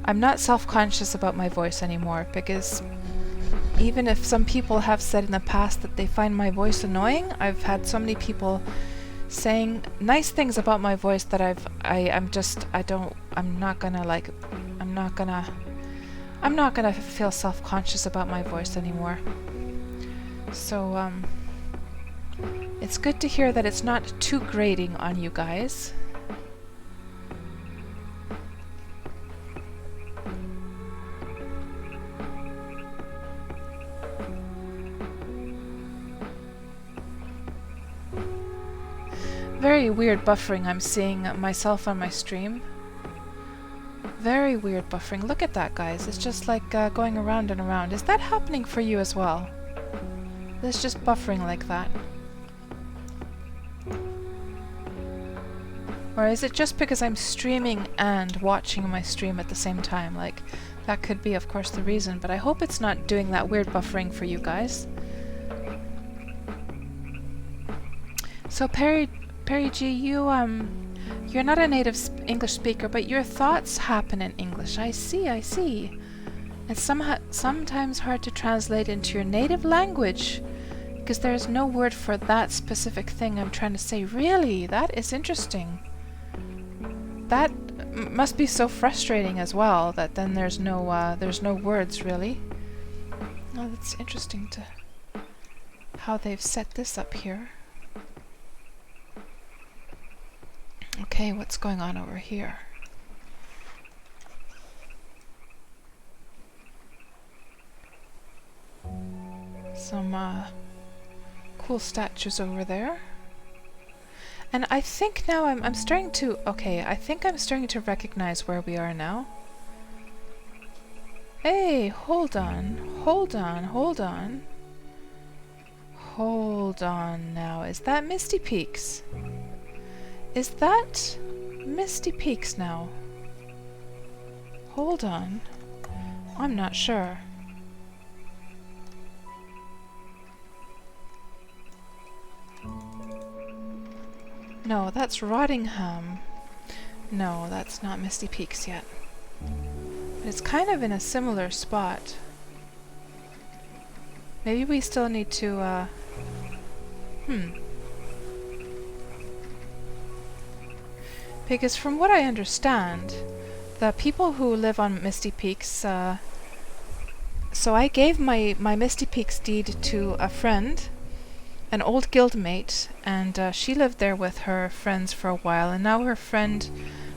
I'm not self-conscious about my voice anymore, because even if some people have said in the past that they find my voice annoying, I've had so many people saying nice things about my voice that I'm not gonna feel self-conscious about my voice anymore. So it's good to hear that it's not too grating on you guys. Very weird buffering I'm seeing myself on my stream. Very weird buffering. Look at that, guys. It's just like going around and around. Is that happening for you as well? It's just buffering like that. Or is it just because I'm streaming and watching my stream at the same time? Like, that could be, of course, the reason, but I hope it's not doing that weird buffering for you guys. So Perry G, you're not a native English speaker, but your thoughts happen in English. I see. It's sometimes hard to translate into your native language, because there's no word for that specific thing I'm trying to say. Really? That is interesting. That must be so frustrating as well, that then there's no words, really. Oh, that's interesting to how they've set this up here. Okay, what's going on over here? Some cool statues over there. And I think now I'm starting to... Okay, I think I'm starting to recognize where we are now. Hey, hold on. Hold on now. Is that Misty Peaks? Is that Misty Peaks now? Hold on. I'm not sure. No, that's Rottingham. No, that's not Misty Peaks yet. But it's kind of in a similar spot. Maybe we still need to, Because from what I understand, the people who live on Misty Peaks, so I gave my Misty Peaks deed to a friend, an old guildmate, and she lived there with her friends for a while, and now her friend,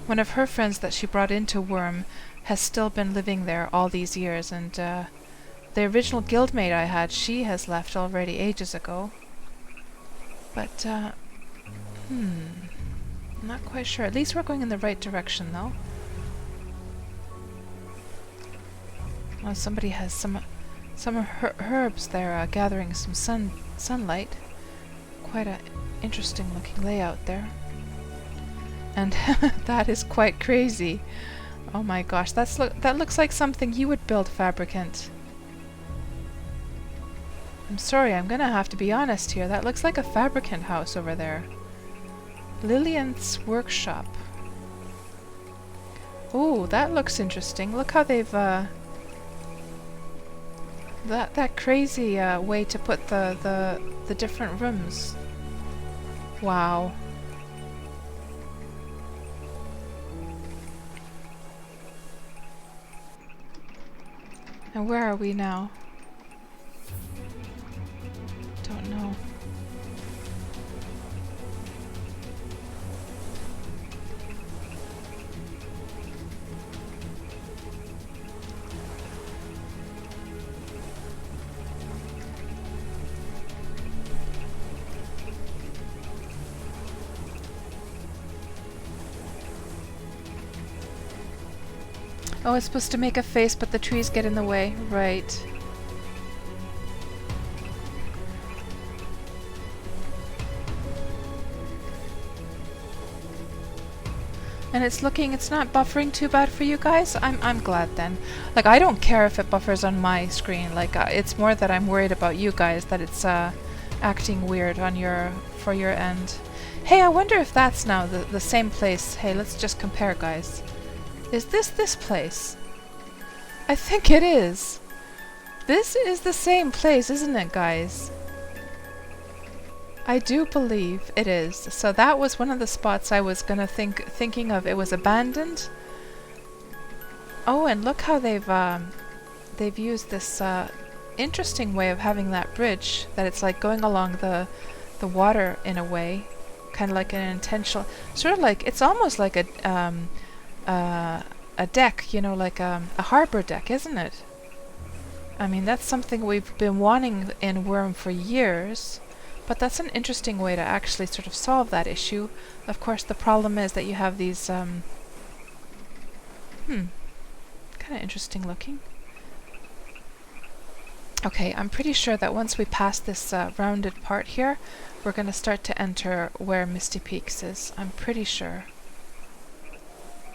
one of her friends that she brought into Wurm, has still been living there all these years, and the original guildmate I had, she has left already ages ago. But, I'm not quite sure. At least we're going in the right direction, though. Well, somebody has some herbs there, gathering some sunlight. Quite a interesting looking layout there. And that is quite crazy. Oh my gosh, that looks like something you would build, Fabricant. I'm sorry, I'm gonna have to be honest here. That looks like a Fabricant house over there. Lillian's workshop. Ooh, that looks interesting. Look how they've that crazy way to put the different rooms. Wow. And where are we now? Don't know. Oh, it's supposed to make a face, but the trees get in the way. Right. And it's not buffering too bad for you guys. I'm glad then. Like, I don't care if it buffers on my screen. Like, it's more that I'm worried about you guys, that it's acting weird on for your end. Hey, I wonder if that's now the same place. Hey, let's just compare, guys. Is this place? I think it is. This is the same place, isn't it, guys? I do believe it is. So that was one of the spots I was gonna thinking of. It was abandoned. Oh, and look how they've used this interesting way of having that bridge. That it's like going along the water in a way, kind of like an intentional, sort of like it's almost like a deck, you know, like a harbor deck, isn't it? I mean, that's something we've been wanting in Wurm for years, but that's an interesting way to actually sort of solve that issue. Of course, the problem is that you have these, kind of interesting looking. Okay, I'm pretty sure that once we pass this rounded part here, we're going to start to enter where Misty Peaks is. I'm pretty sure.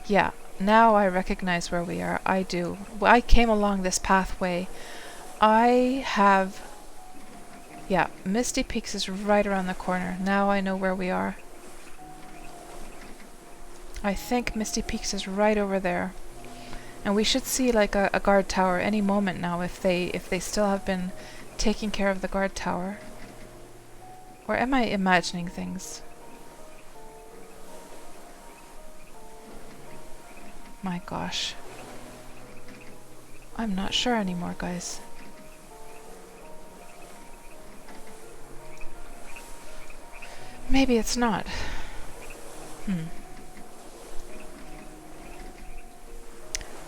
Yeah, now I recognize where we are. I do. I came along this pathway. Yeah, Misty Peaks is right around the corner. Now I know where we are. I think Misty Peaks is right over there. And we should see like a guard tower any moment now if they still have been taking care of the guard tower. Or am I imagining things? My gosh. I'm not sure anymore, guys. Maybe it's not.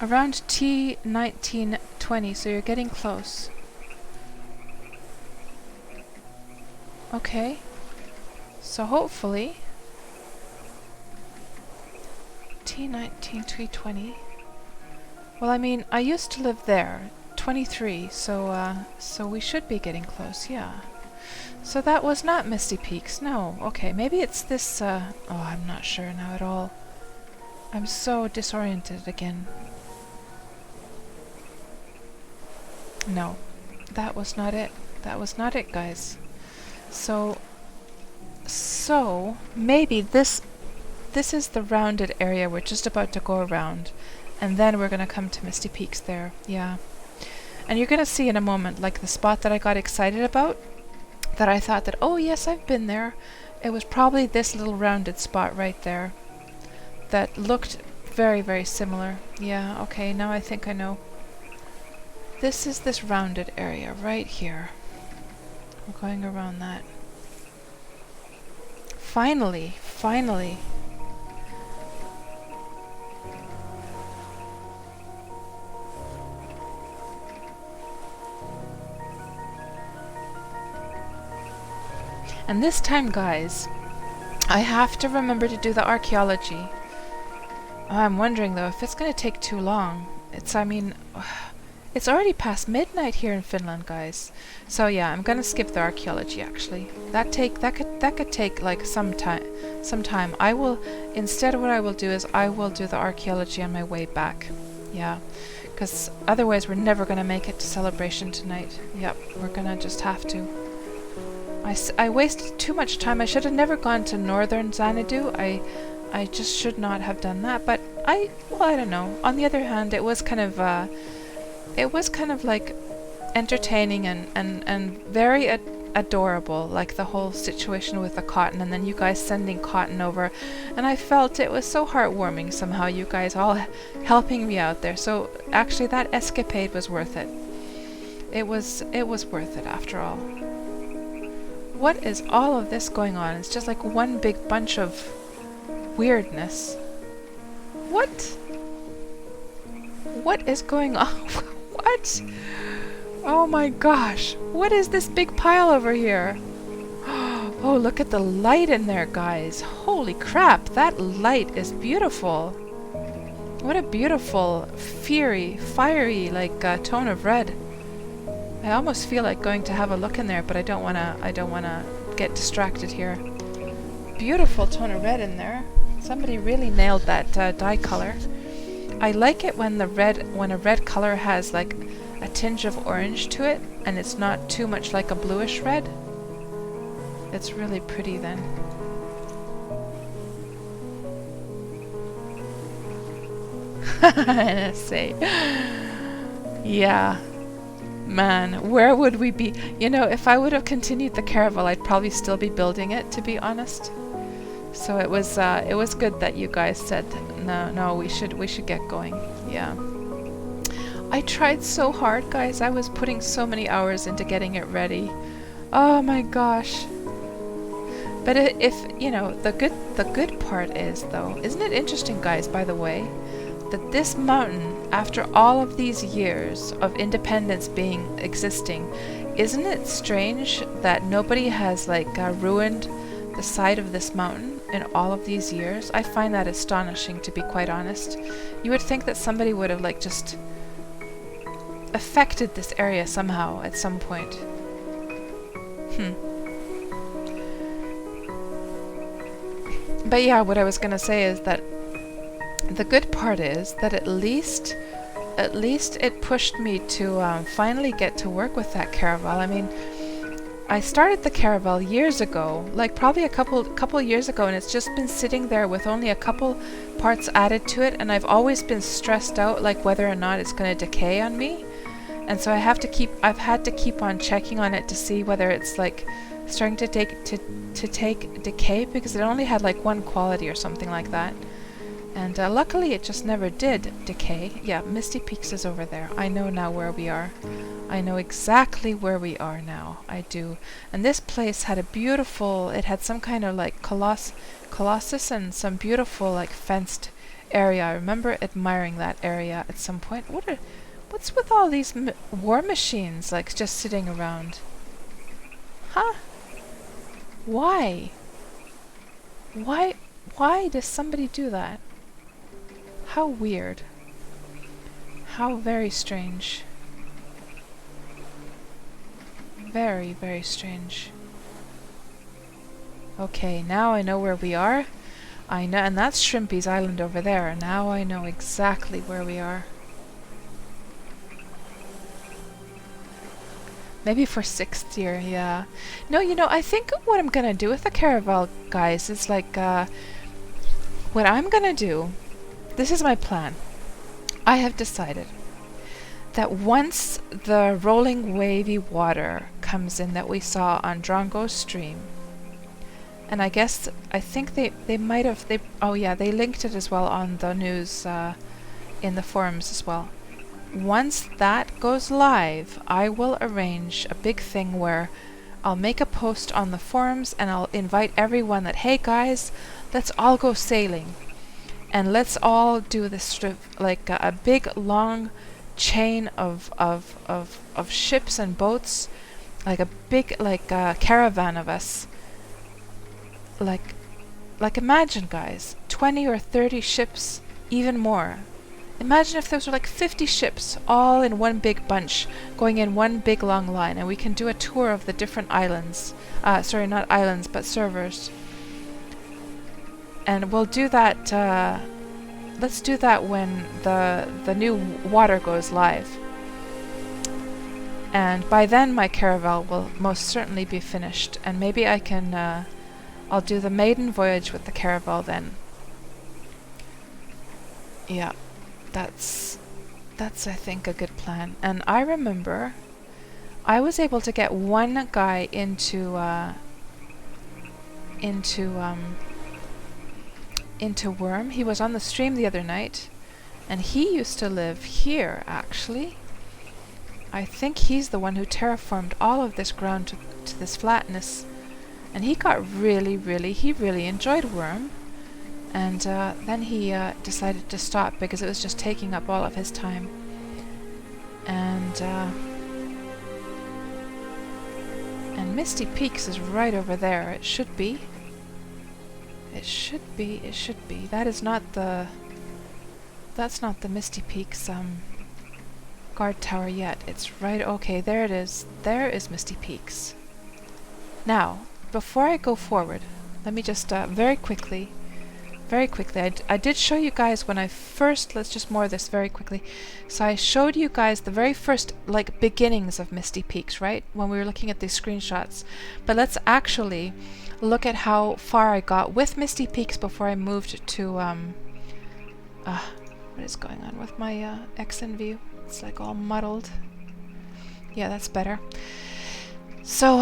Around T1920, so you're getting close. Okay. So hopefully T19 Well, I mean, I used to live there, 23, so we should be getting close, yeah. So that was not Misty Peaks, no. Okay, maybe it's this, oh, I'm not sure now at all. I'm so disoriented again. No, that was not it. That was not it, guys. So maybe this is the rounded area we're just about to go around, and then we're going to come to Misty Peaks there. Yeah. And you're going to see in a moment, like the spot that I got excited about, that I thought that, oh yes, I've been there. It was probably this little rounded spot right there that looked very, very similar. Yeah, okay, now I think I know. This is this rounded area right here. We're going around that. Finally, finally. And this time, guys, I have to remember to do the archaeology. I'm wondering though if it's going to take too long. I mean, it's already past midnight here in Finland, guys. So yeah, I'm gonna skip the archaeology actually. That could take like some time. I will instead what I will do is I will do the archaeology on my way back. Yeah, because otherwise we're never gonna make it to celebration tonight. Yep, we're gonna just have to. I wasted too much time. I should have never gone to northern Xanadu. I just should not have done that. But I don't know. On the other hand, it was kind of like entertaining and very adorable, like the whole situation with the cotton and then you guys sending cotton over, and I felt it was so heartwarming somehow, you guys all helping me out there. So actually that escapade was worth it. It was worth it after all. What is all of this going on? It's just like one big bunch of weirdness. What is going on? What? Oh my gosh. What is this big pile over here? Oh, look at the light in there, guys. Holy crap. That light is beautiful. What a beautiful, fiery, like tone of red. I almost feel like going to have a look in there, but I don't wanna get distracted here. Beautiful tone of red in there. Somebody really nailed that dye color. I like it when a red color has like a tinge of orange to it and it's not too much like a bluish red. It's really pretty then. NSA. Yeah. Man, where would we be? You know, if I would have continued the caravel, I'd probably still be building it, to be honest. So it was good that you guys said no, we should get going. Yeah. I tried so hard, guys. I was putting so many hours into getting it ready. Oh my gosh. But if you know, the good part is though, isn't it interesting, guys, by the way, that this mountain, after all of these years of independence existing, isn't it strange that nobody has like ruined the side of this mountain in all of these years? I find that astonishing, to be quite honest. You would think that somebody would have like just affected this area somehow at some point. But yeah, what I was gonna say is that the good part is that at least it pushed me to finally get to work with that caravel. I mean, I started the caravel years ago, like probably a couple years ago, and it's just been sitting there with only a couple parts added to it, and I've always been stressed out like whether or not it's going to decay on me. And so I've had to keep on checking on it to see whether it's like starting to take decay, because it only had like one quality or something like that. And luckily it just never did decay. Yeah, Misty Peaks is over there. I know now where we are. I know exactly where we are now. I do. And this place had it had some kind of like colossus and some beautiful like fenced area. I remember admiring that area at some point. What's with all these war machines like just sitting around? Huh? Why? Why does somebody do that? How weird. How very strange. Very, very strange. Okay, now I know where we are. I know, and that's Shrimpy's Island over there. Now I know exactly where we are. Maybe for 6th year, yeah. No, you know, I think what I'm gonna do with the caravel, guys, is like, what I'm gonna do, this is my plan. I have decided that once the rolling wavy water comes in that we saw on Drongo's stream, and I think they might have, oh yeah, they linked it as well on the news, in the forums as well. Once that goes live, I will arrange a big thing where I'll make a post on the forums and I'll invite everyone that, hey guys, let's all go sailing. And let's all do this sort of like a big long chain of ships and boats, like a big like caravan of us, like like imagine guys, 20 or 30 ships, even more. Imagine if there were like 50 ships all in one big bunch going in one big long line, and we can do a tour of the different islands. Sorry, not islands, but servers. And we'll do that, let's do that when the new water goes live. And by then my caravel will most certainly be finished, and maybe I can, I'll do the maiden voyage with the caravel then. Yeah. That's I think a good plan. And I remember I was able to get one guy into Wurm. He was on the stream the other night, and he used to live here actually. I think he's the one who terraformed all of this ground to this flatness, and he got really enjoyed Wurm. And then he decided to stop because it was just taking up all of his time. And Misty Peaks is right over there. It should be. It should be. It should be. That is not the. That's not the Misty Peaks guard tower yet. It's right. Okay, there it is. There is Misty Peaks. Now, before I go forward, let me just very quickly, I did show you guys when I first, let's just moor this very quickly. So I showed you guys the very first, like, beginnings of Misty Peaks, right? When we were looking at these screenshots. But let's actually look at how far I got with Misty Peaks before I moved to, what is going on with my, XN view? It's like all muddled. Yeah, that's better. So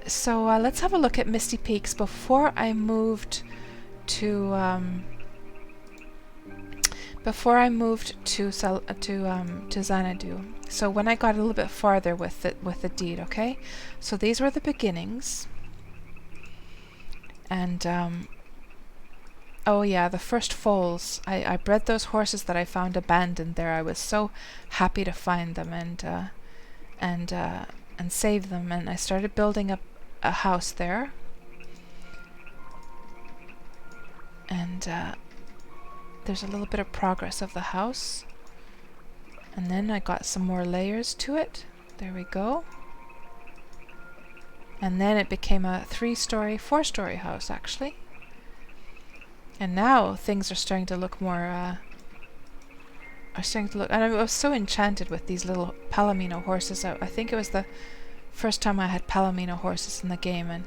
let's have a look at Misty Peaks before I moved to Xanadu. So when I got a little bit farther with the deed, okay? So these were the beginnings. And oh yeah, the first foals. I bred those horses that I found abandoned there. I was so happy to find them and save them, and I started building up a house there. And there's a little bit of progress of the house. And then I got some more layers to it. There we go. And then it became a 3-story, 4-story house actually. And now things are starting to look more and I was so enchanted with these little Palomino horses. I think it was the first time I had Palomino horses in the game, and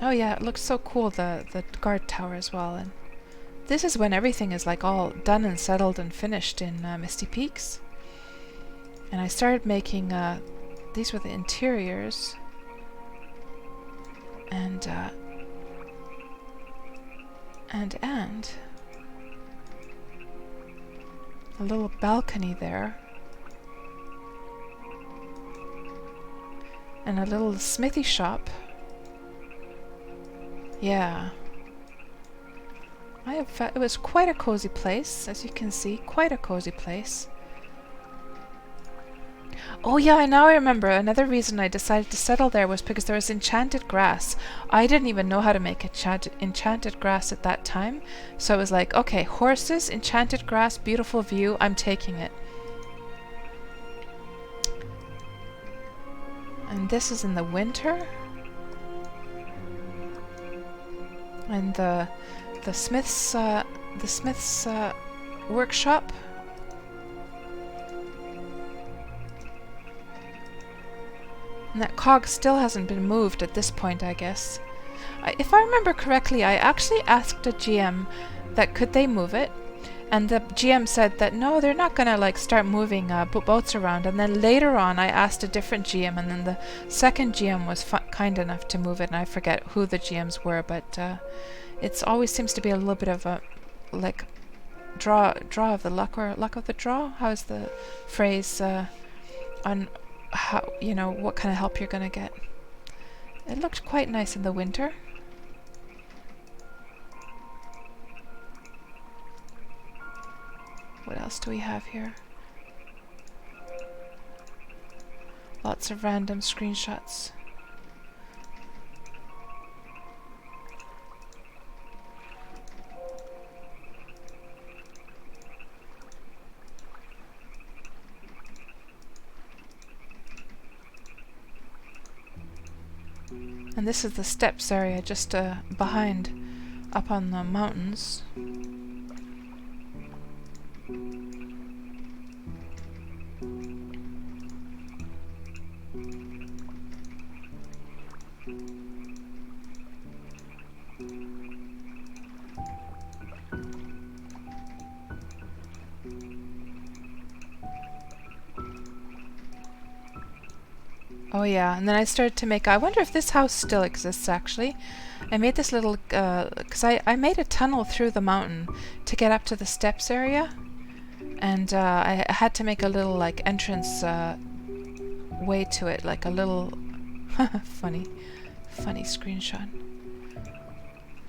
oh yeah, it looks so cool, the guard tower as well. And this is when everything is like all done and settled and finished in Misty Peaks. And I started making, these were the interiors. And a little balcony there. And a little smithy shop. Yeah. It was quite a cozy place, as you can see, quite a cozy place. Oh yeah, now I remember. Another reason I decided to settle there was because there was enchanted grass. I didn't even know how to make enchanted grass at that time. So it was like, okay, horses, enchanted grass, beautiful view, I'm taking it. And this is in the winter. And the smith's workshop. And that cog still hasn't been moved at this point, I guess. If I remember correctly, I actually asked a GM that could they move it, and the GM said that no, they're not gonna like start moving boats around. And then later on, I asked a different GM, and then the second GM was kind enough to move it. And I forget who the GMs were, but it always seems to be a little bit of a like draw of the luck, or luck of the draw. How is the phrase on how, you know, what kind of help you're gonna get? It looked quite nice in the winter. What else do we have here? Lots of random screenshots. And this is the steps area just behind, up on the mountains. Oh yeah, and then I started to make, I wonder if this house still exists actually. I made this little, because I made a tunnel through the mountain to get up to the steps area. And I had to make a little like entrance way to it, like a little funny screenshot.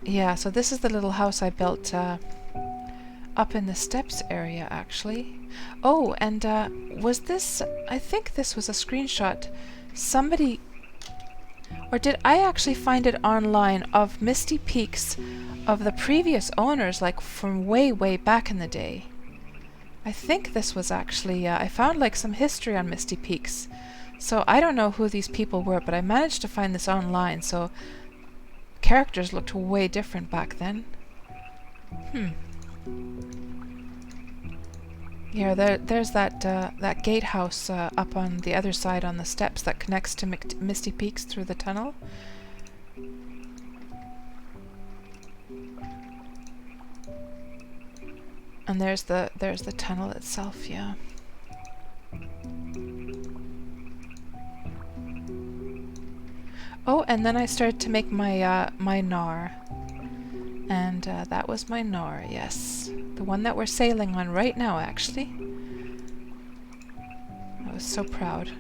Yeah, so this is the little house I built up in the steps area actually. Oh, and was this, I think this was a screenshot. Somebody, or did I actually find it online, of Misty Peaks of the previous owners, like from way back in the day. I think this was actually, I found like some history on Misty Peaks. So I don't know who these people were, but I managed to find this online, so characters looked way different back then. Yeah, there's that gatehouse up on the other side on the steps that connects to Misty Peaks through the tunnel. And there's the tunnel itself, yeah. Oh, and then I started to make my my Nar. And that was my Nar, yes. The one that we're sailing on right now, actually. I was so proud.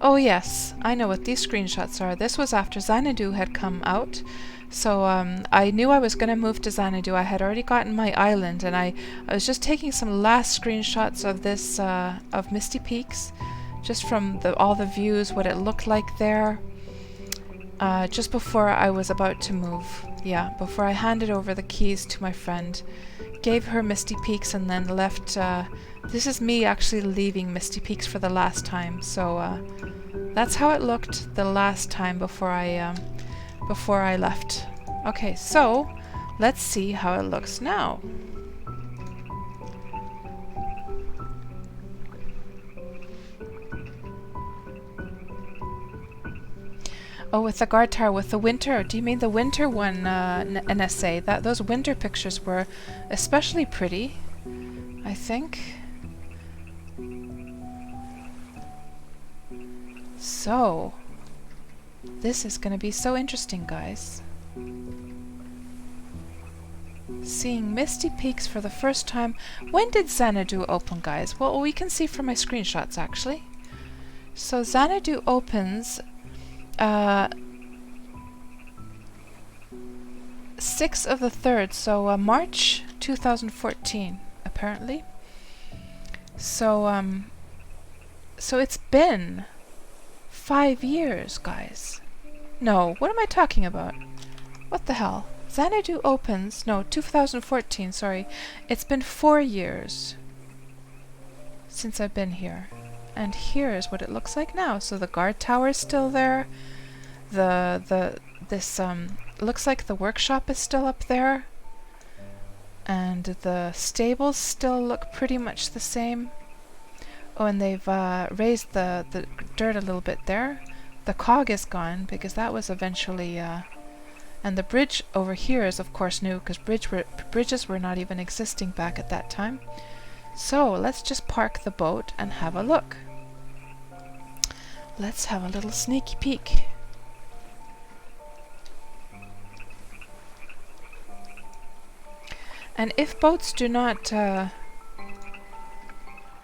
Oh yes, I know what these screenshots are. This was after Xanadu had come out. So I knew I was going to move to Xanadu. I had already gotten my island, and I was just taking some last screenshots of this, of Misty Peaks, just from all the views, what it looked like there, just before I was about to move. Yeah, before I handed over the keys to my friend. Gave her Misty Peaks and then left. This is me actually leaving Misty Peaks for the last time. So that's how it looked the last time before I left. Okay, so let's see how it looks now. Oh, with the guard tower, with the winter. Do you mean the winter one, NSA? Those winter pictures were especially pretty, I think. So, this is going to be so interesting, guys. Seeing Misty Peaks for the first time. When did Xanadu open, guys? Well, we can see from my screenshots, actually. So, Xanadu opens 6th of the 3rd, so March 2014, apparently. So, so it's been 5 years, guys. No, what am I talking about? What the hell? Xanadu opens, no, 2014, sorry. It's been 4 years since I've been here. And here's what it looks like now. So the guard tower is still there. This looks like the workshop is still up there. And the stables still look pretty much the same. Oh, and they've raised the dirt a little bit there. The cog is gone because that was eventually and the bridge over here is of course new because bridges were not even existing back at that time. So let's just park the boat and have a look. Let's have a little sneaky peek. And if boats do not,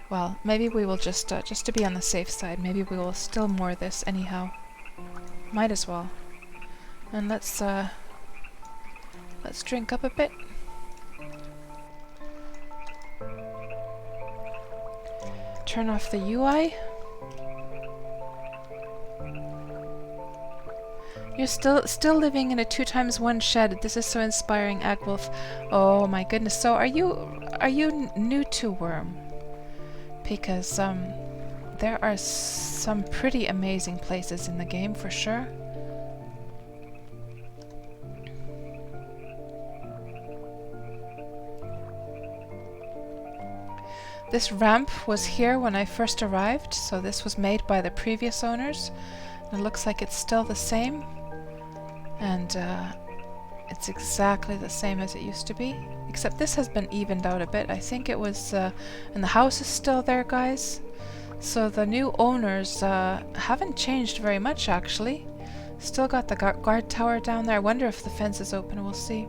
well, maybe we will just to be on the safe side, maybe we will still moor this anyhow. Might as well. And let's drink up a bit. Turn off the UI. You're still living in a 2x1 shed. This is so inspiring, Agwolf. Oh my goodness. So are you new to Wurm? Because there are some pretty amazing places in the game for sure. This ramp was here when I first arrived, so this was made by the previous owners. It looks like it's still the same, and it's exactly the same as it used to be, except this has been evened out a bit. I think it was, and the house is still there, guys. So the new owners haven't changed very much, actually. Still got the guard tower down there. I wonder if the fence is open. We'll see.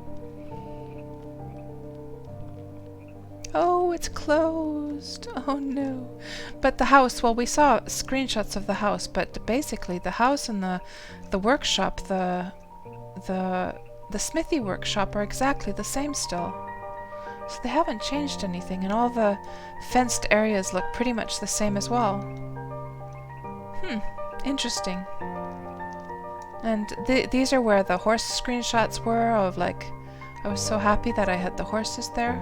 Oh, it's closed. Oh no. But the house, well, we saw screenshots of the house, but basically the house and the workshop, the smithy workshop are exactly the same still. So they haven't changed anything, and all the fenced areas look pretty much the same as well. Interesting. And these are where the horse screenshots were of, like, I was so happy that I had the horses there.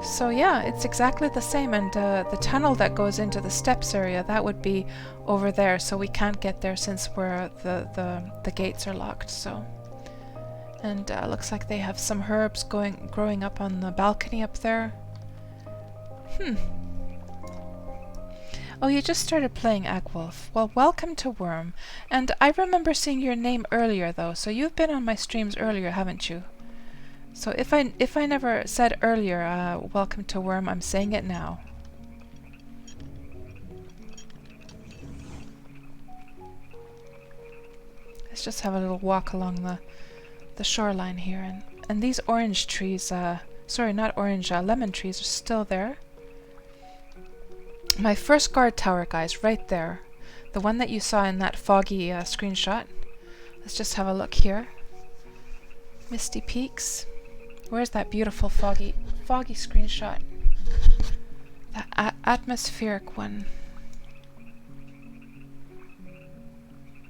So yeah, it's exactly the same, and the tunnel that goes into the steps area, that would be over there, so we can't get there since the gates are locked. So, and looks like they have some herbs growing up on the balcony up there. Oh, you just started playing Agwolf. Well, welcome to Wurm. And I remember seeing your name earlier though, so you've been on my streams earlier, haven't you? So if I never said earlier, welcome to Wurm, I'm saying it now. Let's just have a little walk along the shoreline here, and these orange trees, sorry, not orange, lemon trees are still there. My first guard tower, guys, right there. The one that you saw in that foggy screenshot. Let's just have a look here. Misty Peaks. Where's that beautiful foggy screenshot? The atmospheric one.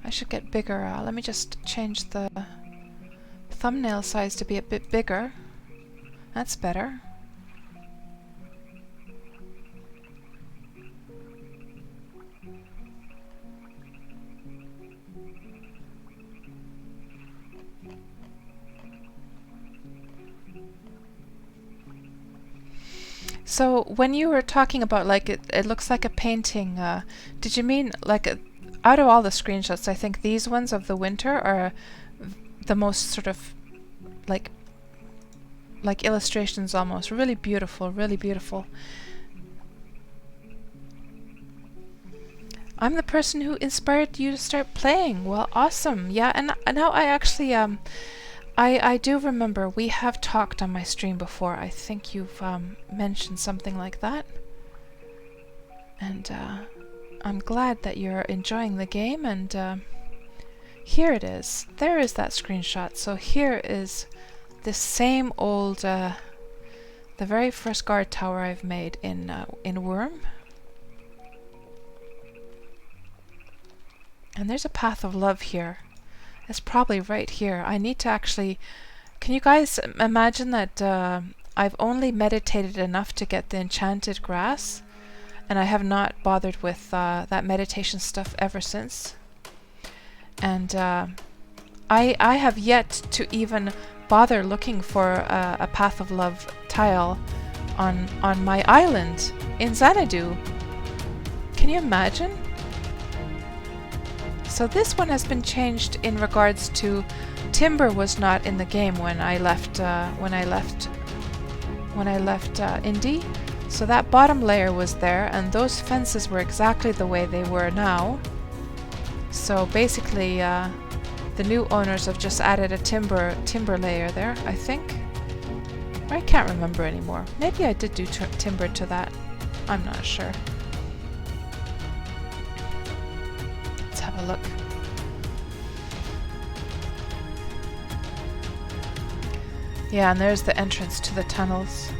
I should get bigger. Let me just change the thumbnail size to be a bit bigger. That's better. So when you were talking about, like, it looks like a painting, did you mean like out of all the screenshots, I think these ones of the winter are the most sort of like illustrations almost. Really beautiful, really beautiful. I'm the person who inspired you to start playing. Well, awesome. Yeah, and now I actually I do remember we have talked on my stream before. I think you've mentioned something like that. And I'm glad that you're enjoying the game, and here it is. There is that screenshot. So here is the same old, the very first guard tower I've made in Wurm. And there's a path of love here. It's probably right here. I need to actually... Can you guys imagine that I've only meditated enough to get the enchanted grass, and I have not bothered with that meditation stuff ever since. And I have yet to even bother looking for a path of love tile on my island in Xanadu. Can you imagine? So this one has been changed in regards to timber was not in the game when I left Indy. So that bottom layer was there, and those fences were exactly the way they were now. So basically the new owners have just added a timber layer there, I think. I can't remember anymore. Maybe I did do timber to that. I'm not sure. Have a look. Yeah, and there's the entrance to the tunnels.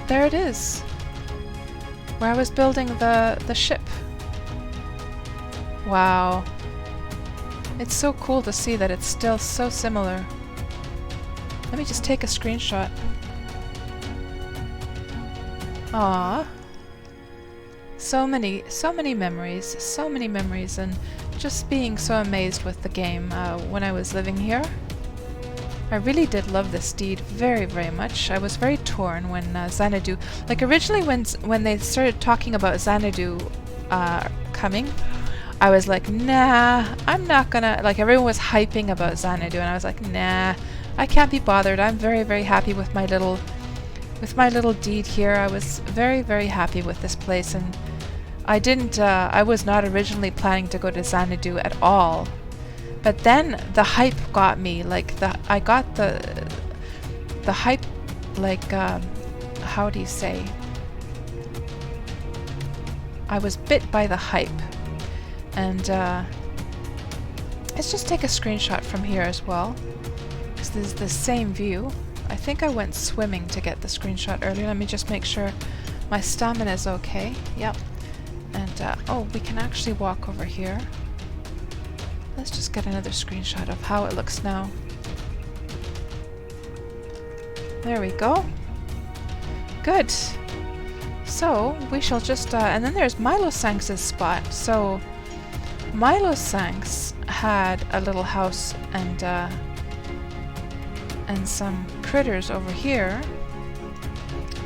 There it is, where I was building the ship. Wow. It's so cool to see that it's still so similar. Let me just take a screenshot. Aww. So many memories, and just being so amazed with the game when I was living here. I really did love this deed very, very much. I was very torn when Xanadu, like originally when they started talking about Xanadu coming, I was like, nah, I'm not gonna, like everyone was hyping about Xanadu, and I was like, nah, I can't be bothered. I'm very, very happy with my little deed here. I was very, very happy with this place, and I was not originally planning to go to Xanadu at all. But then the hype got me, like I got the hype, like how do you say? I was bit by the hype, and let's just take a screenshot from here as well, because this is the same view. I think I went swimming to get the screenshot earlier. Let me just make sure my stamina is okay. Yep. And oh, we can actually walk over here. Let's just get another screenshot of how it looks now. There we go. Good. So we shall just and then there's Milosanks's spot. So Milosanks had a little house and some critters over here.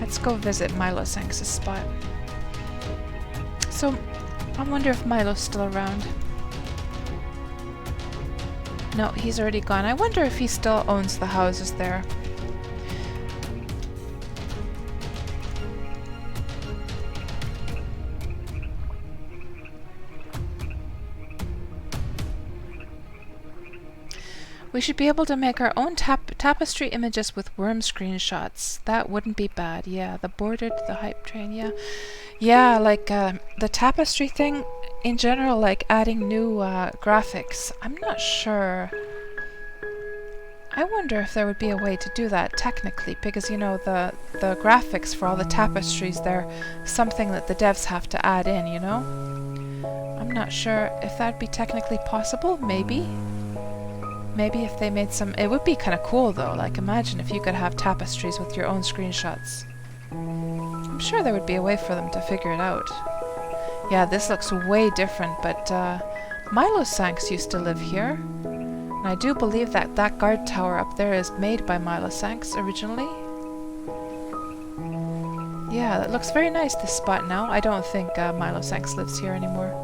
Let's go visit Milosanks's spot. So I wonder if Milo's still around. No, he's already gone. I wonder if he still owns the houses there. We should be able to make our own tapestry images with Wurm screenshots. That wouldn't be bad. Yeah, the bordered, the hype train, yeah. Yeah, like the tapestry thing in general, like adding new graphics. I'm not sure. I wonder if there would be a way to do that technically, because you know the graphics for all the tapestries, they're something that the devs have to add in, you know? I'm not sure if that'd be technically possible. Maybe if they made some... It would be kind of cool though, like imagine if you could have tapestries with your own screenshots. I'm sure there would be a way for them to figure it out. Yeah, this looks way different, but Milosanks used to live here. And I do believe that that guard tower up there is made by Milosanks originally. Yeah, that looks very nice, this spot now. I don't think Milosanks lives here anymore.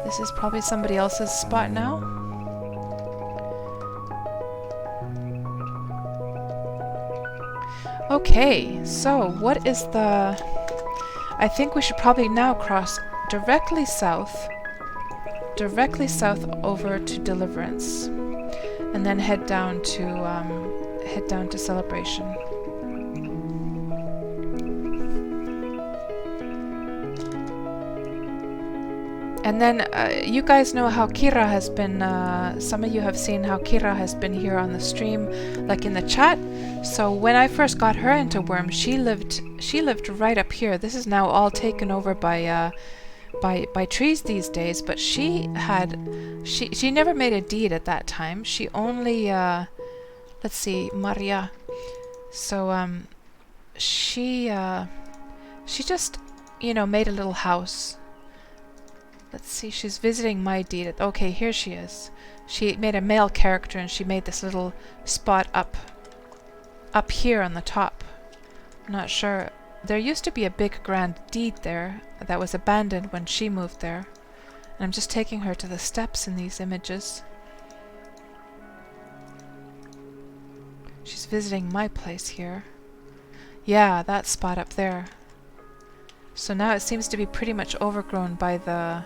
This is probably somebody else's spot now. Okay, so what is the... I think we should probably now cross directly south over to Deliverance, and then head down to Celebration. And then you guys know how Kira has been, some of you have seen how Kira has been here on the stream, like in the chat. So when I first got her into Wurm, she lived right up here. This is now all taken over by trees these days, but she never made a deed at that time. She only, let's see, Maria. So she just, you know, made a little house. Let's see, she's visiting my deed. Okay, here she is. She made a male character and she made this little spot up here on the top. I'm not sure. There used to be a big grand deed there that was abandoned when she moved there. And I'm just taking her to the steps in these images. She's visiting my place here. Yeah, that spot up there. So now it seems to be pretty much overgrown by the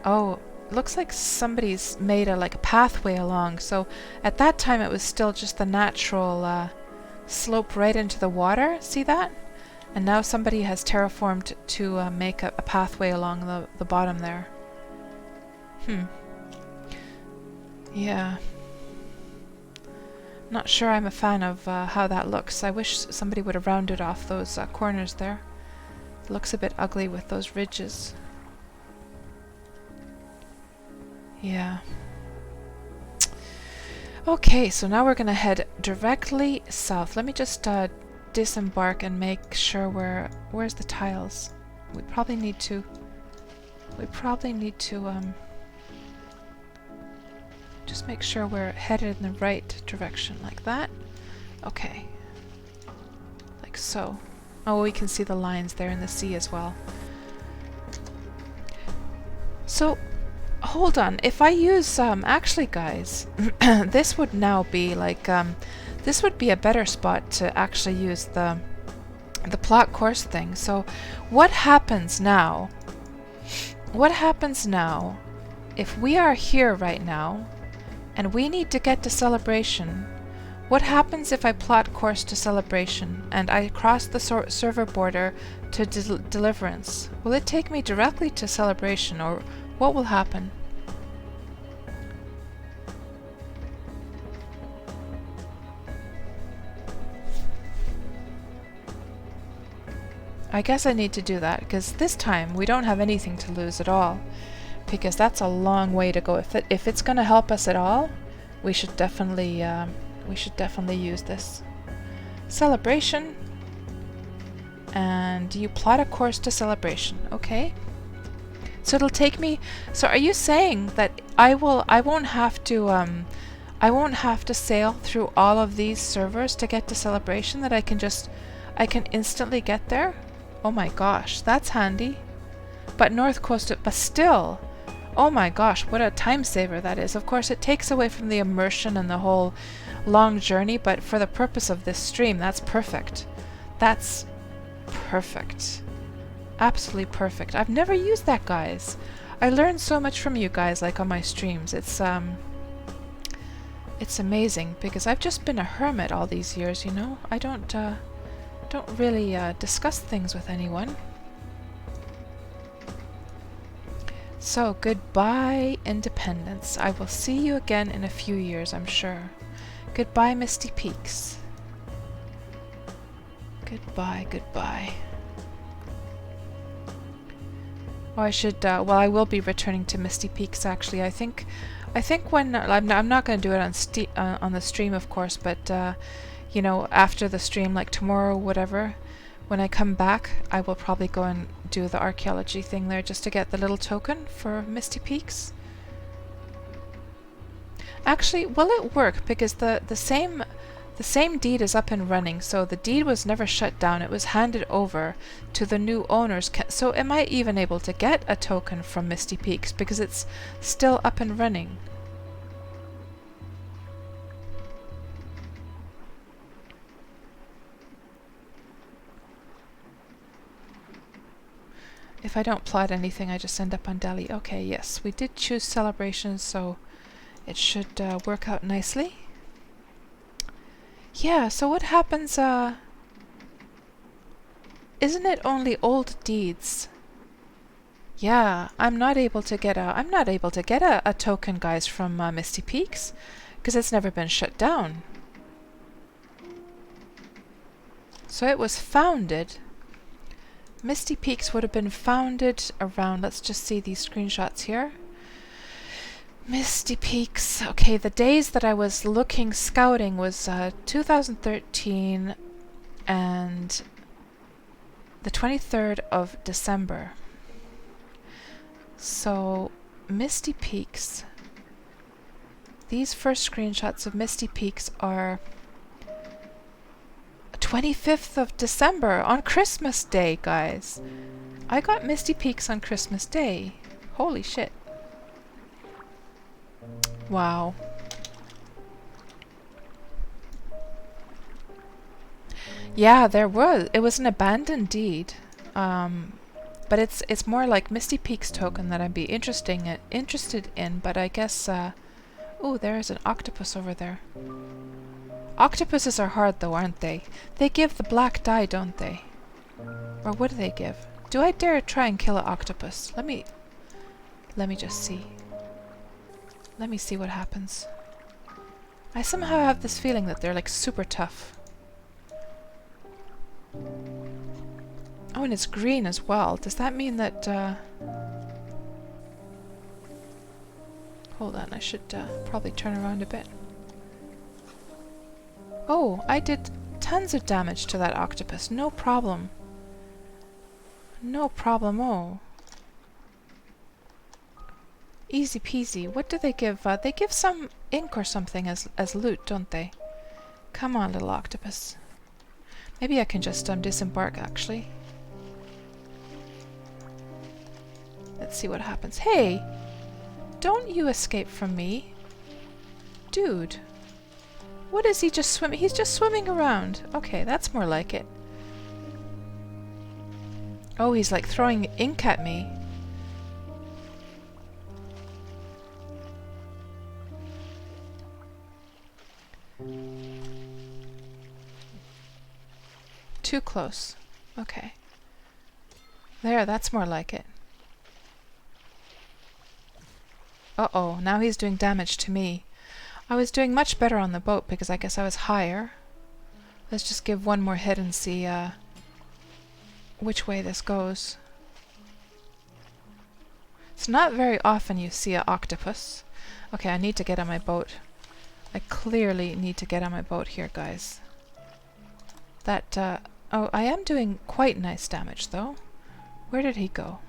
oh, looks like somebody's made a pathway along. So at that time it was still just the natural slope right into the water. See that? And now somebody has terraformed to make a pathway along the bottom there. Yeah. Not sure I'm a fan of how that looks. I wish somebody would have rounded off those corners there. Looks a bit ugly with those ridges. Yeah. Okay, so now we're gonna head directly south. Let me just disembark and make sure where's the tiles? We probably need to just make sure we're headed in the right direction like that. Okay. Like so. Oh, we can see the lines there in the sea as well. So, hold on. If I use, actually guys, this would now be like, this would be a better spot to actually use the plot course thing. So, what happens now? What happens now if we are here right now and we need to get to Celebration? What happens if I plot course to Celebration and I cross the server border to Deliverance? Will it take me directly to Celebration, or what will happen? I guess I need to do that, because this time we don't have anything to lose at all, because that's a long way to go. If it's going to help us at all, we should definitely use this. Celebration, and you plot a course to Celebration. Okay. So it'll take me. So are you saying that I won't have to sail through all of these servers to get to Celebration? That I can instantly get there? Oh my gosh, that's handy. But North Coast, but still. Oh my gosh, what a time saver that is. Of course, it takes away from the immersion and the whole long journey, but for the purpose of this stream, that's perfect. That's perfect. Absolutely perfect. I've never used that, guys. I learned so much from you guys, like on my streams. It's amazing, because I've just been a hermit all these years, you know? I don't really discuss things with anyone. So, goodbye, Independence. I will see you again in a few years, I'm sure. Goodbye, Misty Peaks. Goodbye, goodbye. Oh, I should, well, I will be returning to Misty Peaks, actually. I think when, I'm not going to do it on the stream, of course, but, you know, after the stream, like tomorrow, whatever, when I come back, I will probably go and do the archaeology thing there just to get the little token for Misty Peaks. Actually, will it work? Because the same deed is up and running, so the deed was never shut down. It was handed over to the new owners. So am I even able to get a token from Misty Peaks because it's still up and running? If I don't plot anything, I just end up on Delhi. Okay, yes, we did choose Celebration, so it should work out nicely. Yeah, so what happens, isn't it only old deeds? Yeah, I'm not able to get a token, guys, from Misty Peaks, because it's never been shut down. So it was founded. Misty Peaks would have been founded around, let's just see these screenshots here. Misty Peaks, okay, the days that I was scouting was 2013 and the 23rd of December. So, Misty Peaks, these first screenshots of Misty Peaks are 25th of December, on Christmas Day, guys. I got Misty Peaks on Christmas Day. Holy shit. Wow. Yeah, there was. It was an abandoned deed. But it's more like Misty Peaks token that I'd be interested in, but I guess oh, there's an octopus over there. Octopuses are hard though, aren't they? They give the black dye, don't they? Or what do they give? Do I dare try and kill an octopus? Let me just see. Let me see what happens. I somehow have this feeling that they're like super tough. Oh, and it's green as well. Does that mean that... Hold on, I should probably turn around a bit. Oh, I did tons of damage to that octopus. No problem. No problemo. Easy peasy. What do they give? They give some ink or something as loot, don't they? Come on, little octopus. Maybe I can just disembark, actually. Let's see what happens. Hey! Don't you escape from me. Dude. What is he just swimming? He's just swimming around. Okay, that's more like it. Oh, he's like throwing ink at me. Too close. Okay. There, that's more like it. Uh-oh, now he's doing damage to me. I was doing much better on the boat because I guess I was higher. Let's just give one more hit and see which way this goes. It's not very often you see an octopus. Okay, I need to get on my boat. I clearly need to get on my boat here, guys. That, oh, I am doing quite nice damage, though. Where did he go?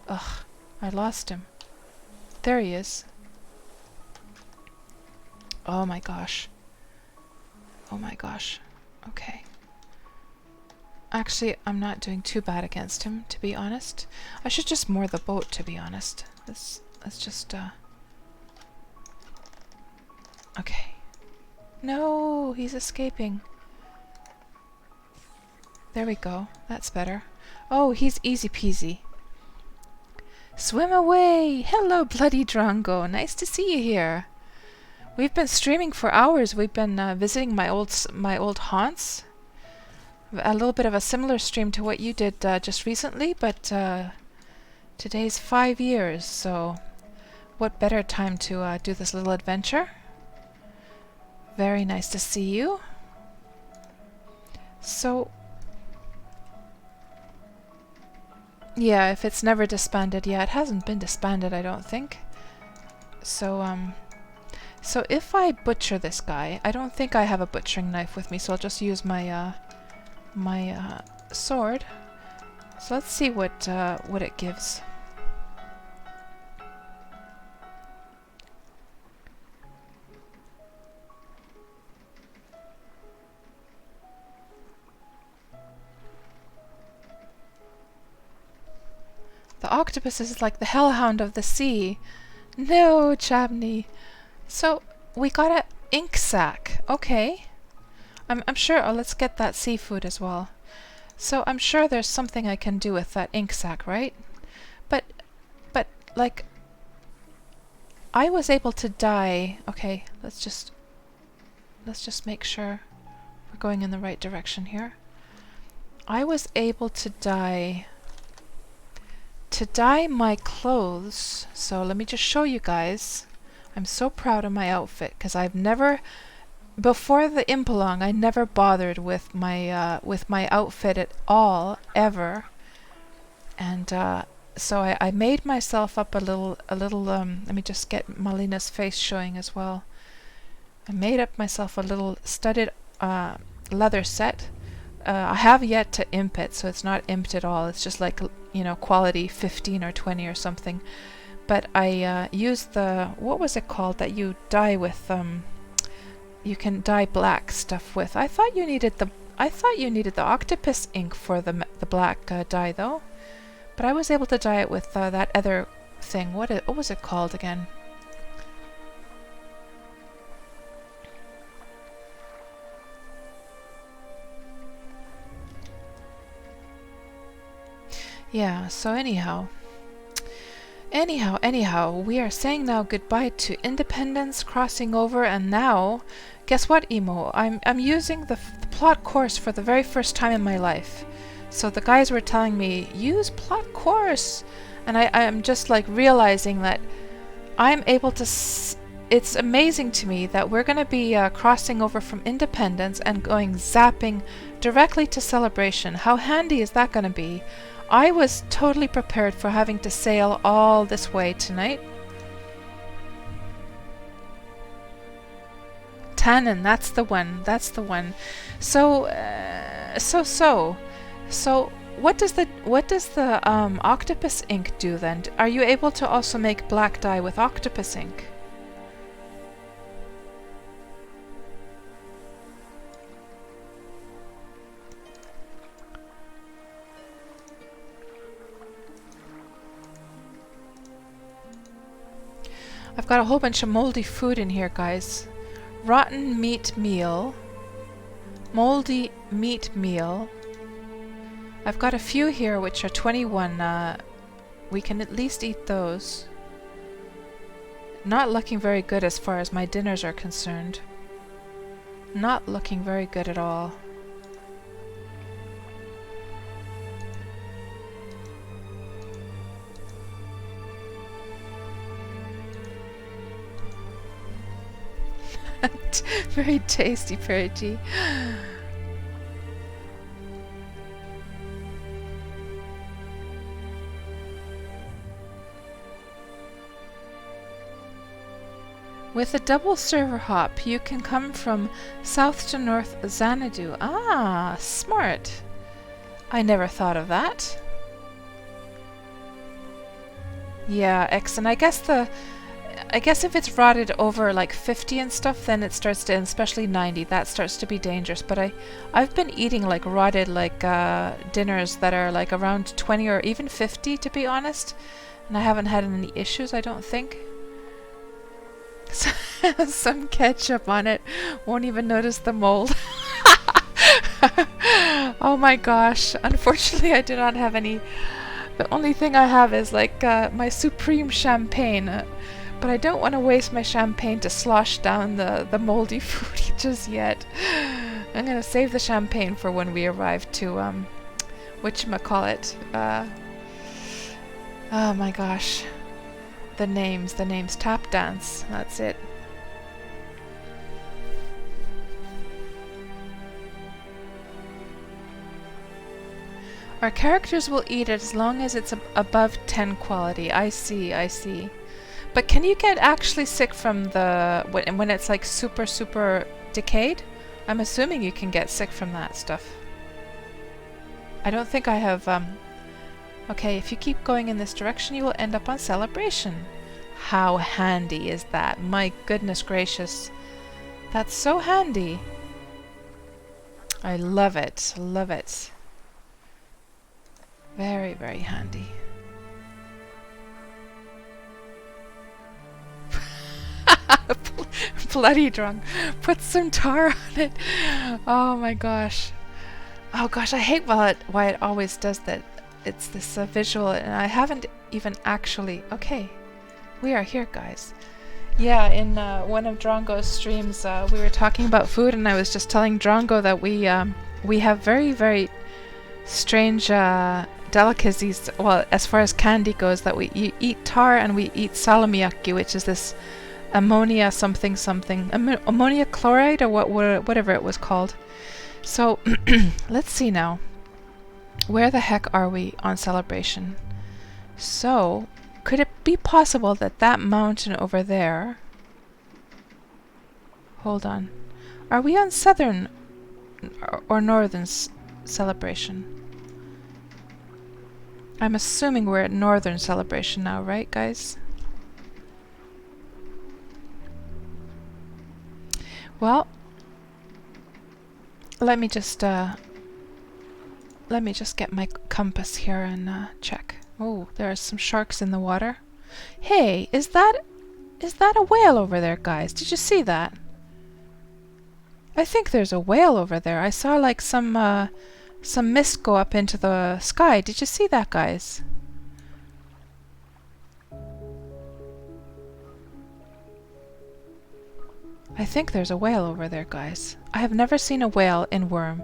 Ugh, I lost him. There he is. Oh my gosh. Oh my gosh. Okay. Actually, I'm not doing too bad against him, to be honest. I should just moor the boat, to be honest. Let's just, okay. No, he's escaping. There we go. That's better. Oh, he's easy peasy. Swim away! Hello, bloody Drongo. Nice to see you here. We've been streaming for hours. We've been visiting my old haunts. A little bit of a similar stream to what you did just recently, but today's 5 years, so what better time to do this little adventure? Very nice to see you. So, yeah, if it's never disbanded, yeah, it hasn't been disbanded, I don't think. So, so if I butcher this guy, I don't think I have a butchering knife with me, so I'll just use my, my sword. So let's see what it gives. The octopus is like the hellhound of the sea. No, Chabney. So we got an ink sack. Okay. I'm sure. Oh, let's get that seafood as well. So I'm sure there's something I can do with that ink sack, right? But like, I was able to die. Okay, let's just make sure we're going in the right direction here. I was able to dye my clothes. So let me just show you guys. I'm so proud of my outfit because I've never, before the Impelong, I never bothered with my outfit at all ever. And so I made myself up a little. Let me just get Malena's face showing as well. I made up myself a little studded leather set. I have yet to imp it, so it's not imped at all. It's just like, you know, quality 15 or 20 or something. But I used the, what was it called that you dye with? You can dye black stuff with. I thought you needed the octopus ink for the black dye though. But I was able to dye it with that other thing. What was it called again? Yeah, so anyhow, we are saying now goodbye to independence, crossing over, and now, guess what, Emo? I'm using the plot course for the very first time in my life. So the guys were telling me, use plot course, and I'm just like realizing that I'm able to it's amazing to me that we're going to be crossing over from Independence and going zapping directly to Celebration. How handy is that going to be? I was totally prepared for having to sail all this way tonight. Tannen, that's the one. That's the one. So, so what does the octopus ink do then? Are you able to also make black dye with octopus ink? I've got a whole bunch of moldy food in here, guys. Rotten meat meal. Moldy meat meal. I've got a few here which are 21. We can at least eat those. Not looking very good as far as my dinners are concerned. Not looking very good at all. Very tasty, Perity. With a double server hop, you can come from south to north Xanadu. Ah, smart. I never thought of that. Yeah, and I guess if it's rotted over like 50 and stuff, then it starts to, and especially 90, that starts to be dangerous. But I've been eating like rotted like dinners that are like around 20 or even 50, to be honest, and I haven't had any issues, I don't think. Some ketchup on it, won't even notice the mold. Oh my gosh, unfortunately I do not have any. The only thing I have is like my supreme champagne. But I don't want to waste my champagne to slosh down the moldy food just yet. I'm going to save the champagne for when we arrive to, whatchamacallit. Oh my gosh. The names. Tap dance. That's it. Our characters will eat it as long as it's above 10 quality. I see. But can you get actually sick from the when it's like super decayed? I'm assuming you can get sick from that stuff. I don't think I have. Okay, if you keep going in this direction, you will end up on Celebration. How handy is that? My goodness gracious, that's so handy. I love it. Love it. Very, very handy. Bloody drunk. Put some tar on it. Oh my gosh. Oh gosh, I hate why it always does that. It's this visual, and I haven't even actually. Okay, we are here, guys. Yeah, in one of Drongo's streams, we were talking about food, and I was just telling Drongo that we have very, very strange delicacies. Well, as far as candy goes, that we eat tar and we eat salmiakki, which is this ammonia something ammonia chloride or whatever it was called. So let's see now. Where the heck are we on Celebration? So could it be possible that that mountain over there? Hold on. Are we on southern or northern Celebration? I'm assuming we're at northern Celebration now, right, guys? Well, let me just get my compass here and check. Oh, there are some sharks in the water. Hey, is that a whale over there, guys? Did you see that? I think there's a whale over there. I saw like some mist go up into the sky. Did you see that, guys? I think there's a whale over there, guys. I have never seen a whale in Wurm.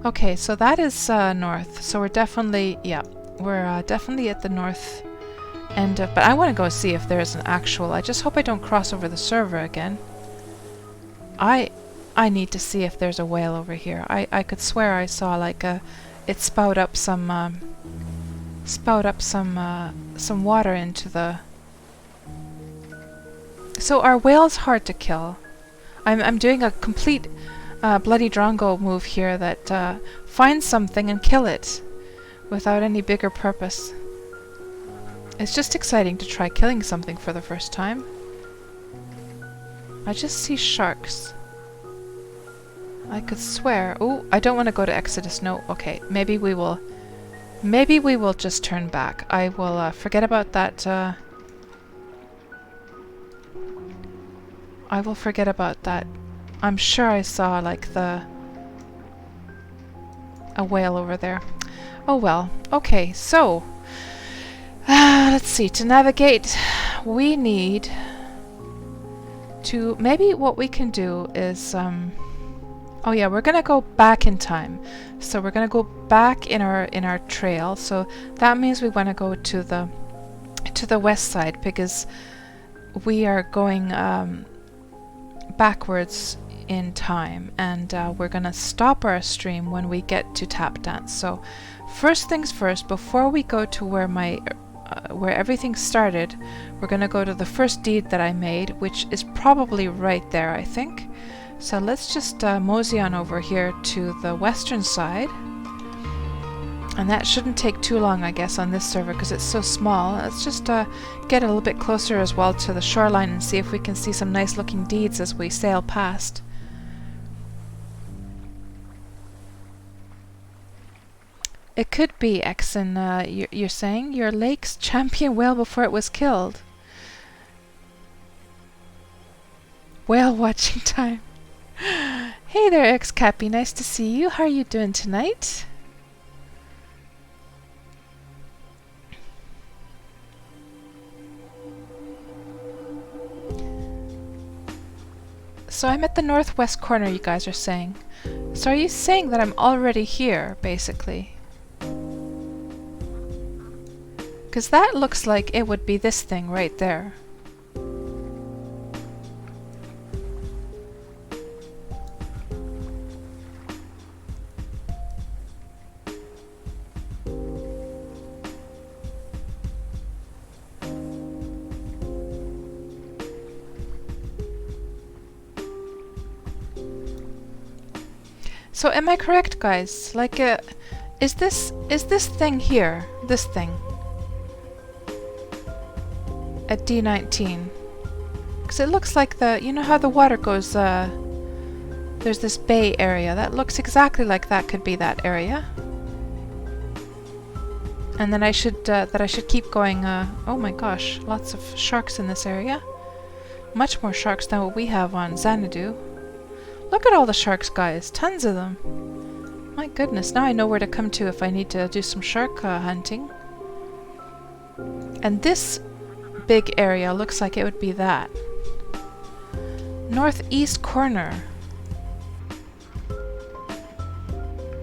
Okay, so that is north. So we're definitely, yeah, we're definitely at the north And but I want to go see if there's an actual. I just hope I don't cross over the server again. I need to see if there's a whale over here. I could swear I saw like it spout up some water into the. So are whales hard to kill? I'm doing a complete bloody drongo move here that finds something and kill it without any bigger purpose. It's just exciting to try killing something for the first time. I just see sharks. I could swear. Oh, I don't want to go to Exodus. No. Okay, maybe we will. Maybe we will just turn back. I will forget about that. I will forget about that. I'm sure I saw like a whale over there. Oh well. Okay, so let's see. To navigate, we need to. Maybe what we can do is. Oh yeah, we're gonna go back in time. So we're gonna go back in our trail. So that means we want to go to the west side because we are going backwards in time, and we're gonna stop our stream when we get to tap dance. So first things first, before we go to where everything started, we're gonna go to the first deed that I made, which is probably right there, I think. So let's just mosey on over here to the western side. And that shouldn't take too long, I guess, on this server because it's so small. Let's just get a little bit closer as well to the shoreline and see if we can see some nice looking deeds as we sail past. It could be, Exon, you're saying your lake's champion whale before it was killed. Whale watching time. Hey there, X-Cappy, nice to see you. How are you doing tonight? So I'm at the northwest corner, you guys are saying. So are you saying that I'm already here, basically? Because that looks like it would be this thing right there. So am I correct, guys? Like, is this thing here? This thing at D19? Because it looks like you know how the water goes. There's this bay area that looks exactly like that could be that area. And then I should keep going. Oh my gosh, lots of sharks in this area. Much more sharks than what we have on Xanadu. Look at all the sharks, guys. Tons of them. My goodness, now I know where to come to if I need to do some shark hunting. And this big area looks like it would be that. Northeast corner.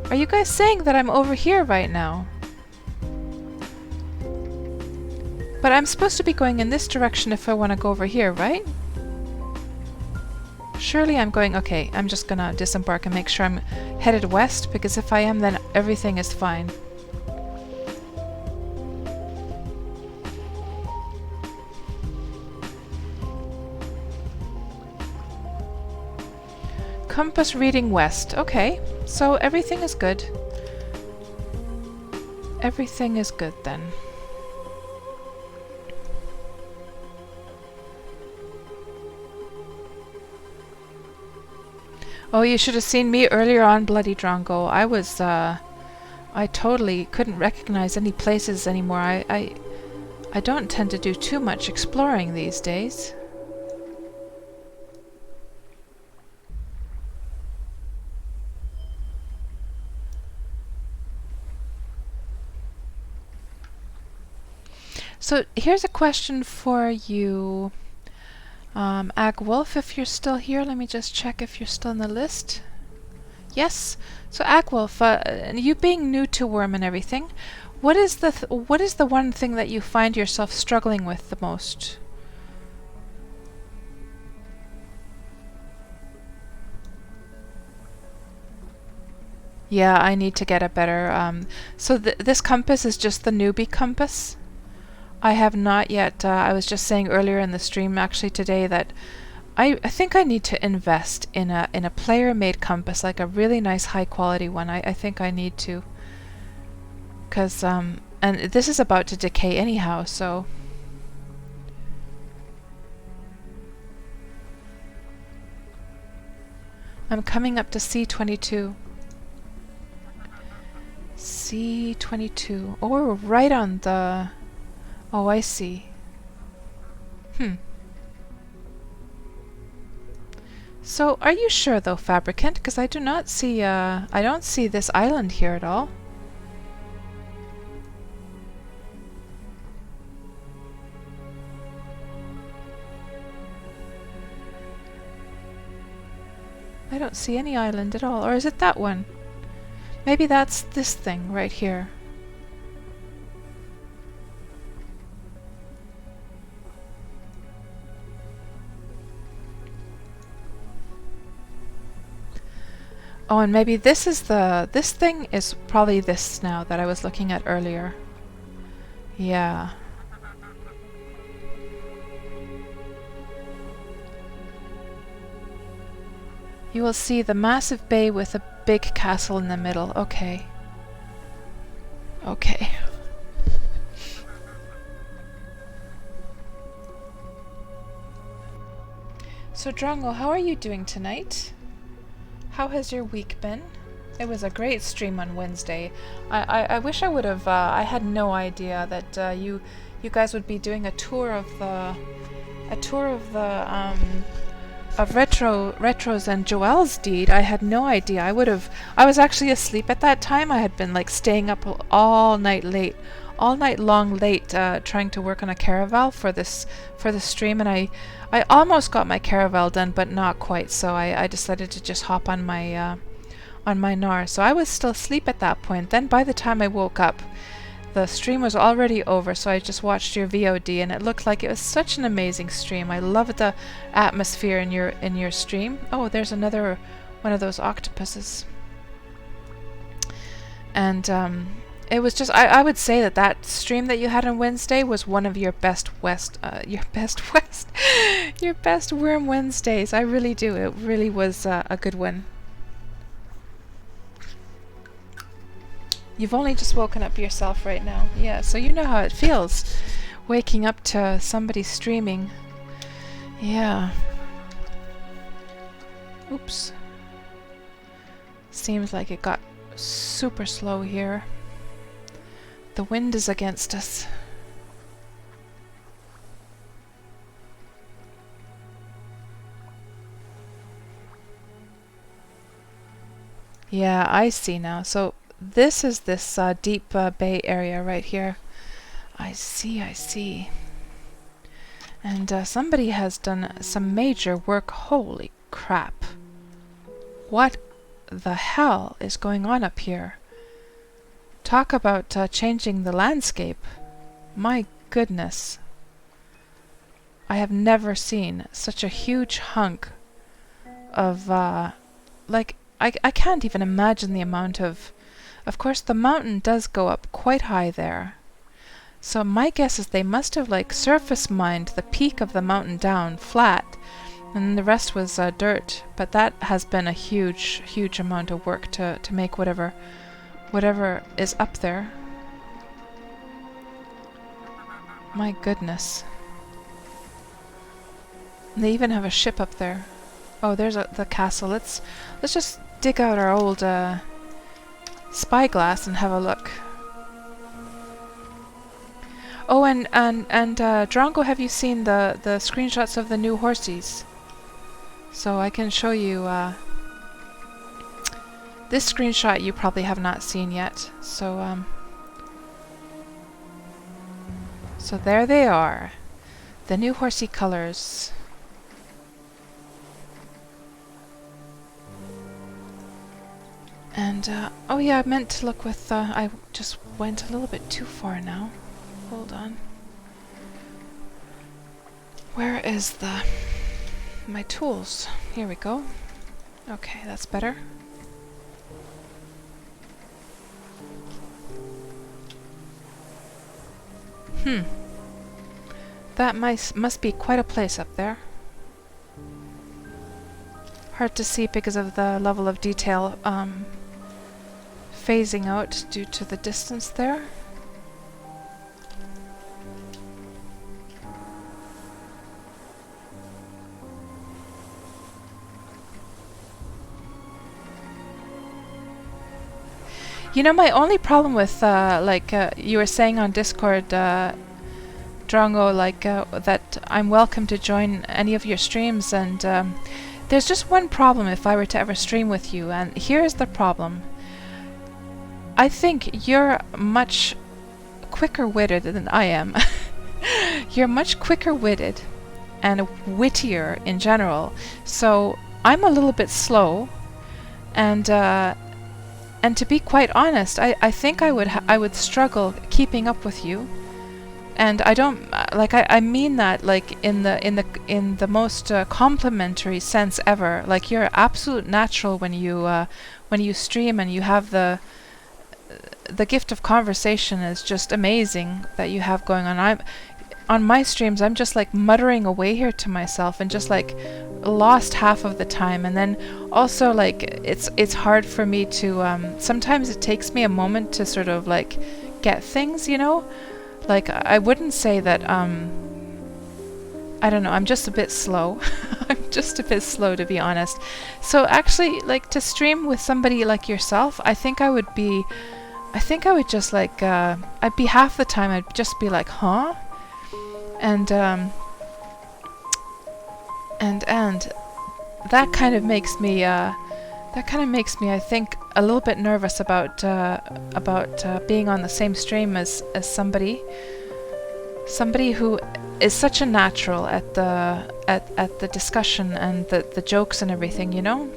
Are you guys saying that I'm over here right now? But I'm supposed to be going in this direction if I want to go over here, right? Surely I'm going... Okay, I'm just gonna disembark and make sure I'm headed west, because if I am, then everything is fine. Compass reading west. Okay, so everything is good. Everything is good then. Oh, you should have seen me earlier on Bloody Drongo. I was, I totally couldn't recognize any places anymore. I don't tend to do too much exploring these days. So here's a question for you. Agwolf, if you're still here, let me just check if you're still on the list. Yes. So Agwolf, you being new to Wurm and everything, what is the one thing that you find yourself struggling with the most? Yeah, I need to get a better so this compass is just the newbie compass. I have not yet I was just saying earlier in the stream actually today that I think I need to invest in a player-made compass, like a really nice high-quality one. I think I need to, because and this is about to decay anyhow, so I'm coming up to C22. C22. Oh, we're right on the... Oh, I see. So, are you sure though, Fabricant? Because I do not see, I don't see this island here at all. I don't see any island at all. Or is it that one? Maybe that's this thing right here. Oh, and maybe this is this thing is probably this now that I was looking at earlier. Yeah. You will see the massive bay with a big castle in the middle. Okay. Okay. So Drongo, how are you doing tonight? How has your week been? It was a great stream on Wednesday. I wish I would have. I had no idea that you guys would be doing a tour of the of retros and Joelle's deed. I had no idea. I was actually asleep at that time. I had been like staying up all night long late, trying to work on a caravel for the stream, and I almost got my caravel done, but not quite. So I decided to just hop on my NAR. So I was still asleep at that point. Then by the time I woke up, the stream was already over, so I just watched your VOD, and it looked like it was such an amazing stream. I loved the atmosphere in your stream. Oh, there's another one of those octopuses. And it was just I would say that stream that you had on Wednesday was one of your best your best Wurm Wednesdays. I really do. It really was a good one. You've only just woken up yourself right now. Yeah, so you know how it feels, waking up to somebody streaming. Yeah. Oops. Seems like it got super slow here. The wind is against us. Yeah, I see now. So this is this deep bay area right here. I see. And somebody has done some major work. Holy crap. What the hell is going on up here? Talk about changing the landscape. My goodness. I have never seen such a huge hunk of like I can't even imagine the amount of course the mountain does go up quite high there. So my guess is they must have like surface mined the peak of the mountain down flat, and the rest was dirt. But that has been a huge amount of work to make whatever is up there. My goodness. They even have a ship up there. Oh, there's the castle. Let's just dig out our old spyglass and have a look. Oh, and Drongo, have you seen the screenshots of the new horsies? So I can show you this screenshot you probably have not seen yet. So so there they are. The new horsey colors. And oh yeah, I meant to look with. I just went a little bit too far now. Hold on. Where is my tools? Here we go. Okay, that's better. That must be quite a place up there. Hard to see because of the level of detail phasing out due to the distance there. You know, my only problem with, you were saying on Discord, Drongo, that I'm welcome to join any of your streams, and there's just one problem if I were to ever stream with you, and here's the problem. I think you're much quicker-witted than I am. You're much quicker-witted and wittier in general, so I'm a little bit slow, and to be quite honest, I think I would struggle keeping up with you, and I don't I mean that like in the most complimentary sense ever. Like, you're absolute natural when you stream, and you have the gift of conversation is just amazing that you have going on. On my streams, I'm just like muttering away here to myself and just like lost half of the time, and then also like it's hard for me to sometimes it takes me a moment to sort of like get things, you know? Like, I wouldn't say that I don't know, I'm just a bit slow. I'm just a bit slow, to be honest. So actually, like, to stream with somebody like yourself, I think I would just like I'd be half the time I'd just be like, huh? And that kind of makes me I think a little bit nervous about being on the same stream as somebody who is such a natural at the discussion and the jokes and everything, you know?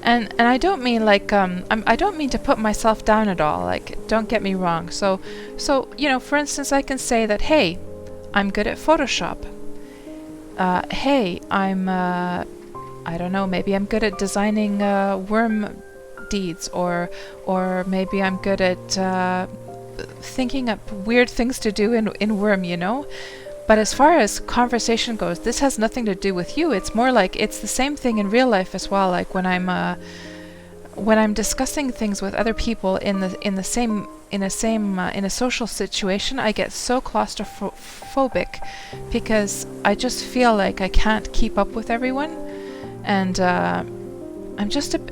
And I don't mean like I don't mean to put myself down at all. Like, don't get me wrong. So you know, for instance, I can say that, hey, I'm good at Photoshop. Hey, I'm I don't know, maybe I'm good at designing Wurm deeds, or maybe I'm good at thinking up weird things to do in Wurm, you know. But as far as conversation goes, this has nothing to do with you. It's more like it's the same thing in real life as well. Like when I'm discussing things with other people in a social situation, I get so claustrophobic because I just feel like I can't keep up with everyone, and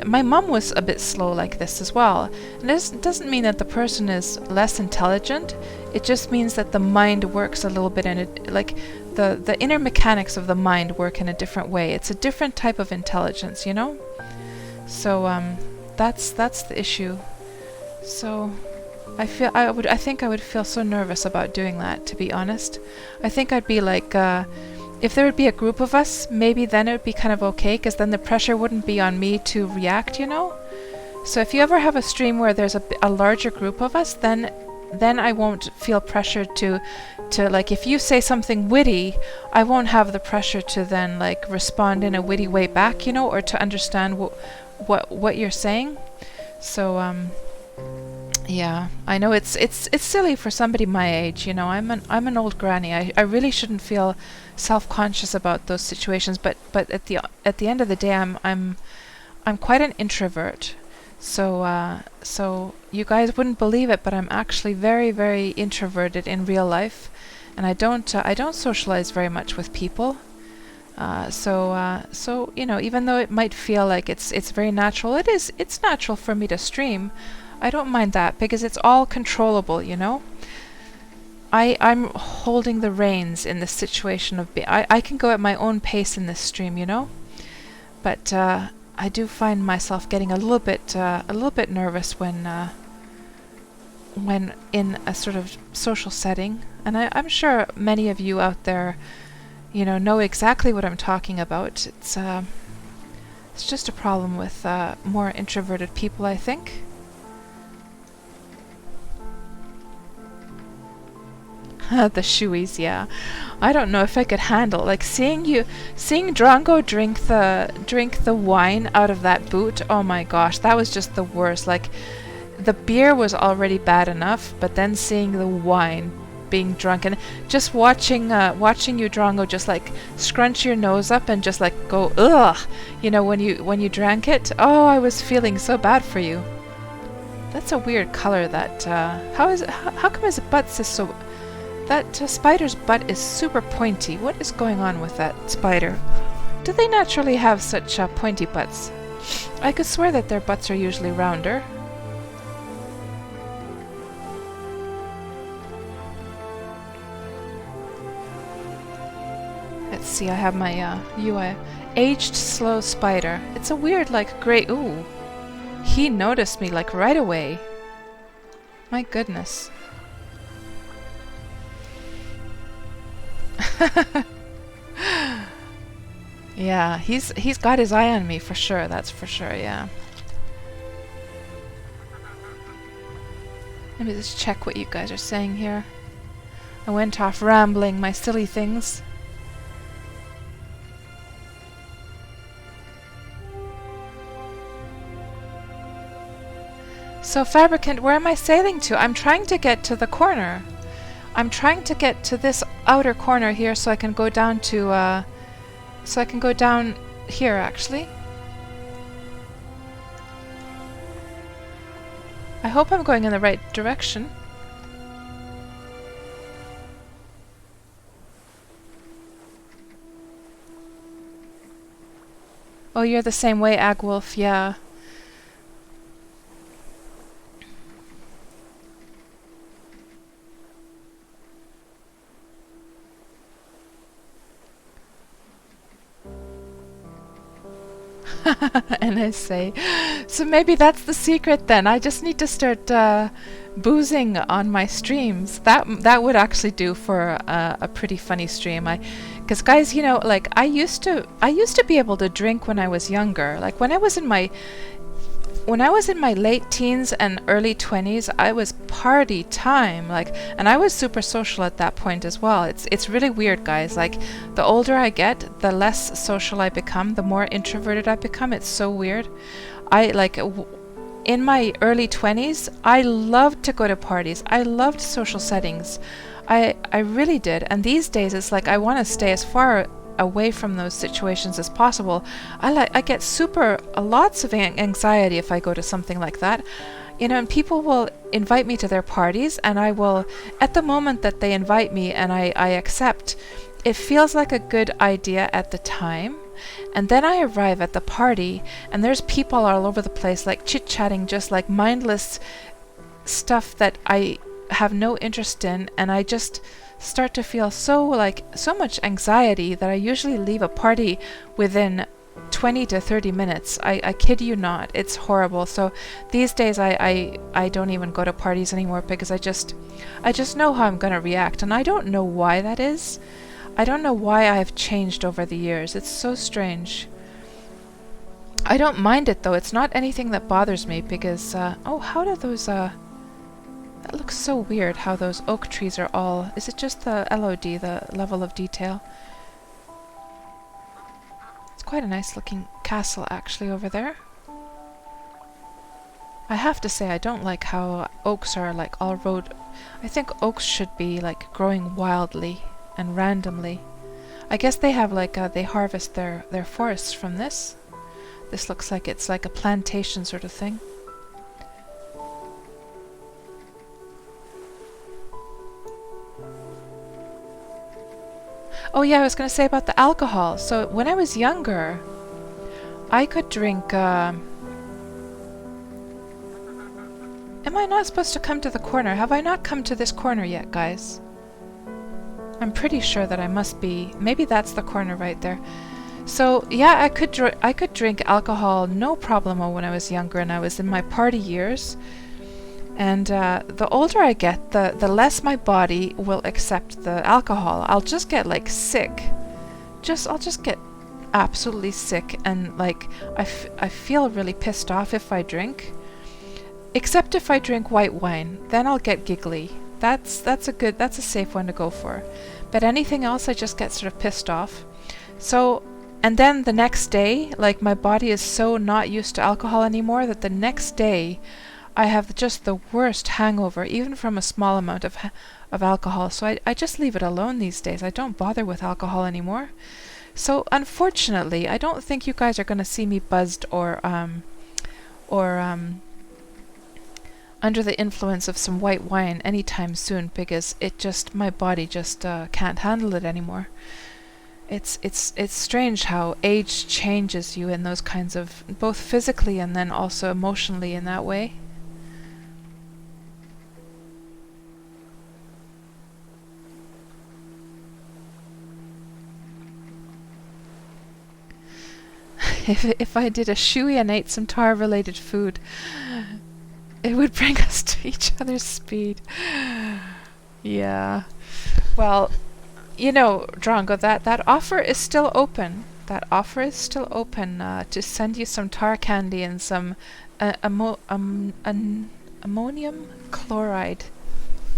my mum was a bit slow like this as well. And this doesn't mean that the person is less intelligent. It just means that the mind works a little bit in it, like the inner mechanics of the mind work in a different way. It's a different type of intelligence, you know? So that's the issue. So I think I would feel so nervous about doing that, to be honest. I think I'd be like if there would be a group of us, maybe then it would be kind of okay, because then the pressure wouldn't be on me to react, you know? So if you ever have a stream where there's a larger group of us, then I won't feel pressured to like, if you say something witty, I won't have the pressure to then like respond in a witty way back, you know, or to understand what you're saying. So yeah, I know it's silly for somebody my age, you know. I'm an old granny. I really shouldn't feel self-conscious about those situations, but at the end of the day, I'm quite an introvert. So you guys wouldn't believe it, but I'm actually very, very introverted in real life, and I don't socialize very much with people. So you know, even though it might feel like it's very natural, it's natural for me to stream. I don't mind that because it's all controllable, you know. I'm holding the reins in this situation of I can go at my own pace in this stream, you know. But I do find myself getting a little bit nervous when in a sort of social setting, and I'm sure many of you out there, know exactly what I'm talking about. It's just a problem with more introverted people, I think. The shoeies, yeah. I don't know if I could handle seeing Drongo drink the wine out of that boot. Oh my gosh, that was just the worst. The beer was already bad enough, but then seeing the wine being drunk and just watching you, Drongo, just scrunch your nose up and just go ugh, when you drank it. Oh, I was feeling so bad for you. That's a weird color. That how come his butt is so? That spider's butt is super pointy. What is going on with that spider? Do they naturally have such pointy butts? I could swear that their butts are usually rounder. Let's see, I have my UI. Aged slow spider. It's a weird gray... Ooh. He noticed me right away. My goodness. Yeah, he's got his eye on me for sure, that's for sure, yeah. Let me just check what you guys are saying here. I went off rambling my silly things. So Fabricant, where am I sailing to? I'm trying to get to the corner. I'm trying to get to this outer corner here so I can go down to, here, actually. I hope I'm going in the right direction. Oh, you're the same way, Agwolf, yeah. NSA. So maybe that's the secret then. I just need to start boozing on my streams. That would actually do for a pretty funny stream. Because guys, I used to be able to drink when I was younger. When I was in my late teens and early 20s, I was party time, and I was super social at that point as well. It's really weird, guys. The older I get, the less social I become, the more introverted I become. It's so weird. In my early 20s, I loved to go to parties. I loved social settings. I really did. And these days, it's I want to stay as far away from those situations as possible. I get lots of anxiety if I go to something like that. And people will invite me to their parties, and I will, at the moment that they invite me and I accept, it feels like a good idea at the time. And then I arrive at the party, and there's people all over the place, chit-chatting, just mindless stuff that I have no interest in, and I just start to feel so much anxiety that I usually leave a party within 20 to 30 minutes. I kid you not. It's horrible. So these days I don't even go to parties anymore because I just know how I'm going to react, and I don't know why that is. I don't know why I've changed over the years. It's so strange. I don't mind it though. It's not anything that bothers me because oh, how do those that looks so weird how those oak trees are all... Is it just the LOD, the level of detail? It's quite a nice looking castle actually over there. I have to say I don't like how oaks are all road... I think oaks should be growing wildly and randomly. I guess they have they harvest their forests from this. This looks like it's a plantation sort of thing. Oh yeah, I was going to say about the alcohol. So when I was younger, I could drink... Am I not supposed to come to the corner? Have I not come to this corner yet, guys? I'm pretty sure that I must be... Maybe that's the corner right there. So yeah, I could drink alcohol no problemo when I was younger and I was in my party years. And the older I get, the less my body will accept the alcohol. I'll just get like sick. I'll just get absolutely sick, and like I feel really pissed off if I drink. Except if I drink white wine, then I'll get giggly. That's a safe one to go for. But anything else, I just get sort of pissed off. So, and then the next day, like my body is so not used to alcohol anymore that the next day I have just the worst hangover, even from a small amount of alcohol. So I just leave it alone these days. I don't bother with alcohol anymore. So unfortunately, I don't think you guys are going to see me buzzed or under the influence of some white wine anytime soon, because my body just can't handle it anymore. It's strange how age changes you in those kinds of, both physically and then also emotionally in that way. If I did a shoey and ate some tar-related food, it would bring us to each other's speed. Yeah. Well, you know, Drongo, that offer is still open. That offer is still open to send you some tar candy and some ammonium chloride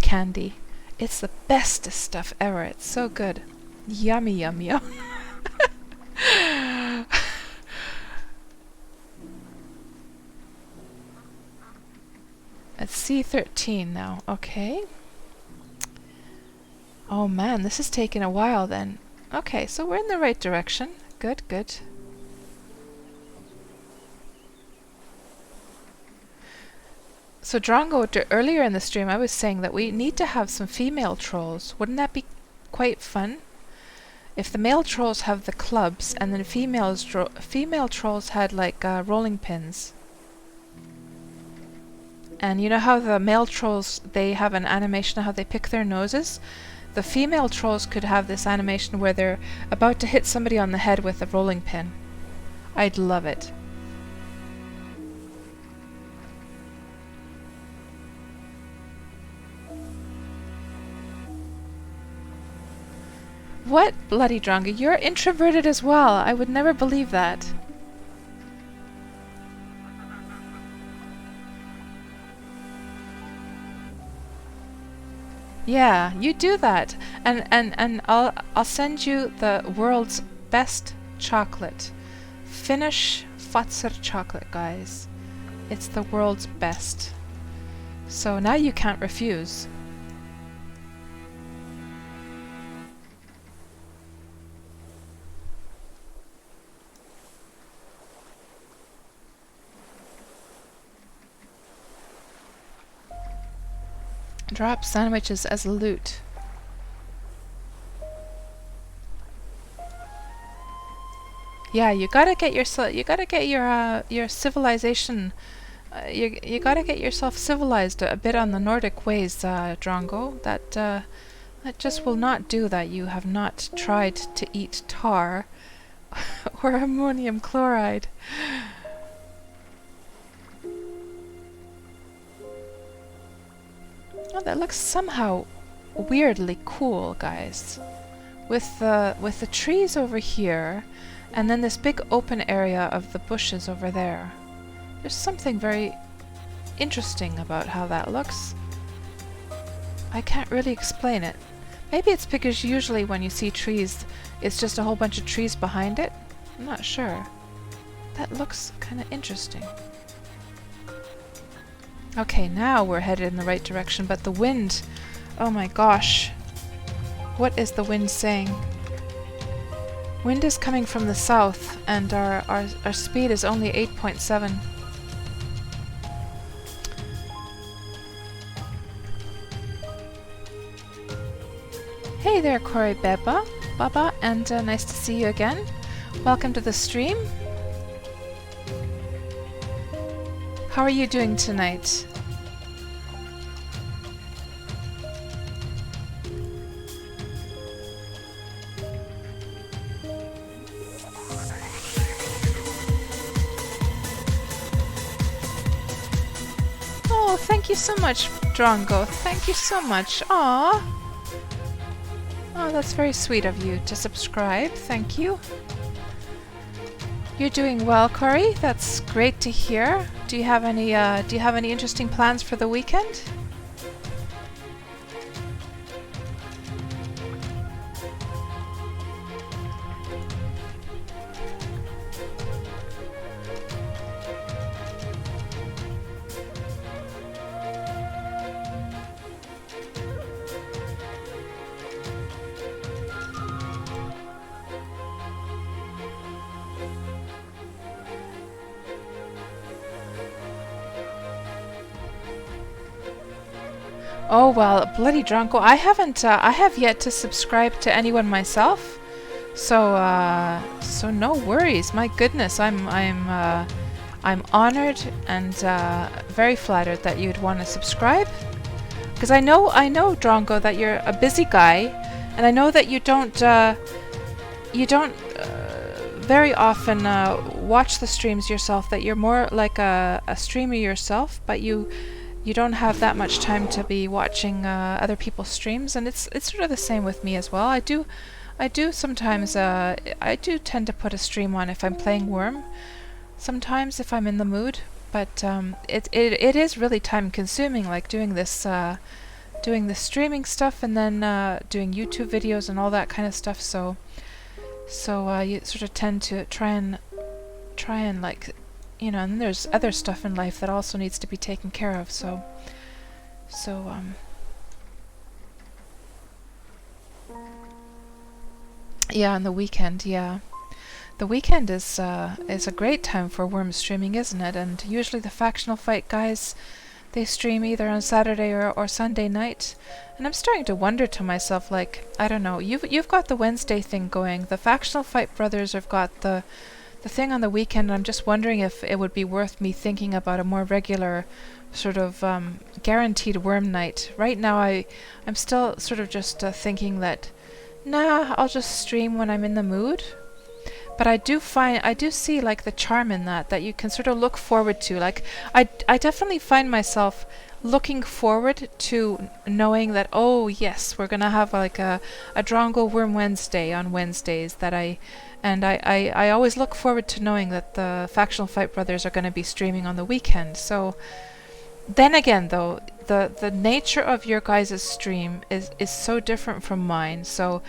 candy. It's the bestest stuff ever. It's so good. Yummy, yum, yum. It's C13 now. Okay. Oh man, this is taking a while then. Okay, so we're in the right direction. Good, good. So Drongo, earlier in the stream I was saying that we need to have some female trolls. Wouldn't that be quite fun? If the male trolls have the clubs and then female trolls had like rolling pins. And you know how the male trolls, they have an animation of how they pick their noses? The female trolls could have this animation where they're about to hit somebody on the head with a rolling pin. I'd love it. What, bloody Drongo? You're introverted as well. I would never believe that. Yeah, you do that, and I'll send you the world's best chocolate, Finnish Fazer chocolate, guys. It's the world's best. So now you can't refuse. Drop sandwiches as loot. Yeah, you gotta get your civilization. You gotta get yourself civilized a bit on the Nordic ways, Drongo. That just will not do. That you have not tried to eat tar or ammonium chloride. Oh, that looks somehow weirdly cool, guys. With the trees over here, and then this big open area of the bushes over there. There's something very interesting about how that looks. I can't really explain it. Maybe it's because usually when you see trees, it's just a whole bunch of trees behind it. I'm not sure. That looks kind of interesting. Okay, now we're headed in the right direction, but the wind... Oh my gosh. What is the wind saying? Wind is coming from the south, and our speed is only 8.7. Hey there, Corey Baba, and nice to see you again. Welcome to the stream. How are you doing tonight? Oh, thank you so much, Drongo. Thank you so much. Aww. Oh, that's very sweet of you to subscribe. Thank you. You're doing well, Corey. That's great to hear. Do you have any interesting plans for the weekend? Oh well, bloody Drunko. I have yet to subscribe to anyone myself, so no worries. My goodness, I'm honored and very flattered that you'd want to subscribe, because I know Dronko, that you're a busy guy, and I know that you don't very often watch the streams yourself. That you're more like a streamer yourself, but you don't have that much time to be watching other people's streams, and it's sort of the same with me as well. I do sometimes I do tend to put a stream on if I'm playing Wurm, sometimes if I'm in the mood, but it is really time consuming, like doing this streaming stuff and then doing YouTube videos and all that kind of stuff. So you sort of tend to try and like, you know, and there's other stuff in life that also needs to be taken care of. Yeah, on the weekend, yeah. The weekend is a great time for Wurm streaming, isn't it? And usually the Factional Fight guys, they stream either on Saturday or Sunday night. And I'm starting to wonder to myself, like, I don't know, you've got the Wednesday thing going. The Factional Fight brothers have got the thing on the weekend. I'm just wondering if it would be worth me thinking about a more regular sort of guaranteed Wurm night. Right now I'm still sort of just thinking that, nah, I'll just stream when I'm in the mood. But I do see like the charm in that you can sort of look forward to. Like I definitely find myself looking forward to knowing that, oh yes, we're gonna have like a Drongo Wurm Wednesday on Wednesdays, that I always look forward to knowing that the Factional Fight brothers are gonna be streaming on the weekend. So then again though, the nature of your guys' stream is so different from mine. So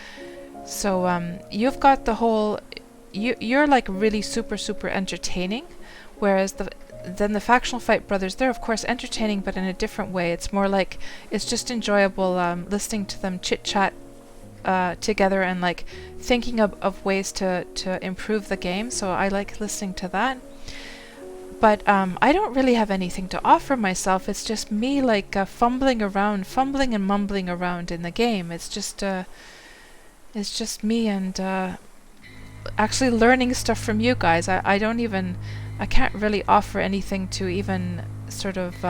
you've got the whole, you're like really super entertaining, whereas then the Factional Fight brothers, they're of course entertaining, but in a different way. It's more like, it's just enjoyable listening to them chit chat together and like thinking of ways to improve the game. So I like listening to that. But I don't really have anything to offer myself. It's just me like fumbling and mumbling around in the game. It's just me and actually learning stuff from you guys. I can't really offer anything to even sort of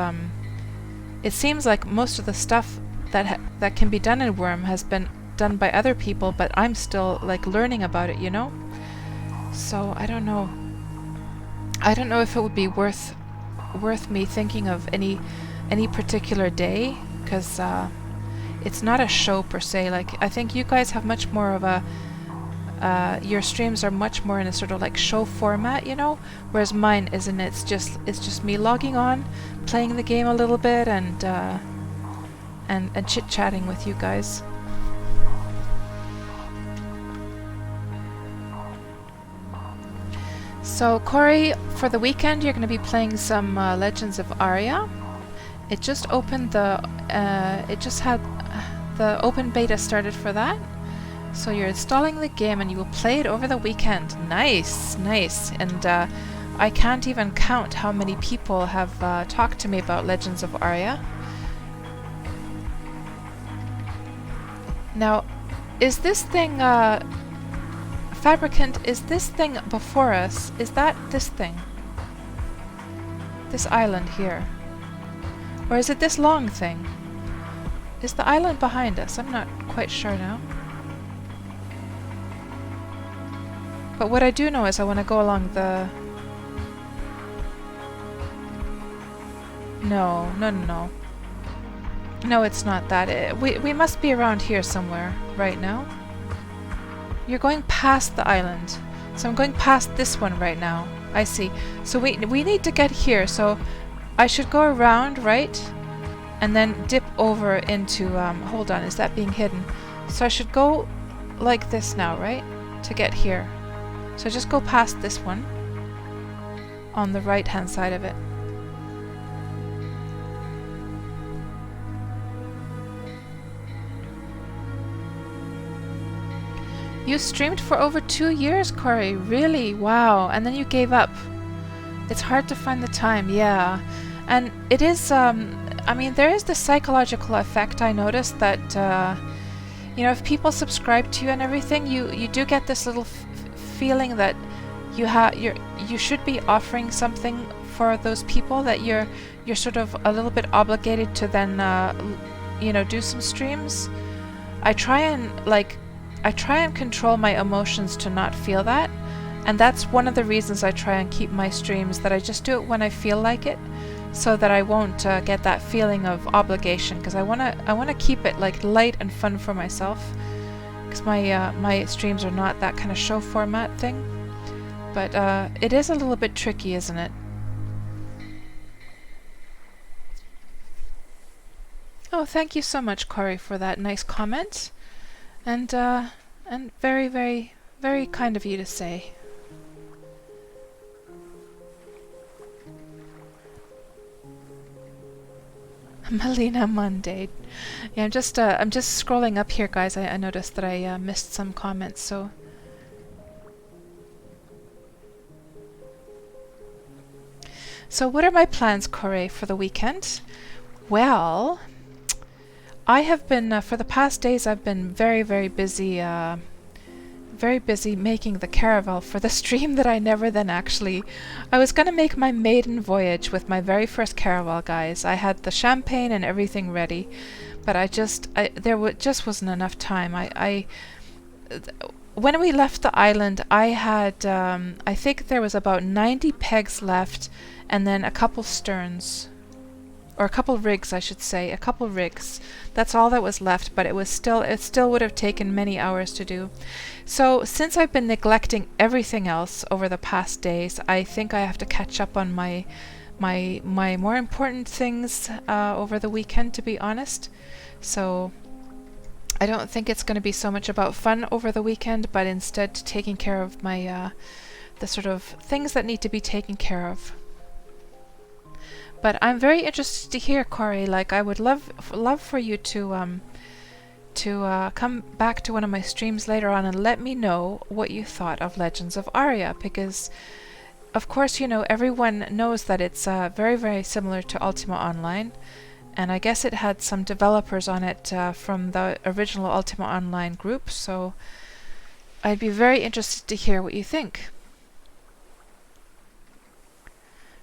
it seems like most of the stuff that can be done in Wurm has been done by other people, but I'm still like learning about it, you know? So I don't know if it would be worth me thinking of any particular day, because it's not a show per se. Like I think you guys have much more of a your streams are much more in a sort of like show format, you know, whereas mine isn't. It's just me logging on, playing the game a little bit, and chit chatting with you guys. So Corey, for the weekend you're going to be playing some Legends of Aria. It just opened it just had the open beta started for that. So you're installing the game and you will play it over the weekend. Nice. And I can't even count how many people have talked to me about Legends of Aria. Now, is this thing, Fabricant, is this thing before us? Is that this thing? This island here? Or is it this long thing? Is the island behind us? I'm not quite sure now. But what I do know is I want to go along the... No, no, no, no. No, it's not that. We must be around here somewhere right now. You're going past the island. So I'm going past this one right now. I see. So we need to get here. So I should go around, right? And then dip over into... hold on, is that being hidden? So I should go like this now, right? To get here. So just go past this one. On the right-hand side of it. You streamed for over 2 years, Corey. Really? Wow. And then you gave up. It's hard to find the time, yeah. And it is, I mean, there is the psychological effect I noticed that, you know, if people subscribe to you and everything, you do get this little feeling that you should be offering something for those people, that you're sort of a little bit obligated to then, you know, do some streams. I try and control my emotions to not feel that, and that's one of the reasons I try and keep my streams, that I just do it when I feel like it, so that I won't get that feeling of obligation, because I wanna keep it like light and fun for myself, because my streams are not that kind of show format thing. But it is a little bit tricky, isn't it? Oh, thank you so much, Corey, for that nice comment. And very, very, very kind of you to say. Malena Monday. Yeah, I'm just scrolling up here, guys. I noticed that I missed some comments, so. So what are my plans, Corey, for the weekend? Well, I have been, for the past days, I've been very, very busy making the caravel for the stream that I never then actually... I was going to make my maiden voyage with my very first caravel, guys. I had the champagne and everything ready, but there just wasn't enough time. When we left the island, I had, I think there was about 90 pegs left, and then a couple sterns. Or a couple rigs, I should say. A couple rigs. That's all that was left, but it still would have taken many hours to do. So, since I've been neglecting everything else over the past days, I think I have to catch up on my more important things over the weekend, to be honest. So, I don't think it's going to be so much about fun over the weekend, but instead taking care of my the sort of things that need to be taken care of. But I'm very interested to hear, Corey. Like, I would love for you to come back to one of my streams later on and let me know what you thought of Legends of Aria, because, of course, you know, everyone knows that it's very, very similar to Ultima Online, and I guess it had some developers on it from the original Ultima Online group, so I'd be very interested to hear what you think.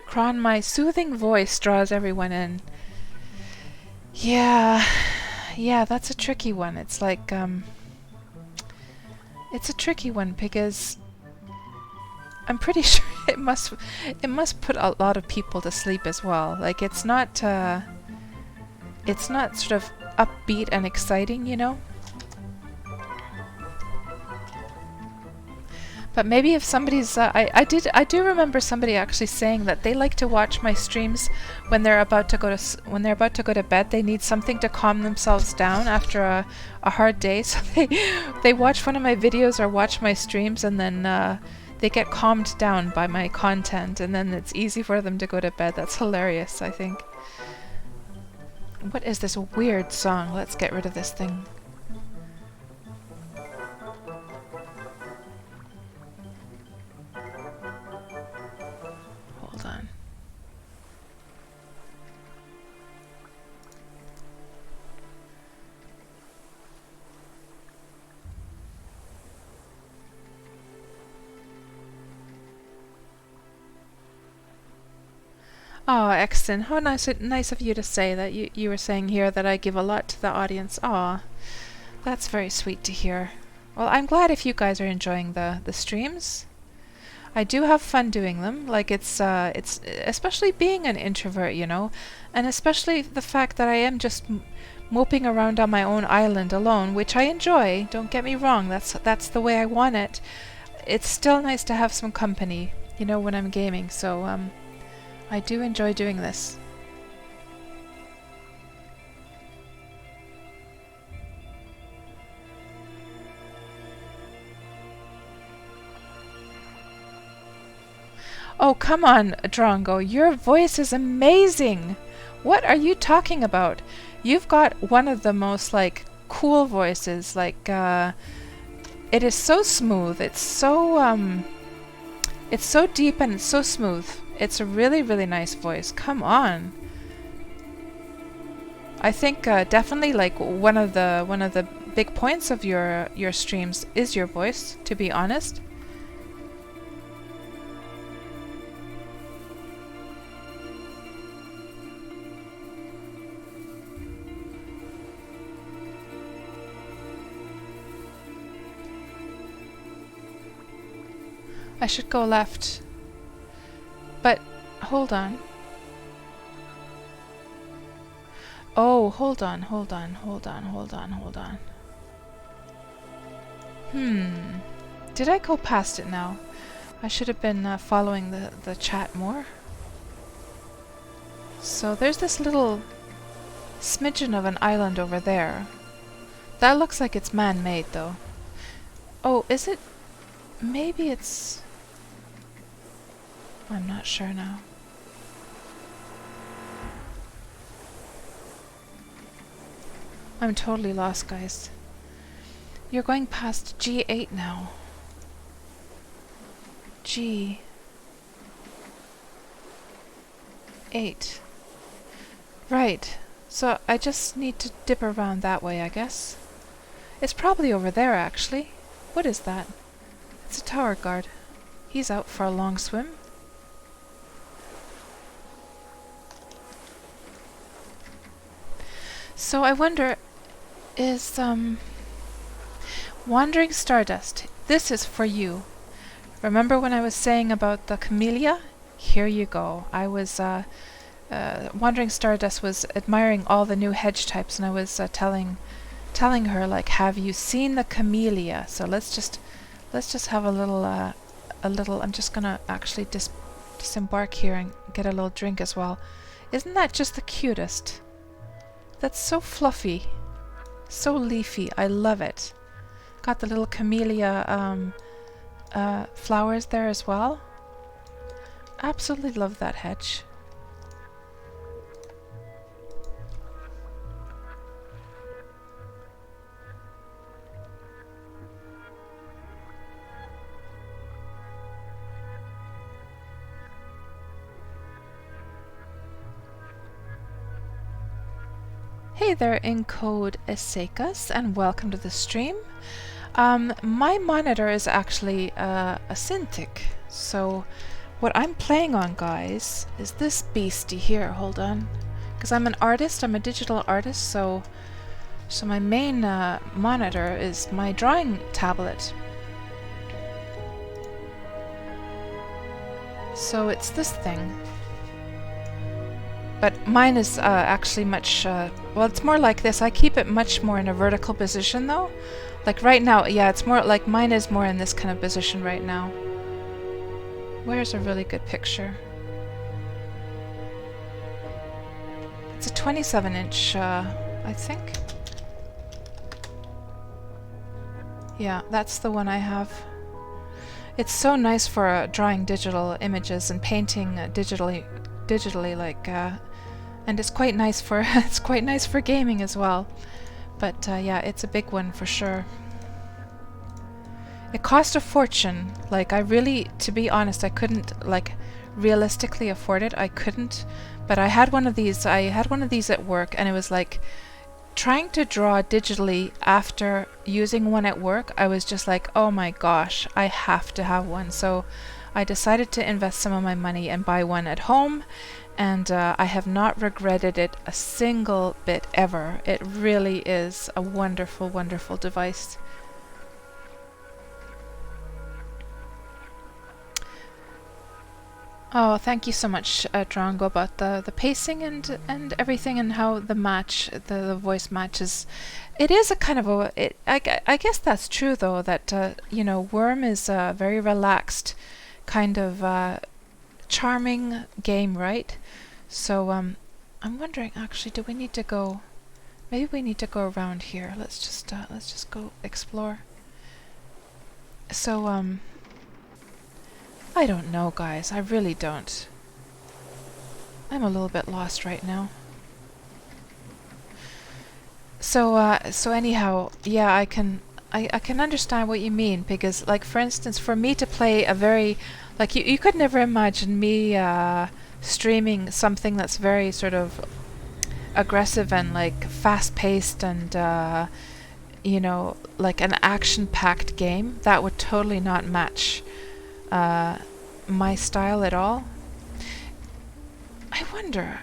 Kron, my soothing voice draws everyone in. Yeah, that's a tricky one. It's like, it's a tricky one because I'm pretty sure it must put a lot of people to sleep as well. Like, it's not sort of upbeat and exciting, you know? But maybe if somebody's, I do remember somebody actually saying that they like to watch my streams when they're about to go to bed. They need something to calm themselves down after a hard day, so they watch one of my videos or watch my streams, and then they get calmed down by my content, and then it's easy for them to go to bed. That's hilarious, I think. What is this weird song? Let's get rid of this thing. Oh, Exton, how nice of you to say that. You were saying here that I give a lot to the audience. Aw, that's very sweet to hear. Well, I'm glad if you guys are enjoying the streams. I do have fun doing them. Like it's especially being an introvert, you know, and especially the fact that I am just moping around on my own island alone, which I enjoy. Don't get me wrong. That's the way I want it. It's still nice to have some company, you know, when I'm gaming. So I do enjoy doing this. Oh, come on, Drongo. Your voice is amazing. What are you talking about? You've got one of the most, like, cool voices. Like, it is so smooth. It's so deep and it's so smooth. It's a really, really nice voice. Come on. I think definitely, like, one of the big points of your streams is your voice, to be honest. I should go left. But, hold on. Oh, hold on. Did I go past it now? I should have been following the chat more. So there's this little smidgen of an island over there. That looks like it's man-made, though. Oh, is it? Maybe it's... I'm not sure now. I'm totally lost, guys. You're going past G8 now. G8. Right. So I just need to dip around that way, I guess. It's probably over there, actually. What is that? It's a tower guard. He's out for a long swim. So I wonder, is Wandering Stardust, this is for you. Remember when I was saying about the camellia? Here you go. I was Wandering Stardust was admiring all the new hedge types, and I was telling her, like, have you seen the camellia? So let's just have a little I'm just gonna actually disembark here and get a little drink as well. Isn't that just the cutest? That's so fluffy, so leafy. I love it. Got the little camellia flowers there as well. Absolutely love that hedge. Hey there, Encode Esekas, and welcome to the stream. My monitor is actually a Cintiq, so what I'm playing on, guys, is this beastie here. Hold on, because I'm an artist. I'm a digital artist, so my main monitor is my drawing tablet. So it's this thing. But mine is actually much, well, it's more like this. I keep it much more in a vertical position, though. Like right now, yeah, it's more like mine is more in this kind of position right now. Where's a really good picture? It's a 27-inch, I think. Yeah, that's the one I have. It's so nice for drawing digital images and painting digitally, like, and it's quite nice for it's quite nice for gaming as well. But yeah, it's a big one for sure. It cost a fortune. Like, I really, to be honest, I couldn't, like, realistically afford it. I couldn't. But I had one of these. I had one of these at work, and it was like trying to draw digitally after using one at work. I was just like, oh my gosh, I have to have one. So I decided to invest some of my money and buy one at home, and I have not regretted it a single bit ever. It really is a wonderful, wonderful device. Oh, thank you so much, Drongo, about the pacing and everything, and how the voice matches. It is a kind of I guess that's true though, that you know, Wurm is a very relaxed kind of charming game, right? So I'm wondering, actually, do we need to go? Maybe we need to go around here. Let's just go explore. So I don't know, guys. I really don't. I'm a little bit lost right now. So anyhow, yeah, I can understand what you mean, because, like, for instance, for me to play a very, like, you could never imagine me streaming something that's very sort of aggressive and like fast-paced and you know, like an action-packed game. That would totally not match my style at all. I wonder.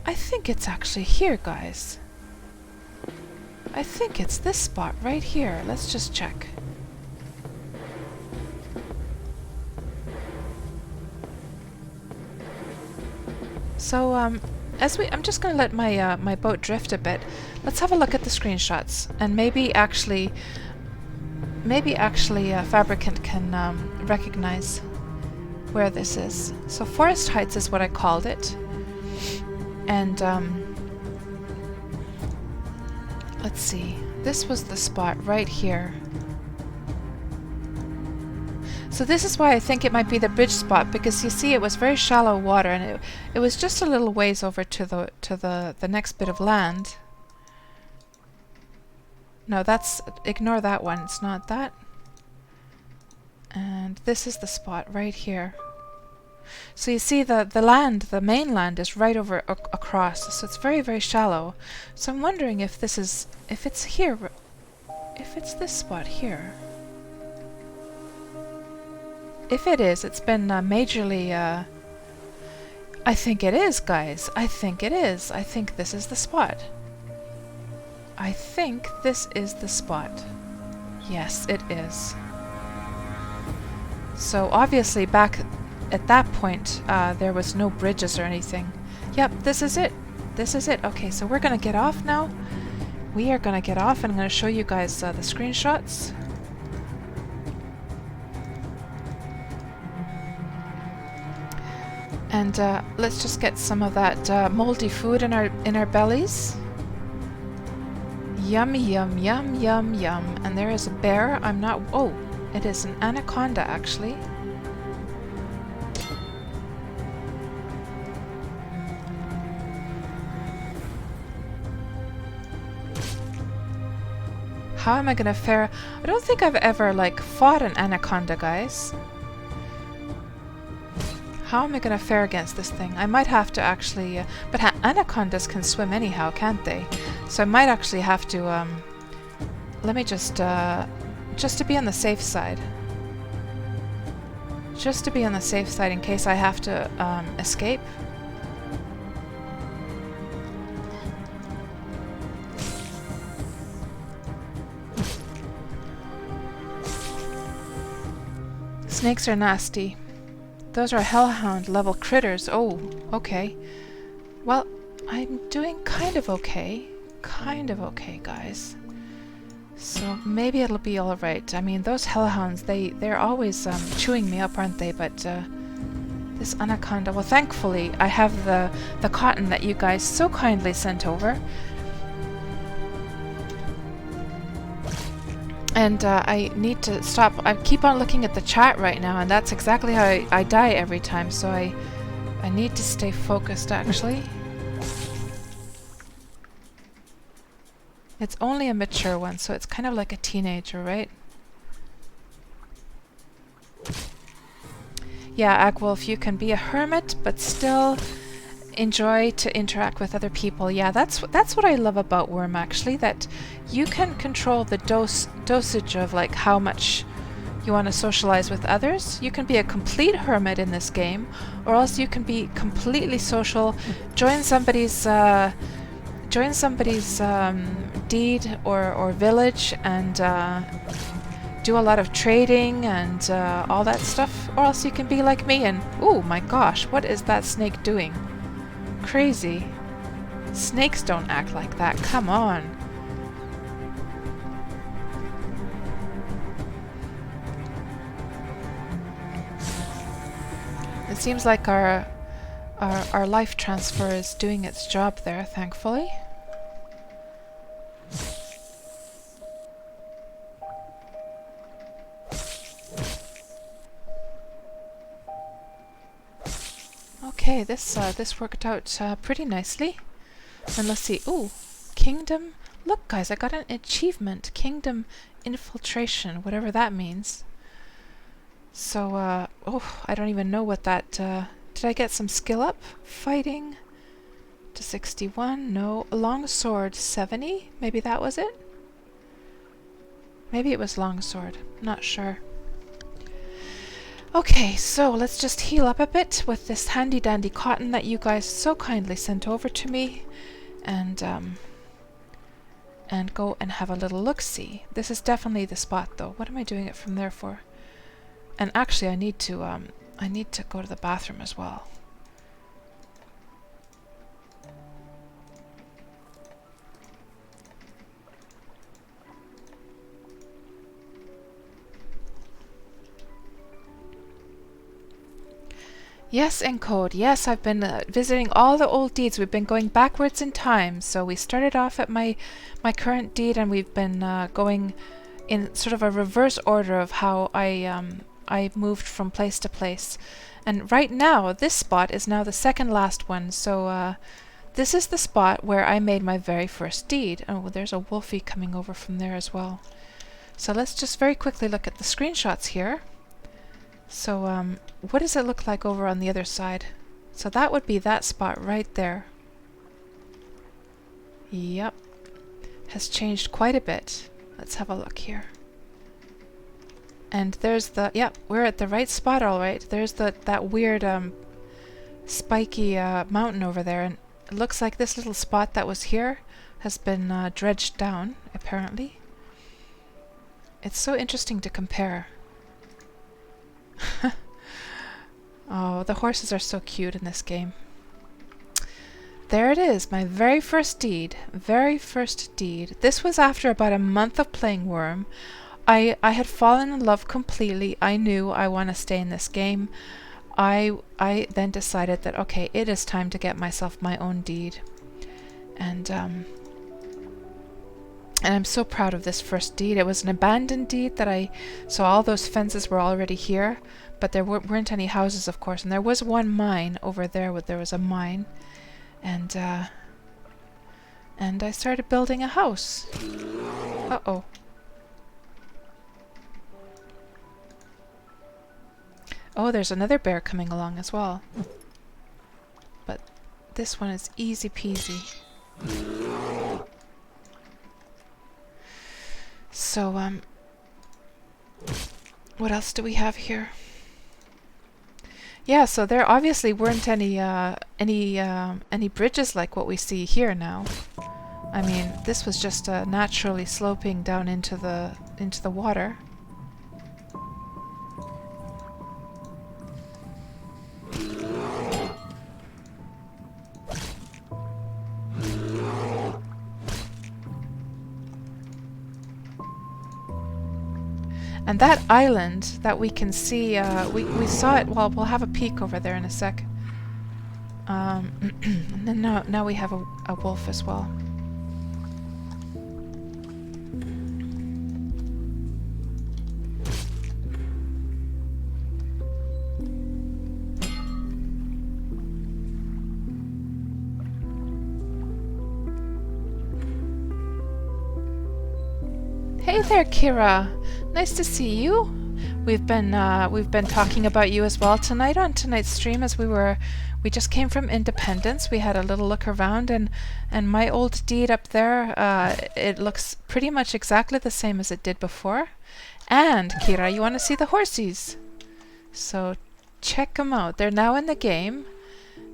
I think it's actually here, guys. I think it's this spot right here. Let's just check. So I'm just going to let my my boat drift a bit. Let's have a look at the screenshots, and maybe actually Fabricant can recognize where this is. So Forest Heights is what I called it, and let's see. This was the spot right here. So this is why I think it might be the bridge spot, because you see it was very shallow water, and it was just a little ways over to the next bit of land. No, that's, ignore that one, it's not that. And this is the spot right here. So you see the land, the mainland is right over across, so it's very, very shallow. So I'm wondering if this is, if it's here, if it's this spot here. If it is, it's been majorly, I think it is, guys. I think it is. I think this is the spot. I think this is the spot. Yes, it is. So obviously back at that point, there was no bridges or anything. Yep, this is it. This is it. Okay, so we're gonna get off now. We are gonna get off, and I'm gonna show you guys the screenshots. And let's just get some of that moldy food in our bellies. Yum, yum, yum, yum, yum. And there is a bear. I'm not... Oh, it is an anaconda, actually. How am I gonna fare? I don't think I've ever, like, fought an anaconda, guys. How am I gonna fare against this thing? I might have to actually... but anacondas can swim anyhow, can't they? So I might actually have to... let me just to be on the safe side. Just to be on the safe side in case I have to escape. Snakes are nasty. Those are hellhound level critters. Oh, okay. Well, I'm doing kind of okay. Kind of okay, guys. So maybe it'll be alright. I mean, those hellhounds, they're always chewing me up, aren't they? But this anaconda... Well, thankfully, I have the cotton that you guys so kindly sent over. And I need to stop. I keep on looking at the chat right now, and that's exactly how I die every time. So I need to stay focused, actually. It's only a mature one, so it's kind of like a teenager, right? Yeah, Agwolf, you can be a hermit, but still enjoy to interact with other people. Yeah, that's what I love about Wurm, actually, that you can control the dosage of, like, how much you want to socialize with others. You can be a complete hermit in this game, or else you can be completely social, join somebody's deed or village, and do a lot of trading and all that stuff, or else you can be like me and... Oh my gosh, what is that snake doing? Crazy. Snakes don't act like that, come on. It seems like our life transfer is doing its job there, thankfully. Okay, this worked out pretty nicely. And let's see. Ooh, Kingdom. Look, guys, I got an achievement. Kingdom Infiltration, whatever that means. So, oh, I don't even know what that... did I get some skill up? Fighting to 61. No. Longsword 70. Maybe that was it? Maybe it was longsword. Not sure. Okay, so let's just heal up a bit with this handy dandy cotton that you guys so kindly sent over to me, and go and have a little look-see. This is definitely the spot, though. What am I doing it from there for? And actually, I need to go to the bathroom as well. Yes, Encode. Yes, I've been visiting all the old deeds. We've been going backwards in time. So we started off at my current deed, and we've been going in sort of a reverse order of how I moved from place to place. And right now, this spot is now the second last one. So this is the spot where I made my very first deed. Oh, there's a wolfie coming over from there as well. So let's just very quickly look at the screenshots here. So, what does it look like over on the other side? So that would be that spot right there. Yep. Has changed quite a bit. Let's have a look here. And there's the... Yep, we're at the right spot, all right. There's that weird, spiky, mountain over there. And it looks like this little spot that was here has been, dredged down, apparently. It's so interesting to compare. Oh, the horses are so cute in this game. There it is, my very first deed. Very first deed. This was after about a month of playing Wurm. I had fallen in love completely. I knew I want to stay in this game. I then decided that, okay, it is time to get myself my own deed. And I'm so proud of this first deed. It was an abandoned deed that so all those fences were already here, but there weren't any houses, of course, and there was one mine over there. There was a mine, and I started building a house. Uh-oh. Oh, there's another bear coming along as well. But this one is easy peasy. So, what else do we have here? Yeah, so there obviously weren't any bridges like what we see here now. I mean, this was just naturally sloping down into the water. And that island that we can see, we saw it. Well, we'll have a peek over there in a sec. And then now we have a wolf as well. Hey there, Kira. Nice to see you. We've been talking about you as well tonight on tonight's stream, as we just came from Independence. We had a little look around, and my old deed up there, it looks pretty much exactly the same as it did before. And Kira, you want to see the horsies? So check them out. They're now in the game,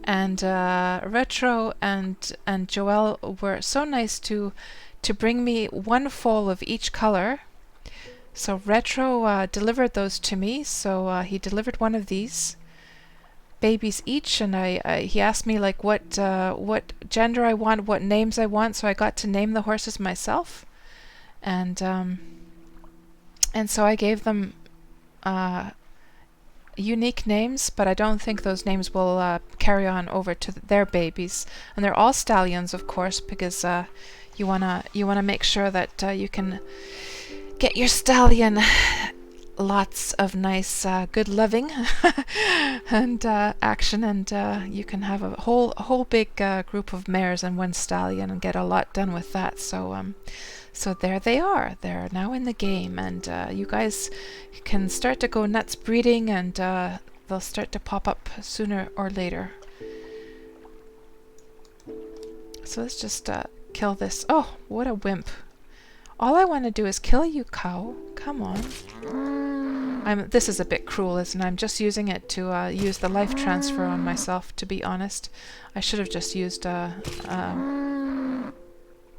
and Retro and Joelle were so nice to bring me one foal of each color. So Retro delivered those to me. So he delivered one of these babies each, and he asked me like what gender I want, what names I want. So I got to name the horses myself, and so I gave them unique names, but I don't think those names will carry on over to their babies. And they're all stallions, of course, because you wanna make sure that you can get your stallion lots of nice, good loving and action, and you can have a whole big group of mares and one stallion and get a lot done with that. So there they are. They're now in the game, and you guys can start to go nuts breeding, and they'll start to pop up sooner or later. So let's just kill this. Oh, what a wimp. All I want to do is kill you, cow. Come on. This is a bit cruel, isn't it? I'm just using it to use the life transfer on myself, to be honest. I should have just used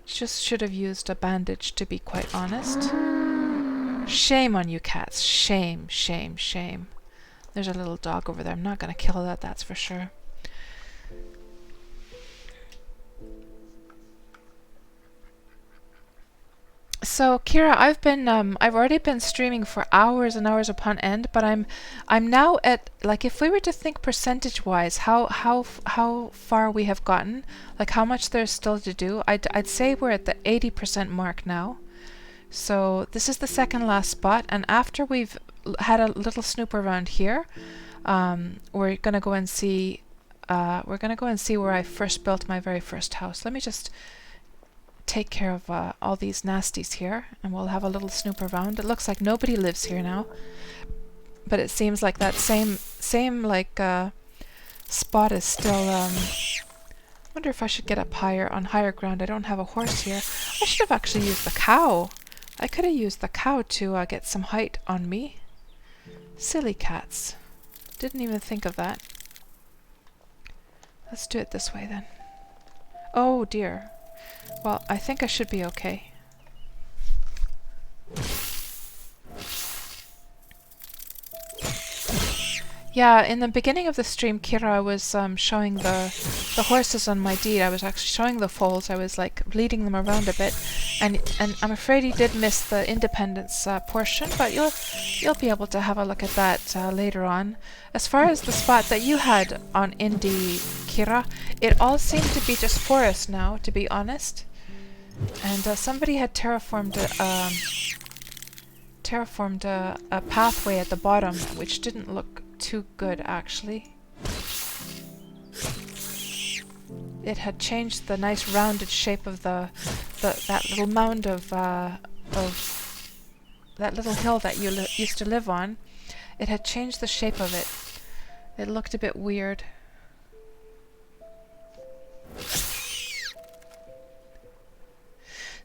should have used a bandage, to be quite honest. Shame on you, cats. Shame, shame, shame. There's a little dog over there. I'm not going to kill that, that's for sure. So Kira, I've already been streaming for hours and hours upon end, but I'm now at, like, if we were to think percentage-wise, how far we have gotten, like how much there's still to do, I'd say we're at the 80% mark now. So this is the second last spot, and after we've had a little snoop around here, we're gonna go and see where I first built my very first house. Let me just take care of all these nasties here, and we'll have a little snoop around. It looks like nobody lives here now, but it seems like that same like spot is still. Wonder if I should get up higher ground. I don't have a horse here. I should have actually used the cow. I could have used the cow to get some height on me. Silly cats. Didn't even think of that. Let's do it this way then. Oh dear. Well, I think I should be okay. Yeah, in the beginning of the stream, Kira, I was showing the horses on my deed. I was actually showing the foals. I was like leading them around a bit, and I'm afraid you did miss the independence portion, but you'll be able to have a look at that later on. As far as the spot that you had on Indie, Kira, it all seemed to be just forest now, to be honest. And somebody had terraformed a pathway at the bottom, which didn't look too good, actually. It had changed the nice rounded shape of that little mound of that little hill that you used to live on. It had changed the shape of it. It looked a bit weird.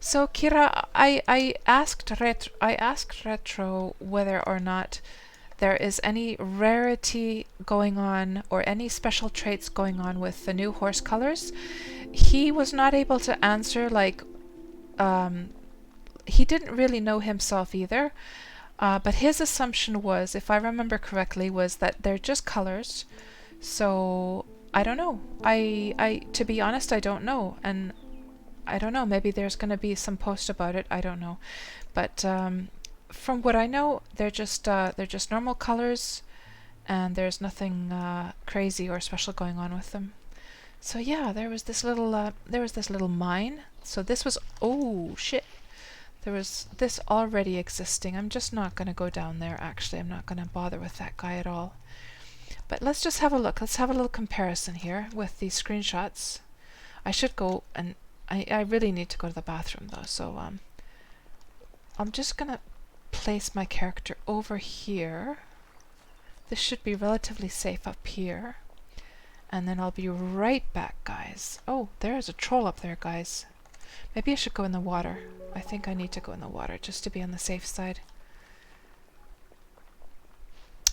So Kira, I asked Retro whether or not there is any rarity going on or any special traits going on with the new horse colors. He was not able to answer, like, he didn't really know himself either, but his assumption was, if I remember correctly, was that they're just colors. So I don't know. To be honest, I don't know, and I don't know. Maybe there's going to be some post about it. I don't know, but from what I know, they're just normal colors, and there's nothing crazy or special going on with them. So yeah, there was this little mine. So this was, oh shit. There was this already existing. I'm just not going to go down there, actually. I'm not going to bother with that guy at all. But let's just have a look. Let's have a little comparison here with these screenshots. I should go, and I really need to go to the bathroom though, so I'm just going to place my character over here. This should be relatively safe up here. And then I'll be right back, guys. Oh, there's a troll up there, guys. Maybe I should go in the water. I think I need to go in the water just to be on the safe side.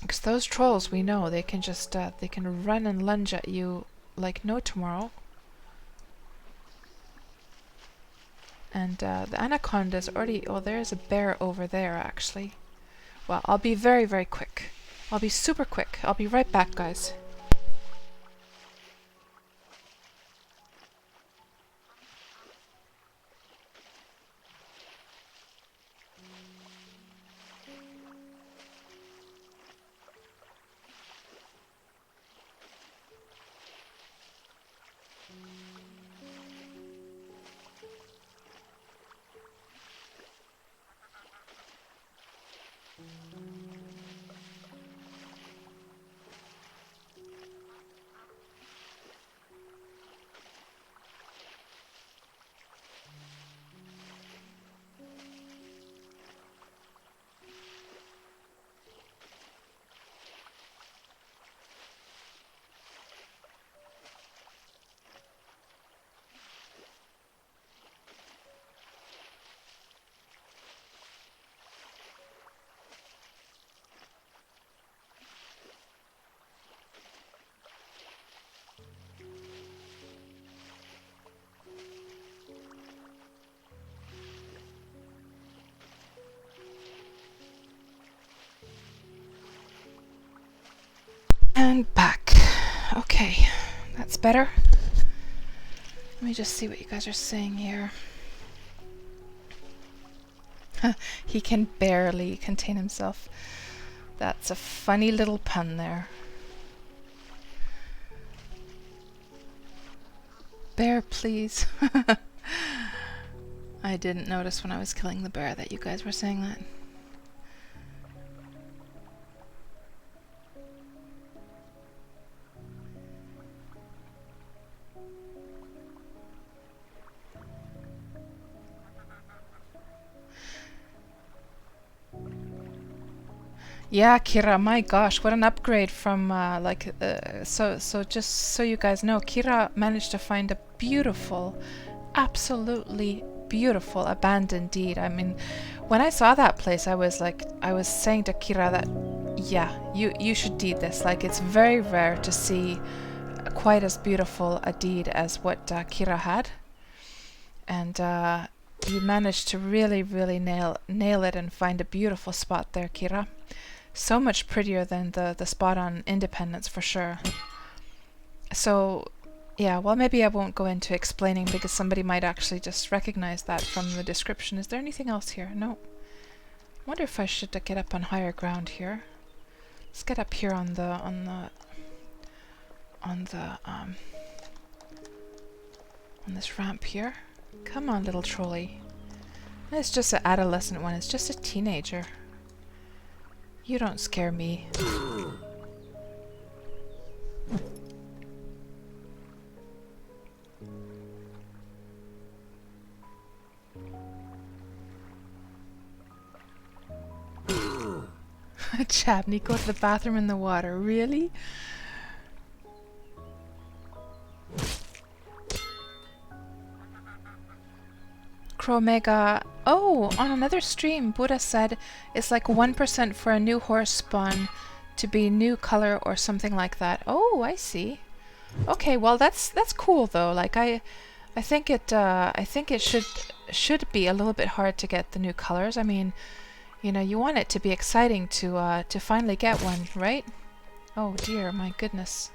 Because those trolls, we know, they can just, they can run and lunge at you like no tomorrow. And the anaconda's already... Oh, there's a bear over there, actually. Well, I'll be very, very quick. I'll be super quick. I'll be right back, guys. And back. Okay, that's better. Let me just see what you guys are saying here. He can barely contain himself. That's a funny little pun there. Bear, please. I didn't notice when I was killing the bear that you guys were saying that. Yeah, Kira, my gosh, what an upgrade from so just so you guys know, Kira managed to find a beautiful, absolutely beautiful abandoned deed. I mean, when I saw that place, I was saying to Kira that, yeah, you should deed this. Like, it's very rare to see quite as beautiful a deed as what Kira had. And you managed to really, really nail it and find a beautiful spot there, Kira. So much prettier than the spot on Independence, for sure. So, yeah, well, maybe I won't go into explaining because somebody might actually just recognize that from the description. Is there anything else here? No. Wonder if I should get up on higher ground here. Let's get up here on this ramp here. Come on, little trolley. It's just an adolescent one. It's just a teenager. You don't scare me. Chabney, go to the bathroom in the water. Really? Cromega. Oh, on another stream, Buddha said it's like 1% for a new horse spawn to be new color or something like that. Oh, I see. Okay, well that's cool though. Like I think it should be a little bit hard to get the new colors. I mean, you know, you want it to be exciting to finally get one, right? Oh dear, my goodness.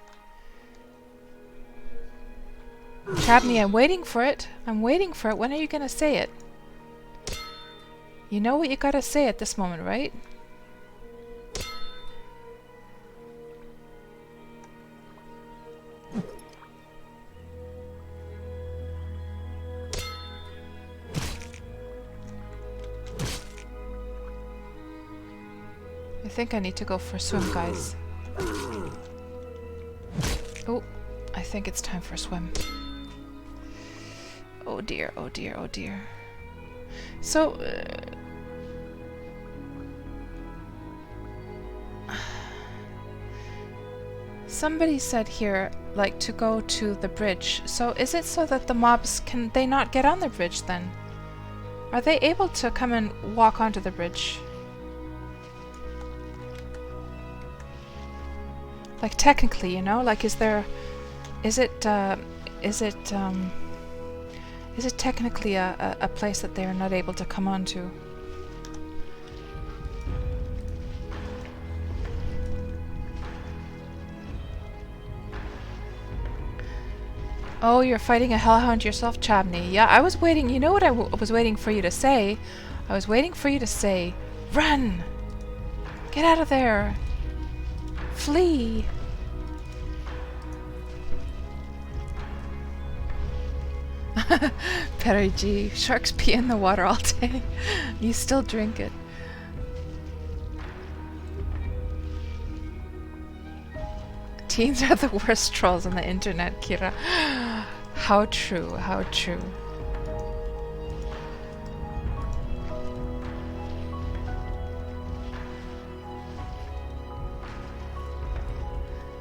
Chabney, I'm waiting for it. I'm waiting for it. When are you gonna say it? You know what you gotta say at this moment, right? I think I need to go for a swim, guys. Oh, I think it's time for a swim. Oh dear, oh dear, oh dear. So, somebody said here, like, to go to the bridge. So is it so that the mobs, can they not get on the bridge then? Are they able to come and walk onto the bridge? Like, technically, you know, like, is it Is it technically a place that they are not able to come onto? Oh, you're fighting a hellhound yourself, Chabney. Yeah, I was waiting. You know what I was waiting for you to say? I was waiting for you to say, run! Get out of there! Flee! Perry G. Sharks pee in the water all day. You still drink it. Teens are the worst trolls on the internet, Kira. How true, how true.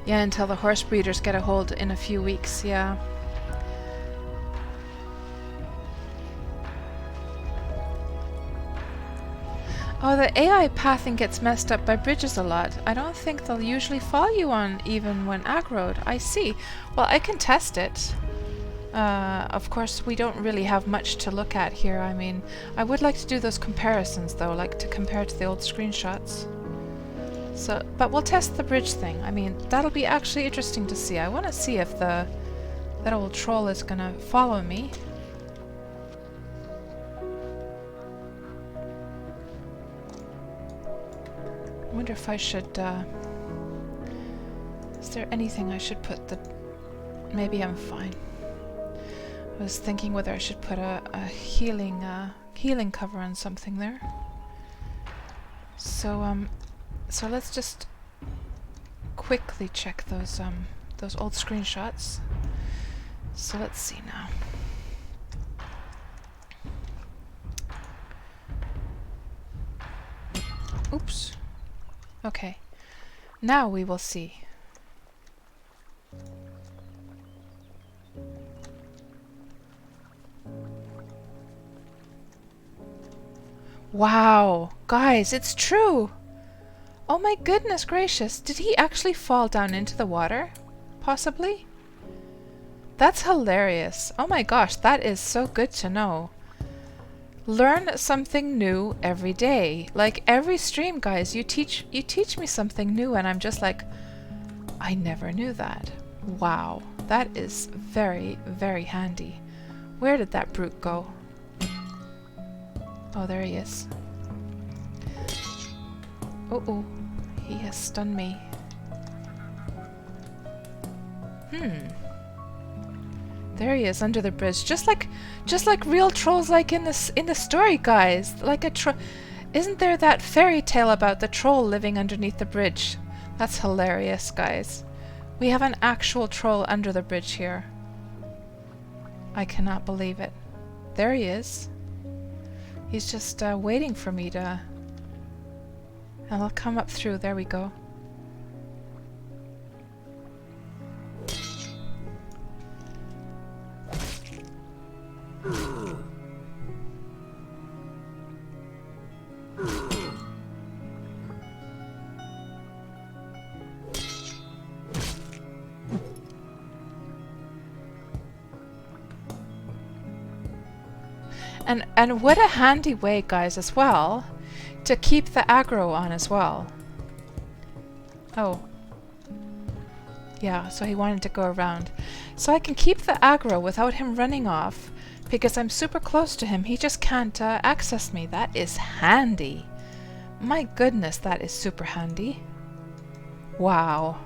Yeah, until the horse breeders get a hold in a few weeks, yeah. Oh, the AI pathing gets messed up by bridges a lot. I don't think they'll usually follow you on even when aggroed. I see. Well, I can test it. Of course, we don't really have much to look at here. I mean, I would like to do those comparisons though, like to compare to the old screenshots. So, but we'll test the bridge thing. I mean, that'll be actually interesting to see. I want to see if that old troll is gonna follow me. I wonder if I should, is there anything I should put the... Maybe I'm fine. I was thinking whether I should put a healing cover on something there. So, so let's just quickly check those old screenshots. So let's see now. Oops. Okay. Now we will see. Wow! Guys, it's true! Oh my goodness gracious, did he actually fall down into the water? Possibly? That's hilarious. Oh my gosh, that is so good to know. Learn something new every day. Like every stream, guys, you teach me something new and I'm just like, I never knew that. Wow, that is very, very handy. Where did that brute go? Oh, there he is. Oh, he has stunned me. There he is under the bridge, just like real trolls, like in the story, guys. Like isn't there that fairy tale about the troll living underneath the bridge? That's hilarious, guys. We have an actual troll under the bridge here. I cannot believe it. There he is. He's just waiting for me to... And I'll come up through. There we go. And what a handy way, guys, as well, to keep the aggro on as well. Oh. Yeah, so he wanted to go around. So I can keep the aggro without him running off, because I'm super close to him. He just can't access me. That is handy. My goodness, that is super handy. Wow.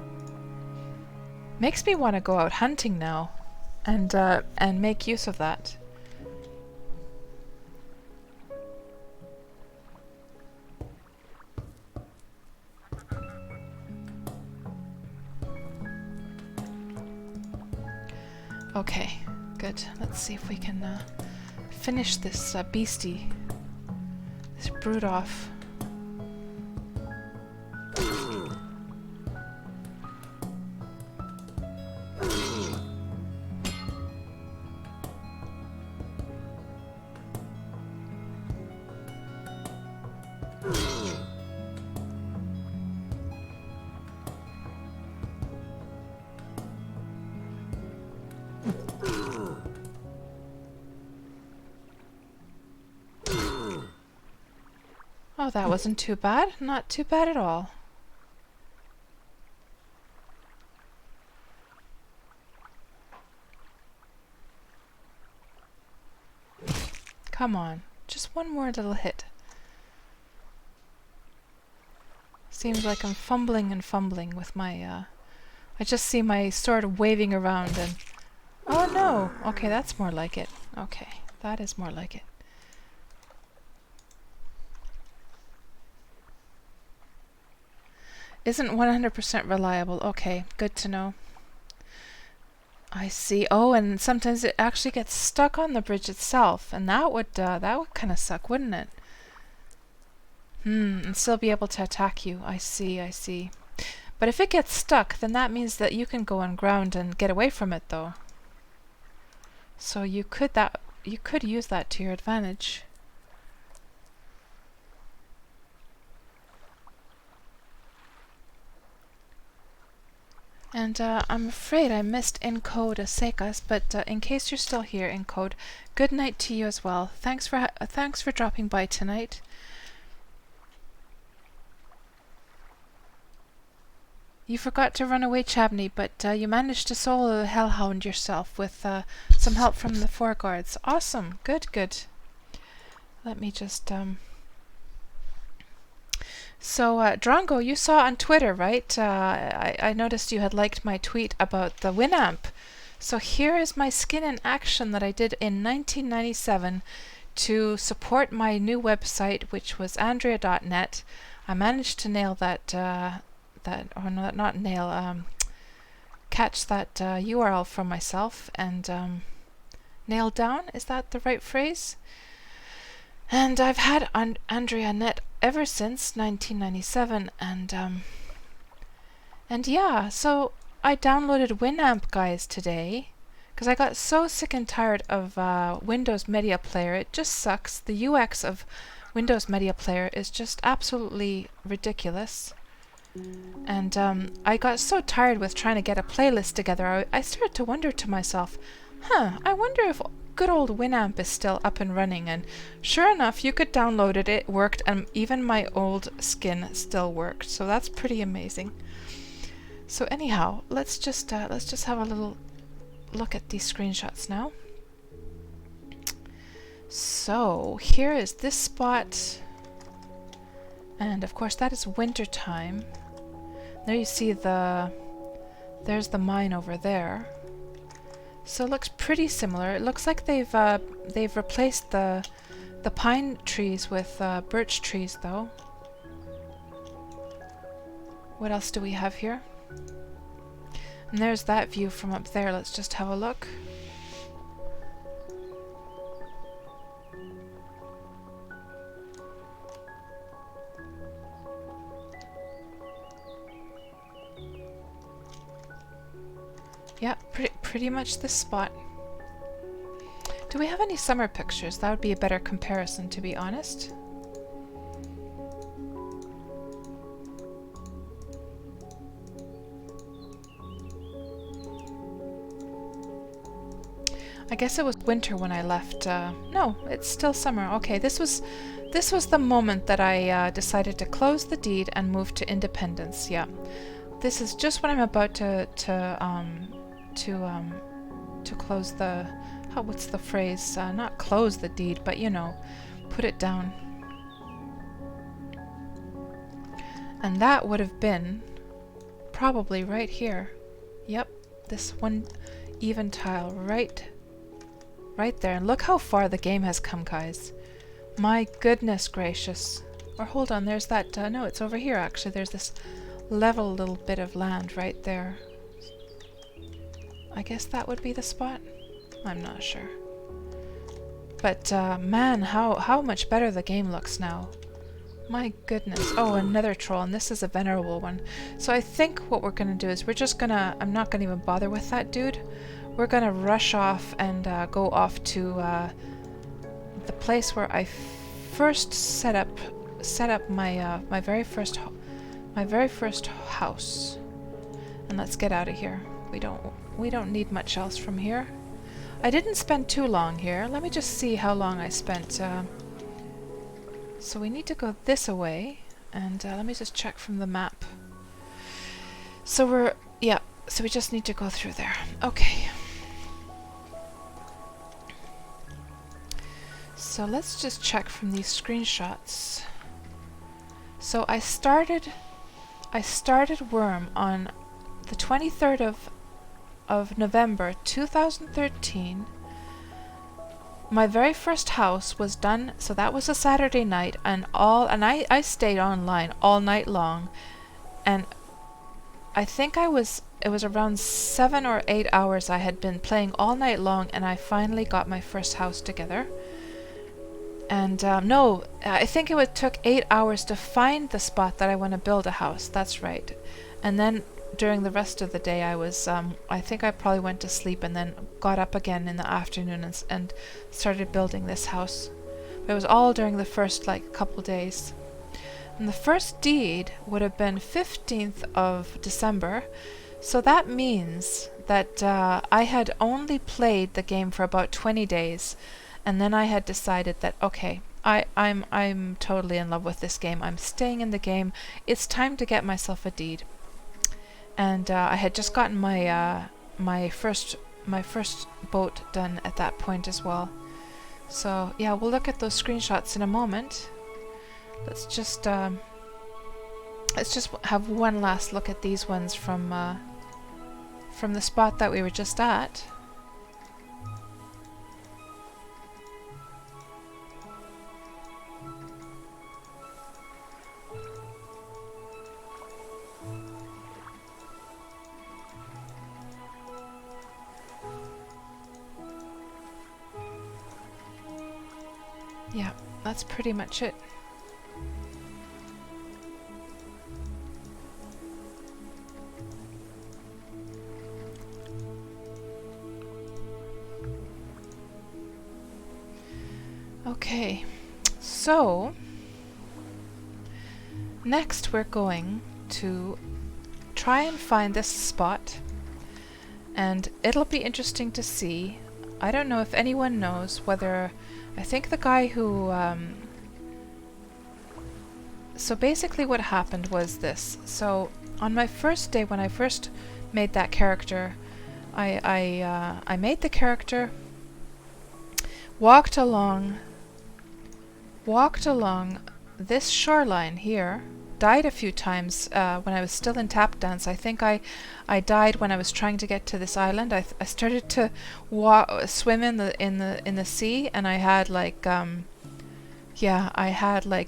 Makes me want to go out hunting now and make use of that. Okay, good. Let's see if we can finish this beastie, this brute off. Oh, that wasn't too bad. Not too bad at all. Come on. Just one more little hit. Seems like I'm fumbling and fumbling with my, I just see my sword waving around and... Oh no! Okay, that's more like it. Okay, that is more like it. Isn't 100% reliable. Okay, good to know. I see. Oh, and sometimes it actually gets stuck on the bridge itself, and that would kind of suck, wouldn't it? And still be able to attack you. I see, I see. But if it gets stuck, then that means that you can go on ground and get away from it, though. So you could use that to your advantage. And I'm afraid I missed Encode Asekas, but in case you're still here, Encode, good night to you as well. Thanks for dropping by tonight. You forgot to run away, Chabney, but you managed to solo the Hellhound yourself with some help from the four guards. Awesome. Good, good. Let me just... So, Drongo, you saw on Twitter, right? I noticed you had liked my tweet about the Winamp. So here is my skin in action that I did in 1997 to support my new website, which was Andrea.net. I managed to nail that, catch that URL from myself and nail down. Is that the right phrase? And I've had Andrea.net ever since 1997, and yeah, so I downloaded Winamp, guys, today, because I got so sick and tired of Windows Media Player. It just sucks. The UX of Windows Media Player is just absolutely ridiculous. And I got so tired with trying to get a playlist together, I started to wonder to myself, I wonder if good old Winamp is still up and running, and sure enough, you could download it, it worked, and even my old skin still worked, so that's pretty amazing. So anyhow, let's just have a little look at these screenshots now. So here is this spot, and of course that is winter time. There you see there's the mine over there. So it looks pretty similar. It looks like they've replaced the pine trees with birch trees, though. What else do we have here? And there's that view from up there. Let's just have a look. Yeah, pretty much this spot. Do we have any summer pictures? That would be a better comparison, to be honest. I guess it was winter when I left. No, it's still summer. Okay, this was the moment that I decided to close the deed and move to independence. Yeah, this is just when I'm about to close the, what's the phrase? Not close the deed, but you know, put it down. And that would have been probably right here. Yep, this one even tile right there. And look how far the game has come, guys. My goodness gracious. Or hold on, there's that, no, it's over here actually. There's this level little bit of land right there. I guess that would be the spot? I'm not sure. But man, how much better the game looks now. My goodness. Oh, another troll, and this is a venerable one. So I think what we're gonna do is we're just gonna, I'm not gonna even bother with that dude. We're gonna rush off and go off to the place where I first set up my my very first house. And let's get out of here. We don't need much else from here. I didn't spend too long here. Let me just see how long I spent. So we need to go this away, and let me just check from the map. So so we just need to go through there. Okay. So let's just check from these screenshots. So I started Wurm on the 23rd of November 2013. My very first house was done, so that was a Saturday night, and I stayed online all night long, and I think it was around 7 or 8 hours I had been playing all night long, and I finally got my first house together. And no, I think took 8 hours to find the spot that I want to build a house. That's right. And then during the rest of the day, I think I probably went to sleep and then got up again in the afternoon and started building this house. But it was all during the first couple days. And the first deed would have been 15th of December. So that means that I had only played the game for about 20 days. And then I had decided that, okay, I'm totally in love with this game. I'm staying in the game. It's time to get myself a deed. And I had just gotten my first boat done at that point as well. So yeah, we'll look at those screenshots in a moment. Let's just have one last look at these ones from the spot that we were just at. Yeah, that's pretty much it. Okay, so next we're going to try and find this spot, and it'll be interesting to see. I don't know if anyone knows whether, I think the guy who so basically what happened was this. So on my first day, when I first made that character, I made the character, walked along this shoreline here, died a few times when I was still in tap dance. I think I died when I was trying to get to this island. I started to swim in the sea, and I had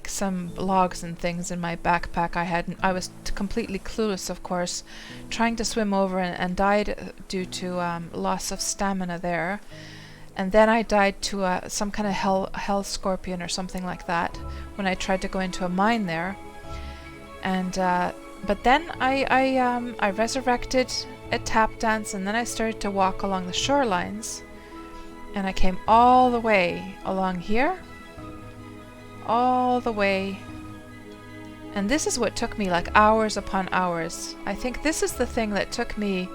some logs and things in my backpack. I was completely clueless, of course, trying to swim over, and died due to loss of stamina there. And then I died to some kind of hell scorpion or something like that when I tried to go into a mine there. And but then I resurrected at tap dance, and then I started to walk along the shorelines, and I came all the way along here, all the way, and this is what took me like hours upon hours. I think this is the thing that took me.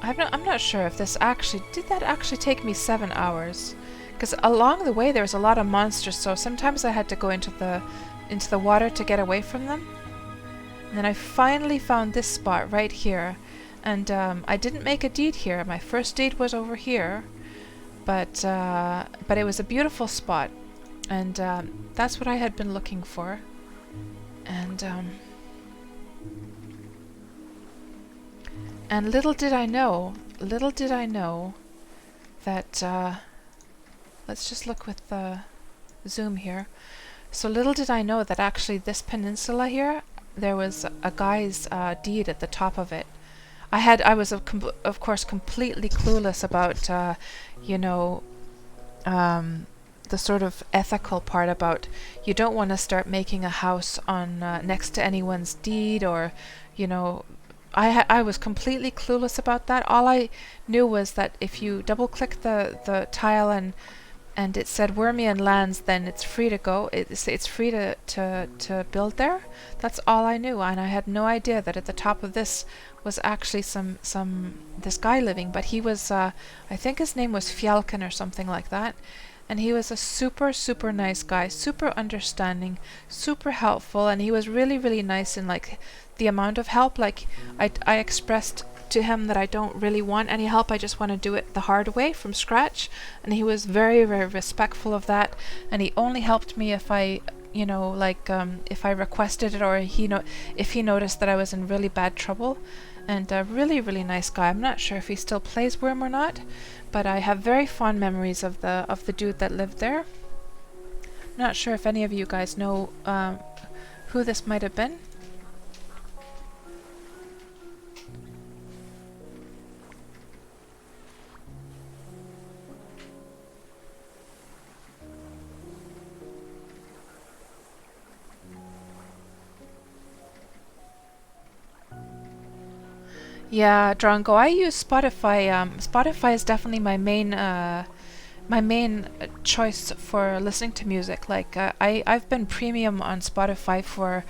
I'm not sure if this actually did that actually take me 7 hours, because along the way there was a lot of monsters, so sometimes I had to go into the water to get away from them. And then I finally found this spot right here, and I didn't make a deed here. My first deed was over here, but it was a beautiful spot, and that's what I had been looking for. And little did I know that let's just look with the zoom here. So little did I know that actually this peninsula here, there was a guy's deed at the top of it. I was of course completely clueless about the sort of ethical part about you don't want to start making a house on next to anyone's deed, or I was completely clueless about that. All I knew was that if you double click the tile and it said Wurmian lands, then it's free to go. It's free to build there. That's all I knew, and I had no idea that at the top of this was actually this guy living. But he was I think his name was Fjalken or something like that, and he was a super, super nice guy, super understanding, super helpful, and he was really, really nice in like the amount of help. Like I expressed to him that I don't really want any help, I just want to do it the hard way from scratch, and he was very, very respectful of that, and he only helped me if I if I requested it, or if he noticed that I was in really bad trouble. And a really, really nice guy. I'm not sure if he still plays Wurm or not, but I have very fond memories of the dude that lived there. I'm not sure if any of you guys know who this might have been. Yeah, Drongo, I use Spotify. Spotify is definitely my main choice for listening to music. Like I've been premium on Spotify for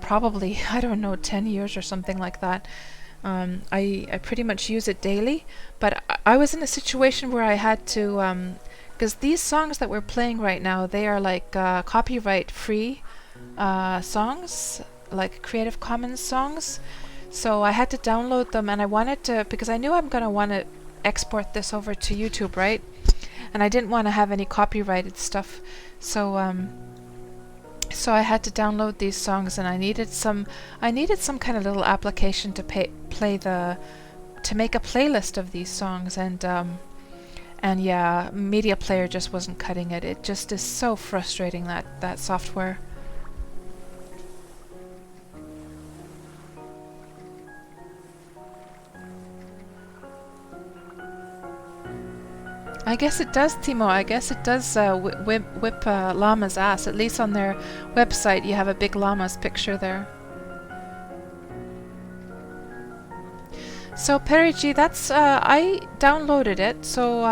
probably, I don't know, 10 years or something like that. I pretty much use it daily, but I was in a situation where I had to, because these songs that we're playing right now, they are like copyright free songs, like Creative Commons songs. So I had to download them, and I wanted to, because I knew I'm going to want to export this over to YouTube, right? And I didn't want to have any copyrighted stuff. So I had to download these songs, and I needed some kind of little application to to make a playlist of these songs, and yeah, Media Player just wasn't cutting it. It just is so frustrating, that software. I guess it does, Timo. I guess it does whip llama's ass. At least on their website, you have a big llama's picture there. So Perigi, that's I downloaded it. So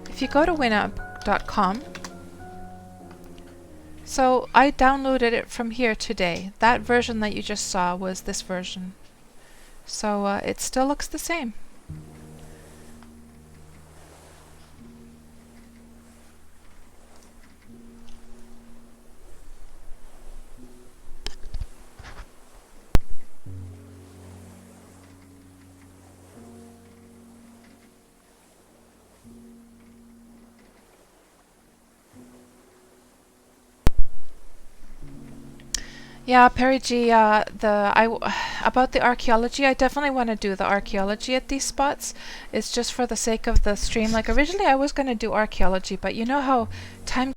if you go to winamp.com, so I downloaded it from here today. That version that you just saw was this version. So it still looks the same. Yeah, Perigi, about the archaeology, I definitely want to do the archaeology at these spots. It's just for the sake of the stream. Like originally I was going to do archaeology, but you know how time